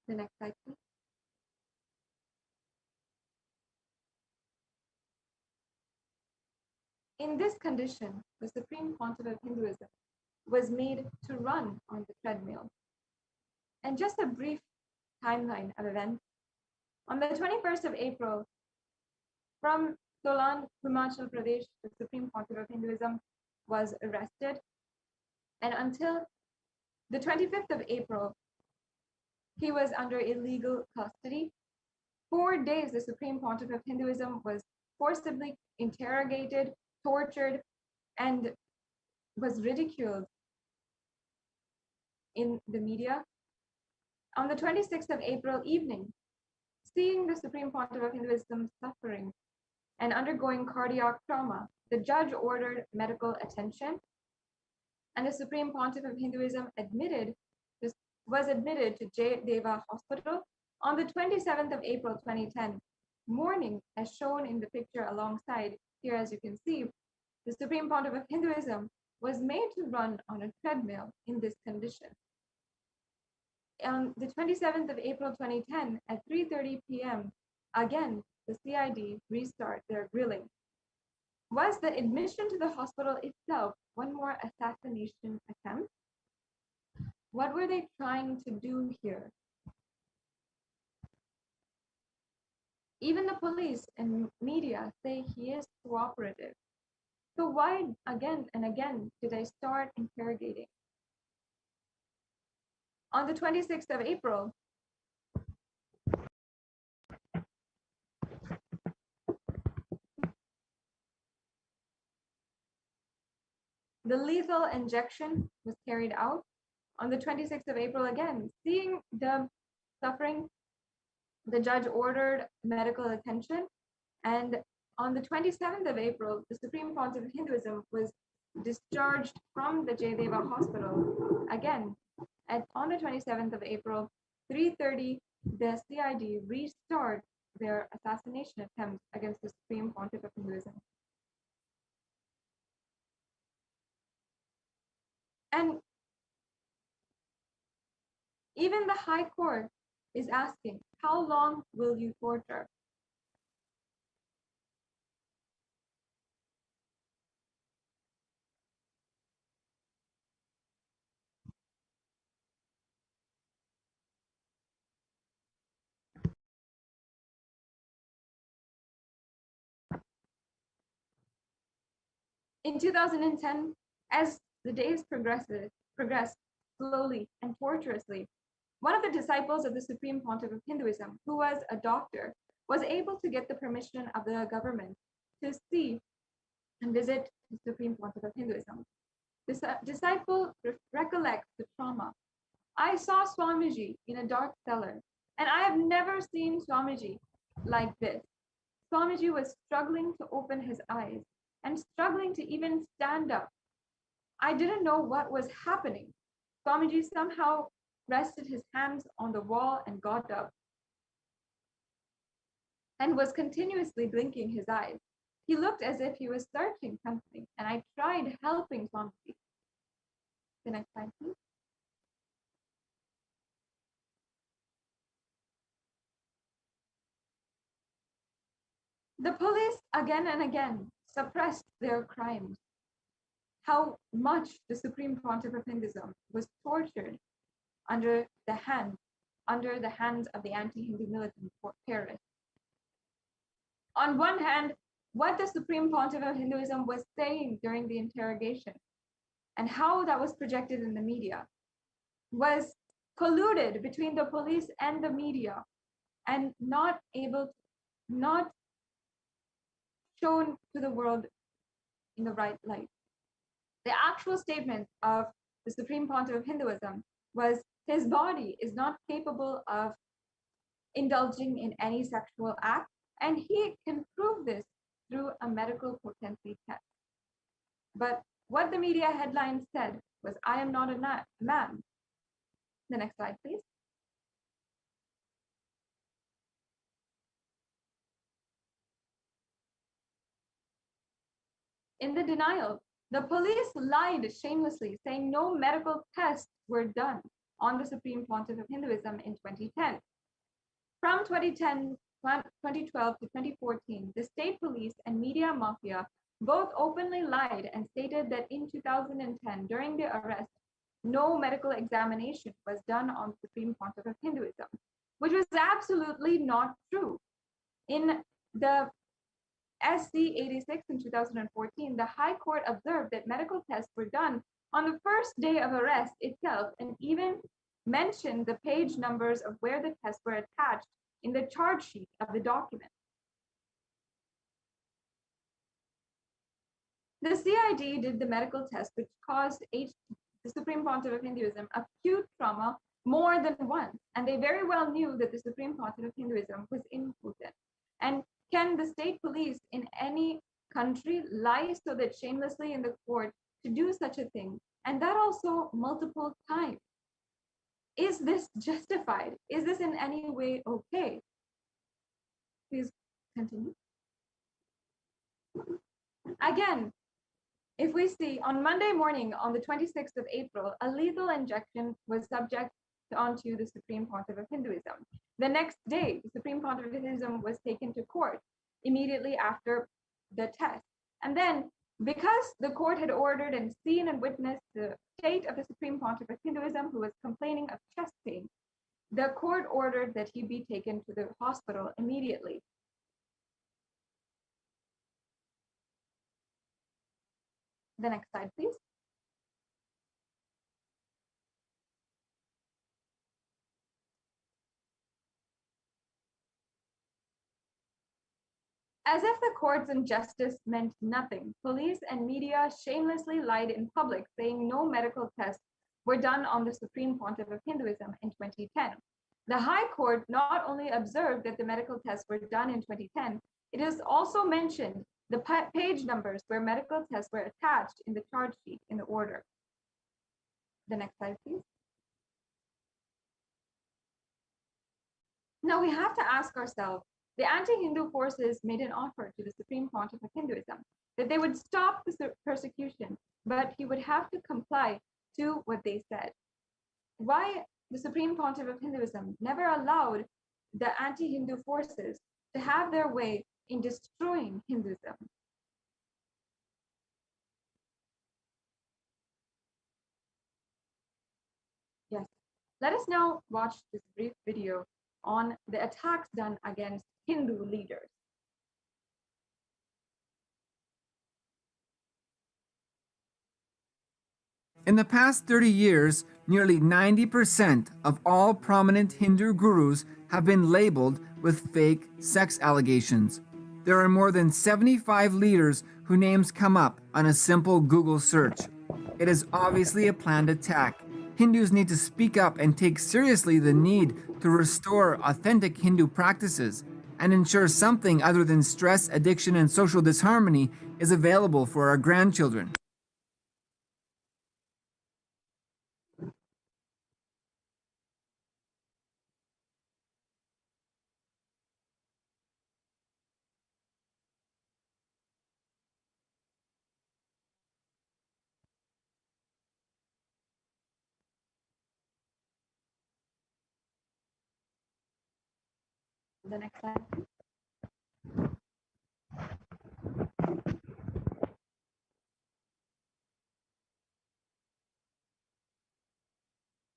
The next slide, please. In this condition, the Supreme Pontiff of Hinduism was made to run on the treadmill. And just a brief timeline of events. On the 21st of April, from Solan, Himachal Pradesh, the Supreme Pontiff of Hinduism was arrested. And until the 25th of April, he was under illegal custody. 4 days, the Supreme Pontiff of Hinduism was forcibly interrogated, tortured, and was ridiculed in the media. On the 26th of April evening, seeing the Supreme Pontiff of Hinduism suffering and undergoing cardiac trauma, the judge ordered medical attention, and the Supreme Pontiff of Hinduism was admitted to Jayadeva Hospital on the 27th of April 2010 morning, as shown in the picture alongside here. As you can see, the Supreme Pontiff of Hinduism was made to run on a treadmill in this condition. On the 27th of April 2010 at 3:30 p.m., again, the CID restart their grilling. Was the admission to the hospital itself one more assassination attempt? What were they trying to do here? Even the police and media say he is cooperative. So why again and again did they start interrogating? On the 26th of April, The lethal injection was carried out. On the 26th of April, again, seeing the suffering, the judge ordered medical attention. And on the 27th of April, the Supreme Pontiff of Hinduism was discharged from the Jayadeva Hospital. Again, on the 27th of April, 3:30, the CID restarted their assassination attempt against the Supreme Pontiff of Hinduism. And even the High Court is asking, how long will you torture? In 2010, as the days progressed slowly and tortuously, one of the disciples of the Supreme Pontiff of Hinduism, who was a doctor, was able to get the permission of the government to see and visit the Supreme Pontiff of Hinduism. This disciple recollects the trauma. I saw Swamiji in a dark cellar, and I have never seen Swamiji like this. Swamiji was struggling to open his eyes and struggling to even stand up. I didn't know what was happening. Swamiji somehow rested his hands on the wall and got up and was continuously blinking his eyes. He looked as if he was searching something, and I tried helping Swamiji. The next slide, please. The police again and again suppressed their crimes. How much the Supreme Pontiff of Hinduism was tortured under the hands of the anti-Hindu militant terrorists. On one hand, what the Supreme Pontiff of Hinduism was saying during the interrogation and how that was projected in the media was colluded between the police and the media and not shown to the world in the right light. The actual statement of the Supreme Pontiff of Hinduism was his body is not capable of indulging in any sexual act, and he can prove this through a medical potency test. But what the media headline said was, I am not a man. The next slide, please. In the denial, the police lied shamelessly, saying no medical tests were done on the Supreme Pontiff of Hinduism in 2010. From 2012 to 2014, the state police and media mafia both openly lied and stated that in 2010, during the arrest, no medical examination was done on the Supreme Pontiff of Hinduism, which was absolutely not true. In the SC 86 in 2014, the High Court observed that medical tests were done on the first day of arrest itself and even mentioned the page numbers of where the tests were attached in the charge sheet of the document. The CID did the medical test, which caused the Supreme Pontiff of Hinduism acute trauma more than once, and they very well knew that the Supreme Pontiff of Hinduism was impotent. And can the state police in any country lie so that shamelessly in the court to do such a thing, and that also multiple times? Is this justified? Is this in any way okay? Please continue. Again, if we see on Monday morning, on the 26th of April, a lethal injection was subject onto the Supreme Pontiff of Hinduism. The next day, the Supreme Pontiff of Hinduism was taken to court immediately after the test. And then, because the court had ordered and seen and witnessed the state of the Supreme Pontiff of Hinduism, who was complaining of chest pain, the court ordered that he be taken to the hospital immediately. The next slide, please. As if the courts and justice meant nothing, police and media shamelessly lied in public, saying no medical tests were done on the Supreme Pontiff of Hinduism in 2010. The High Court not only observed that the medical tests were done in 2010, it is also mentioned the page numbers where medical tests were attached in the charge sheet in the order. The next slide, please. Now we have to ask ourselves, the anti-Hindu forces made an offer to the Supreme Pontiff of Hinduism that they would stop the persecution, but he would have to comply to what they said. Why the Supreme Pontiff of Hinduism never allowed the anti-Hindu forces to have their way in destroying Hinduism? Yes, let us now watch this brief video on the attacks done against Hindu leaders. In the past 30 years, nearly 90% of all prominent Hindu gurus have been labeled with fake sex allegations. There are more than 75 leaders whose names come up on a simple Google search. It is obviously a planned attack. Hindus need to speak up and take seriously the need to restore authentic Hindu practices and ensure something other than stress, addiction, and social disharmony is available for our grandchildren. The next slide.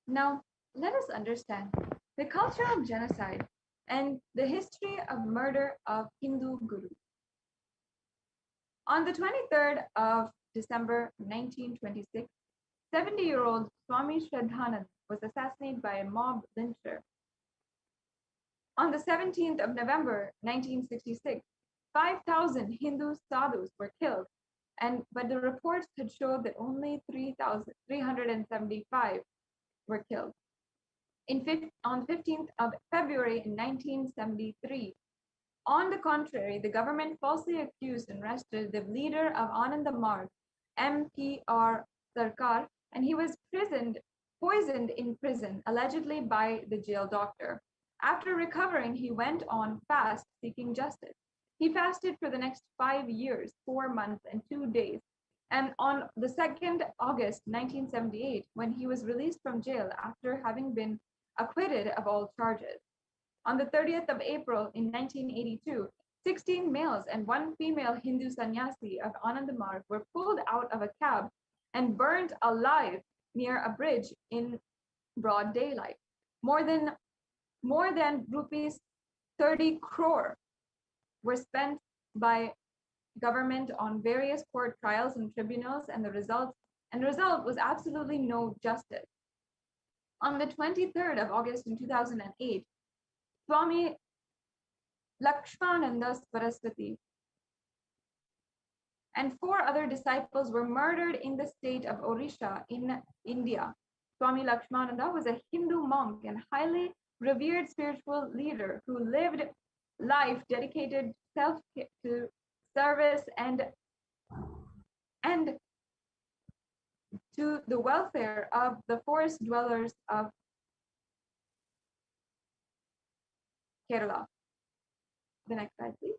Now, let us understand the culture of genocide and the history of murder of Hindu gurus. On the 23rd of December 1926, 70-year-old Swami Shraddhanand was assassinated by a mob lyncher. On the 17th of November 1966, 5,000 Hindu sadhus were killed, but the reports had showed that only 375 were killed. On 15th of February in 1973, on the contrary, the government falsely accused and arrested the leader of Ananda Marg, M.P.R. Sarkar, and he was poisoned in prison, allegedly by the jail doctor. After recovering, he went on fast seeking justice. He fasted for the next 5 years, 4 months, and 2 days. And on the 2nd August 1978, when he was released from jail after having been acquitted of all charges. On the 30th of April in 1982, 16 males and 1 female Hindu sannyasi of Anandamarg were pulled out of a cab and burned alive near a bridge in broad daylight. More than rupees 30 crore were spent by government on various court trials and tribunals, and the result was absolutely no justice. On the 23rd of August in 2008, Swami Lakshmananda Saraswati and 4 other disciples were murdered in the state of Odisha in India. Swami Lakshmananda was a Hindu monk and highly revered spiritual leader who lived life dedicated to service and to the welfare of the forest dwellers of Kerala. The next slide, please.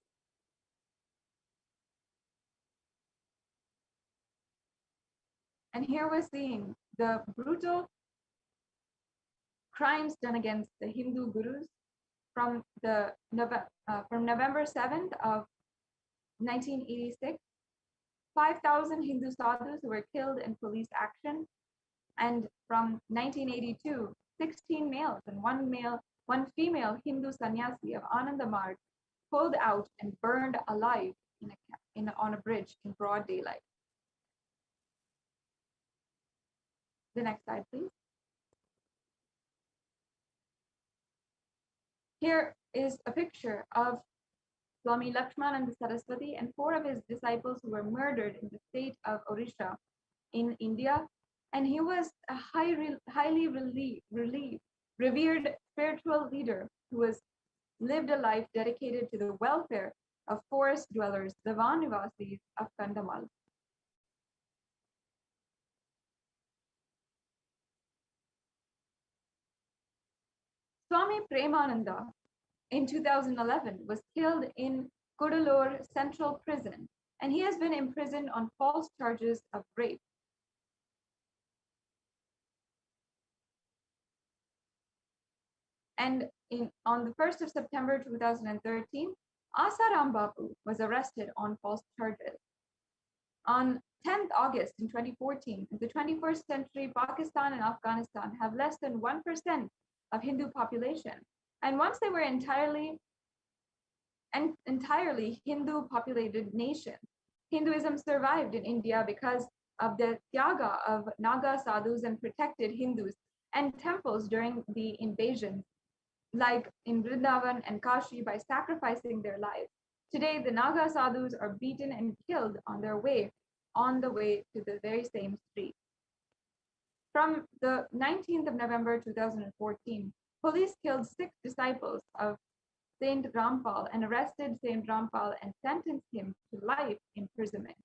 And here we're seeing the brutal crimes done against the Hindu gurus from November 7th of 1986. 5,000 Hindu sadhus who were killed in police action. And from 1982, 16 males and 1 female Hindu sannyasi of Anandamarg pulled out and burned alive on a bridge in broad daylight. The next slide, please. Here is a picture of Swami Lakshmananda Saraswati, and 4 of his disciples who were murdered in the state of Odisha in India. And he was a highly revered spiritual leader who lived a life dedicated to the welfare of forest dwellers, the Vanivasis of Kandamal. Swami Premananda in 2011 was killed in Kudalur Central Prison, and he has been imprisoned on false charges of rape. And on the 1st of September 2013, Asaram Bapu was arrested on false charges. On 10th August in 2014, in the 21st century, Pakistan and Afghanistan have less than 1% of Hindu population. And once they were entirely Hindu populated nation, Hinduism survived in India because of the tyaga of Naga sadhus and protected Hindus and temples during the invasion, like in Vrindavan and Kashi, by sacrificing their lives. Today, the Naga sadhus are beaten and killed on the way to the very same street. From the 19th of November 2014, police killed 6 disciples of Saint Rampal and arrested Saint Rampal and sentenced him to life imprisonment.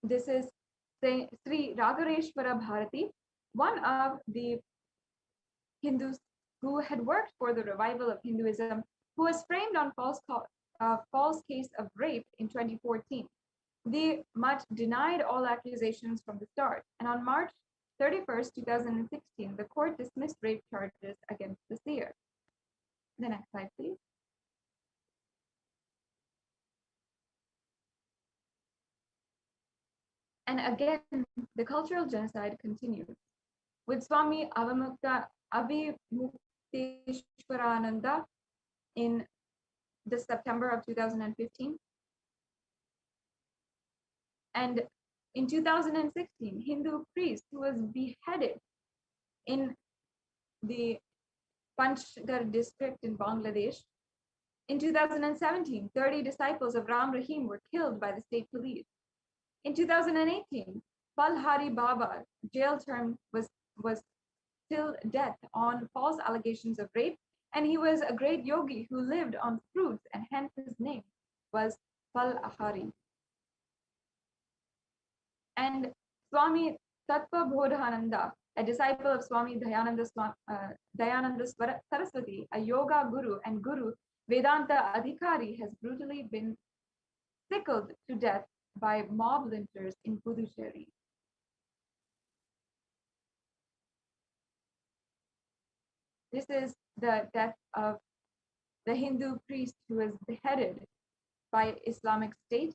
This is Sri Ragareshwara Bharati, one of the Hindus who had worked for the revival of Hinduism, who was framed on false case of rape in 2014. The Mutt denied all accusations from the start, and on March 31st, 2016, the court dismissed rape charges against the seer. The next slide, please. And again, the cultural genocide continued, with Swami Avimukhteshwarananda in the September of 2015. And in 2016, Hindu priest who was beheaded in the Panchgarh district in Bangladesh. In 2017, 30 disciples of Ram Rahim were killed by the state police. In 2018, Palhari Baba jail term was till death on false allegations of rape, and he was a great yogi who lived on fruits, and hence his name was Palhari. And Swami Tattva Bodhananda, a disciple of Swami Dayananda Saraswati, a yoga guru and guru Vedanta Adhikari, has brutally been sickled to death by mob lynchers in Puducherry. This is the death of the Hindu priest who was beheaded by Islamic State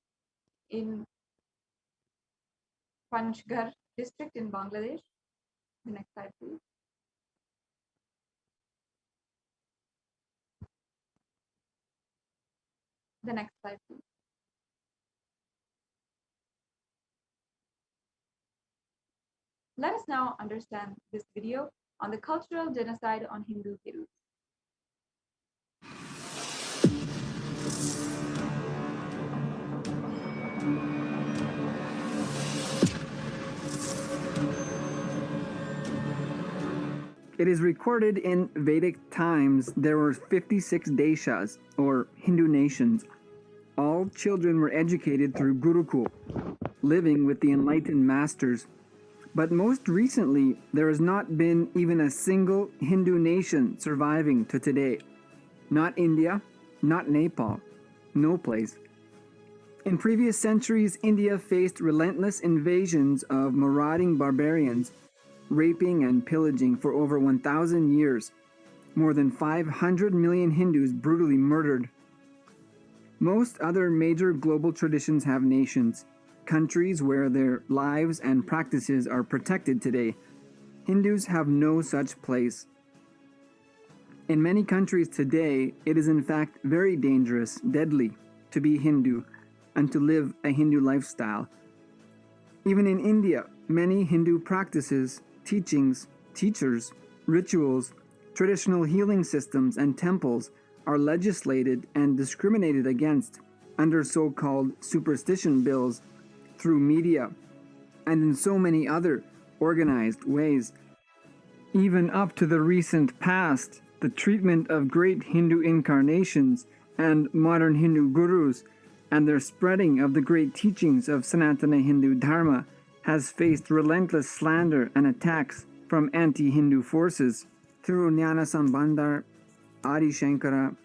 in Panchgarh district in Bangladesh. The next slide, please. The next slide, please. Let us now understand this video on the cultural genocide on Hindu Gurus. It is recorded in Vedic times there were 56 deshas, or Hindu nations. All children were educated through Gurukul, living with the enlightened masters. But most recently, there has not been even a single Hindu nation surviving to today. Not India, not Nepal, no place. In previous centuries, India faced relentless invasions of marauding barbarians, raping and pillaging for over 1,000 years. More than 500 million Hindus brutally murdered. Most other major global traditions have nations, countries where their lives and practices are protected today. Hindus have no such place. In many countries today, it is in fact very dangerous, deadly, to be Hindu and to live a Hindu lifestyle. Even in India, many Hindu practices, teachings, teachers, rituals, Traditional healing systems and temples are legislated and discriminated against under so-called superstition bills through media and in so many other organized ways. Even up to the recent past, the treatment of great Hindu incarnations and modern Hindu gurus and their spreading of the great teachings of Sanatana Hindu Dharma has faced relentless slander and attacks from anti-Hindu forces through Jnana Sambandar, Adi Shankara,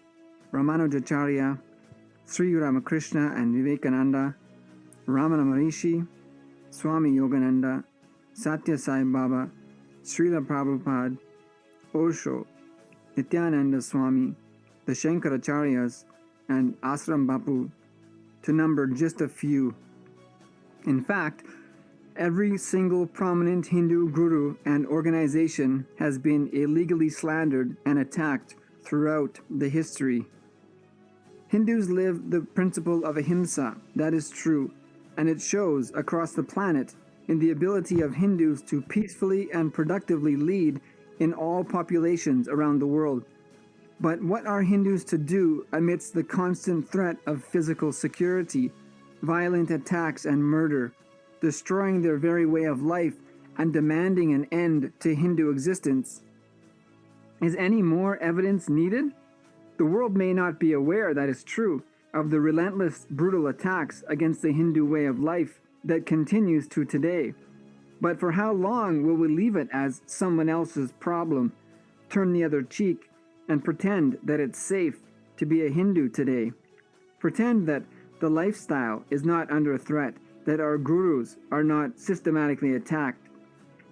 Ramanujacharya, Sri Ramakrishna and Vivekananda, Ramana Maharishi, Swami Yogananda, Satya Sai Baba, Srila Prabhupada, Osho, Nithyananda Swami, the Shankaracharyas, and Asram Bapu, to number just a few. In fact, every single prominent Hindu guru and organization has been illegally slandered and attacked throughout the history. Hindus live the principle of ahimsa, that is true, and it shows across the planet in the ability of Hindus to peacefully and productively lead in all populations around the world. But what are Hindus to do amidst the constant threat of physical security, violent attacks and murder, destroying their very way of life and demanding an end to Hindu existence? Is any more evidence needed? The world may not be aware, that is true, of the relentless, brutal attacks against the Hindu way of life that continues to today. But for how long will we leave it as someone else's problem, turn the other cheek, and pretend that it's safe to be a Hindu today? Pretend that the lifestyle is not under threat, that our gurus are not systematically attacked,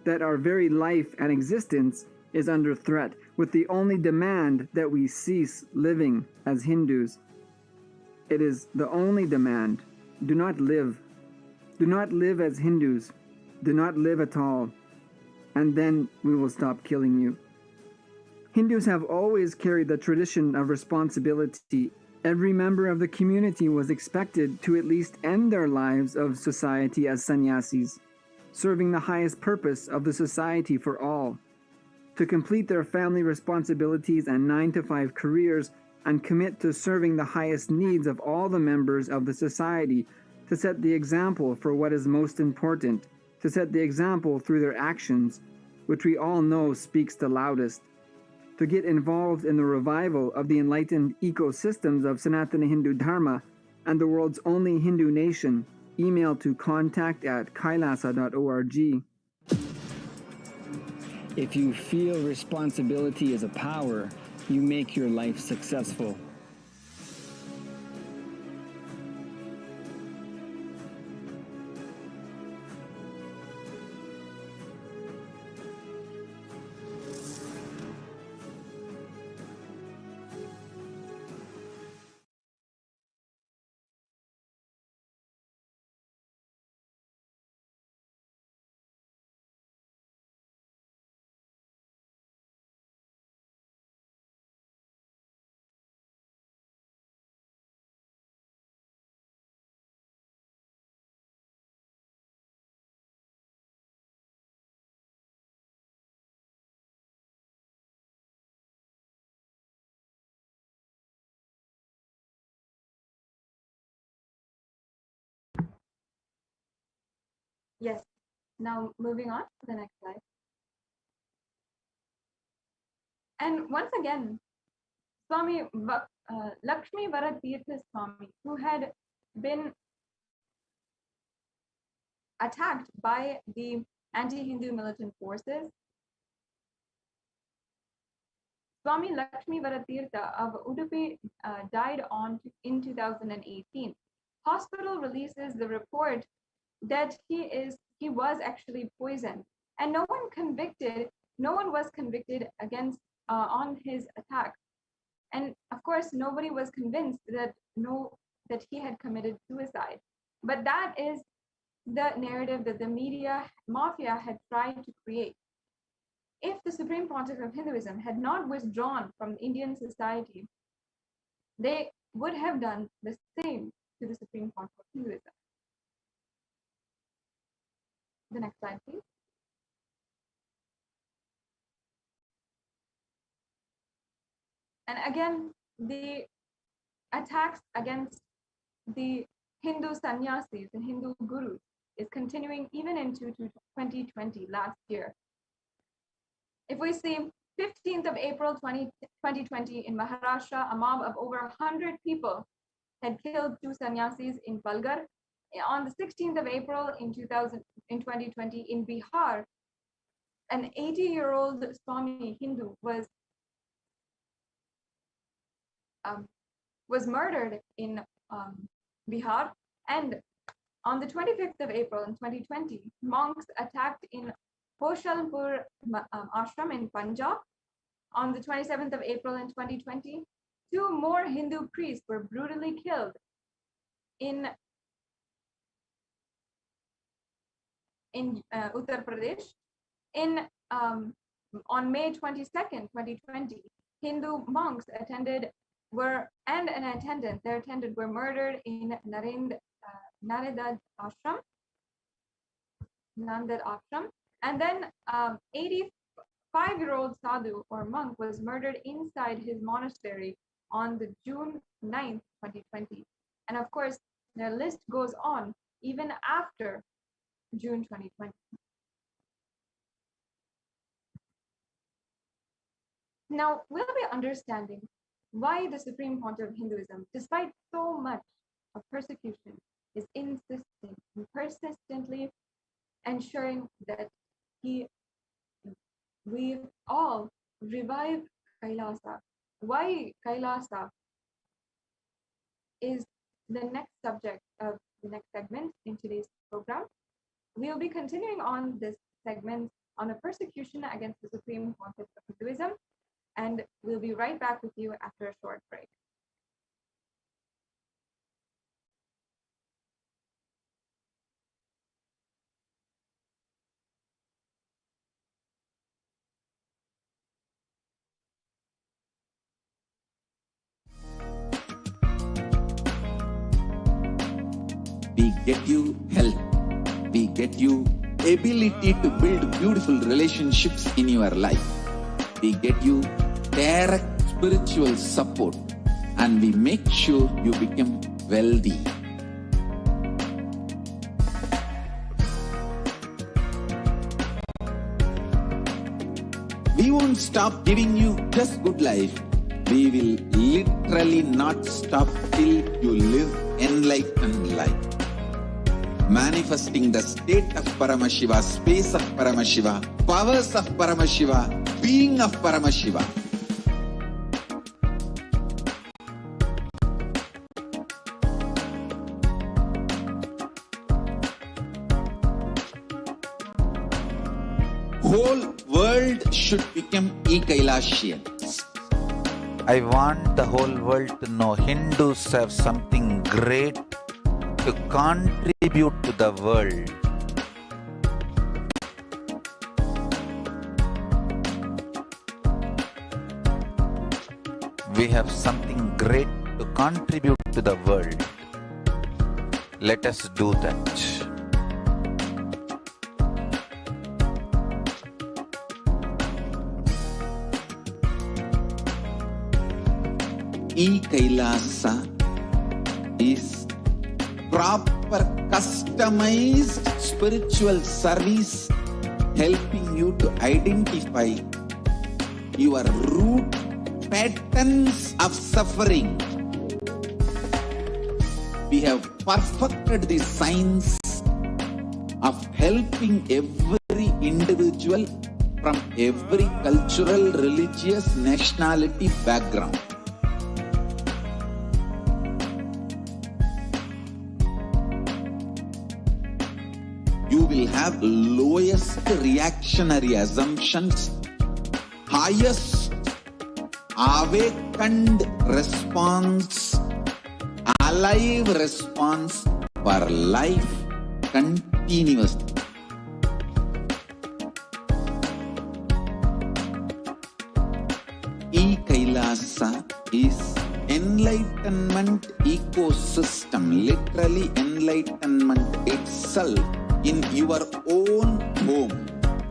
that our very life and existence is under threat, with the only demand that we cease living as Hindus. It is the only demand. Do not live. Do not live as Hindus. Do not live at all. And then we will stop killing you. Hindus have always carried the tradition of responsibility. Every member of the community was expected to at least end their lives of society as sannyasis, serving the highest purpose of the society for all, to complete their family responsibilities and 9-to-5 careers and commit to serving the highest needs of all the members of the society, to set the example for what is most important, to set the example through their actions, which we all know speaks the loudest, to get involved in the revival of the enlightened ecosystems of Sanatana Hindu Dharma and the world's only Hindu nation. Email to contact@kailasa.org. If you feel responsibility is a power, you make your life successful. Yes. Now moving on to the next slide. And once again, Lakshmi Varatirtha Swami, who had been attacked by the anti-Hindu militant forces, Swami Lakshmi Varatirtha of Udupi died in 2018. Hospital releases the report that he was actually poisoned, and no one was convicted against on his attack. And of course, nobody was convinced that he had committed suicide. But that is the narrative that the media mafia had tried to create. If the Supreme Pontiff of Hinduism had not withdrawn from Indian society, they would have done the same to the Supreme Pontiff of Hinduism. The next slide, please. And again, the attacks against the Hindu sannyasis and Hindu gurus is continuing even into 2020, last year. If we see 15th of April 2020 in Maharashtra, a mob of over 100 people had killed 2 sannyasis in Palghar. On the 16th of April in 2020 in Bihar, an 80-year-old Swami Hindu was murdered in Bihar. And on the 25th of April in 2020, monks attacked in Hoshalpur ashram in Punjab. On the 27th of April in 2020, 2 more Hindu priests were brutally killed in Uttar Pradesh. On May 22nd, 2020, Hindu monks their attendant were murdered in Narendad ashram. And then 85-year-old sadhu or monk was murdered inside his monastery on the June 9th, 2020. And of course, the list goes on even after June 2020. Now, we'll be understanding why the Supreme Pontiff of Hinduism, despite so much of persecution, is insisting and persistently ensuring that we all revive Kailasa. Why Kailasa is the next subject of the next segment in today's program. We'll be continuing on this segment on a persecution against the Supreme Pontiff of Hinduism, and we'll be right back with you after a short break. We get you health. We get you ability to build beautiful relationships in your life. We get you direct spiritual support, and we make sure you become wealthy. We won't stop giving you just good life. We will literally not stop till you live enlightened life. Manifesting the state of Paramashiva, space of Paramashiva, powers of Paramashiva, being of Paramashiva. Whole world should become e-Kailashians. I want the whole world to know Hindus have something great to contribute to the world. We have something great to contribute to the world. Let us do that. E-Kailasa is proper customized spiritual service helping you to identify your root patterns of suffering. We have perfected the science of helping every individual from every cultural, religious, nationality background. You will have lowest reactionary assumptions, highest awakened response, alive response for life continuously. E-Kailasa is enlightenment ecosystem, literally enlightenment itself in your own home,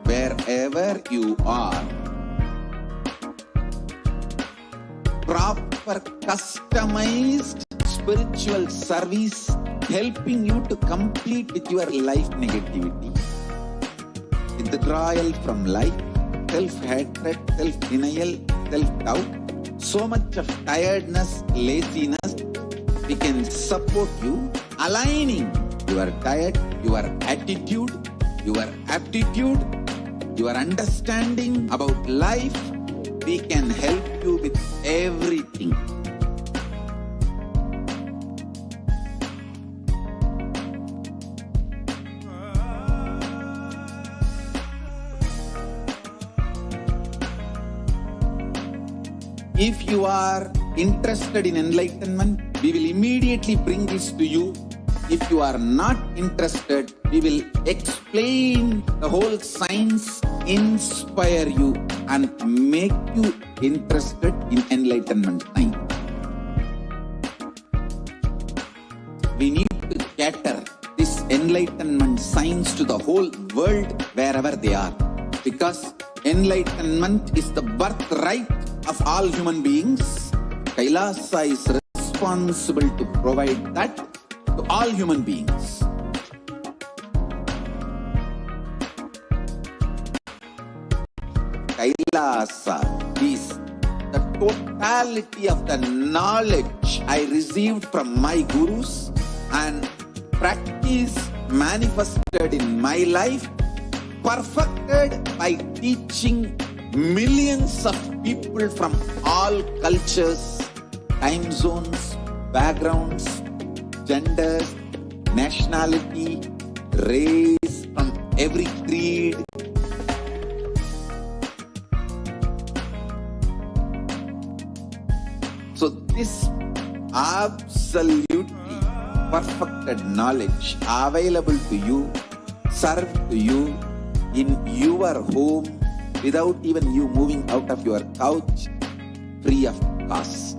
wherever you are. proper customized spiritual service helping you to complete with your life negativity. Withdrawal from life, self-hatred, self-denial, self-doubt, so much of tiredness, laziness, we can support you, aligning your diet, your attitude, your aptitude, your understanding about life. We can help you with everything. If you are interested in enlightenment, we will immediately bring this to you. If you are not interested, we will explain the whole science, inspire you and make you interested in enlightenment time. We need to cater this enlightenment science to the whole world wherever they are, because enlightenment is the birthright of all human beings. Kailasa is responsible to provide that to all human beings. Kailasa is the totality of the knowledge I received from my gurus and practice manifested in my life, perfected by teaching millions of people from all cultures, time zones, backgrounds, genders, nationality, race, from every creed. So this absolutely perfected knowledge available to you, served to you in your home, without even you moving out of your couch, free of cost.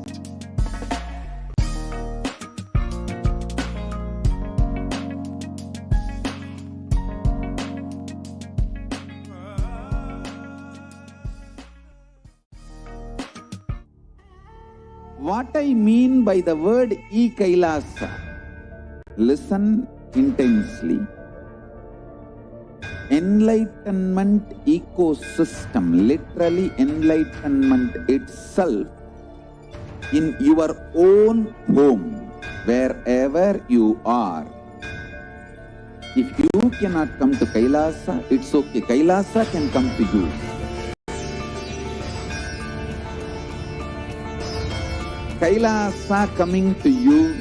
What I mean by the word e-Kailasa, listen intensely. Enlightenment ecosystem, literally enlightenment itself, in your own home, wherever you are. If you cannot come to Kailasa, it's okay. Kailasa can come to you. Kailasa coming to you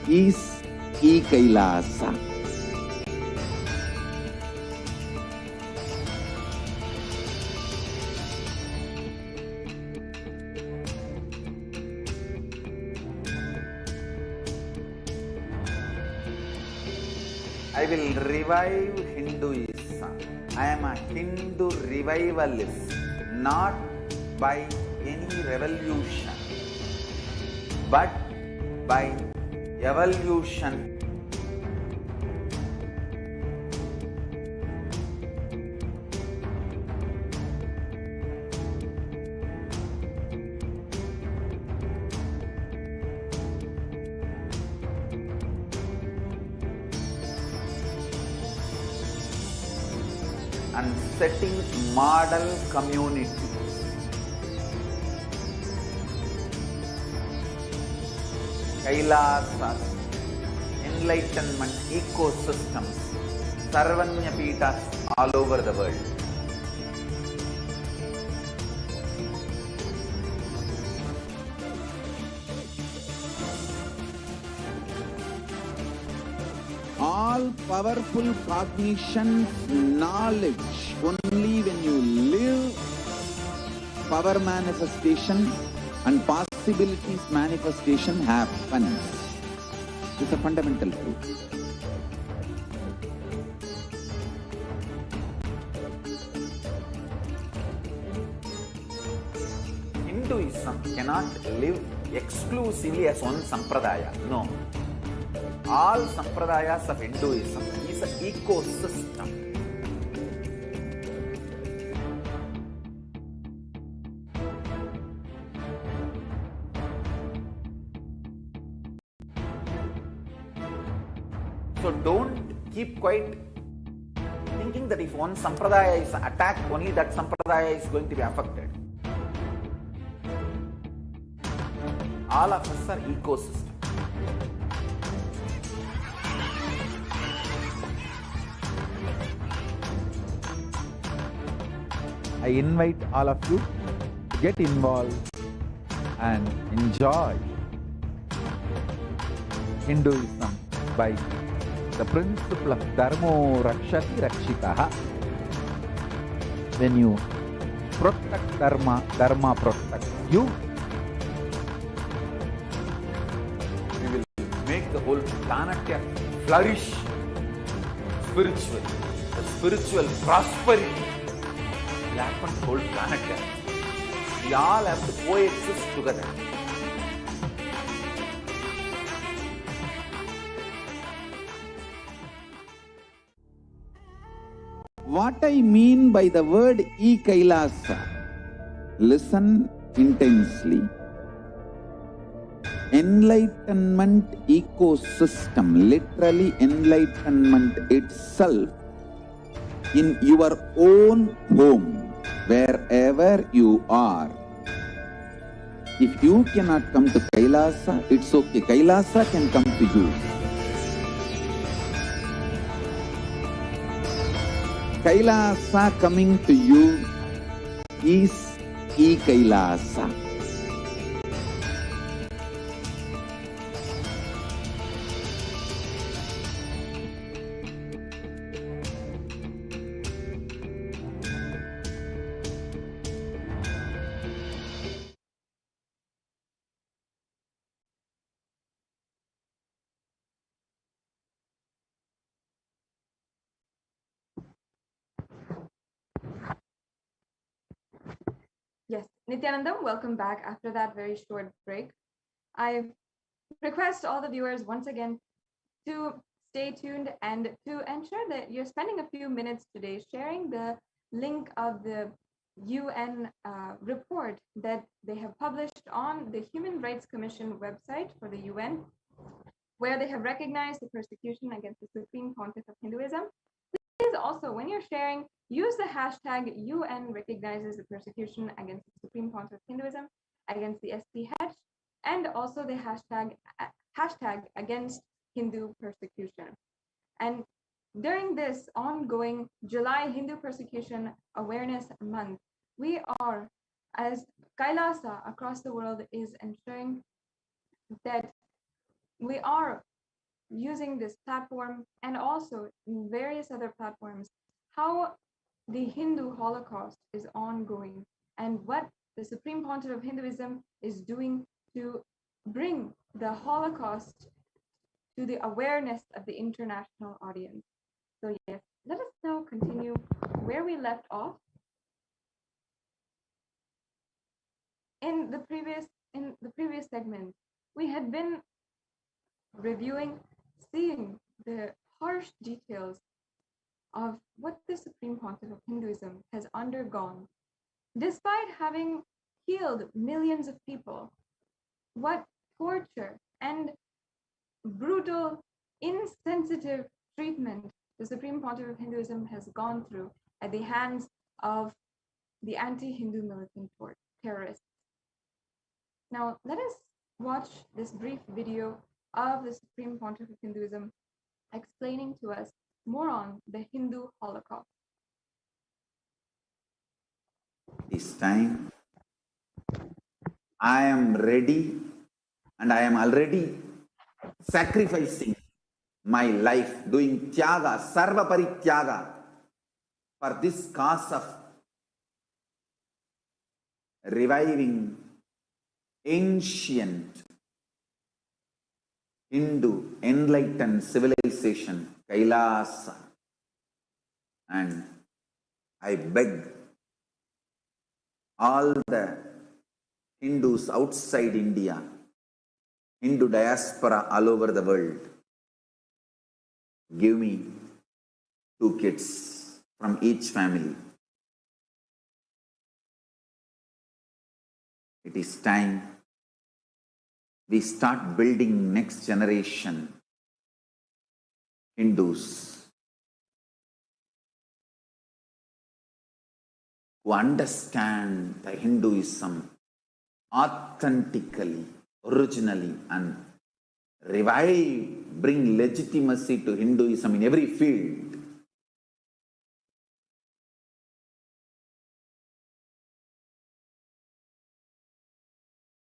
is e-Kailasa. I will revive Hinduism. I am a Hindu revivalist, not by any revolution, but by evolution. And setting model community. Kailasas, enlightenment ecosystems, Sarvanya Pitas all over the world. All powerful cognition, knowledge, only when you live, power manifestation and possibilities manifestation happens. It's a fundamental truth. Hinduism cannot live exclusively as one sampradaya. No. All sampradayas of Hinduism is an ecosystem. So don't keep quiet thinking that if one sampradaya is attacked, only that sampradaya is going to be affected. All of us are ecosystem. I invite all of you to get involved and enjoy Hinduism by the principle of Dharmo Rakshati Rakshitaha. When you protect Dharma, Dharma protects you. We will make the whole planet flourish spiritually. The spiritual prosperity will happen to the whole planet. We all have to coexist together. What I mean by the word E-Kailasa, listen intensely. Enlightenment ecosystem, literally enlightenment itself, in your own home, wherever you are. If you cannot come to Kailasa, it's okay. Kailasa can come to you. Kailasa coming to you is E-Kailasa. Yes, Nithyananda, welcome back after that very short break. I request all the viewers once again to stay tuned and to ensure that you're spending a few minutes today sharing the link of the UN report that they have published on the Human Rights Commission website for the UN, where they have recognized the persecution against the Supreme Pontiff of Hinduism. Please also, when you're sharing, use the hashtag UN recognizes the persecution against the Supreme Pontiff of Hinduism, against the SPH, and also the hashtag against Hindu persecution. And during this ongoing July Hindu Persecution Awareness Month, we are, as Kailasa across the world, is ensuring that we are using this platform and also in various other platforms, how the Hindu Holocaust is ongoing and what the Supreme Pontiff of Hinduism is doing to bring the Holocaust to the awareness of the international audience. So yes, let us now continue where we left off. In the previous segment, we had been reviewing, seeing the harsh details of what the Supreme Pontiff of Hinduism has undergone, despite having healed millions of people. What torture and brutal, insensitive treatment the Supreme Pontiff of Hinduism has gone through at the hands of the anti-Hindu militant terrorists. Now, let us watch this brief video of the Supreme Pontiff of Hinduism explaining to us more on the Hindu Holocaust. This time, I am ready and I am already sacrificing my life, doing tyaga, sarva parityaga, for this cause of reviving ancient Hindu enlightened civilization, Kailasa. And I beg all the Hindus outside India, Hindu diaspora all over the world, give me 2 kids from each family. It is time we start building next generation Hindus who understand the Hinduism authentically, originally, and revive, bring legitimacy to Hinduism in every field.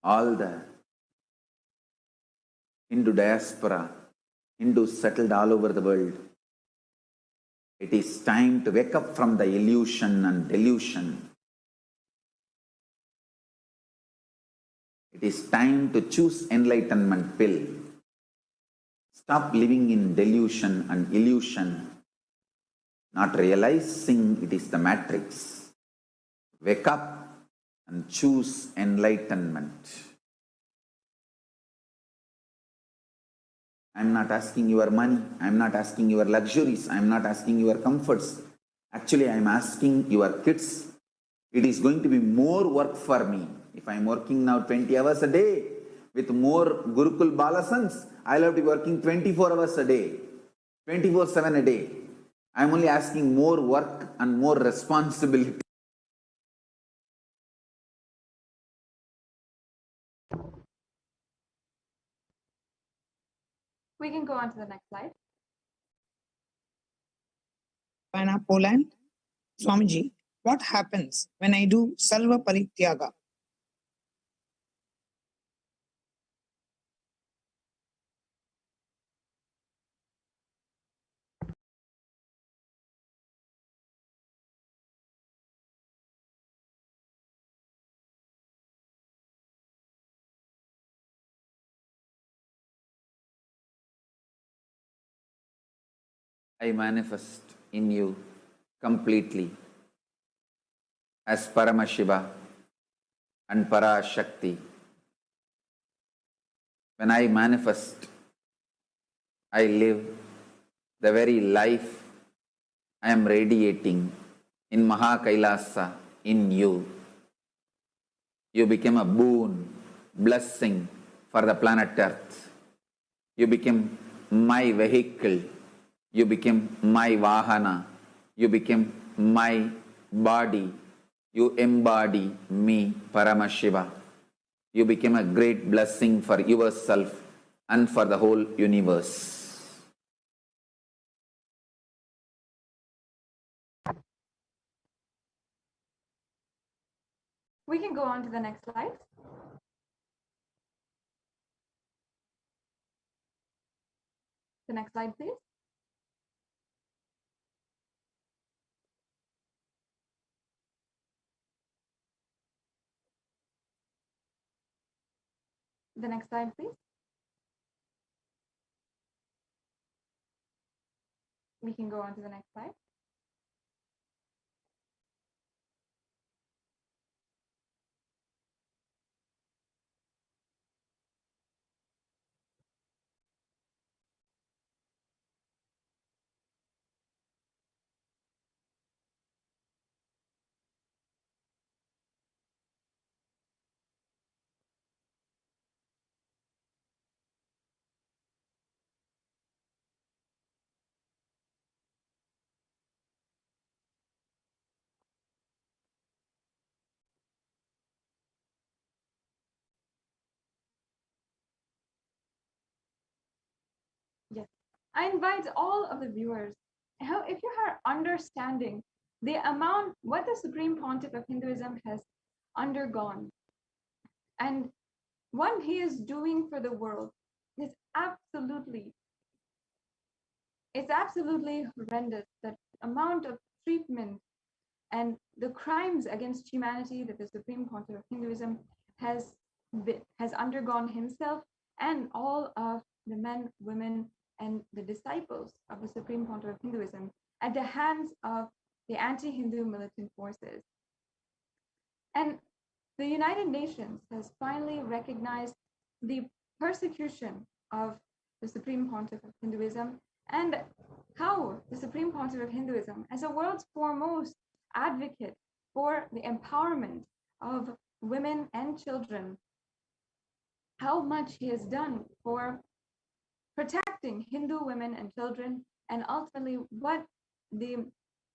All the Hindu diaspora, Hindus settled all over the world. It is time to wake up from the illusion and delusion. It is time to choose enlightenment pill. Stop living in delusion and illusion, not realizing it is the matrix. Wake up and choose enlightenment. I'm not asking your money. I'm not asking your luxuries. I'm not asking your comforts. Actually, I'm asking your kids. It is going to be more work for me. If I'm working now 20 hours a day with more Gurukul Balasans, I'll have to be working 24 hours a day, 24/7 a day. I'm only asking more work and more responsibility. We can go on to the next slide. Pana, Poland. Swamiji, what happens when I do Salva Parityaga? I manifest in you completely as Paramashiva and PARASHAKTI. When I manifest, I live the very life I am radiating in Mahakailasa in you. You became a boon, blessing for the planet Earth. You became my vehicle. You became my Vahana. You became my body. You embody me, Paramashiva. You became a great blessing for yourself and for the whole universe. We can go on to the next slide. The next slide, please. The next slide, please. We can go on to the next slide. Yes. I invite all of the viewers, if you are understanding the amount, what the Supreme Pontiff of Hinduism has undergone and what he is doing for the world is it's absolutely horrendous. The amount of treatment and the crimes against humanity that the Supreme Pontiff of Hinduism has undergone himself and all of the men, women, and the disciples of the Supreme Pontiff of Hinduism at the hands of the anti-Hindu militant forces. And the United Nations has finally recognized the persecution of the Supreme Pontiff of Hinduism and how the Supreme Pontiff of Hinduism, as the world's foremost advocate for the empowerment of women and children, how much he has done for protecting Hindu women and children, and ultimately what the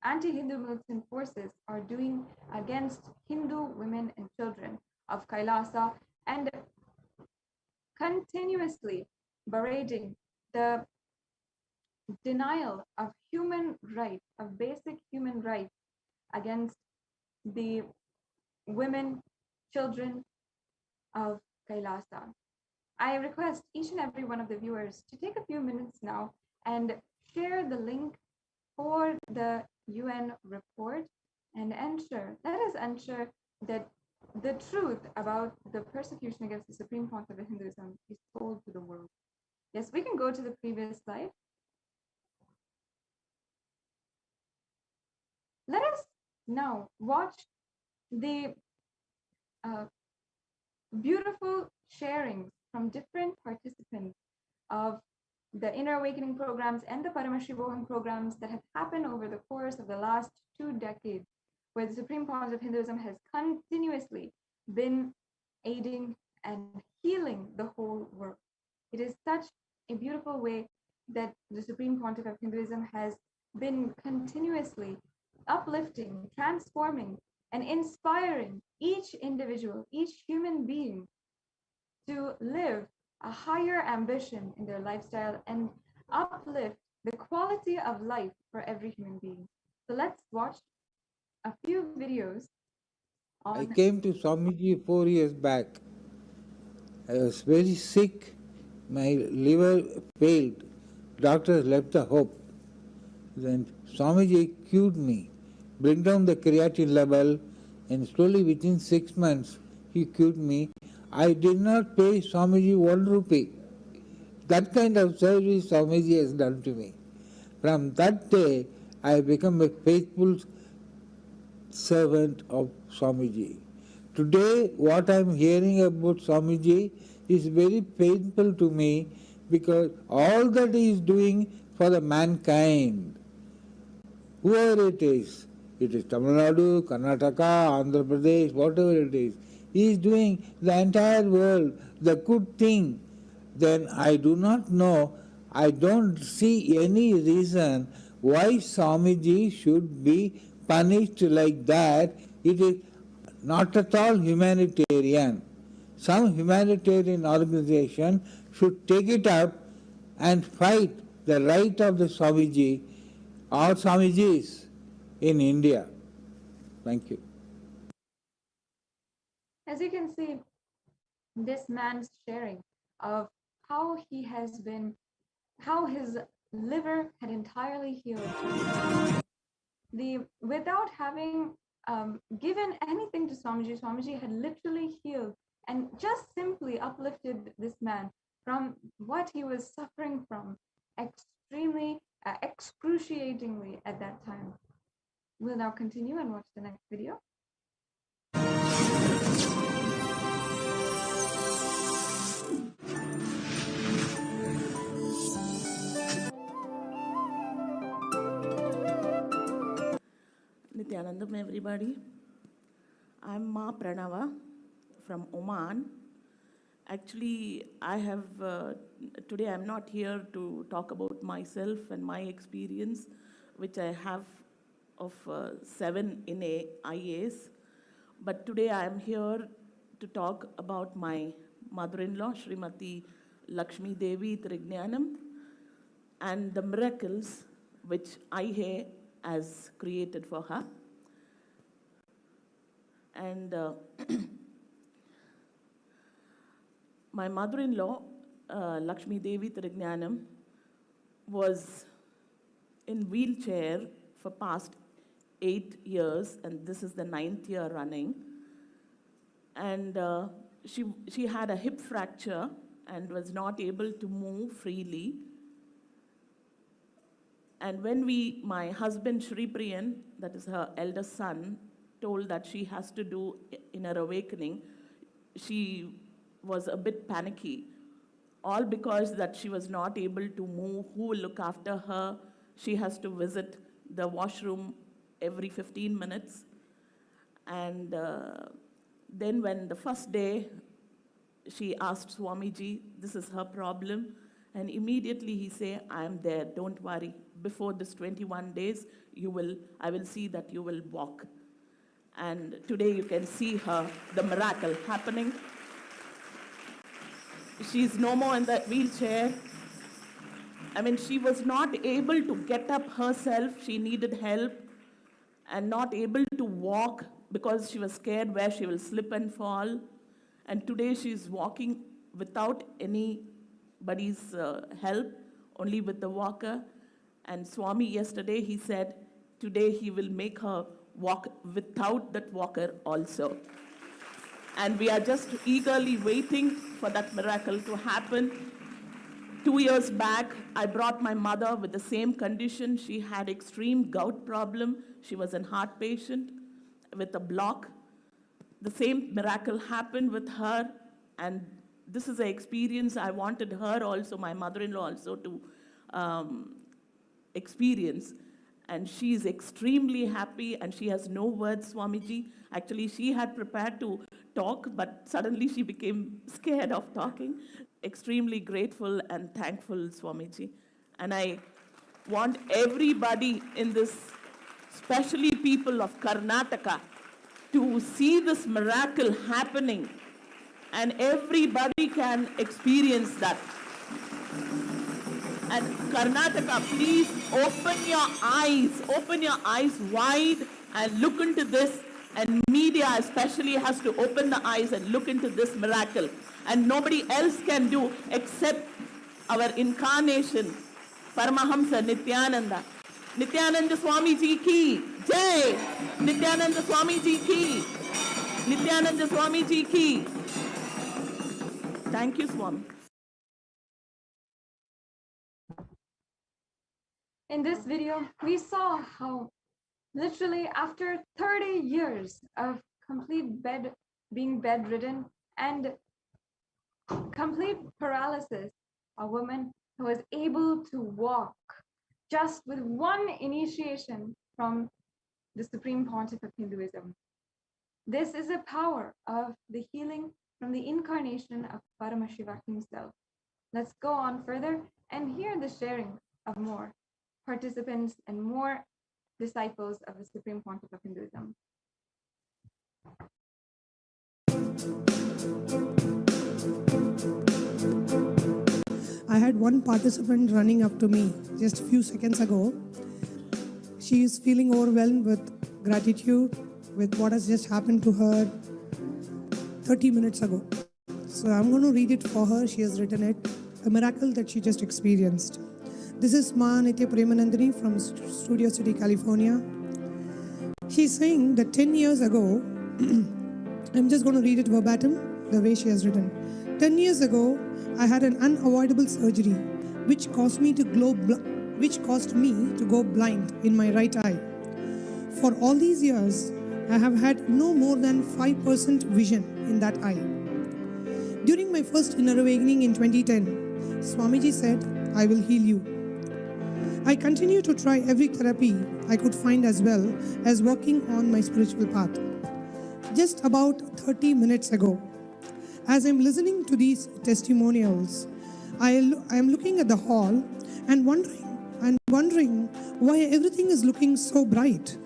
anti-Hindu militant forces are doing against Hindu women and children of Kailasa, and continuously berating the denial of human rights, of basic human rights against the women, children of Kailasa. I request each and every one of the viewers to take a few minutes now and share the link for the UN report and let us ensure that the truth about the persecution against the Supreme Pontiff of Hinduism is told to the world. Yes, we can go to the previous slide. Let us now watch the beautiful sharings from different participants of the Inner Awakening programs and the Paramashivam programs that have happened over the course of the last 2 decades, where the Supreme Pontiff of Hinduism has continuously been aiding and healing the whole world. It is such a beautiful way that the Supreme Pontiff of Hinduism has been continuously uplifting, transforming, and inspiring each individual, each human being to live a higher ambition in their lifestyle and uplift the quality of life for every human being. So let's watch a few videos on. I came to Swamiji 4 years back. I was very sick. My liver failed. Doctors left the hope. Then Swamiji cured me. Bring down the creatinine level, and slowly within 6 months he cured me. I did not pay Swamiji 1 rupee. That kind of service Swamiji has done to me. From that day, I become a faithful servant of Swamiji. Today, what I am hearing about Swamiji is very painful to me, because all that he is doing for the mankind, whoever it is Tamil Nadu, Karnataka, Andhra Pradesh, whatever it is, he is doing the entire world the good thing. Then I do not know, I don't see any reason why Swamiji should be punished like that. It is not at all humanitarian. Some humanitarian organization should take it up and fight the right of the Swamiji or Swamijis in India. Thank you. As you can see, this man's sharing of how he has been, how his liver had entirely healed. Without having given anything to Swamiji, Swamiji had literally healed and just simply uplifted this man from what he was suffering from extremely, excruciatingly at that time. We'll now continue and watch the next video. Nithyanandam, everybody. I'm Ma Pranava from Oman. Actually, today I'm not here to talk about myself and my experience, which I have of 7 in IAs. But today I'm here to talk about my mother-in-law, Srimati Lakshmi Devi Trignanam, and the miracles which IA has created for her. And my mother-in-law, Lakshmi Devi Trignanam, was in wheelchair for past 8 years, and this is the 9th year running. And she had a hip fracture and was not able to move freely. And when my husband Shri Priyan, that is her eldest son, told that she has to do Inner Awakening, she was a bit panicky. All because that she was not able to move, who will look after her? She has to visit the washroom every 15 minutes. And then when the first day, she asked Swamiji, this is her problem, And immediately he say, I am there, don't worry. Before this 21 days, I will see that you will walk. And today you can see her, the miracle happening. She's no more in the wheelchair. I mean, she was not able to get up herself. She needed help and not able to walk because she was scared where she will slip and fall. And today she's walking without anybody's help, only with the walker. And Swami yesterday, he said, today he will make her walk without that walker also. And we are just eagerly waiting for that miracle to happen. 2 years back, I brought my mother with the same condition. She had extreme gout problem. She was a heart patient with a block. The same miracle happened with her, and this is an experience I wanted her also, my mother-in-law also, to experience. And she is extremely happy, and she has no words, Swamiji. Actually, she had prepared to talk, but suddenly she became scared of talking. Extremely grateful and thankful, Swamiji. And I want everybody in this, especially people of Karnataka, to see this miracle happening, and everybody can experience that. And Karnataka, please open your eyes wide and look into this. And media especially has to open the eyes and look into this miracle. And nobody else can do except our incarnation, Paramahamsa Nithyananda. Nithyananda Swami Ji ki Jai! Nithyananda Swami Ji ki! Nithyananda Swami Ji ki! Thank you, Swami. In this video, we saw how literally after 30 years of being bedridden and complete paralysis, a woman who was able to walk just with one initiation from the Supreme Pontiff of Hinduism. This is a power of the healing from the incarnation of Paramashiva himself. Let's go on further and hear the sharing of more participants and more disciples of the Supreme Pontiff of Hinduism. I had one participant running up to me just a few seconds ago. She is feeling overwhelmed with gratitude with what has just happened to her 30 minutes ago. So I'm going to read it for her. She has written it, a miracle that she just experienced. This is Ma Nitya Premanandini from Studio City, California. She's saying that 10 years ago, I'm just going to read it verbatim, the way she has written. 10 years ago, I had an unavoidable surgery which caused me to go blind in my right eye. For all these years, I have had no more than 5% vision in that eye. During my first inner awakening in 2010, Swamiji said, I will heal you. I continue to try every therapy I could find as well as working on my spiritual path. Just about 30 minutes ago, as I'm listening to these testimonials, I am looking at the hall and wondering why everything is looking so bright.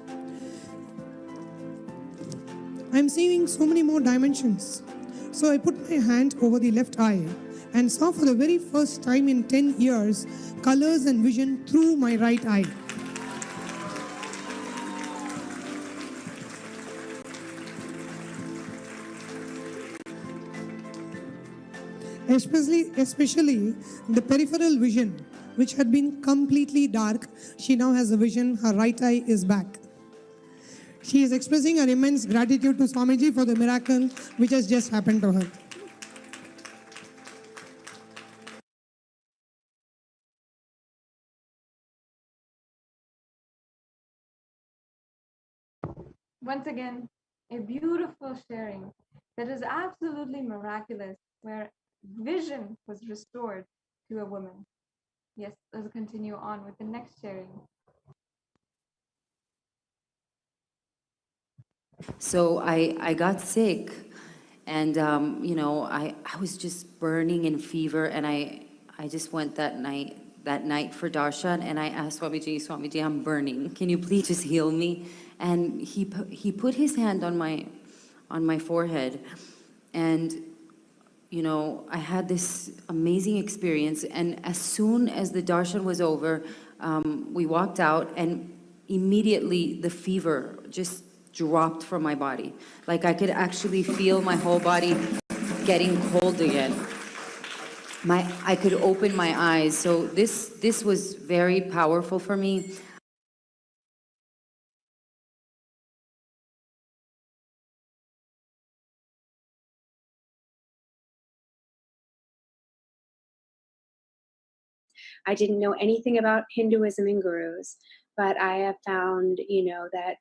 I'm seeing so many more dimensions. So I put my hand over the left eye and saw for the very first time in 10 years, colors and vision through my right eye. Especially the peripheral vision, which had been completely dark, she now has a vision, her right eye is back. She is expressing her immense gratitude to Swamiji for the miracle which has just happened to her. Once again, a beautiful sharing that is absolutely miraculous, where vision was restored to a woman. Yes, let's continue on with the next sharing. So I got sick, and I was just burning in fever, and I I just went that night for Darshan, and I asked Swamiji, I'm burning. Can you please just heal me? And he put his hand on my forehead, and I had this amazing experience. And as soon as the Darshan was over, we walked out, and immediately the fever just dropped from my body. Like I could actually feel my whole body getting cold again. I could open my eyes. So this was very powerful for me. I didn't know anything about Hinduism and gurus, but I have found, that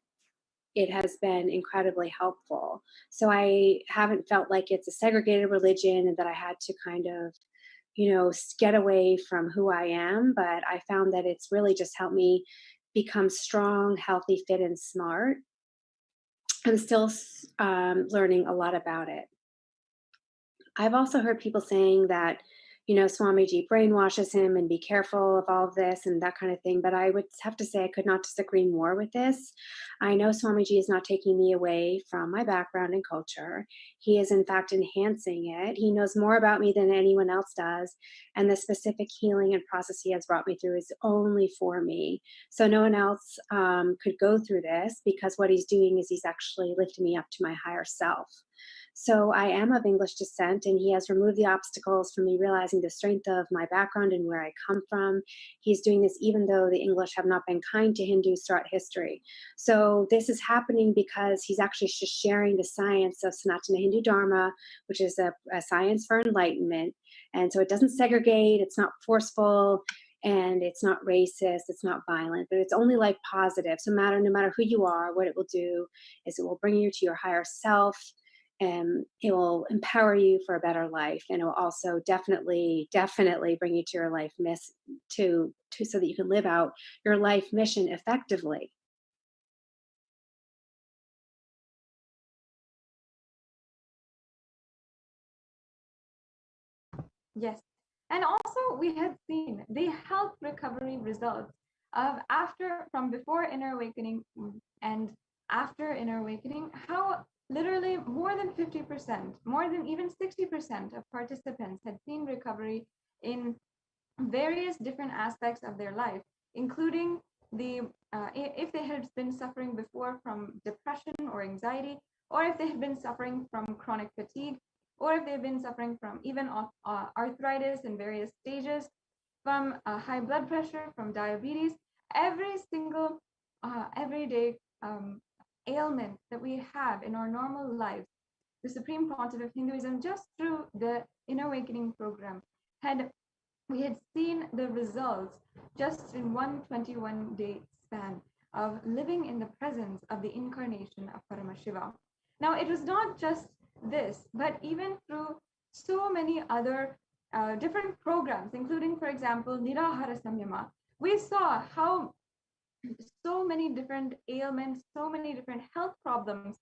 it has been incredibly helpful. So I haven't felt like it's a segregated religion and that I had to kind of, get away from who I am. But I found that it's really just helped me become strong, healthy, fit, and smart. I'm still learning a lot about it. I've also heard people saying that, Swamiji brainwashes him and be careful of all of this and that kind of thing. But I would have to say I could not disagree more with this. I know Swamiji is not taking me away from my background and culture. He is, in fact, enhancing it. He knows more about me than anyone else does. And the specific healing and process he has brought me through is only for me. So no one else could go through this, because what he's doing is he's actually lifting me up to my higher self. So I am of English descent, and he has removed the obstacles from me realizing the strength of my background and where I come from. He's doing this even though the English have not been kind to Hindus throughout history. So this is happening because he's actually just sharing the science of Sanatana Hindu Dharma, which is a science for enlightenment. And so it doesn't segregate, it's not forceful, and it's not racist, it's not violent, but it's only life positive. So no matter who you are, what it will do is it will bring you to your higher self, and it will empower you for a better life, and it will also definitely bring you to your life so that you can live out your life mission effectively. Yes. And also we had seen the health recovery results of from before inner awakening and after inner awakening, how literally more than 50%, more than even 60% of participants had seen recovery in various different aspects of their life, including if they had been suffering before from depression or anxiety, or if they had been suffering from chronic fatigue, or if they've been suffering from even arthritis in various stages, from high blood pressure, from diabetes, every single everyday ailment that we have in our normal lives, the Supreme Pontiff of Hinduism, just through the Inner Awakening program, we had seen the results just in 121-day span of living in the presence of the incarnation of Paramashivam. Now, it was not just this, but even through so many other different programs, including, for example, Nirahara Samyama, we saw how so many different ailments, so many different health problems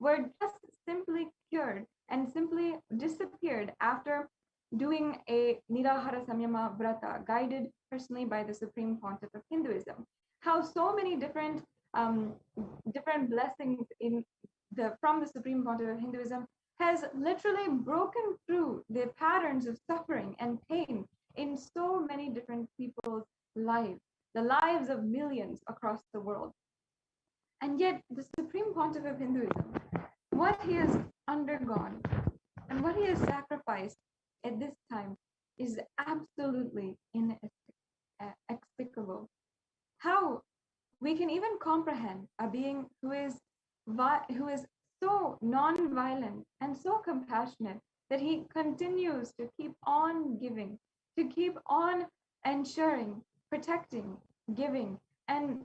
were just simply cured and simply disappeared after doing a Nirahara Samyama Vrata, guided personally by the Supreme Pontiff of Hinduism. How so many different blessings from the Supreme Pontiff of Hinduism has literally broken through the patterns of suffering and pain in so many different people's lives, the lives of millions across the world. And yet the Supreme Pontiff of Hinduism, what he has undergone and what he has sacrificed at this time is absolutely inexplicable. How we can even comprehend a being who is so non-violent and so compassionate that he continues to keep on giving, to keep on ensuring, protecting, giving, and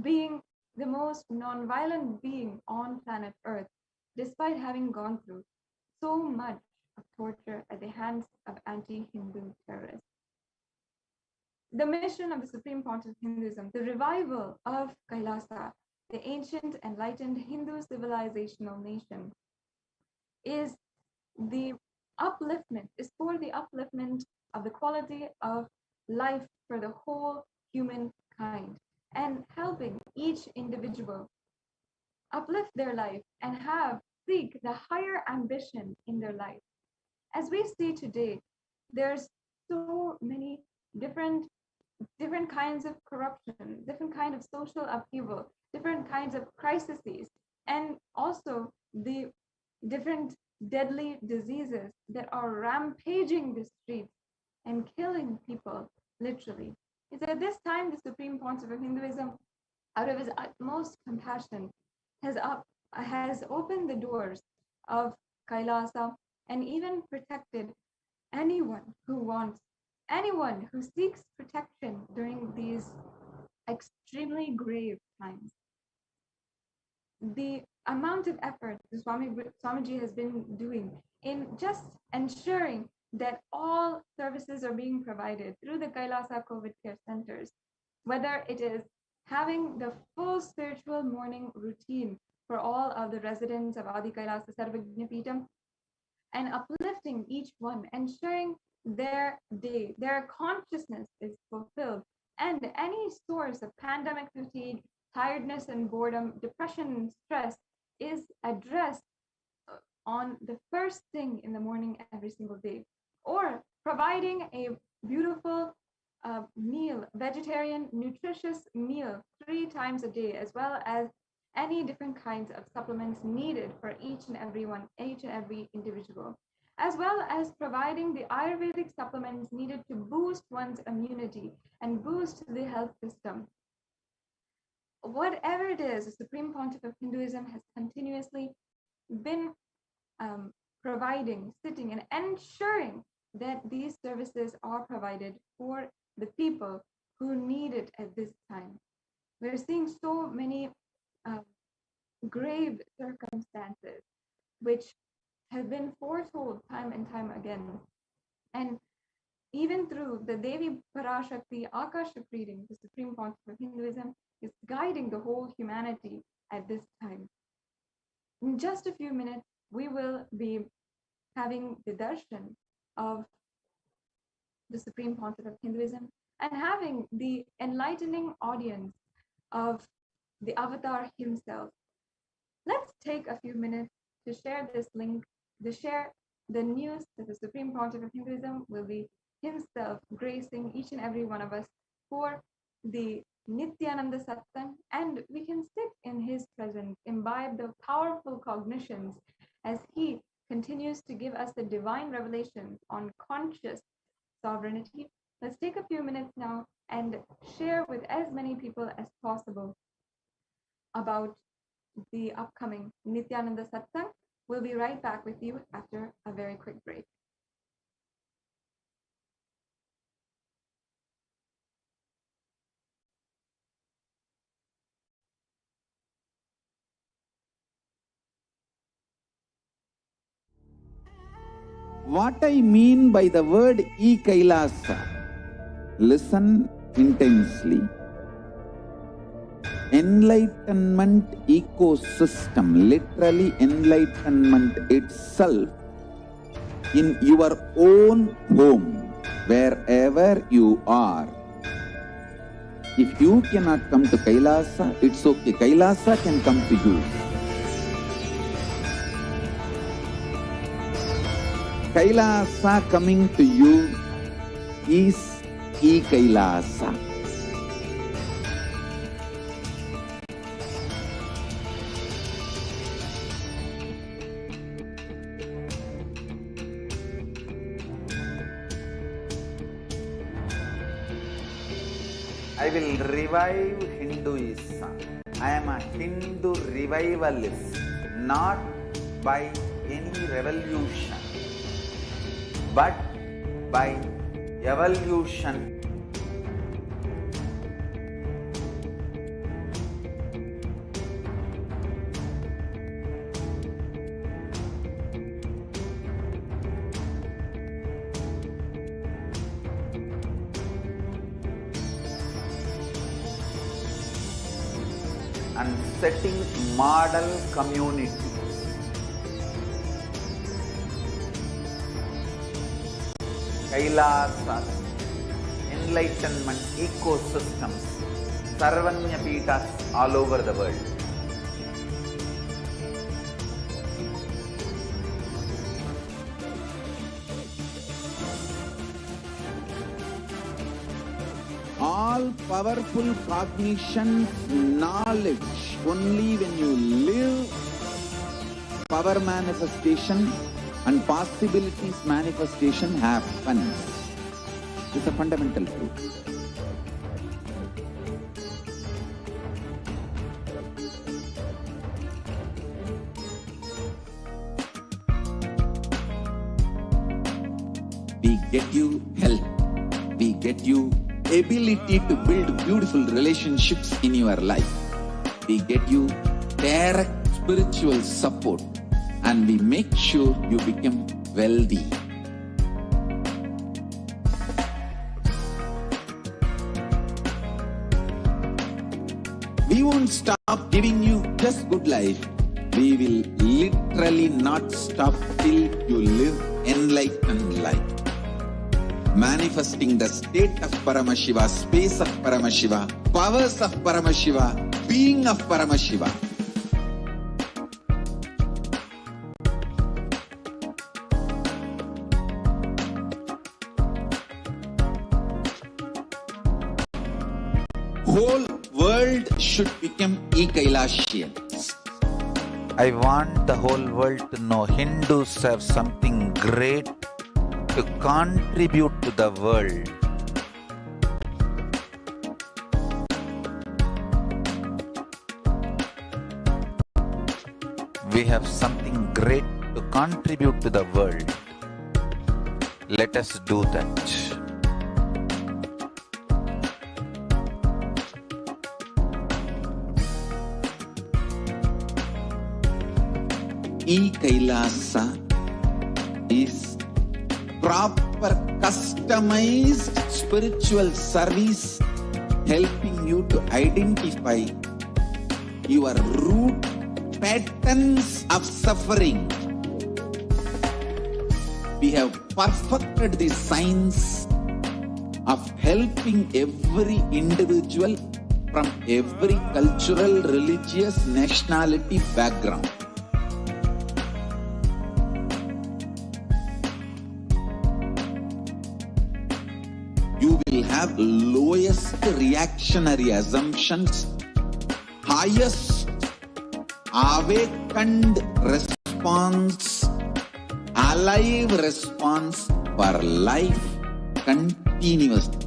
being the most non-violent being on planet Earth, despite having gone through so much of torture at the hands of anti-Hindu terrorists. The mission of the Supreme Pontiff of Hinduism, the revival of Kailasa, the ancient enlightened Hindu civilizational nation, is for the upliftment of the quality of life for the whole humankind, and helping each individual uplift their life and seek the higher ambition in their life. As we see today, there's so many different kinds of corruption, different kind of social upheaval, different kinds of crises, and also the different deadly diseases that are rampaging the streets and killing people, literally. It's at this time the Supreme Pontiff of Hinduism, out of his utmost compassion, has opened the doors of Kailasa and even protected anyone who seeks protection during these extremely grave times. The amount of effort the Swamiji has been doing in just ensuring that all services are being provided through the Kailasa COVID care centers, whether it is having the full spiritual morning routine for all of the residents of Adi Kailasa Sarvagna Peetham, and uplifting each one, ensuring their day, their consciousness is fulfilled, and any source of pandemic fatigue, tiredness and boredom, depression and stress is addressed on the first thing in the morning every single day, or providing a beautiful meal, vegetarian, nutritious meal 3 times a day, as well as any different kinds of supplements needed for each and every individual, as well as providing the Ayurvedic supplements needed to boost one's immunity and boost the health system. Whatever it is, the Supreme Pontiff of Hinduism has continuously been providing, sitting, and ensuring that these services are provided for the people who need it at this time. We're seeing so many grave circumstances which have been foretold time and time again. And even through the Devi PARASHAKTI Akashic reading, the Supreme Pontiff of Hinduism is guiding the whole humanity at this time. In just a few minutes, we will be having the darshan of the Supreme Pontiff of Hinduism and having the enlightening audience of the avatar himself. Let's take a few minutes to share this link, to share the news that the Supreme Pontiff of Hinduism will be himself gracing each and every one of us for the Nithyananda Satsang, and we can sit in his presence, imbibe the powerful cognitions as he continues to give us the divine revelations on conscious sovereignty. Let's take a few minutes now and share with as many people as possible about the upcoming Nithyananda Satsang. We'll be right back with you after a very quick break. What I mean by the word E-Kailasa, listen intensely. Enlightenment ecosystem, literally enlightenment itself in your own home, wherever you are. If you cannot come to Kailasa, it's okay. Kailasa can come to you. Kailasa coming to you is E-Kailasa. I will revive Hinduism. I am a Hindu revivalist, not by any revolution, but by evolution. And setting model communities. Kailasas, enlightenment ecosystems, Sarvanya Peethas all over the world. All powerful cognition, knowledge, only when you live, power manifestation and possibilities manifestation happens. It's a fundamental truth. We get you health. We get you ability to build beautiful relationships in your life. We get you direct spiritual support, and we make sure you become wealthy. We won't stop giving you just good life. We will literally not stop till you live enlightened life. Manifesting the state of Paramashiva, space of Paramashiva, powers of Paramashiva, being of Paramashiva. Whole world should become e-Kailashians. I want the whole world to know Hindus have something great to contribute to the world. We have something great to contribute to the world. Let us do that. E-Kailasa is proper customized spiritual service helping you to identify your root patterns of suffering. We have perfected the science of helping every individual from every cultural, religious, nationality background. You will have lowest reactionary assumptions, highest awakened response, alive response for life continuously.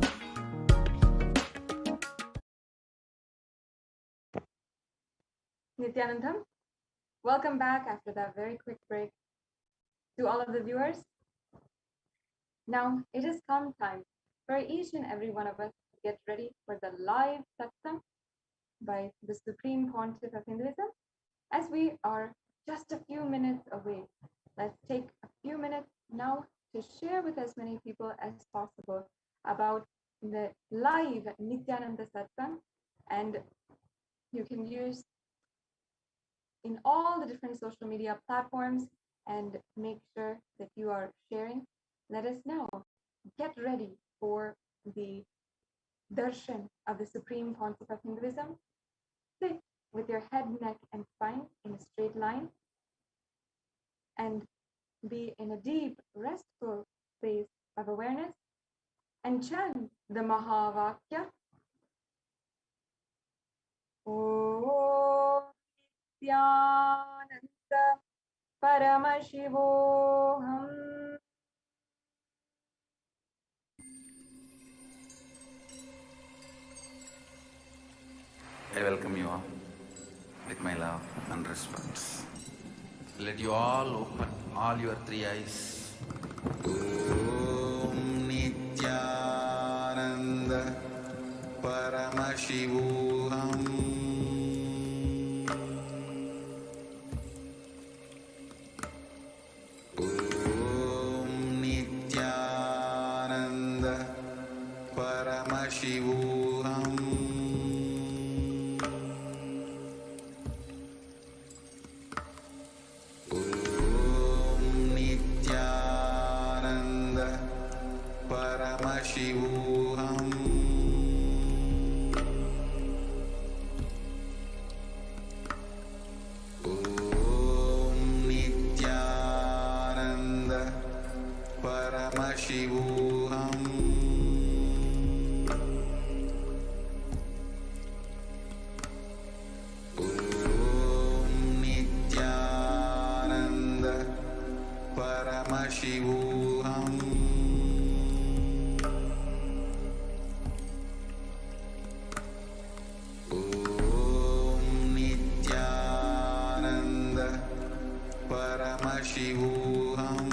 Nithyanandam, welcome back after that very quick break. To all of the viewers, now it has come time for each and every one of us to get ready for the live satsang by the Supreme Pontiff of Hinduism. As we are just a few minutes away, let's take a few minutes now to share with as many people as possible about the live Nithyananda Satsang, and you can use in all the different social media platforms and make sure that you are sharing. Let us know. Get ready for the Darshan of the Supreme Pontiff of Hinduism. Sit with your head, neck, and spine in a straight line and be in a deep, restful space of awareness and chant the Mahavakya. Om Nithyananda Paramashivam. I welcome you all with my love and respect. Let you all open all your three eyes. Om Nithyananda Paramashivam. Om Nithyananda Paramashivam. Om Nithyananda Paramashivam. Om Nithyananda Paramashivam. Om Nithyananda Paramashivam. Om Nithyananda Paramashivam.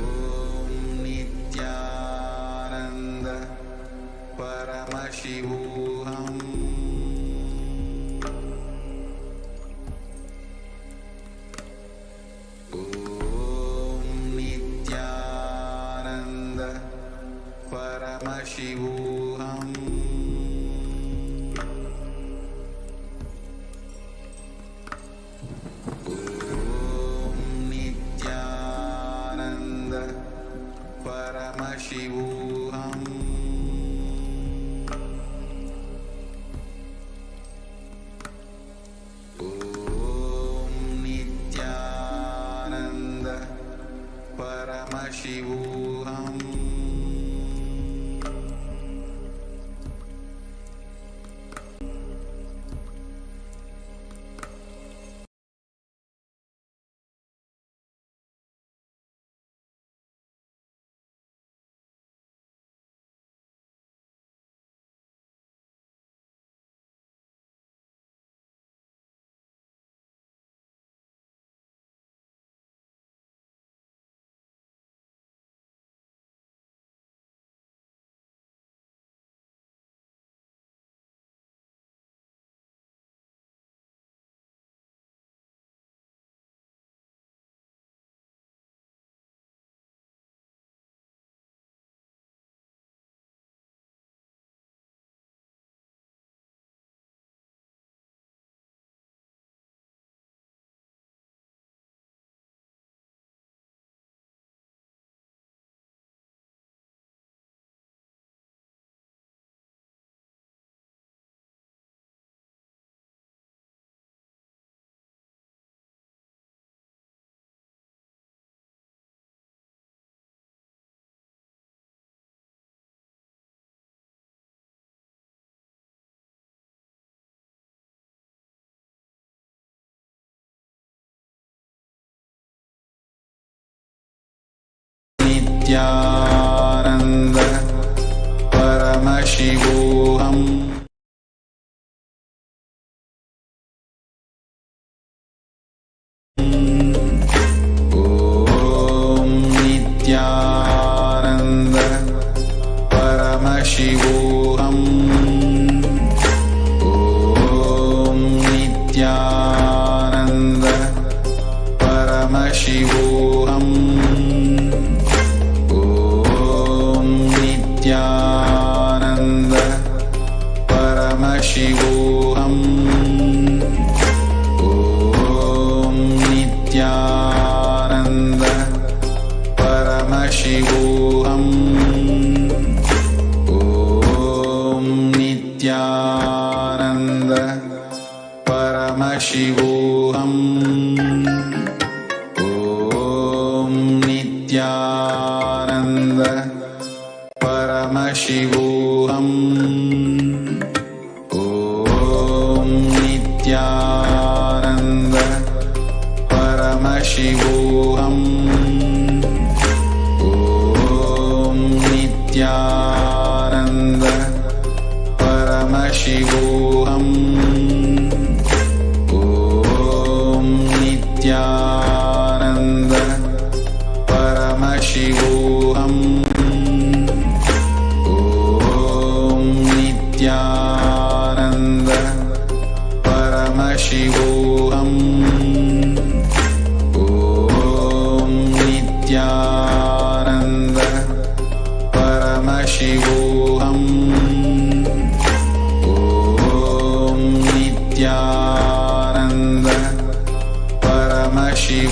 Om Nithyananda Paramashivam. Om Nithyananda Paramashivam. Om Nithyananda Paramashivam. Om Nithyananda Paramashivam. Nithyananda Paramashivam. Om Nithyananda Paramashivam. Om Nithyananda Paramashivam. Om Nithyananda Paramashivam. Om Nithyananda Paramashivam. Om Nithyananda Paramashivam. Om Nithyananda Paramashivam. Om Nithyananda Paramashivam. Om Nithyananda Paramashivam. Om Nithyananda Paramashivam. Om Nithyananda Paramashivam. Om Nithyananda Paramashivam. Om Nithyananda Paramashivam.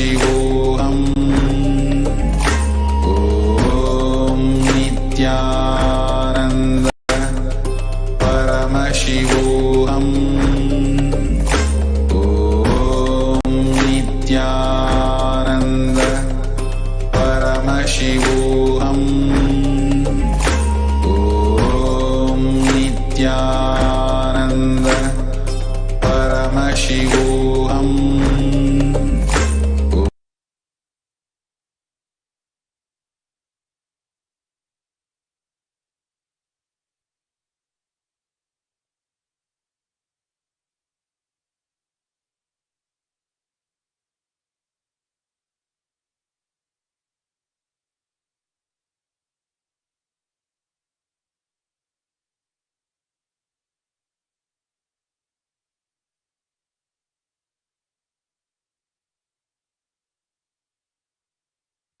Paramashivam. Om Nithyananda Paramashivam. Om Nithyananda Paramashivam. Om Nithyananda Paramashivam.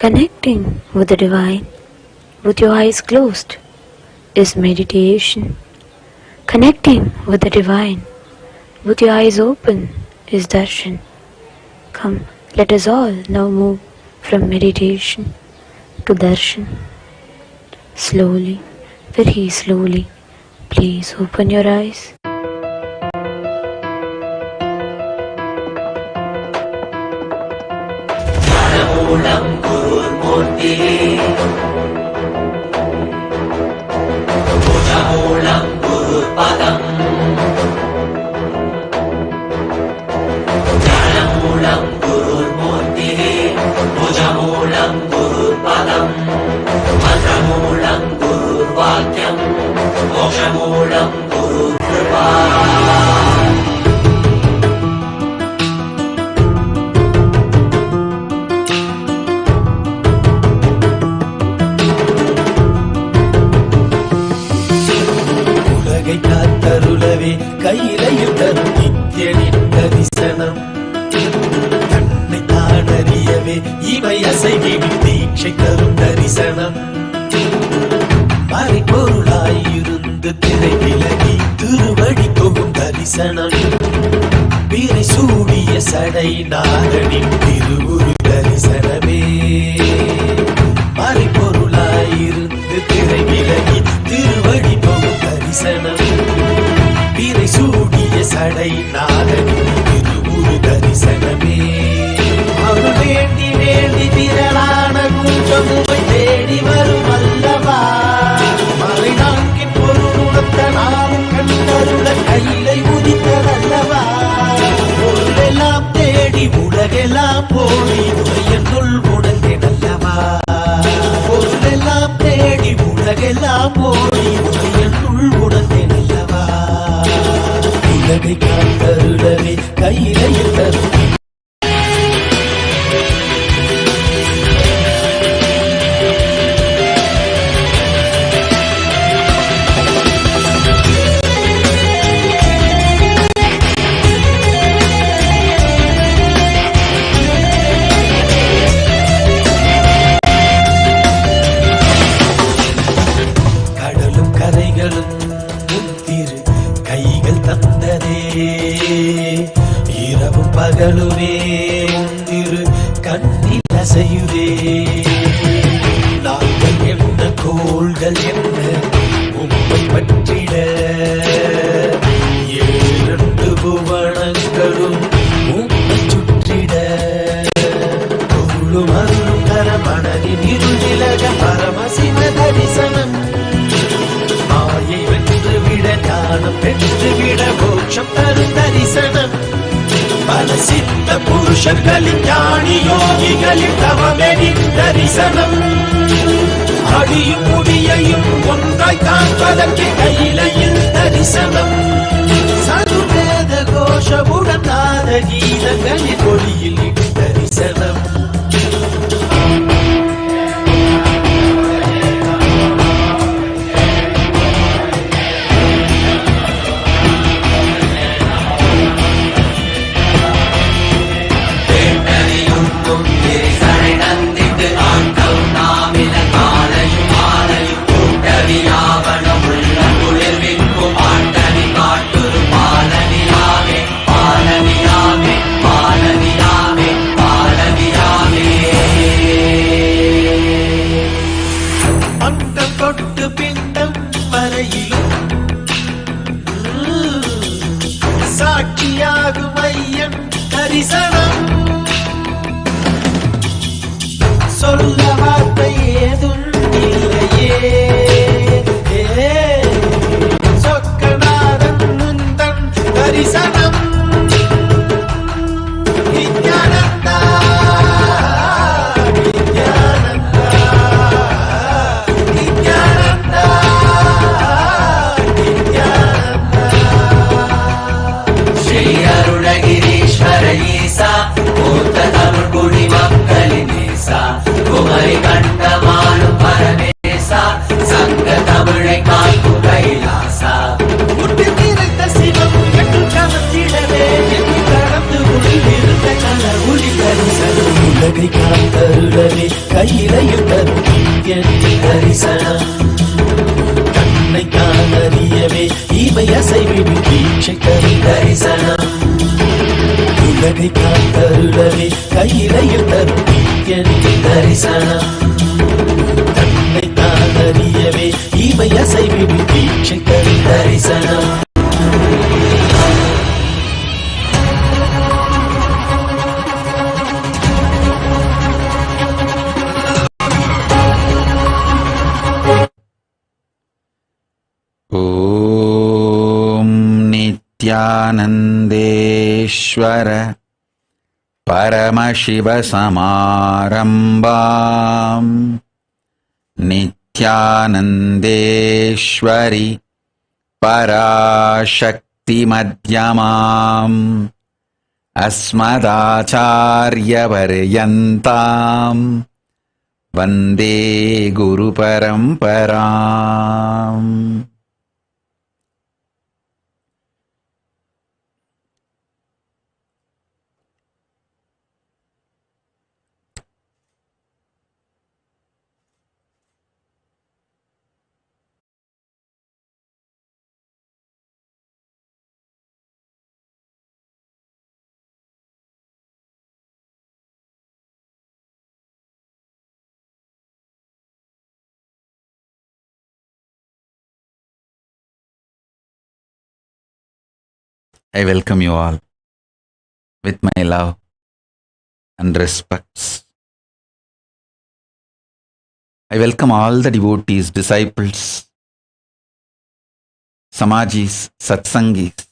Connecting with the divine with your eyes closed is meditation. Connecting with the divine with your eyes open is darshan. Come, let us all now move from meditation to darshan. Slowly, very slowly, please open your eyes. கையிலையில் தரும் நித்யனின் தரிசனம் தன்னை தானறியவே இவை அசைவின் தீட்சை தரும் தரிசனம் மறைபொருளாயிருந்து திரை விலகி திருவடி தொகும் தரிசனம் பிறை சூடிய சடை நாதனின் திருவுரு தரிசனமே மறைபொருளாயிருந்து திரை விலகி திருவடி தொகும் தரிசனம் பிறை சூடிய சடை நாதனின் திருவுரு தரிசனமே அவர் வேண்டி வேண்டி திரளான கூட்டமுவை தேடி வரும் அல்லவா மலை நான்கின் பொருளுணர்த்த நாளும் கண்டருள கையிலை உதித்ததல்லவா பொருளெல்லாம் தேடி உலகெல்லாம் போடி உரையனுள் உணர்ந்தேனல்லவா பொருளெல்லாம் தேடி உலகெல்லாம் போடி உரையனுள் உணர்ந்தேனல்லவா உலகை காத்தருளவே கையிலையில் தரும் கடலும் கரைகளும் முத்திரு கைகள் தந்ததே இரவும் பகலுமே உந்திரு கண்ணில் அசையுதே நாங்கள் என்ன கோள்கள் என்ன உம்மை பற்றிட இரண்டு புவனங்களும் உம்மை சுற்றிட பொருளும் அருளும் தர மனதின் இருள் விலக பரமசிவ தரிசனம் மாயை வென்றுவிட ஞானம் பெற்றுவிட மோட்சம் தரும் தரிசனம் பல சித்த புருஷர்களின் ஞானி யோகிகளின் தவமெனின் தரிசனம் அடியும் முடியையும் ஒன்றாய் காண்பதற்கு கையிலையில் தரிசனம் சதுர்வேத கோஷமுடன் நாத கீதங்களின் ஒளியில் தரிசனம் பாலனியாமே பாலனியாமே பாலனி దర్శనం నిత్యానంద శ్రీ అరుణగిరీశ్వర ఈసా మూర్త తమిళ్ மக்களினேசா குமரி கண்டமானும் பரமேசா சங்க தமிழை காக்கும் கைலாசா முட்டு நிறைந்த சிவம் எட்டு கமத்திடவே எண்ணி கடந்து உள்ளிருந்த கல ஒளி தரிசனம் உலகை காத்தருளவே கையிலையும் தரும் எண்ணி தரிசனம் கண்ணை காணறியவே இவை அசைவிடும் தீட்சை தரும் தரிசனம் உலகை காத்தருளவே கையிலையும் தரும் எண்ணி தரிசனம் கண்ணை காணறியவே இவை அசைவிடும் தீட்சை தரும் தரிசனம் ॐ नित्यानन्देश्वर परमशिवसमारम्भाम् नित्यानन्देश्वरि पराशक्तिमध्यमाम् अस्मदाचार्यपर्यन्ताम् वन्दे गुरुपरम्पराम्. I welcome you all with my love and respects. I welcome all the devotees, disciples, Samajis, Satsangis,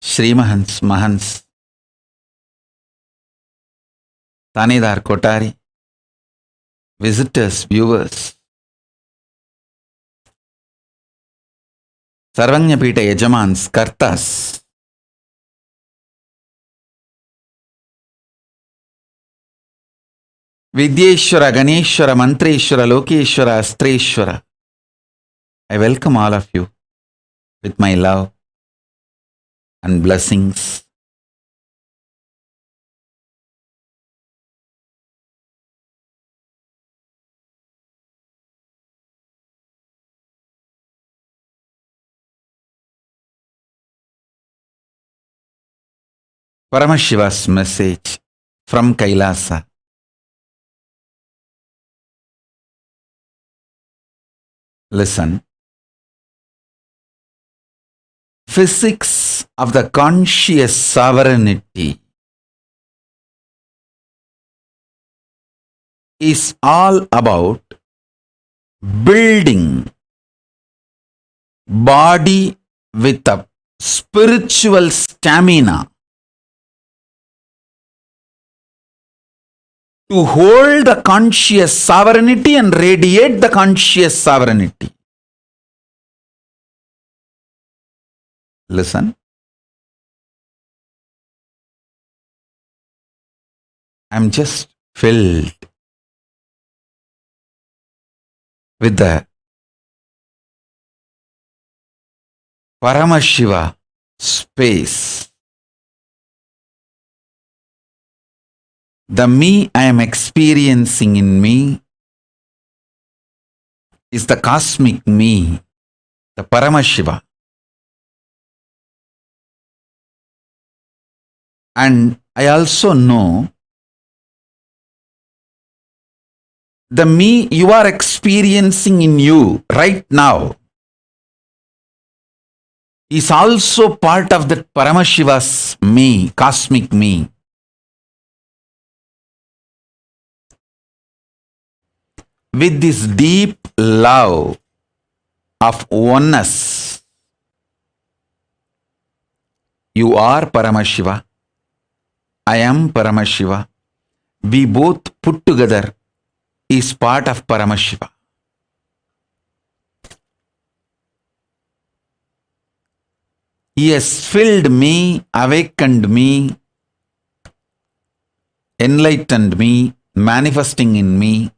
Srimahans, Mahans, Tanedar Kotari, visitors, viewers, Sarvanyapita Yajamans, Kartas, Vidyeshwara, Ganeshwara, Mantreshwara, Lokeshwara, Astreshwara. I welcome all of you with my love and blessings. Paramashiva's message from Kailasa. Listen. Physics of the conscious sovereignty is all about building body with a spiritual stamina to hold the conscious sovereignty and radiate the conscious sovereignty. Listen. I'm just filled with the Paramashiva space. The me I am experiencing in me is the cosmic me, the Paramashiva. And I also know the me you are experiencing in you right now is also part of that Paramashiva's me, cosmic me. With this deep love of oneness, You are Paramashiva. I am Paramashiva. We both put together is part of Paramashiva. He has filled me, awakened me, enlightened me, manifesting in me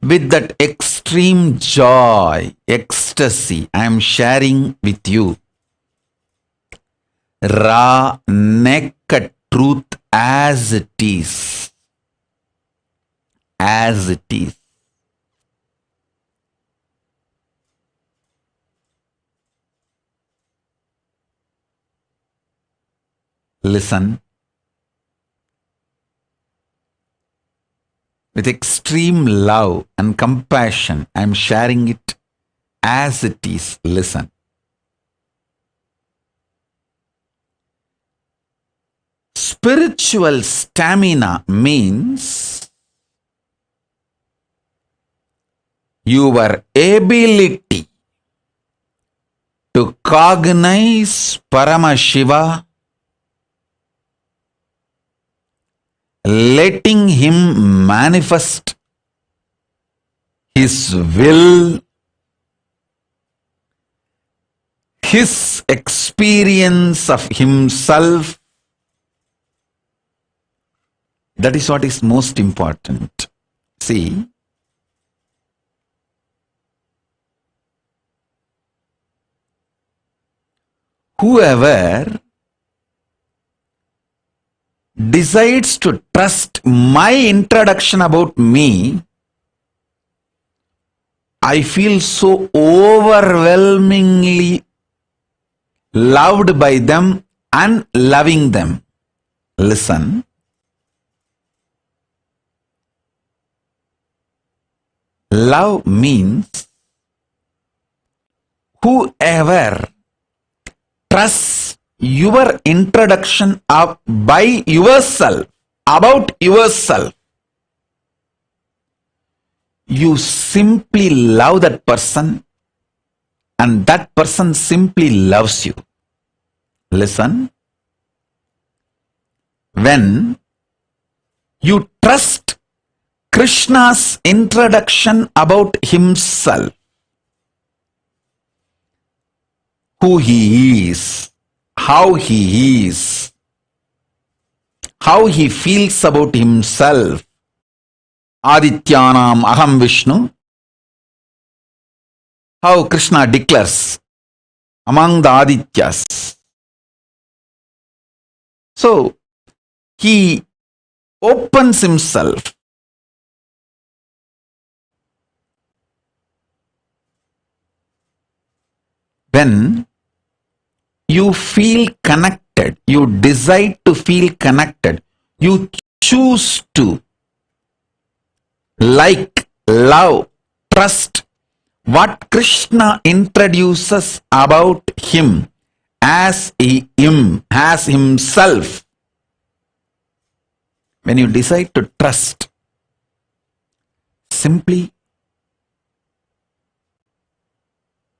with that extreme joy, ecstasy I am sharing with you. Raw, naked truth as it is. As it is. Listen. With extreme love and compassion, I am sharing it as it is. Listen. Spiritual stamina means your ability to cognize Paramashiva, letting him manifest his will, his experience of himself. That is what is most important. See, whoever decides to trust my introduction about me, I feel so overwhelmingly loved by them and loving them. Listen. Love means whoever trusts your introduction by yourself, about yourself, you simply love that person and that person simply loves you. Listen. When you trust Krishna's introduction about himself, who he is, how he is, how he feels about himself. Adityanam Aham Vishnu. How Krishna declares among the Adityas. So, he opens himself. When you feel connected, you decide to feel connected, you choose to like, love, trust what Krishna introduces about him as as himself. When you decide to trust, simply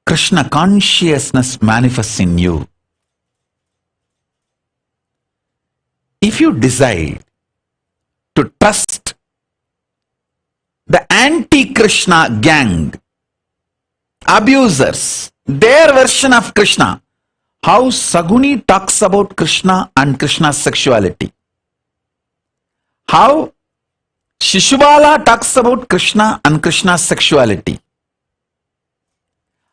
Krishna consciousness manifests in you. If you decide to trust the anti-Krishna gang, abusers, their version of Krishna, how Saguni talks about Krishna and Krishna's sexuality, how Shishubala talks about Krishna and Krishna's sexuality,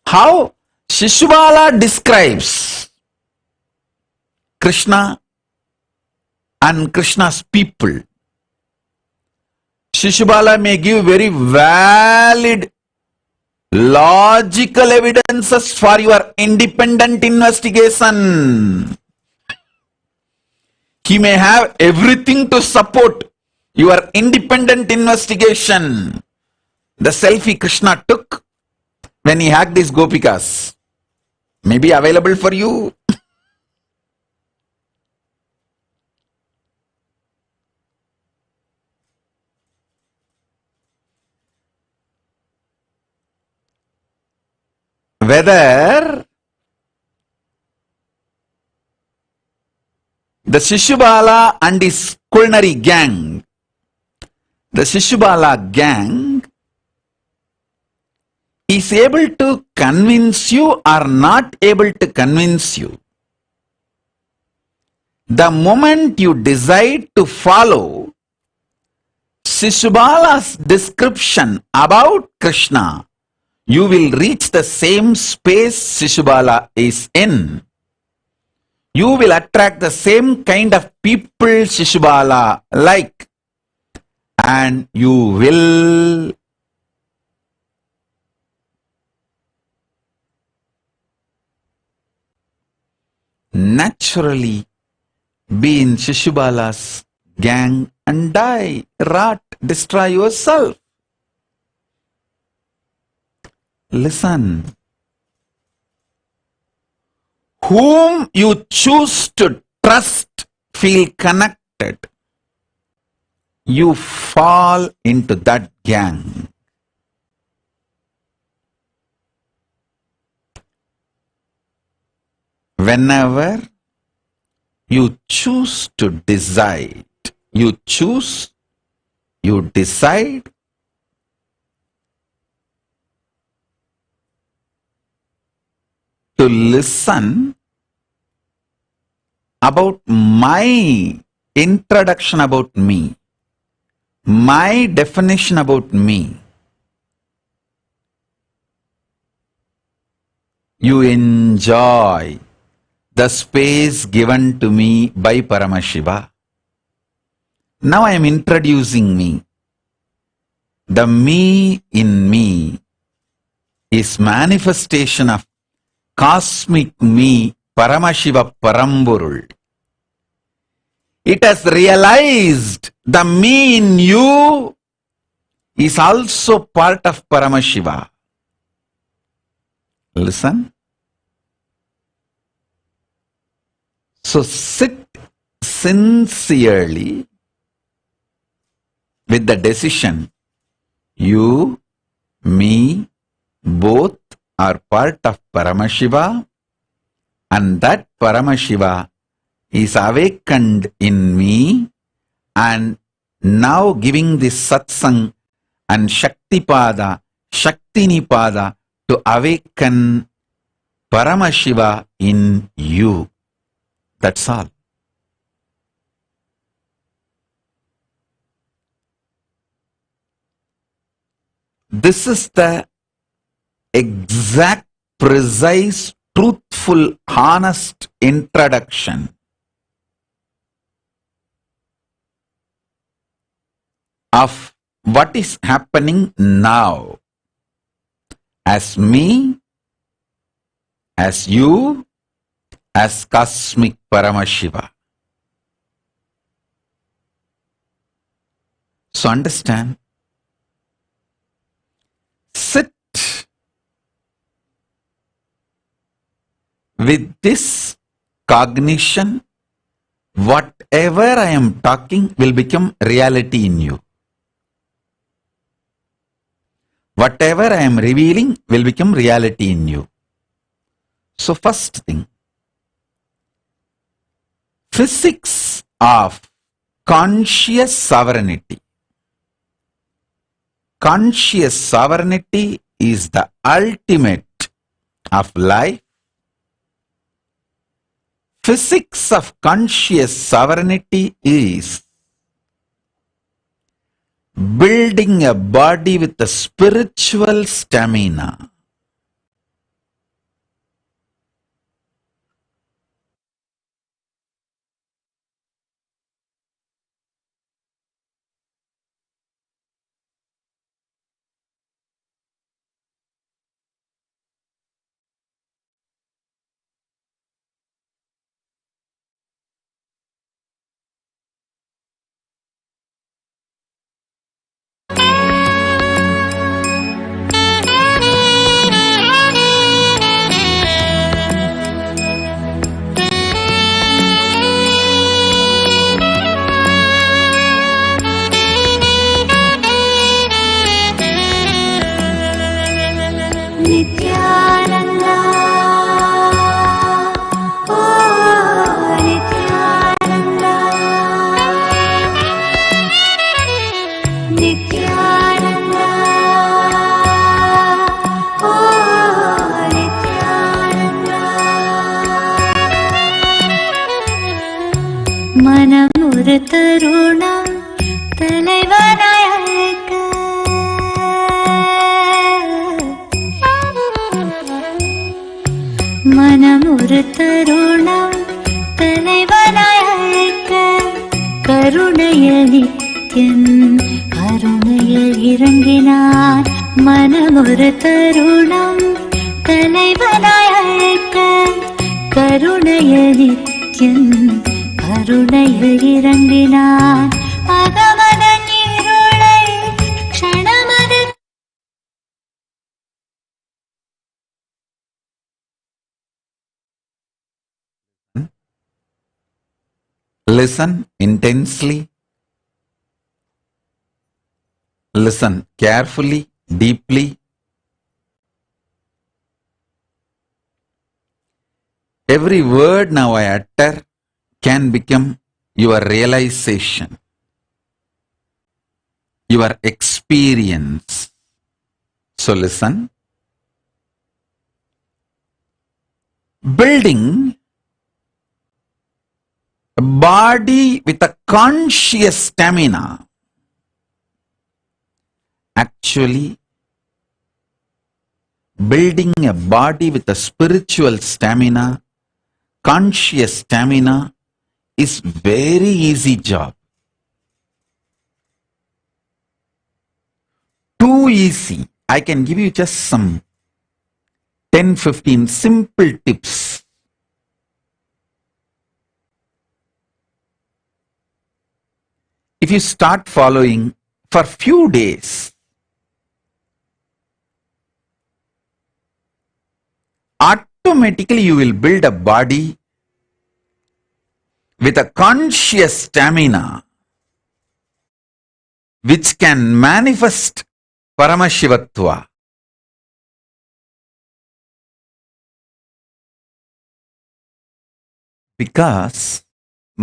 how Shishubala describes Krishna and Krishna's people. Shishubala may give very valid, logical evidences for your independent investigation. He may have everything to support your independent investigation. The selfie Krishna took when he hugged his gopikas may be available for you. Whether The Shishubala and his culinary gang, the Shishubala gang, is able to convince you or not able to convince you. The moment you decide to follow Shishubala's description about Krishna, you will reach the same space Shishubala is in. You will attract the same kind of people Shishubala like, and you will naturally be in Shishubala's gang and die, rot, destroy yourself. Listen. Whom you choose to trust, feel connected, you fall into that gang. Whenever you choose to decide, you decide to listen about my introduction about me, my definition about me. You enjoy the space given to me by Paramashiva. Now I am introducing me. The me in me is manifestation of cosmic me, Paramashiva Paramburul. It has realized the me in you is also part of Paramashiva. Listen. So sit sincerely with the decision. You, me, both are part of Paramashiva, and that Paramashiva is awakened in me, and now giving this satsang and Shaktipada, Shaktinipada to awaken Paramashiva in you. That's all. This is the exact, precise, truthful, honest introduction of what is happening now as me, as you, as cosmic Paramashiva. So understand, sit with this cognition. Whatever I am talking will become reality in you. Whatever I am revealing will become reality in you. So first thing, physics of conscious sovereignty. Conscious sovereignty is the ultimate of life. Physics of conscious sovereignty is building a body with a spiritual stamina. மனம் ஒரு தருணம் தலைவனாய் அழைக்க மனம் ஒரு தருணம் தலைவனாய் அழைக்க கருணையில் நித்யன் கருணையில் இறங்கினார் மனம் ஒரு தருணம் தலைவனாய் அழைக்க கருணையில் நித்யன் கருணையில் இறங்கினார் அகமதன் இருளை க்ஷணமது Listen intensely. Listen carefully, deeply. Every word now I utter can become your realization, your experience. So listen. Building a body with a conscious stamina. Actually, building a body with a spiritual stamina, conscious stamina, is very easy job. Too easy. I can give you just some 10-15 simple tips. If you start following for few days, automatically you will build a body with a conscious stamina which can manifest Paramashivatva. Because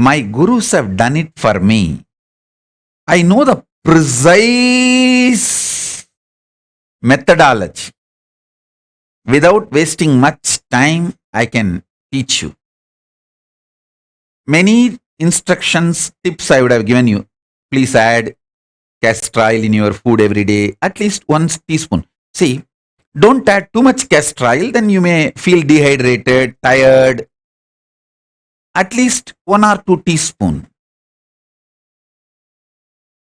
my gurus have done it for me. I know the precise methodology. Without wasting much time, I can teach you. Many instructions, tips I would have given you. Please add castor oil in your food every day, at least 1 teaspoon. See, don't add too much castor oil, then you may feel dehydrated, tired. At least 1 or 2 teaspoon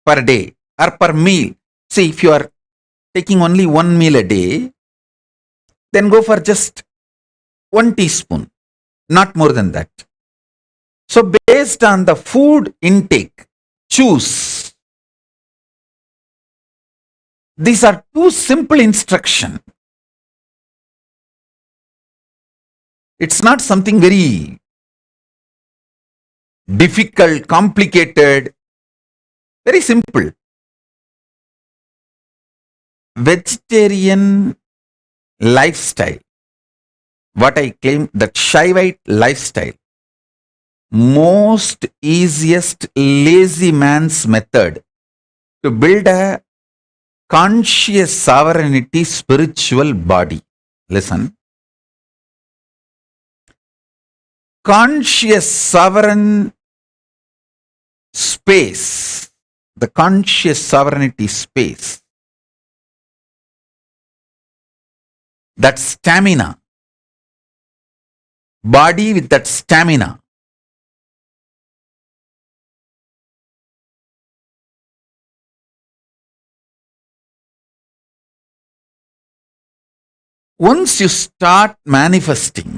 per day or per meal. See, if you are taking only 1 meal a day, then go for just 1 teaspoon, not more than that. So based on the food intake, choose. These are 2 simple instructions. It's not something very difficult, complicated, very simple. Vegetarian lifestyle, what I claim, that Shaivite lifestyle, most easiest lazy man's method to build a conscious sovereignty spiritual body. Listen. Conscious sovereign space, the conscious sovereignty space, that stamina, body with that stamina, once you start manifesting,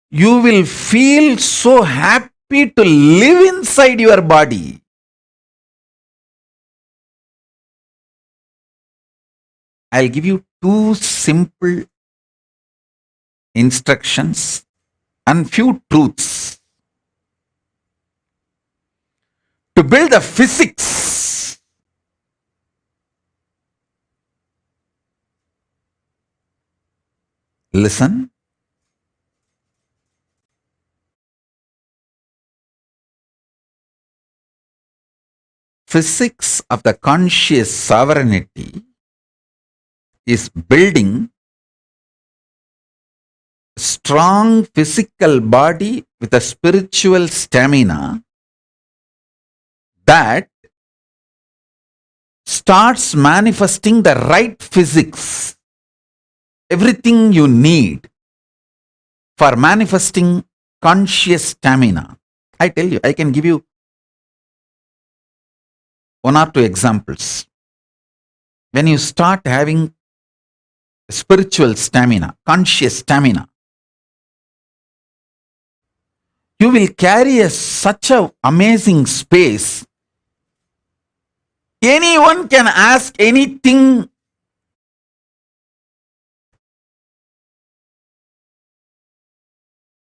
you will feel so happy to live inside your body. I'll give you 2 simple instructions and few truths. To build the physics, listen. Physics of the conscious sovereignty is building strong physical body with a spiritual stamina that starts manifesting the right physics, everything you need for manifesting conscious stamina. I tell you, I can give you one or two examples. When you start having spiritual stamina, conscious stamina, you will carry such an amazing space. Anyone can ask anything.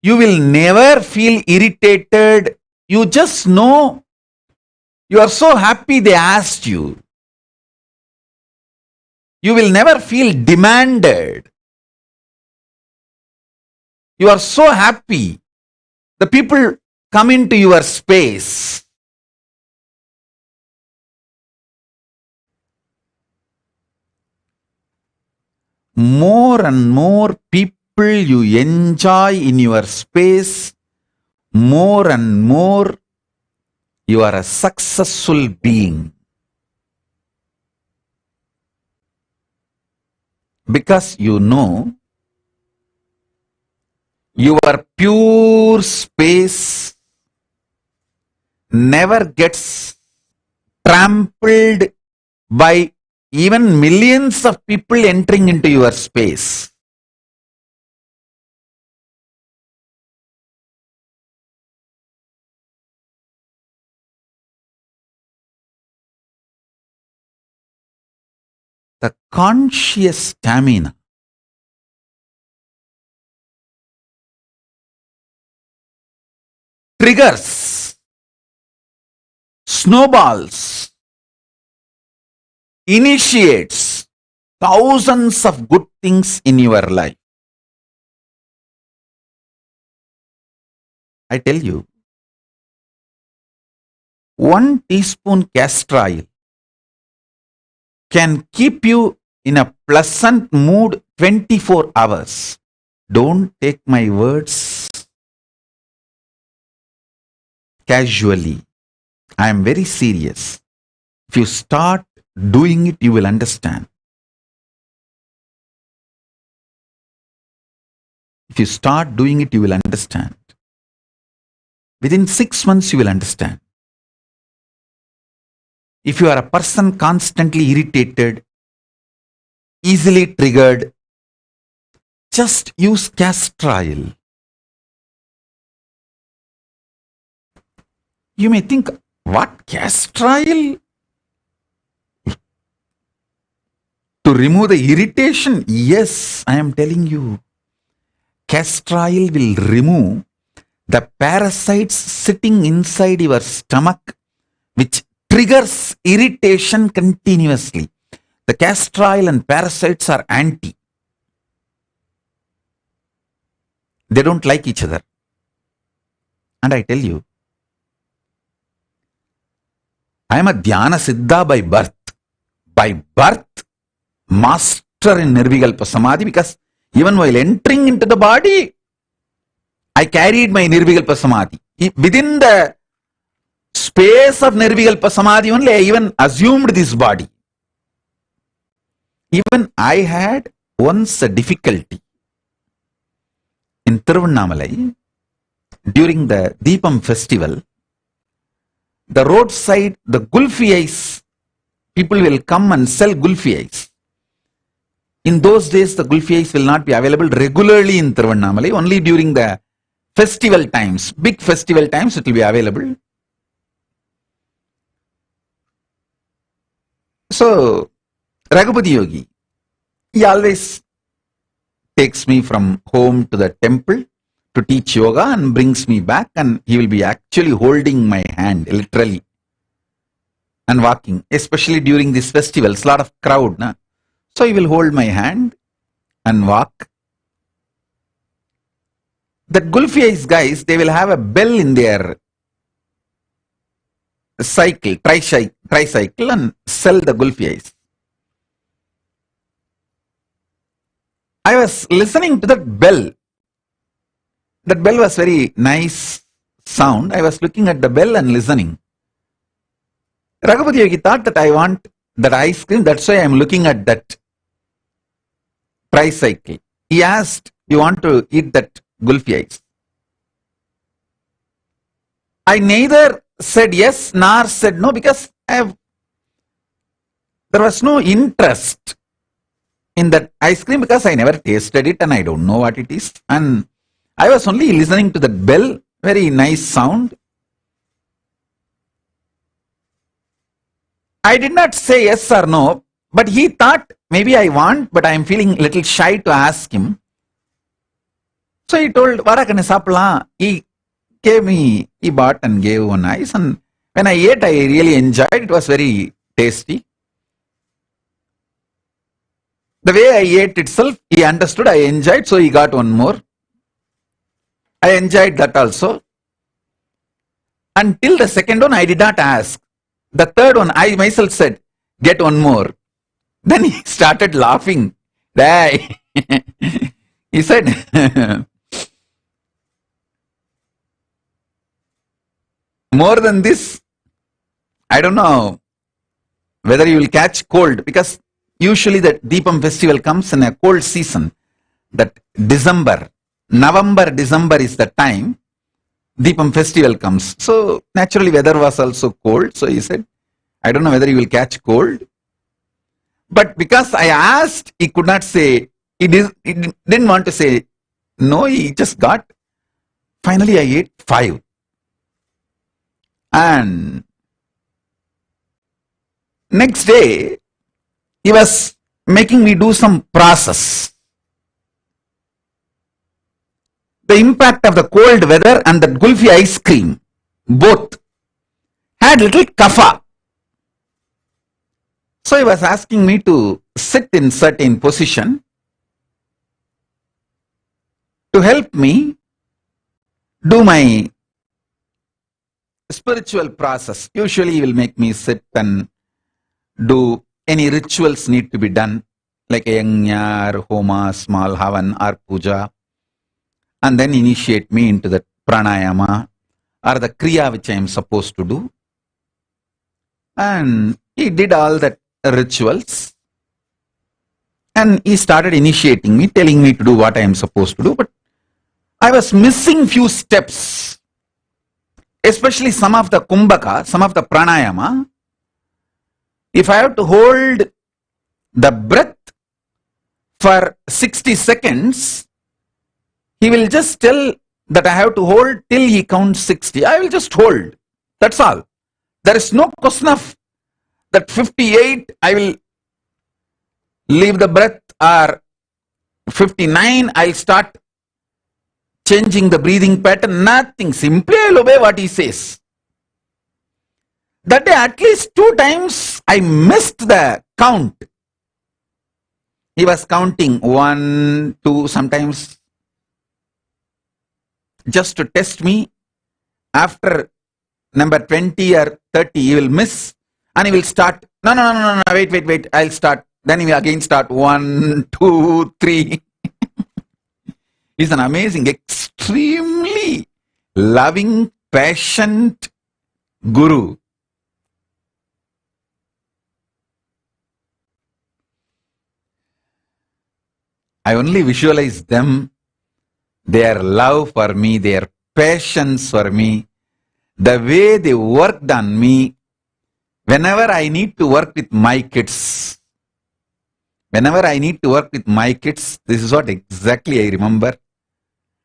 You will never feel irritated. You just know you are so happy they asked you. You will never feel demanded. You are so happy. The people come into your space. More and more people you enjoy in your space, more and more you are a successful being. Because you know your pure space never gets trampled by even millions of people entering into your space. The conscious stamina triggers, snowballs, initiates thousands of good things in your life. I tell you, 1 teaspoon castor oil can keep you in a pleasant mood 24 hours. Don't take my words casually. I am very serious. If you start doing it, you will understand. If you start doing it, you will understand. Within 6 months, you will understand. If you are a person constantly irritated, easily triggered, just use castor oil. You may think, what, castor oil? To remove the irritation? Yes, I am telling you. Castor oil will remove the parasites sitting inside your stomach, which triggers irritation continuously. The castor oil and parasites are anti. They don't like each other. And I tell you, I am a Dhyana Siddha by birth. By birth, master in Nirvikalpa Samadhi, because even while entering into the body, I carried my Nirvikalpa Samadhi. Within the space of Nirvikalpa Samadhi only, I even assumed this body. Even I had once a difficulty in Tiruvannamalai during the Deepam festival. The roadside, the gulfi ice, people will come and sell gulfi ice. In those days, the gulfi ice will not be available regularly in Tiruvannamalai, only during the festival times, big festival times it will be available. So, Raghupati Yogi, he always takes me from home to the temple to teach yoga and brings me back, and he will be actually holding my hand literally and walking, especially during these festivals, lot of crowd. Na? So he will hold my hand and walk. The gulfi ice guys, they will have a bell in their cycle, tricycle, and sell the gulfi ice. I was listening to that bell That bell was very nice sound. I was looking at the bell and listening. Raghupati Yogi thought that I want that ice cream, that's why I am looking at that tricycle. He asked, you want to eat that gulfi ice? I neither said yes nor said no, because there was no interest in that ice cream, because I never tasted it and I don't know what it is. And I was only listening to that bell, very nice sound. I did not say yes or no, but he thought maybe I want, but I am feeling a little shy to ask him. So he told, Varakane sapla. He gave me, he bought and gave one ice, and when I ate, I really enjoyed. It was very tasty. The way I ate itself, he understood, I enjoyed, so he got one more. I enjoyed that also. Until the second one, I did not ask. The third one, I myself said, get one more. Then he started laughing. He said, more than this, I don't know whether you will catch cold, because usually the Deepam festival comes in a cold season. That December, November, December is the time Deepam festival comes. So naturally weather was also cold. So he said, I don't know whether you will catch cold. But because I asked, he could not say, he didn't want to say no, he just got. Finally I ate 5. And next day, he was making me do some process. The impact of the cold weather and the gulfi ice cream, both had little kapha. So he was asking me to sit in certain position to help me do my spiritual process. Usually he will make me sit and do any rituals need to be done, like a yajna or homa, small havan or puja, and then initiate me into the pranayama or the kriya which I am supposed to do. And he did all that rituals, and he started initiating me, telling me to do what I am supposed to do, but I was missing few steps, especially some of the kumbhaka, some of the pranayama. If I have to hold the breath for 60 seconds, he will just tell that I have to hold till he counts 60. I will just hold. That's all. There is no question of that 58, I will leave the breath, or 59, I'll start changing the breathing pattern. Nothing. Simply I'll obey what he says. That day at least 2 times I missed the count. He was counting 1, 2, sometimes just to test me. After number 20 or 30, he will miss and he will start. No, wait, I'll start. Then he will again start 1, 2, 3. He's an amazing, extremely loving, patient guru. I only visualize them, their love for me, their patience for me, the way they worked on me. Whenever I need to work with my kids, this is what exactly I remember.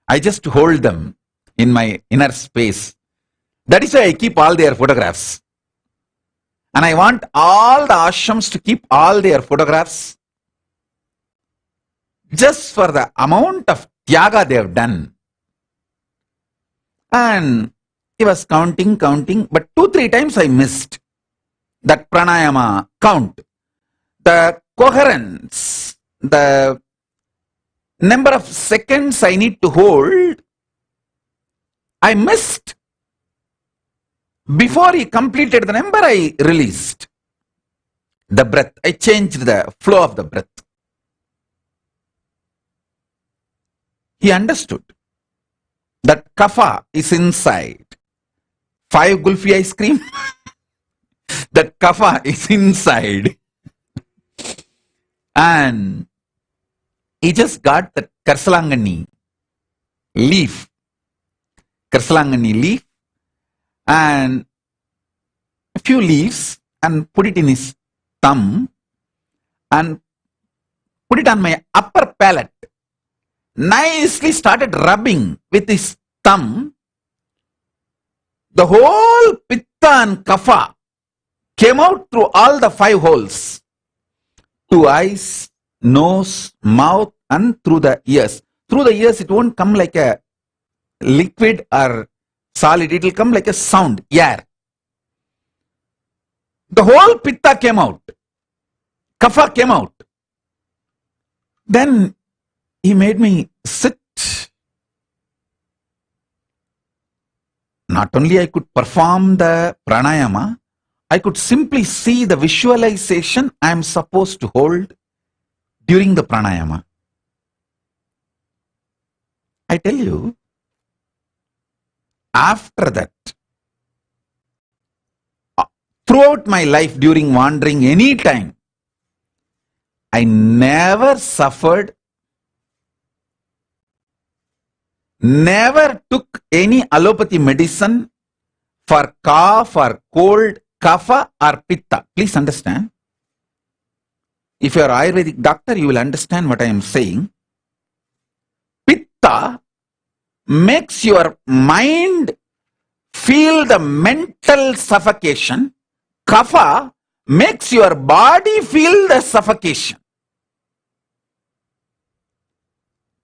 I just hold them in my inner space. That is why I keep all their photographs. And I want all the ashrams to keep all their photographs, just for the amount of tyaga they have done. And he was counting, but 2-3 times I missed that pranayama count. The coherence, the number of seconds I need to hold, I missed. Before he completed the number, I released the breath. I changed the flow of the breath. He understood. That kapha is inside. 5 gulfi ice cream. That kapha is inside. And he just got the karsalangani leaf. Karsalangani leaf and a few leaves and put it in his thumb and put it on my upper palate. Nicely started rubbing with his thumb. The whole pitta and kapha came out through all the 5 holes. 2 eyes, nose, mouth, and through the ears. Through the ears, it won't come like a liquid or solid. It will come like a sound, air. The whole pitta came out. Kapha came out. Then he made me sit. Not only I could perform the pranayama, I could simply see the visualization I am supposed to hold during the pranayama. I tell you, after that, throughout my life during wandering any time, I never suffered, never took any allopathy medicine for cough or cold, kapha or pitta. Please understand. If you are Ayurvedic doctor, you will understand what I am saying. Pitta makes your mind feel the mental suffocation. Kapha makes your body feel the suffocation.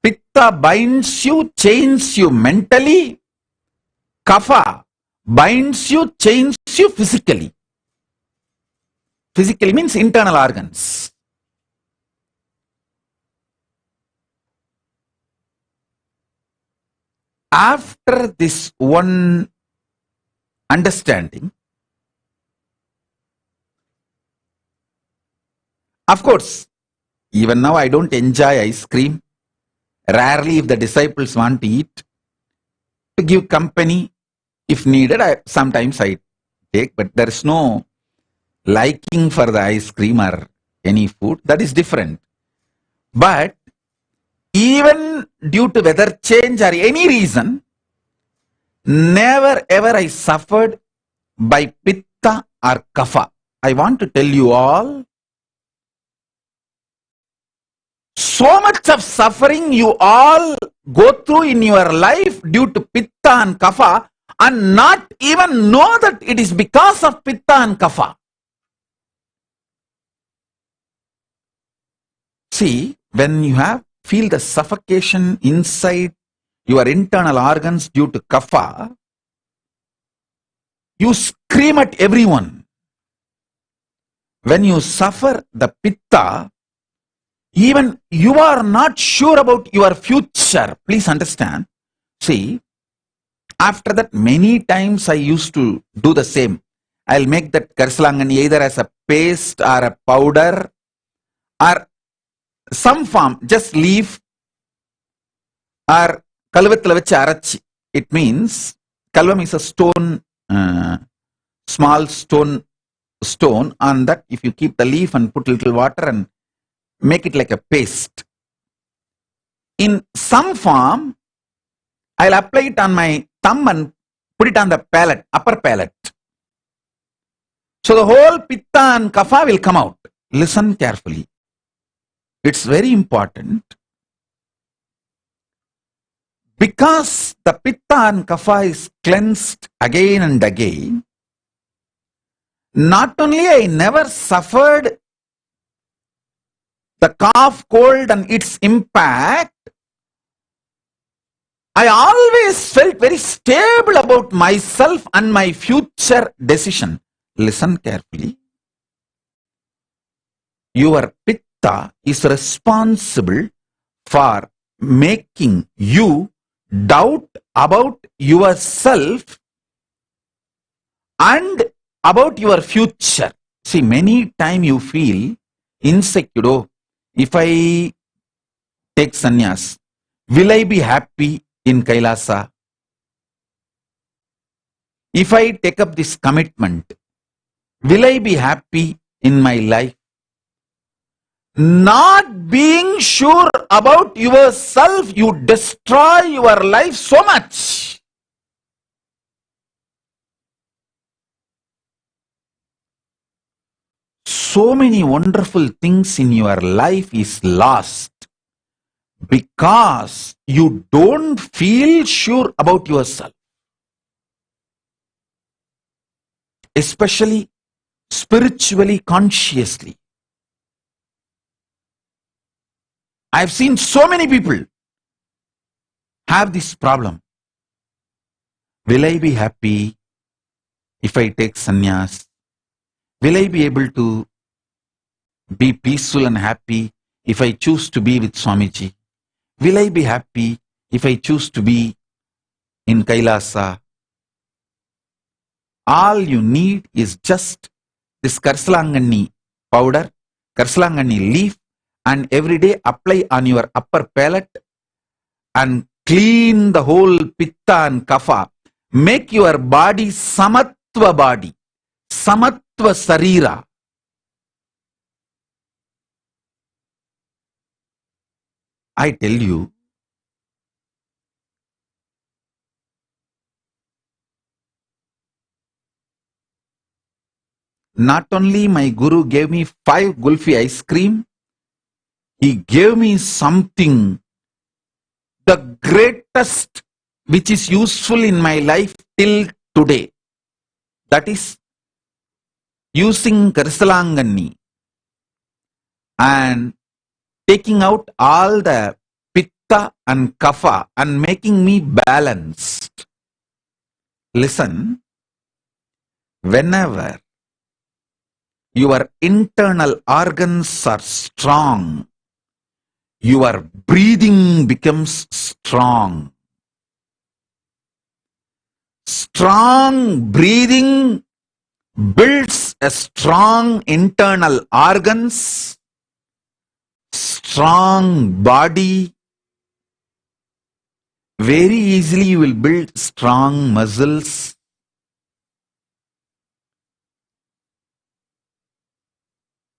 Pitta binds you, chains you mentally. Kapha binds you, chains you physically. Physically means internal organs. After this one understanding, of course, even now I don't enjoy ice cream. Rarely, if the disciples want to eat, to give company, if needed, sometimes I take, but there is no liking for the ice cream or any food. That is different. But even due to weather change or any reason, never ever I suffered by pitta or kapha. I want to tell you all, so much of suffering you all go through in your life due to pitta and kapha and not even know that it is because of pitta and kapha. See, when you feel the suffocation inside your internal organs due to kapha, you scream at everyone. When you suffer the pitta, even you are not sure about your future. Please understand. See, after that many times I used to do the same. I'll make that karsalangani either as a paste or a powder or some form, just leaf or kalvathila vechi arachi. It means, kalvam is a stone, small stone on that if you keep the leaf and put little water and make it like a paste. In some form, I'll apply it on my thumb and put it on the palate, upper palate. So the whole pitta and kapha will come out. Listen carefully. It's very important. Because the pitta and kapha is cleansed again and again, not only I never suffered the cough, cold and its impact, I always felt very stable about myself and my future decision. Listen carefully. Your pitta is responsible for making you doubt about yourself and about your future. See, many times you feel insecure. Oh, if I take sannyas, will I be happy in Kailasa? if I take up this commitment, will I be happy in my life? Not being sure about yourself, you destroy your life so much. So many wonderful things in your life is lost because you don't feel sure about yourself. Especially spiritually consciously. I've seen so many people have this problem. Will I be happy if I take sannyas? Will I be able to be peaceful and happy if I choose to be with Swamiji? Will I be happy if I choose to be in Kailasa? All you need is just this Karsalangani powder, Karsalangani leaf, and every day apply on your upper palate and clean the whole pitta and kapha. Make your body samatva body, samatva sarira. I tell you, not only my Guru gave me 5 Gulfi ice cream, he gave me something, the greatest, which is useful in my life till today. That is using Karsalangani and taking out all the pitta and kapha and making me balanced. Listen, whenever your internal organs are strong, your breathing becomes strong. Strong breathing builds a strong internal organs, strong body. Very easily you will build strong muscles.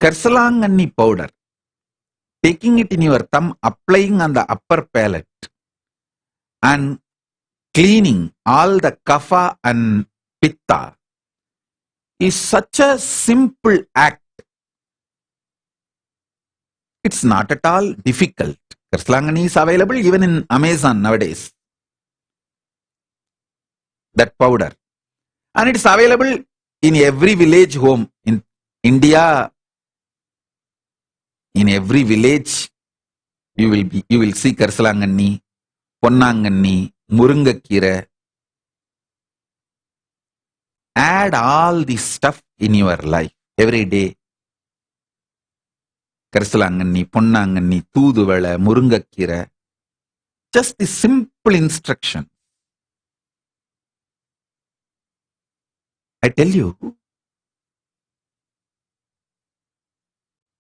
Karsalangani powder, taking it in your thumb, applying on the upper palate and cleaning all the kapha and pitta is such a simple act. It's not at all difficult. Karsalangani is available even in Amazon nowadays. That powder. And it's available in every village home in India. In every village, you will see Karsalangani, Ponnangani, Murungakira. Add all this stuff in your life every day. Karsalangani, Ponnangani, Thuduvala, Murungakira. Just the simple instruction. I tell you,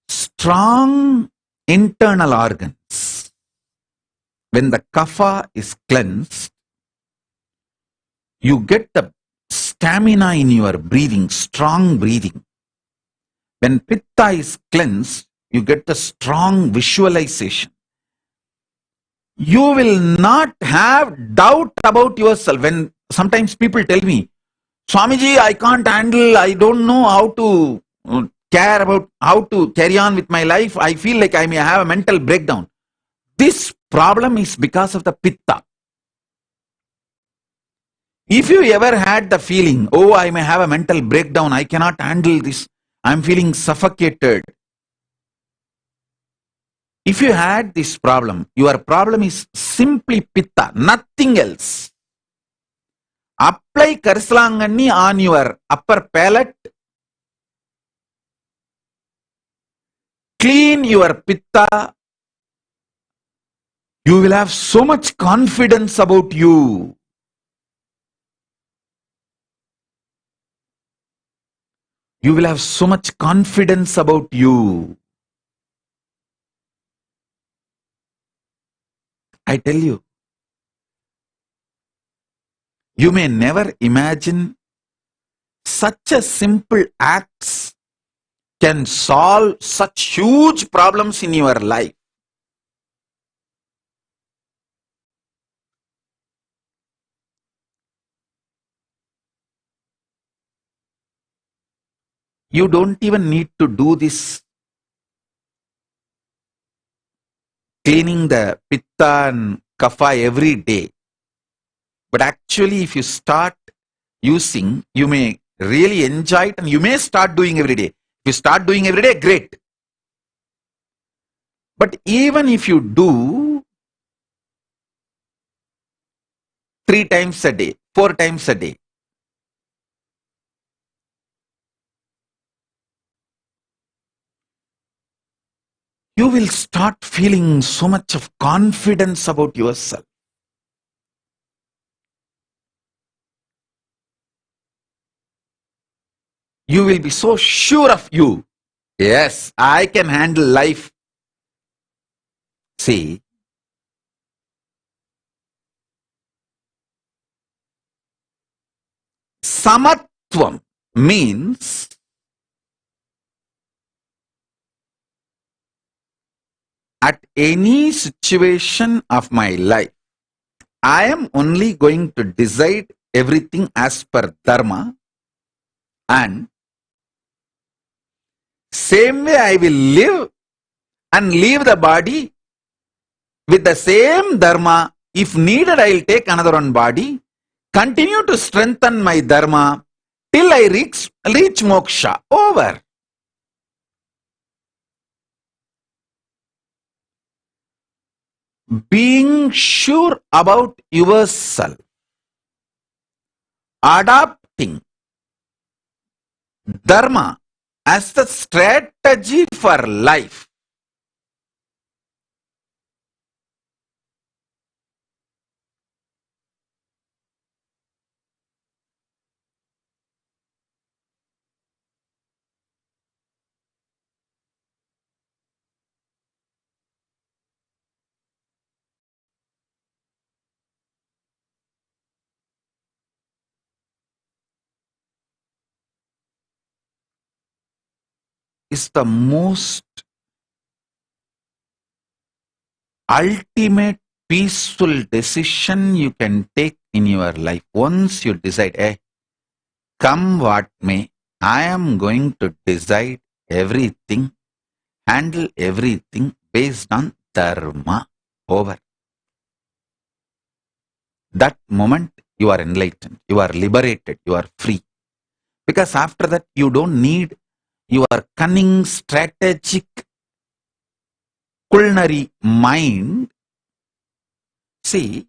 strong internal organs, when the kapha is cleansed, you get the stamina in your breathing, strong breathing. When pitta is cleansed, you get the strong visualization. You will not have doubt about yourself. When sometimes people tell me, Swamiji, I can't handle, I don't know how to care about how to carry on with my life. I feel like I may have a mental breakdown. This problem is because of the pitta. If you ever had the feeling, oh, I may have a mental breakdown, I cannot handle this, I'm feeling suffocated. If you had this problem, your problem is simply pitta, nothing else. Apply Karsalangani on your upper palate. Clean your pitta. You will have so much confidence about you. You will have so much confidence about you. I tell you, you may never imagine such a simple acts can solve such huge problems in your life. You don't even need to do this cleaning the pitta and kapha every day. But actually, if you start using, you may really enjoy it and you may start doing every day. If you start doing every day, great. But even if you do 3 times a day, 4 times a day, you will start feeling so much of confidence about yourself. You will be so sure of you. Yes, I can handle life. See, samatvam means at any situation of my life, I am only going to decide everything as per dharma, and same way I will live and leave the body with the same dharma. If needed, I will take another one body, continue to strengthen my dharma till I reach moksha. Over. Being sure about yourself, adopting dharma as the strategy for life, is the most ultimate peaceful decision you can take in your life. Once you decide, come what may, I am going to decide everything, handle everything based on dharma. Over. That moment you are enlightened, you are liberated, you are free. Because after that you don't need your cunning, strategic, culinary mind. See,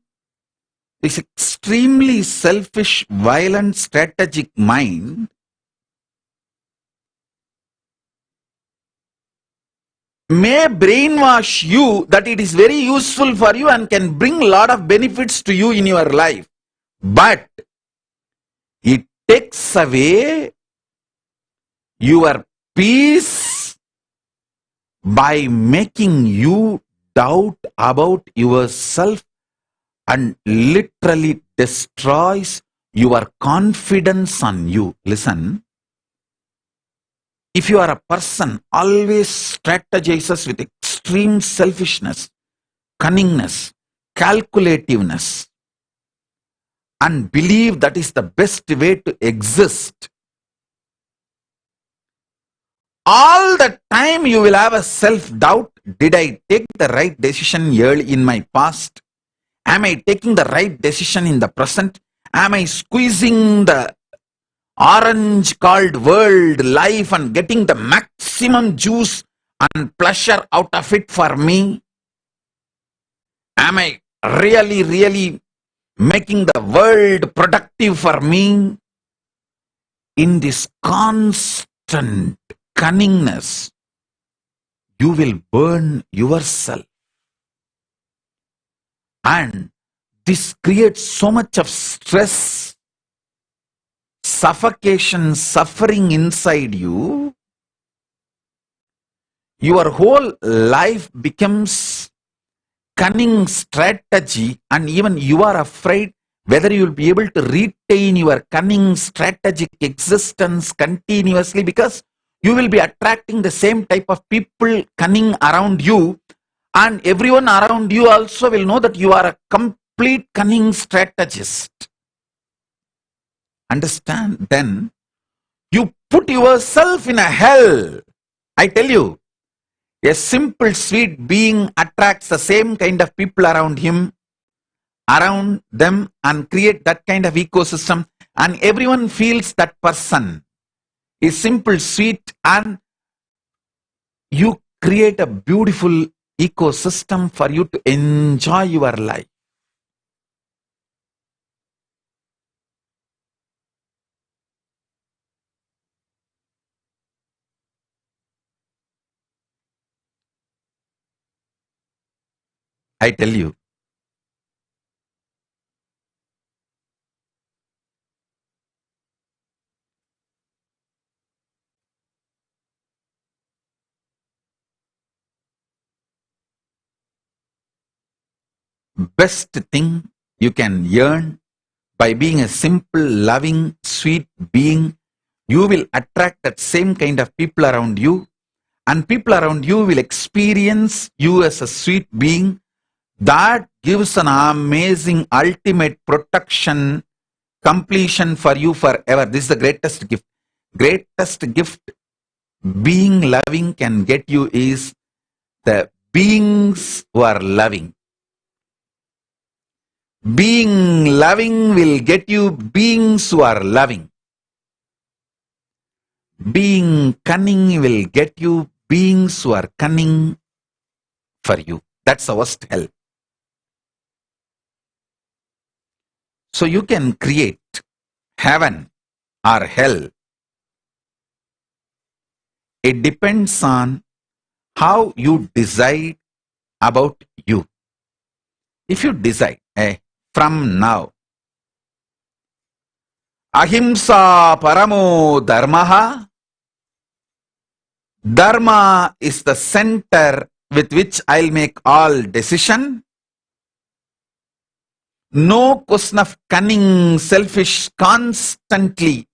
this extremely selfish, violent, strategic mind may brainwash you that it is very useful for you and can bring a lot of benefits to you in your life. But it takes away your peace by making you doubt about yourself and literally destroys your confidence on you. Listen, if you are a person always strategizes with extreme selfishness, cunningness, calculativeness, and believe that is the best way to exist, all the time you will have a self-doubt. Did I take the right decision early in my past? Am I taking the right decision in the present? Am I squeezing the orange called world life and getting the maximum juice and pleasure out of it for me? Am I really making the world productive for me? In this constant cunningness, you will burn yourself. And this creates so much of stress, suffocation, suffering inside you. Your whole life becomes cunning strategy, and even you are afraid whether you will be able to retain your cunning strategic existence continuously, because you will be attracting the same type of people cunning around you, and everyone around you also will know that you are a complete cunning strategist. Understand? Then you put yourself in a hell. I tell you, a simple sweet being attracts the same kind of people around him, around them, and create that kind of ecosystem, and everyone feels that person is simple, sweet, and you create a beautiful ecosystem for you to enjoy your life. I tell you, best thing you can earn by being a simple, loving, sweet being, you will attract that same kind of people around you, and people around you will experience you as a sweet being. That gives an amazing ultimate protection, completion for you forever. This is the greatest gift. Greatest gift being loving can get you is the beings who are loving. Being loving will get you beings who are loving. Being cunning will get you beings who are cunning for you. That's the worst hell. So you can create heaven or hell. It depends on how you decide about you. If you decide, from now, ahimsa paramo dharmaha, dharma is the center with which I'll make all decision. No question of cunning, selfish, constantly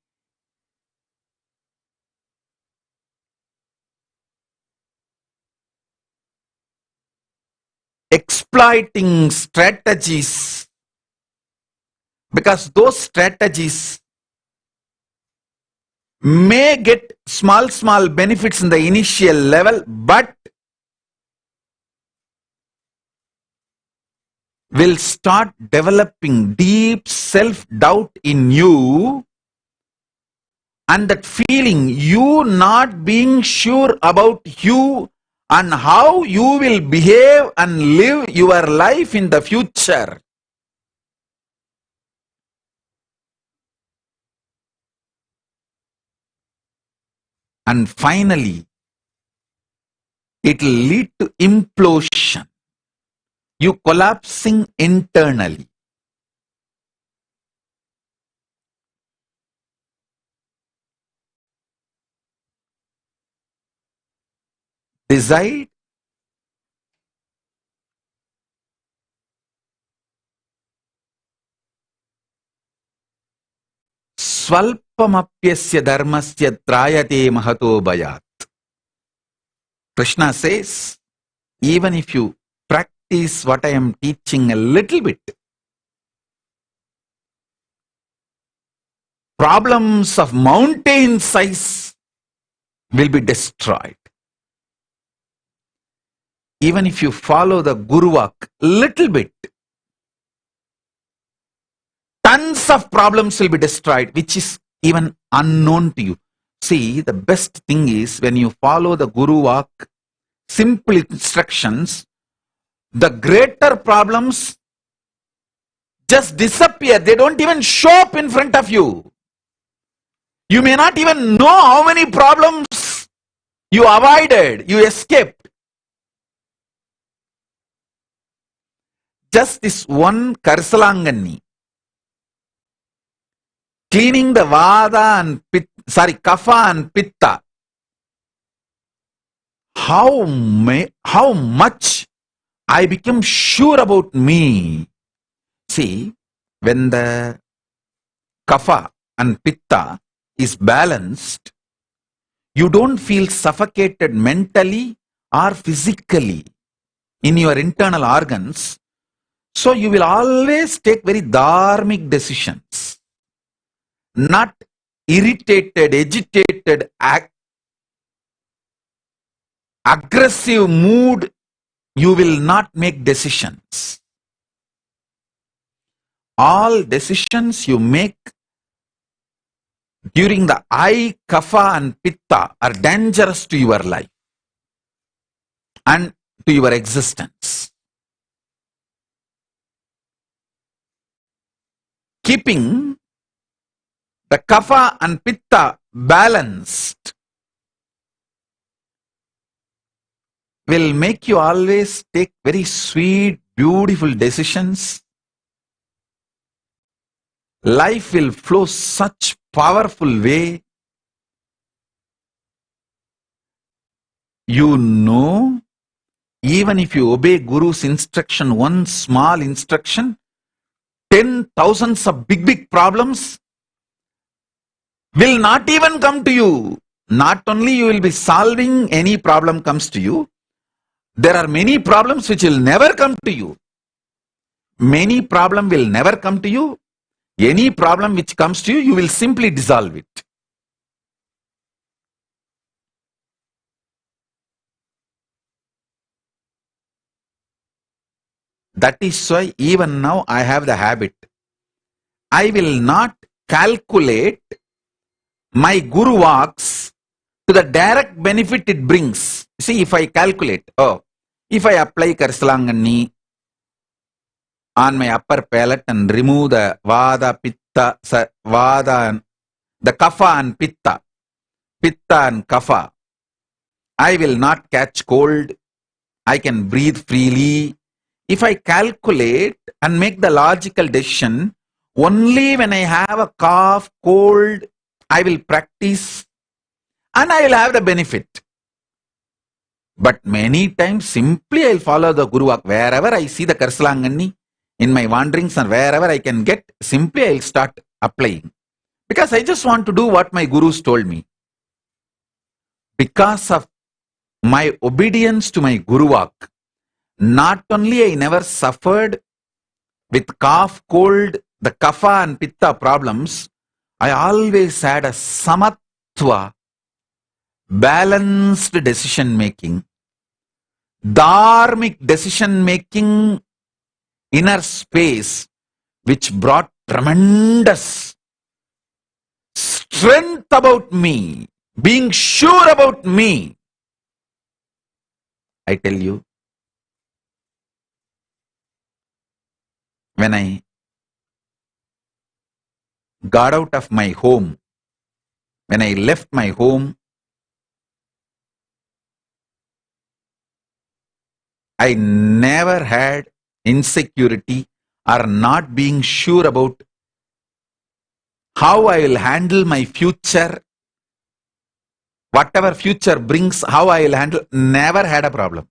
exploiting strategies, because those strategies may get small benefits in the initial level, but will start developing deep self-doubt in you, and that feeling, you not being sure about you and how you will behave and live your life in the future. And finally, it will lead to implosion. You collapsing internally. Decide Swalpamapyasya dharmasya trayate mahato bhayat. Krishna says, even if you practice what I am teaching a little bit, problems of mountain size will be destroyed. Even if you follow the Guru walk little bit, tons of problems will be destroyed, which is even unknown to you. See, the best thing is when you follow the Guru walk, simple instructions, the greater problems just disappear. They don't even show up in front of you. You may not even know how many problems you avoided, you escaped. Just this one Karsalangani, cleaning the Vada and Kapha and Pitta. How much I became sure about me. See, when the kapha and pitta is balanced, you don't feel suffocated mentally or physically in your internal organs. So you will always take very dharmic decisions, not irritated, agitated, aggressive mood. You will not make decisions. All decisions you make during the I, kapha and pitta are dangerous to your life and to your existence. Keeping the kapha and pitta balanced will make you always take very sweet, beautiful decisions. Life will flow such powerful way. You know, even if you obey Guru's instruction, one small instruction, 10,000s of big problems will not even come to you. Not only you will be solving any problem comes to you, there are many problems which will never come to you. Many problem will never come to you. Any problem which comes to you, you will simply dissolve it. That is why even now I have the habit. I will not calculate my Guru walks to the direct benefit it brings. See, if I calculate, if I apply Karsalangani on my upper palate and remove the Vada, Pitta, Vada, the Kapha and Pitta and Kapha, I will not catch cold. I can breathe freely. If I calculate and make the logical decision, only when I have a cough, cold, I will practice and I will have the benefit. But many times simply I will follow the Guru walk. Wherever I see the Karsalangani in my wanderings and wherever I can get, simply I will start applying. Because I just want to do what my Gurus told me. Because of my obedience to my Guru walk, not only I never suffered with cough, cold, the kapha and pitta problems, I always had a samatva, balanced decision making, dharmic decision making, inner space, which brought tremendous strength about me, being sure about me. I tell you, when I got out of my home, when I left my home, I never had insecurity or not being sure about how I will handle my future. Whatever future brings, how I will handle, never had a problem.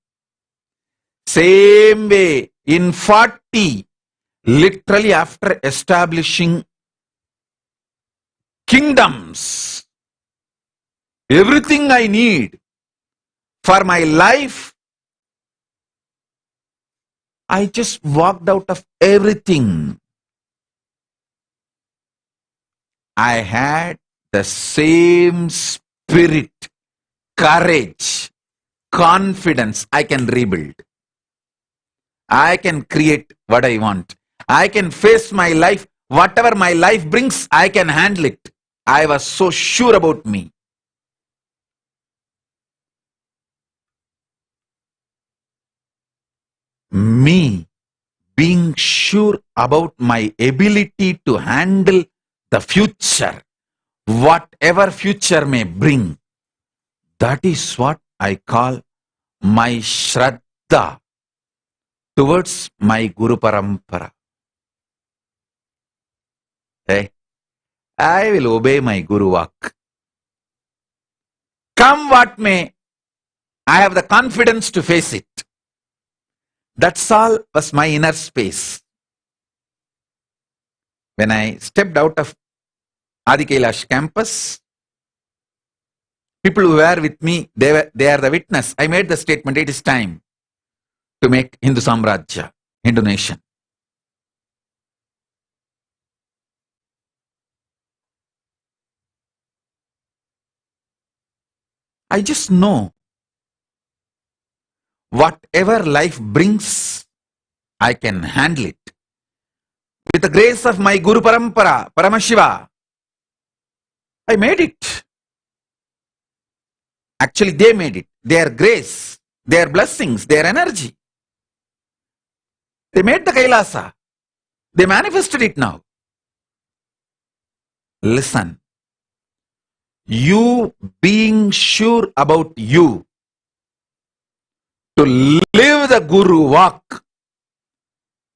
Same way, in 40, literally after establishing kingdoms, everything I need for my life, I just walked out of everything. I had the same spirit, courage, confidence. I can rebuild. I can create what I want. I can face my life. Whatever my life brings, I can handle it. I was so sure about me. Me being sure about my ability to handle the future, whatever future may bring, that is what I call my Shraddha towards my Guru Parampara. Hey, I will obey my Guru walk. Come what may, I have the confidence to face it. That's all was my inner space. When I stepped out of Adi Kailash campus, people who were with me, they are the witness. I made the statement, it is time to make Hindu Samrajya, Hindu nation. I just know whatever life brings, I can handle it. With the grace of my Guru Parampara, Paramashiva, I made it. Actually, they made it. Their grace, their blessings, their energy. They made the Kailasa. They manifested it now. Listen. You being sure about you to live the Guru walk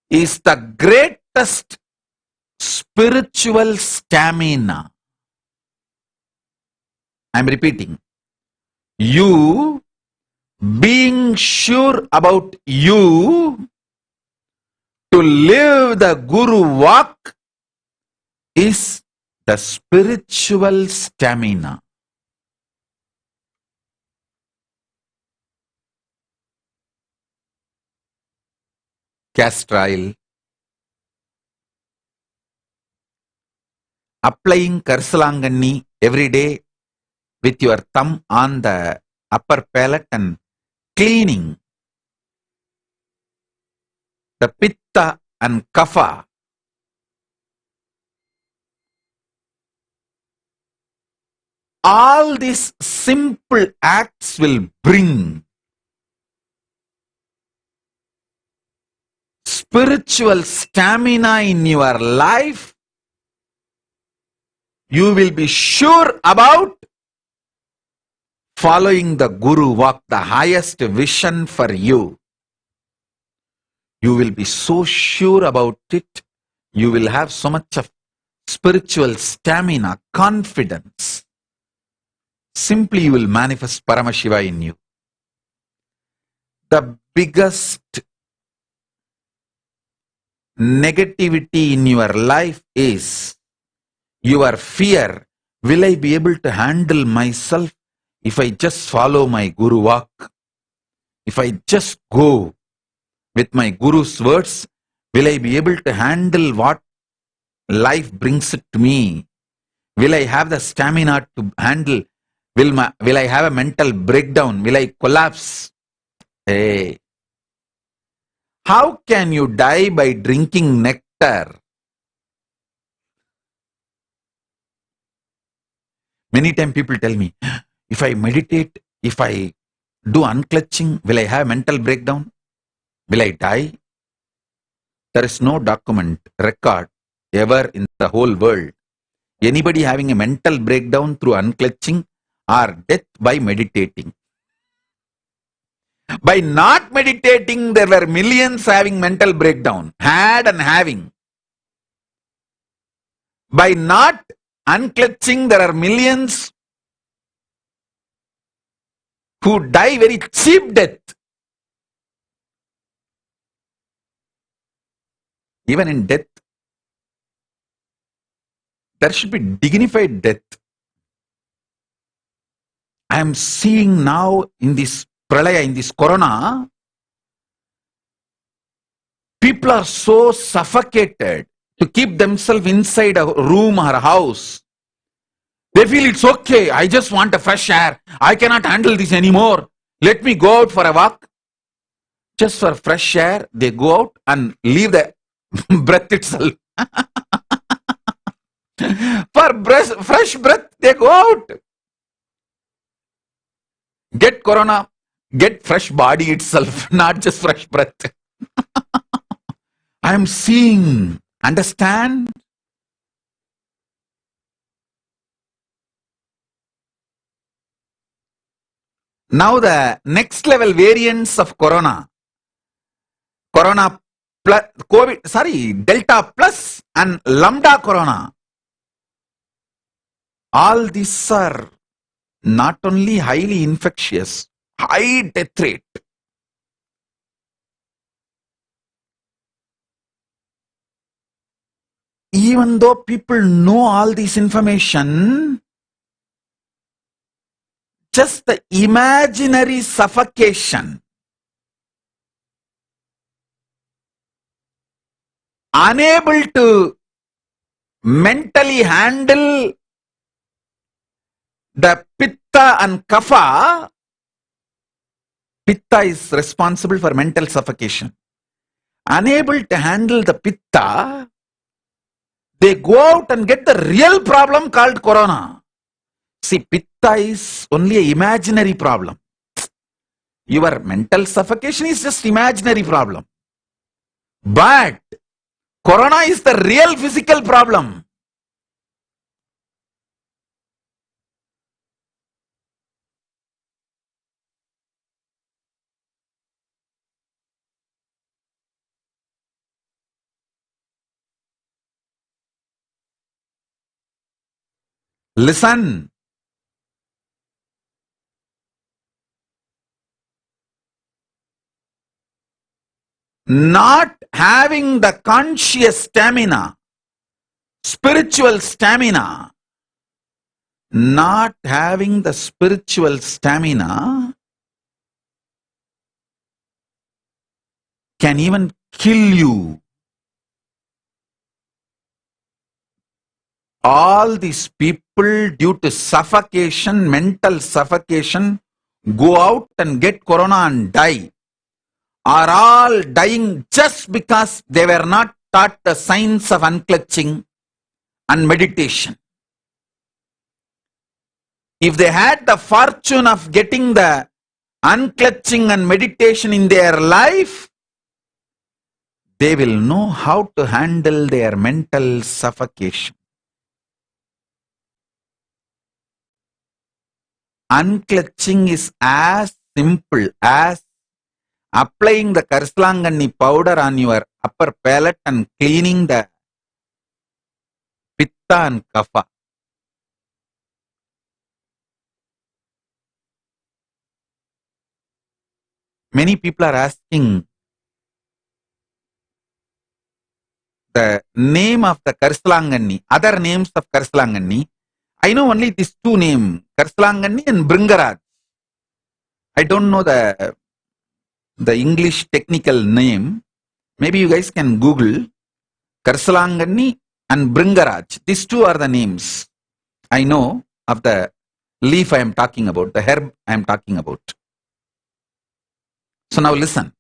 is the greatest spiritual stamina. I'm repeating. You being sure about you to live the Guru walk is the spiritual stamina. Castor oil, applying Karsalanganni every day with your thumb on the upper palate and cleaning the pitta and kapha. All these simple acts will bring spiritual stamina in your life. You will be sure about following the Guru walk, the highest vision for you. You will be so sure about it. You will have so much of spiritual stamina, confidence. Simply you will manifest Paramashiva in you. The biggest negativity in your life is your fear. Will I be able to handle myself if I just follow my Guru walk? If I just go with my Guru's words, will I be able to handle what life brings it to me? Will I have the stamina to handle? Will I have a mental breakdown? Will I collapse? Hey, how can you die by drinking nectar? Many times people tell me, if I meditate, if I do unclutching, will I have mental breakdown? Will I die? There is no document, record ever in the whole world. Anybody having a mental breakdown through unclutching or death by meditating. By not meditating, there were millions having mental breakdown, had and having. By not unclutching, there are millions who die very cheap death. Even in death, there should be dignified death. I am seeing now in this pralaya, in this corona, people are so suffocated to keep themselves inside a room or a house. They feel it's okay, I just want a fresh air. I cannot handle this anymore. Let me go out for a walk. Just for fresh air, they go out and leave the breath itself. For fresh breath, they go out. Get corona, get fresh body itself, not just fresh breath. I am seeing, understand? Now the next level variants of corona. Corona plus, Delta plus and Lambda corona. All these are not only highly infectious, high death rate. even though people know all this information, just the imaginary suffocation, unable to mentally handle the pitta and kapha. Pitta is responsible for mental suffocation. Unable to handle the pitta, they go out and get the real problem called corona. See, pitta is only an imaginary problem. Your mental suffocation is just imaginary problem. But corona is the real physical problem. Listen. Not having the conscious stamina, spiritual stamina, not having the spiritual stamina can even kill you. All these people, due to suffocation, mental suffocation, go out and get corona and die, are all dying just because they were not taught the science of unclutching and meditation. If they had the fortune of getting the unclutching and meditation in their life, they will know how to handle their mental suffocation. Unclutching is as simple as applying the Karslangani powder on your upper palate and cleaning the pitta and kapha. Many people are asking the name of the Karslangani, other names of Karslangani. I know only these two names, Karslangani and Bringaraj. I don't know the English technical name. Maybe you guys can Google Karslangani and Bringaraj. These two are the names I know of the leaf I am talking about, the herb I am talking about. So now listen.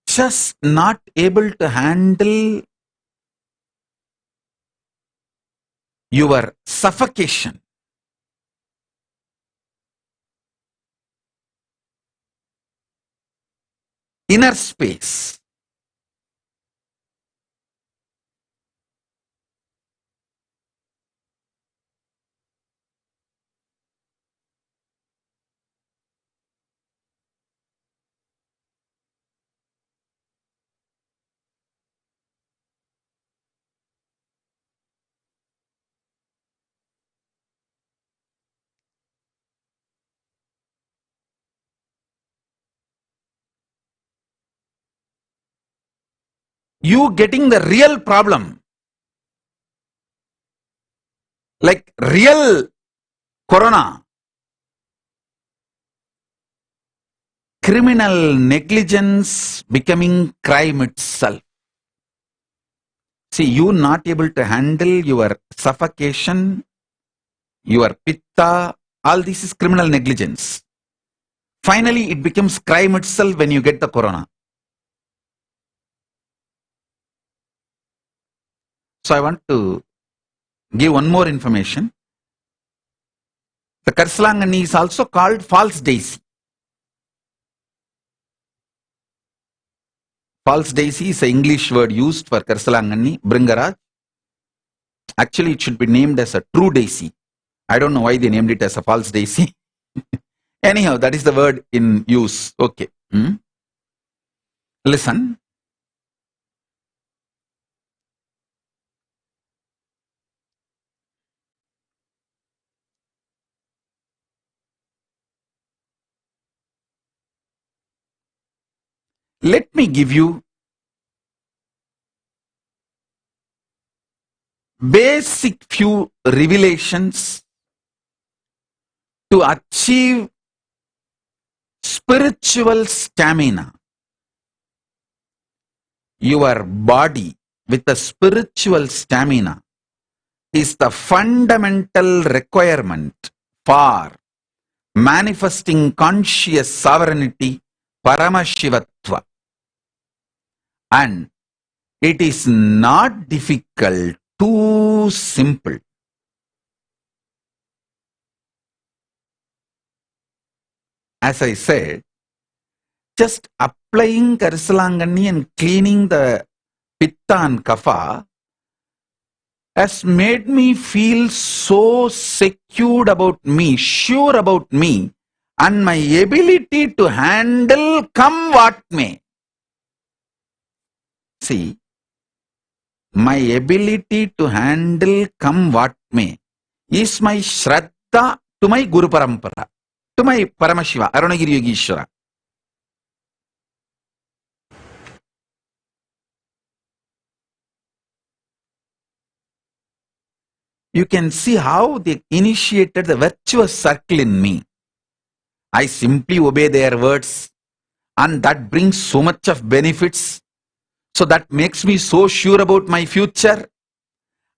Just not able to handle your suffocation. Inner space. You getting the real problem, like real corona, criminal negligence becoming crime itself. See, you not able to handle your suffocation, your pitta, all this is criminal negligence. Finally, it becomes crime itself when you get the corona. So I want to give one more information. The Karslangani is also called false daisy. False daisy is an English word used for Karslangani, Bringaraj. Actually, it should be named as a true daisy. I don't know why they named it as a false daisy. Anyhow, that is the word in use. Okay. Listen. Let me give you basic few revelations to achieve spiritual stamina. Your body with a spiritual stamina is the fundamental requirement for manifesting conscious sovereignty, Paramashivatva. And it is not difficult, too simple. As I said, just applying Karisalangani and cleaning the Pitta and Kapha has made me feel so secure about me, sure about me, and my ability to handle come what may. See, my ability to handle come what may is my Shraddha to my Guru Parampara, to my Paramashiva, Arunagiri Yogishwara. You can see how they initiated the virtuous circle in me. I simply obey their words, and that brings so much of benefits. So that makes me so sure about my future.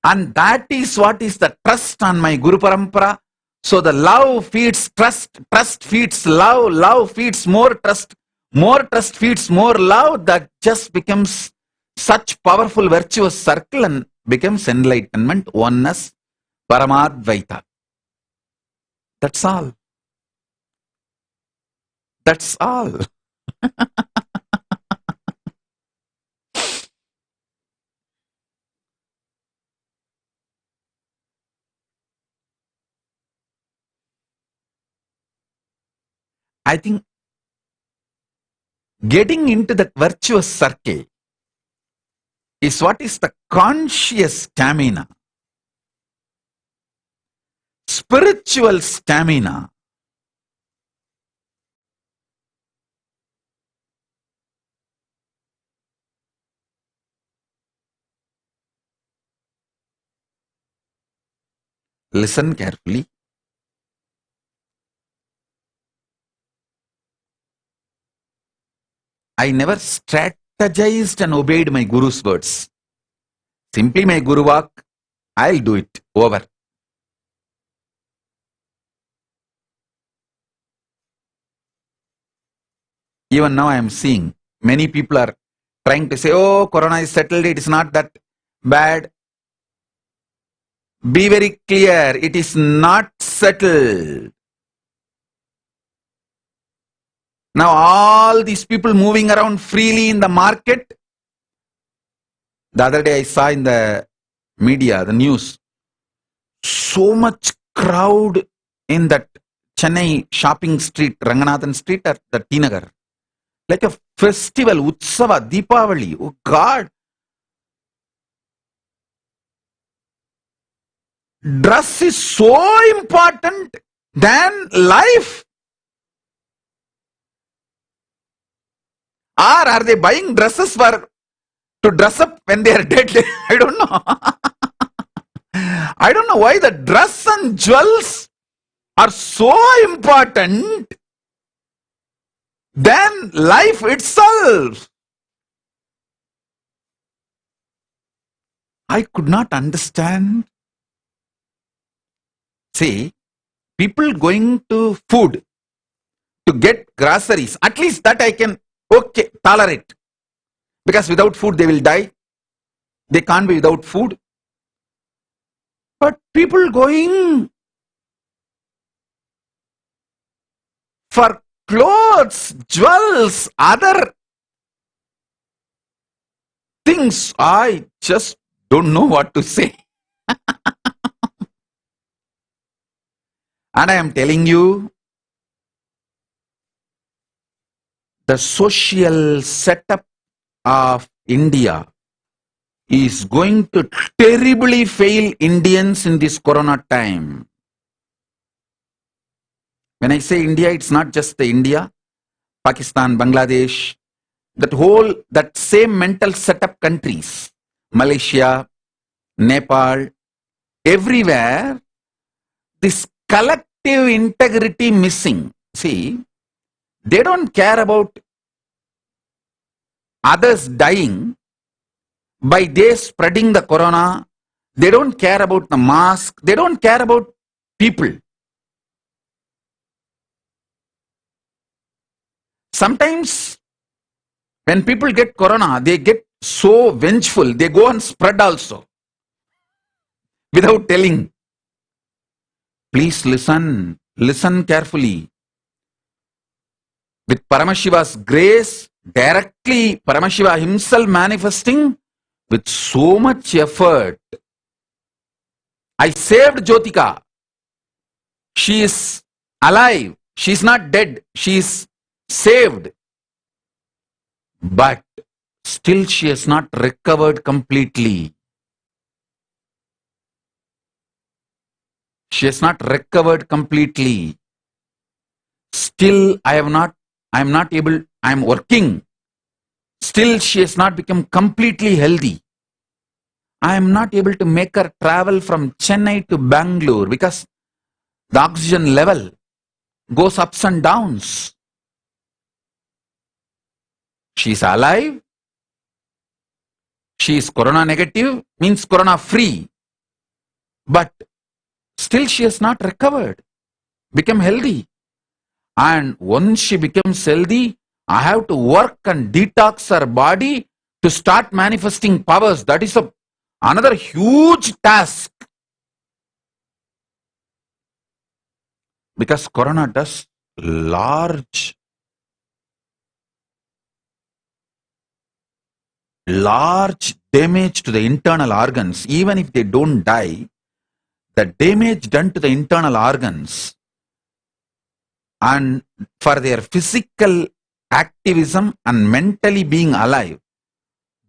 And that is what is the trust on my Guru Parampara. So the love feeds trust, trust feeds love, love feeds more trust feeds more love. That just becomes such powerful virtuous circle and becomes enlightenment, oneness, Paramadvaita. That's all. That's all. I think getting into that virtuous circle is what is the conscious stamina. Spiritual stamina listen carefully. I never strategized and obeyed my Guru's words. Simply my Guru walk, I'll do it. Over. Even now I am seeing many people are trying to say, oh, Corona is settled, it is not that bad. Be very clear, it is not settled. Now all these people moving around freely in the market. The other day I saw in the media, the news, so much crowd in that Chennai shopping street, Ranganathan street or the T Nagar. Like a festival, Utsava, Deepavali. Oh God. Dress is so important than life. Or are they buying dresses to dress up when they are dead? I don't know. I don't know why the dress and jewels are so important than life itself. I could not understand. See, people going to food to get groceries, at least that I can tolerate. Because without food they will die. They can't be without food. But people going for clothes, jewels, other things, I just don't know what to say. And I am telling you, the social setup of India is going to terribly fail Indians in this Corona time. When I say India, it's not just the India, Pakistan, Bangladesh, that same mental setup countries, Malaysia, Nepal, everywhere, this collective integrity missing. See, they don't care about others dying by they spreading the corona. They don't care about the mask. They don't care about people. Sometimes when people get corona, they get so vengeful, they go and spread also without telling. Please listen carefully. With Paramashiva's grace, directly Paramashiva himself manifesting with so much effort. I saved Jyotika. She is alive. She is not dead. She is saved. But still she has not recovered completely. She has not recovered completely. Still I am not able, I am working. Still she has not become completely healthy. I am not able to make her travel from Chennai to Bangalore because the oxygen level goes ups and downs. She is alive. She is corona negative, means corona free. But still she has not recovered, become healthy. And once she becomes healthy, I have to work and detox her body to start manifesting powers. That is another huge task. Because corona does large damage to the internal organs. Even if they don't die, the damage done to the internal organs and for their physical activism and mentally being alive,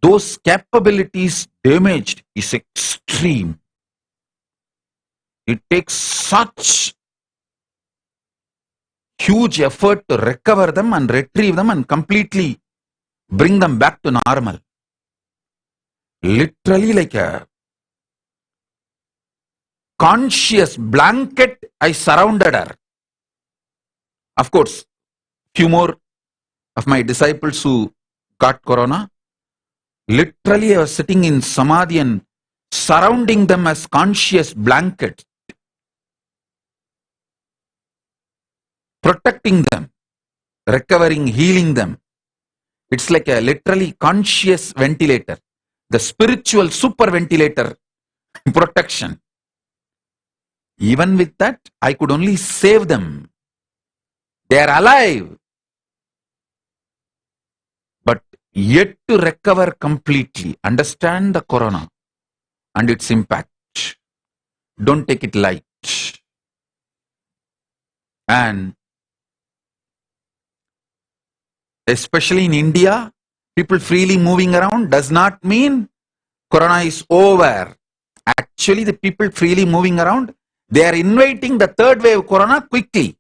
those capabilities damaged is extreme. It takes such huge effort to recover them and retrieve them and completely bring them back to normal. Literally like a conscious blanket I surrounded her. Of course, few more of my disciples who got corona, literally I was sitting in samadhi and surrounding them as conscious blanket, protecting them, recovering, healing them. It's like a literally conscious ventilator, the spiritual super ventilator protection. Even with that, I could only save them. They are alive, but yet to recover completely. Understand the corona and its impact. Don't take it light. And especially in India, people freely moving around does not mean corona is over. Actually, the people freely moving around, they are inviting the third wave corona quickly.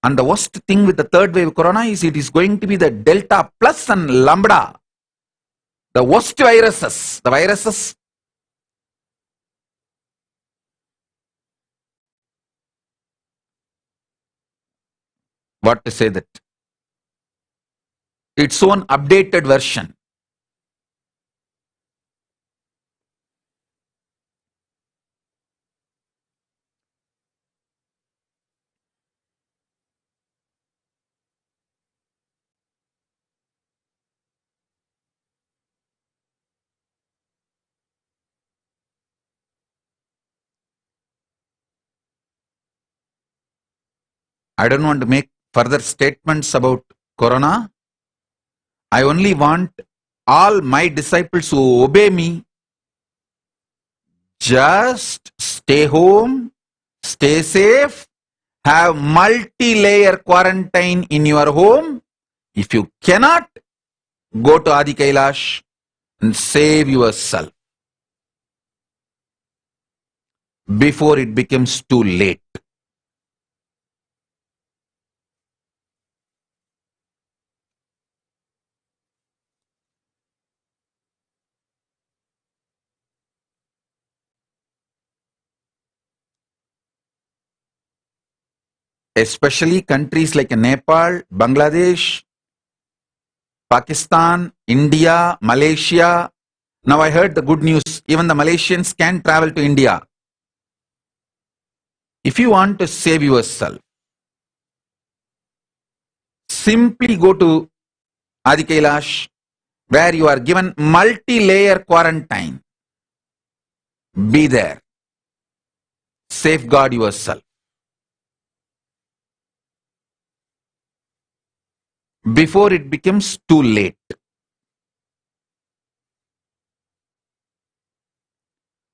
And the worst thing with the third wave corona is it is going to be the Delta plus and Lambda. The worst viruses. The viruses. What to say that? Its own updated version. I don't want to make further statements about corona. I only want all my disciples who obey me, just stay home, stay safe, have multi-layer quarantine in your home. If you cannot, go to Adi Kailash and save yourself before it becomes too late. especially countries like Nepal, Bangladesh, Pakistan, India, Malaysia. Now I heard the good news, even the Malaysians can travel to India. If you want to save yourself, simply go to Adi Kailash, where you are given multi-layer quarantine. Be there. Safeguard yourself. Before it becomes too late.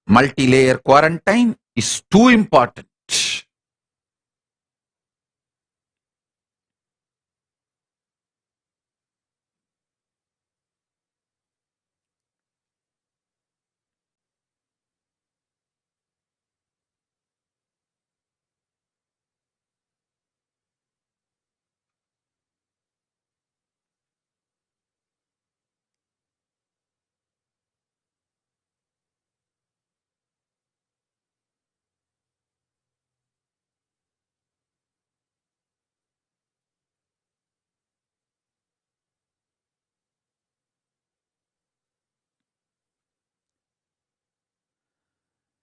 Multi-layer quarantine is too important.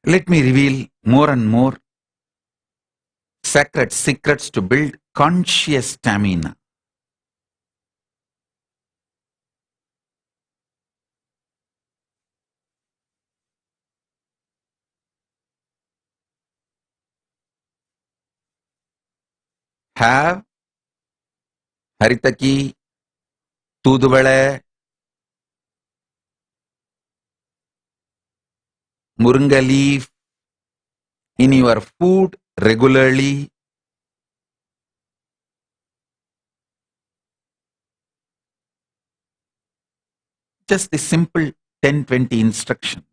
Let me reveal more and more sacred secrets to build conscious stamina. Have haritaki, tuduvale, murunga leaf in your food regularly. Just the simple 10-20 instruction.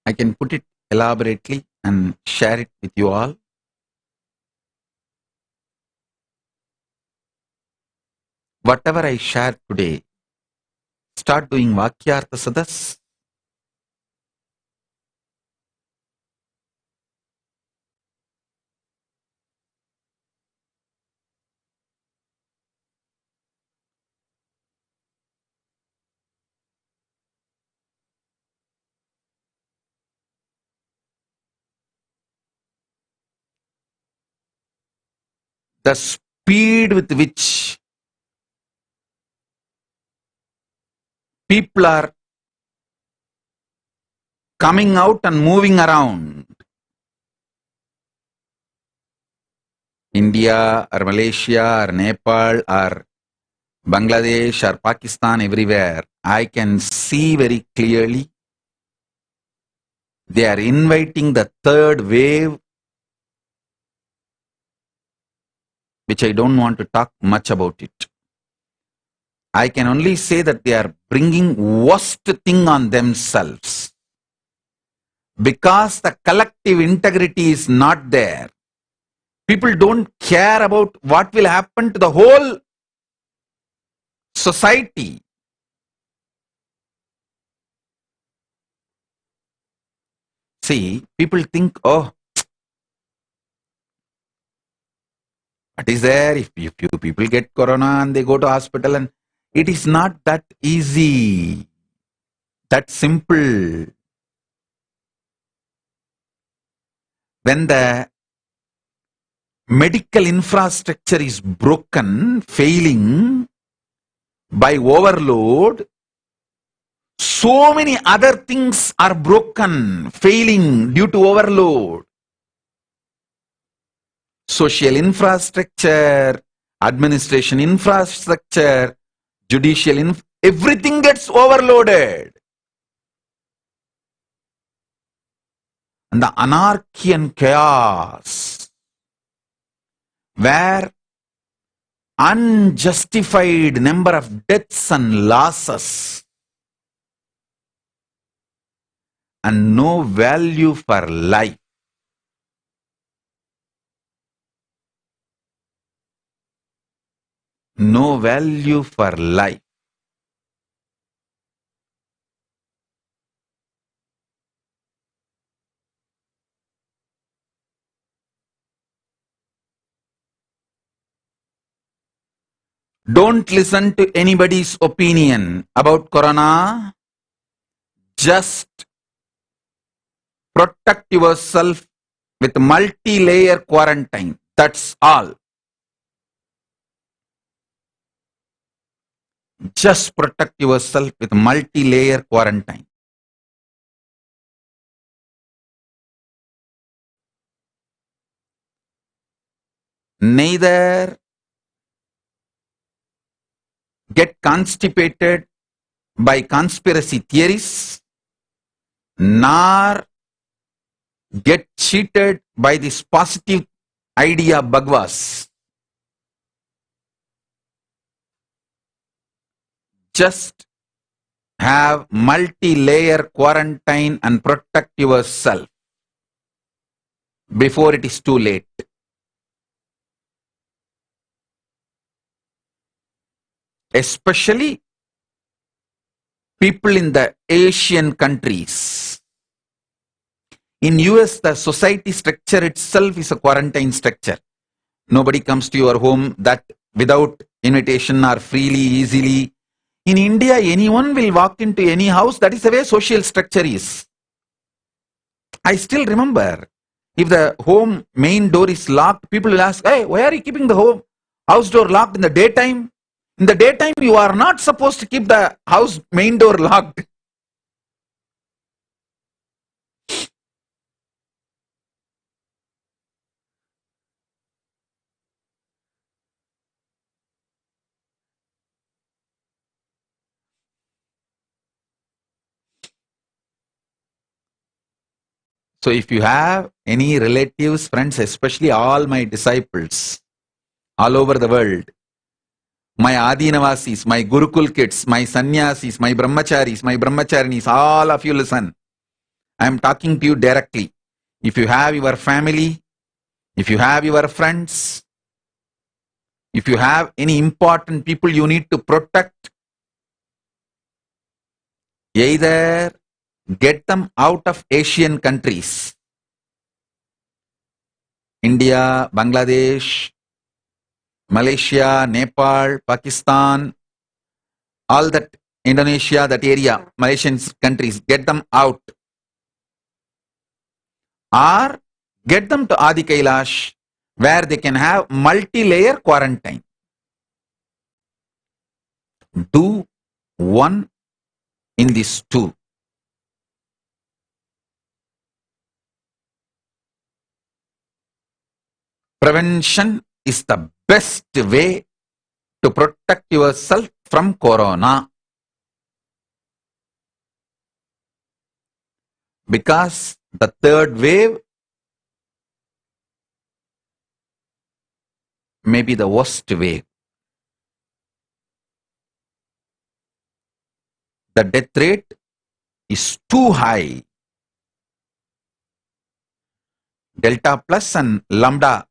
I can put it elaborately and share it with you all. Whatever I share today, start doing Vakyartha Sadas. The speed with which people are coming out and moving around, India or Malaysia or Nepal or Bangladesh or Pakistan, everywhere, I can see very clearly they are inviting the third wave, which I don't want to talk much about it. I can only say that they are bringing worst thing on themselves. Because the collective integrity is not there. People don't care about what will happen to the whole society. See, people think, oh, what is there if few people get corona and they go to hospital, and it is not that easy, that simple. When the medical infrastructure is broken, failing by overload, so many other things are broken, failing due to overload. Social infrastructure, administration infrastructure, judicial everything gets overloaded. And the anarchy and chaos, where unjustified number of deaths and losses, and no value for life. No value for life. Don't listen to anybody's opinion about corona. Just protect yourself with multi-layer quarantine. That's all. Just protect yourself with multi-layer quarantine. Neither get constipated by conspiracy theories, nor get cheated by this positive idea Bhagwas. Just have multi-layer quarantine and protect yourself before it is too late. Especially people in the Asian countries. In US, the society structure itself is a quarantine structure. Nobody comes to your home that without invitation or freely, easily. In India, anyone will walk into any house. That is the way social structure is. I still remember, if the home main door is locked, people will ask, hey, why are you keeping the house door locked in the daytime? In the daytime, you are not supposed to keep the house main door locked. So if you have any relatives, friends, especially all my disciples all over the world, my Adinavasis, my Gurukul kids, my Sannyasis, my Brahmacharis, my Brahmacharinis, all of you listen. I am talking to you directly. If you have your family, if you have your friends, if you have any important people you need to protect, either get them out of Asian countries, India, Bangladesh, Malaysia, Nepal, Pakistan, all that, Indonesia, that area, Malaysian countries, get them out. Or get them to Adi Kailash, where they can have multi-layer quarantine. Do one in these two. Prevention is the best way to protect yourself from corona. Because the third wave may be the worst wave. The death rate is too high. Delta plus and lambda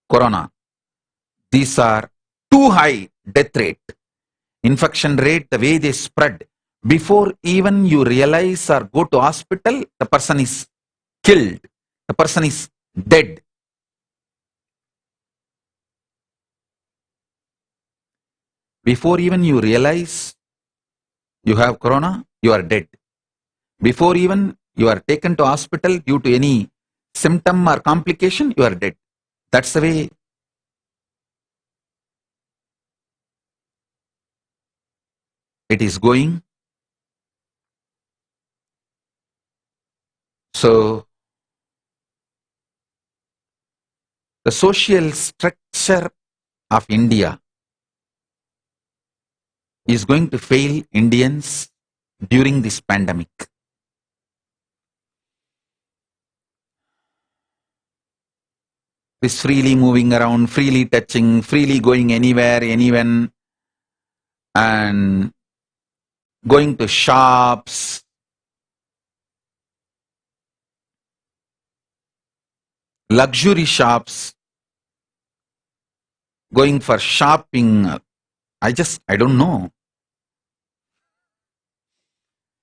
corona, these are too high death rate. Infection rate, the way they spread, before even you realize or go to hospital, the person is killed, the person is dead. Before even you realize you have corona, you are dead. Before even you are taken to hospital due to any symptom or complication, you are dead. That's the way it is going. So, the social structure of India is going to fail Indians during this pandemic. This freely moving around, freely touching, freely going anywhere, anyone, and going to shops, luxury shops, going for shopping. I don't know.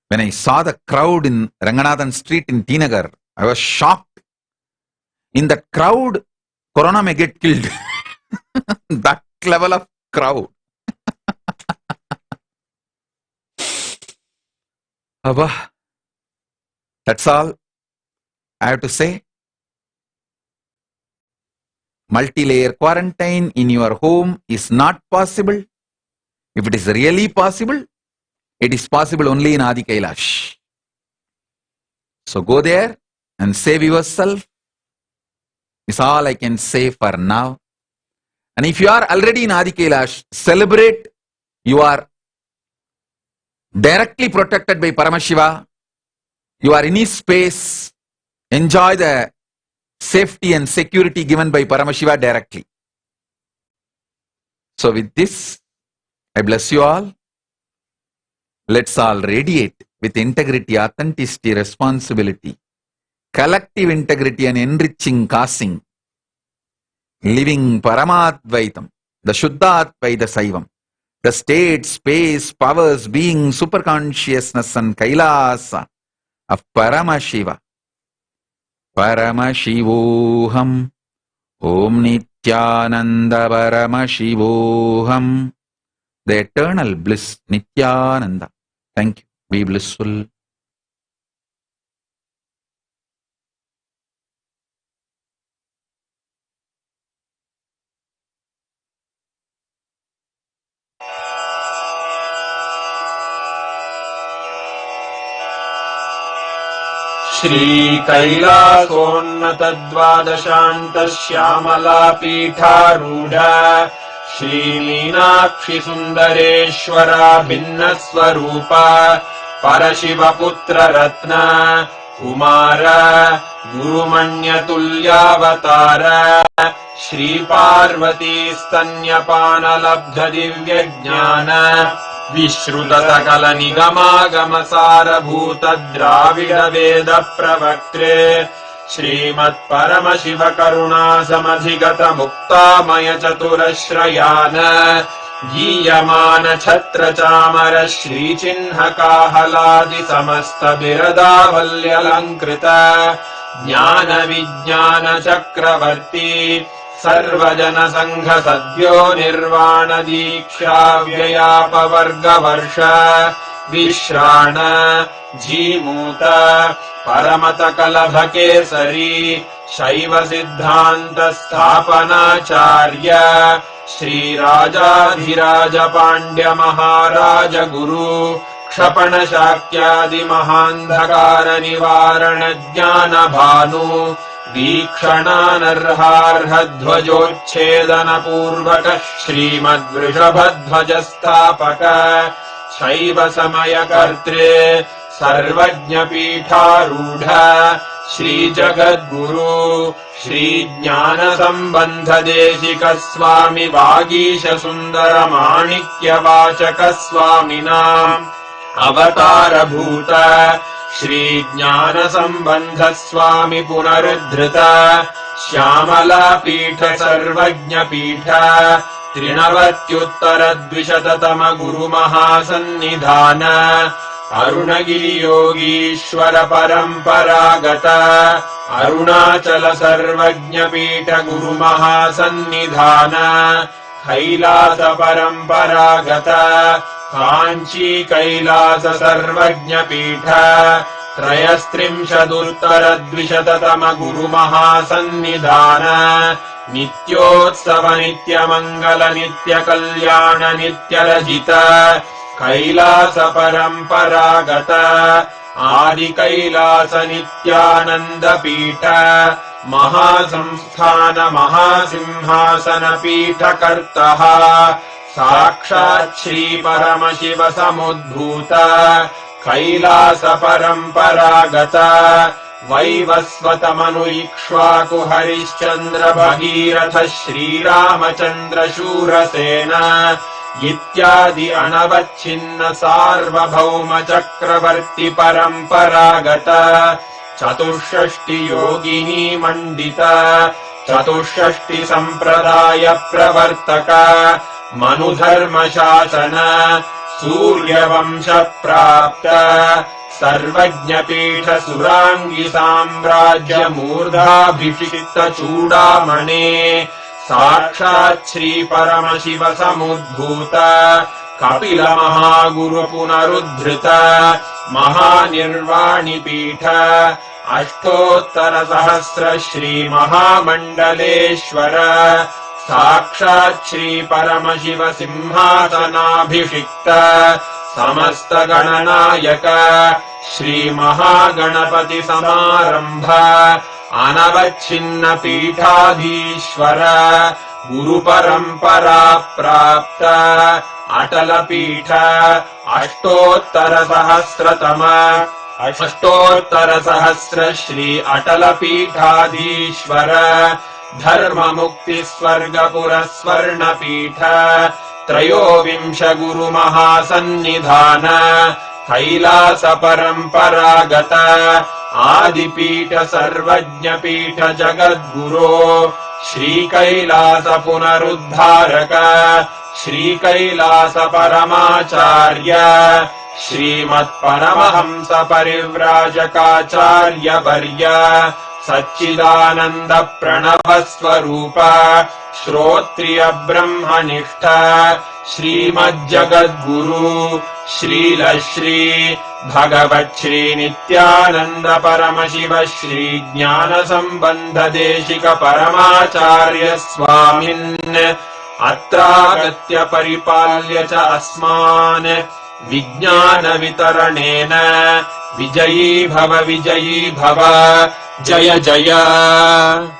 When I saw the crowd in Ranganathan Street in Tinagar, I was shocked. In that crowd, Corona may get killed. That level of crowd. Abba, that's all I have to say. Multi-layer quarantine in your home is not possible. If it is really possible, it is possible only in Adi Kailash. So go there and save yourself. Is all I can say for now. And if you are already in Adi Kailash, celebrate. You are directly protected by Paramashiva. You are in his space. Enjoy the safety and security given by Paramashiva directly. So with this, I bless you all. Let's all radiate with integrity, authenticity, responsibility, collective integrity and enriching causing, living Paramadvaitam, the Shuddhaadvaita Saivam, the state, space, powers, being, superconsciousness and Kailasa of Paramashiva. Paramashivoham, Om Nithyananda Paramashivoham, the eternal bliss, Nithyananda. Thank you. Be blissful. श्रीकैलासोन्नतद्वादशान्तश्यामलापीठारूढा श्रीमीनाक्षिसुन्दरेश्वरा भिन्नस्वरूपा परशिवपुत्ररत्न Kumar गुरुमण्यतुल्यावतार श्रीपार्वतीस्तन्यपानलब्धदिव्यज्ञान विश्रुतसकलनिगमागमसारभूत द्राविडवेद प्रवक्त्रे श्रीमत्परमशिवकरुणासमधिगत मुक्तामय चतुरश्रयान गीयमान छत्रचामर श्रीचिह्नकाहलादि समस्त बिरदावल्यलङ्कृत ज्ञान विज्ञान चक्रवर्ती सर्वजन संघ सद्यो निर्वाण दीक्षा व्ययापवर्गवर्ष विश्राण जीमूत परमत कलभ केसरी शैव सिद्धांत स्थापनाचार्य श्रीराजाधिराज पांड्य महाराज गुरु क्षपण शाक्यादि महांधकार निवारण ज्ञान भानु वीक्षणानर्हार्हध्वजोच्छेदन पूर्वक श्रीमद्वृषभध्वज स्थापक शैव समय कर्त्रे सर्वज्ञ पीठारूढ़ श्री जगद्गुरु श्री ज्ञान संबंध देशिक स्वामी वागीश सुंदर माणिक्य वाचक स्वामिनाम् अवतार भूत श्री ज्ञान संबंध स्वामी पुनरुद्धृत श्यामला पीठ सर्वज्ञ पीठ त्रिनवत्युत्तर द्विशततम गुरु महासन्निधान अरुणगिरि योगीश्वर परंपरागत अरुणाचल सर्वज्ञ पीठ गुरु महासन्निधान कैलास परंपरागत कांची कैलास सर्वज्ञ पीठ त्रयस्त्रिंशदुत्तर द्विशततम गुरु महासन्निधान नित्योत्सव नित्य मंगल नित्य कल्याण नित्य रजित कैलास परंपरागत आदि कैलास नित्यानंद पीठ महासंस्थान महासिंहासन पीठ कर्तः साक्षात् श्री परमशिव समुद्भूत कैलास परंपरागत वैवस्वत मनु इक्ष्वाकु हरिश्चंद्र भगीरथ श्रीरामचंद्र शूरसेन इत्यादि अनवच्छिन्न सार्वभौम चक्रवर्ति परंपरागत चतुष्षष्टि योगिनी मण्डित चतुष्षष्टि सम्प्रदाय प्रवर्तक मनुधर्मशासन सूर्यवंश प्राप्त सर्वज्ञपीठ सुराङ्गी साम्राज्य मूर्धाभिषिक्त चूडामणे साक्षात् श्री परमशिव समुद्भूत कपिल महागुरु पुनरुद्धृत महानिर्वाणि पीठ अष्टोत्तर सहस्र श्री महामण्डलेश्वर साक्षात् श्री परमशिव सिंहासनाभिषिक्त समस्त गणनायक श्री महागणपति समारंभ अनवच्छिन्न पीठाधीश्वर गुरु परंपरा प्राप्त अटल पीठ अष्टोत्तर सहस्र श्री अटल पीठाधीश्वर धर्म मुक्ति स्वर्गपुर स्वर्ण पीठ त्रयोविंश गुरु महासन्निधान कैलास परंपरागत आदिपीठ सर्वज्ञ पीठ जगद्गुरो श्री कैलास पुनरुद्धारक श्री कैलास परमाचार्य श्रीमत्परमहंस परिव्राजकाचार्य वर्य सच्चिदानंद प्रणव स्वरूप श्रोत्रिय ब्रह्मनिष्ठ श्रीमज्जगद्गुरु श्रील श्री भगवत् श्री नित्यानंद परमशिव श्री ज्ञान संबंध देशिक परमाचार्य स्वामिन् अत्रागत्य परिपाल्य च अस्मान् विज्ञान वितरणेन विजयी भव जय जय।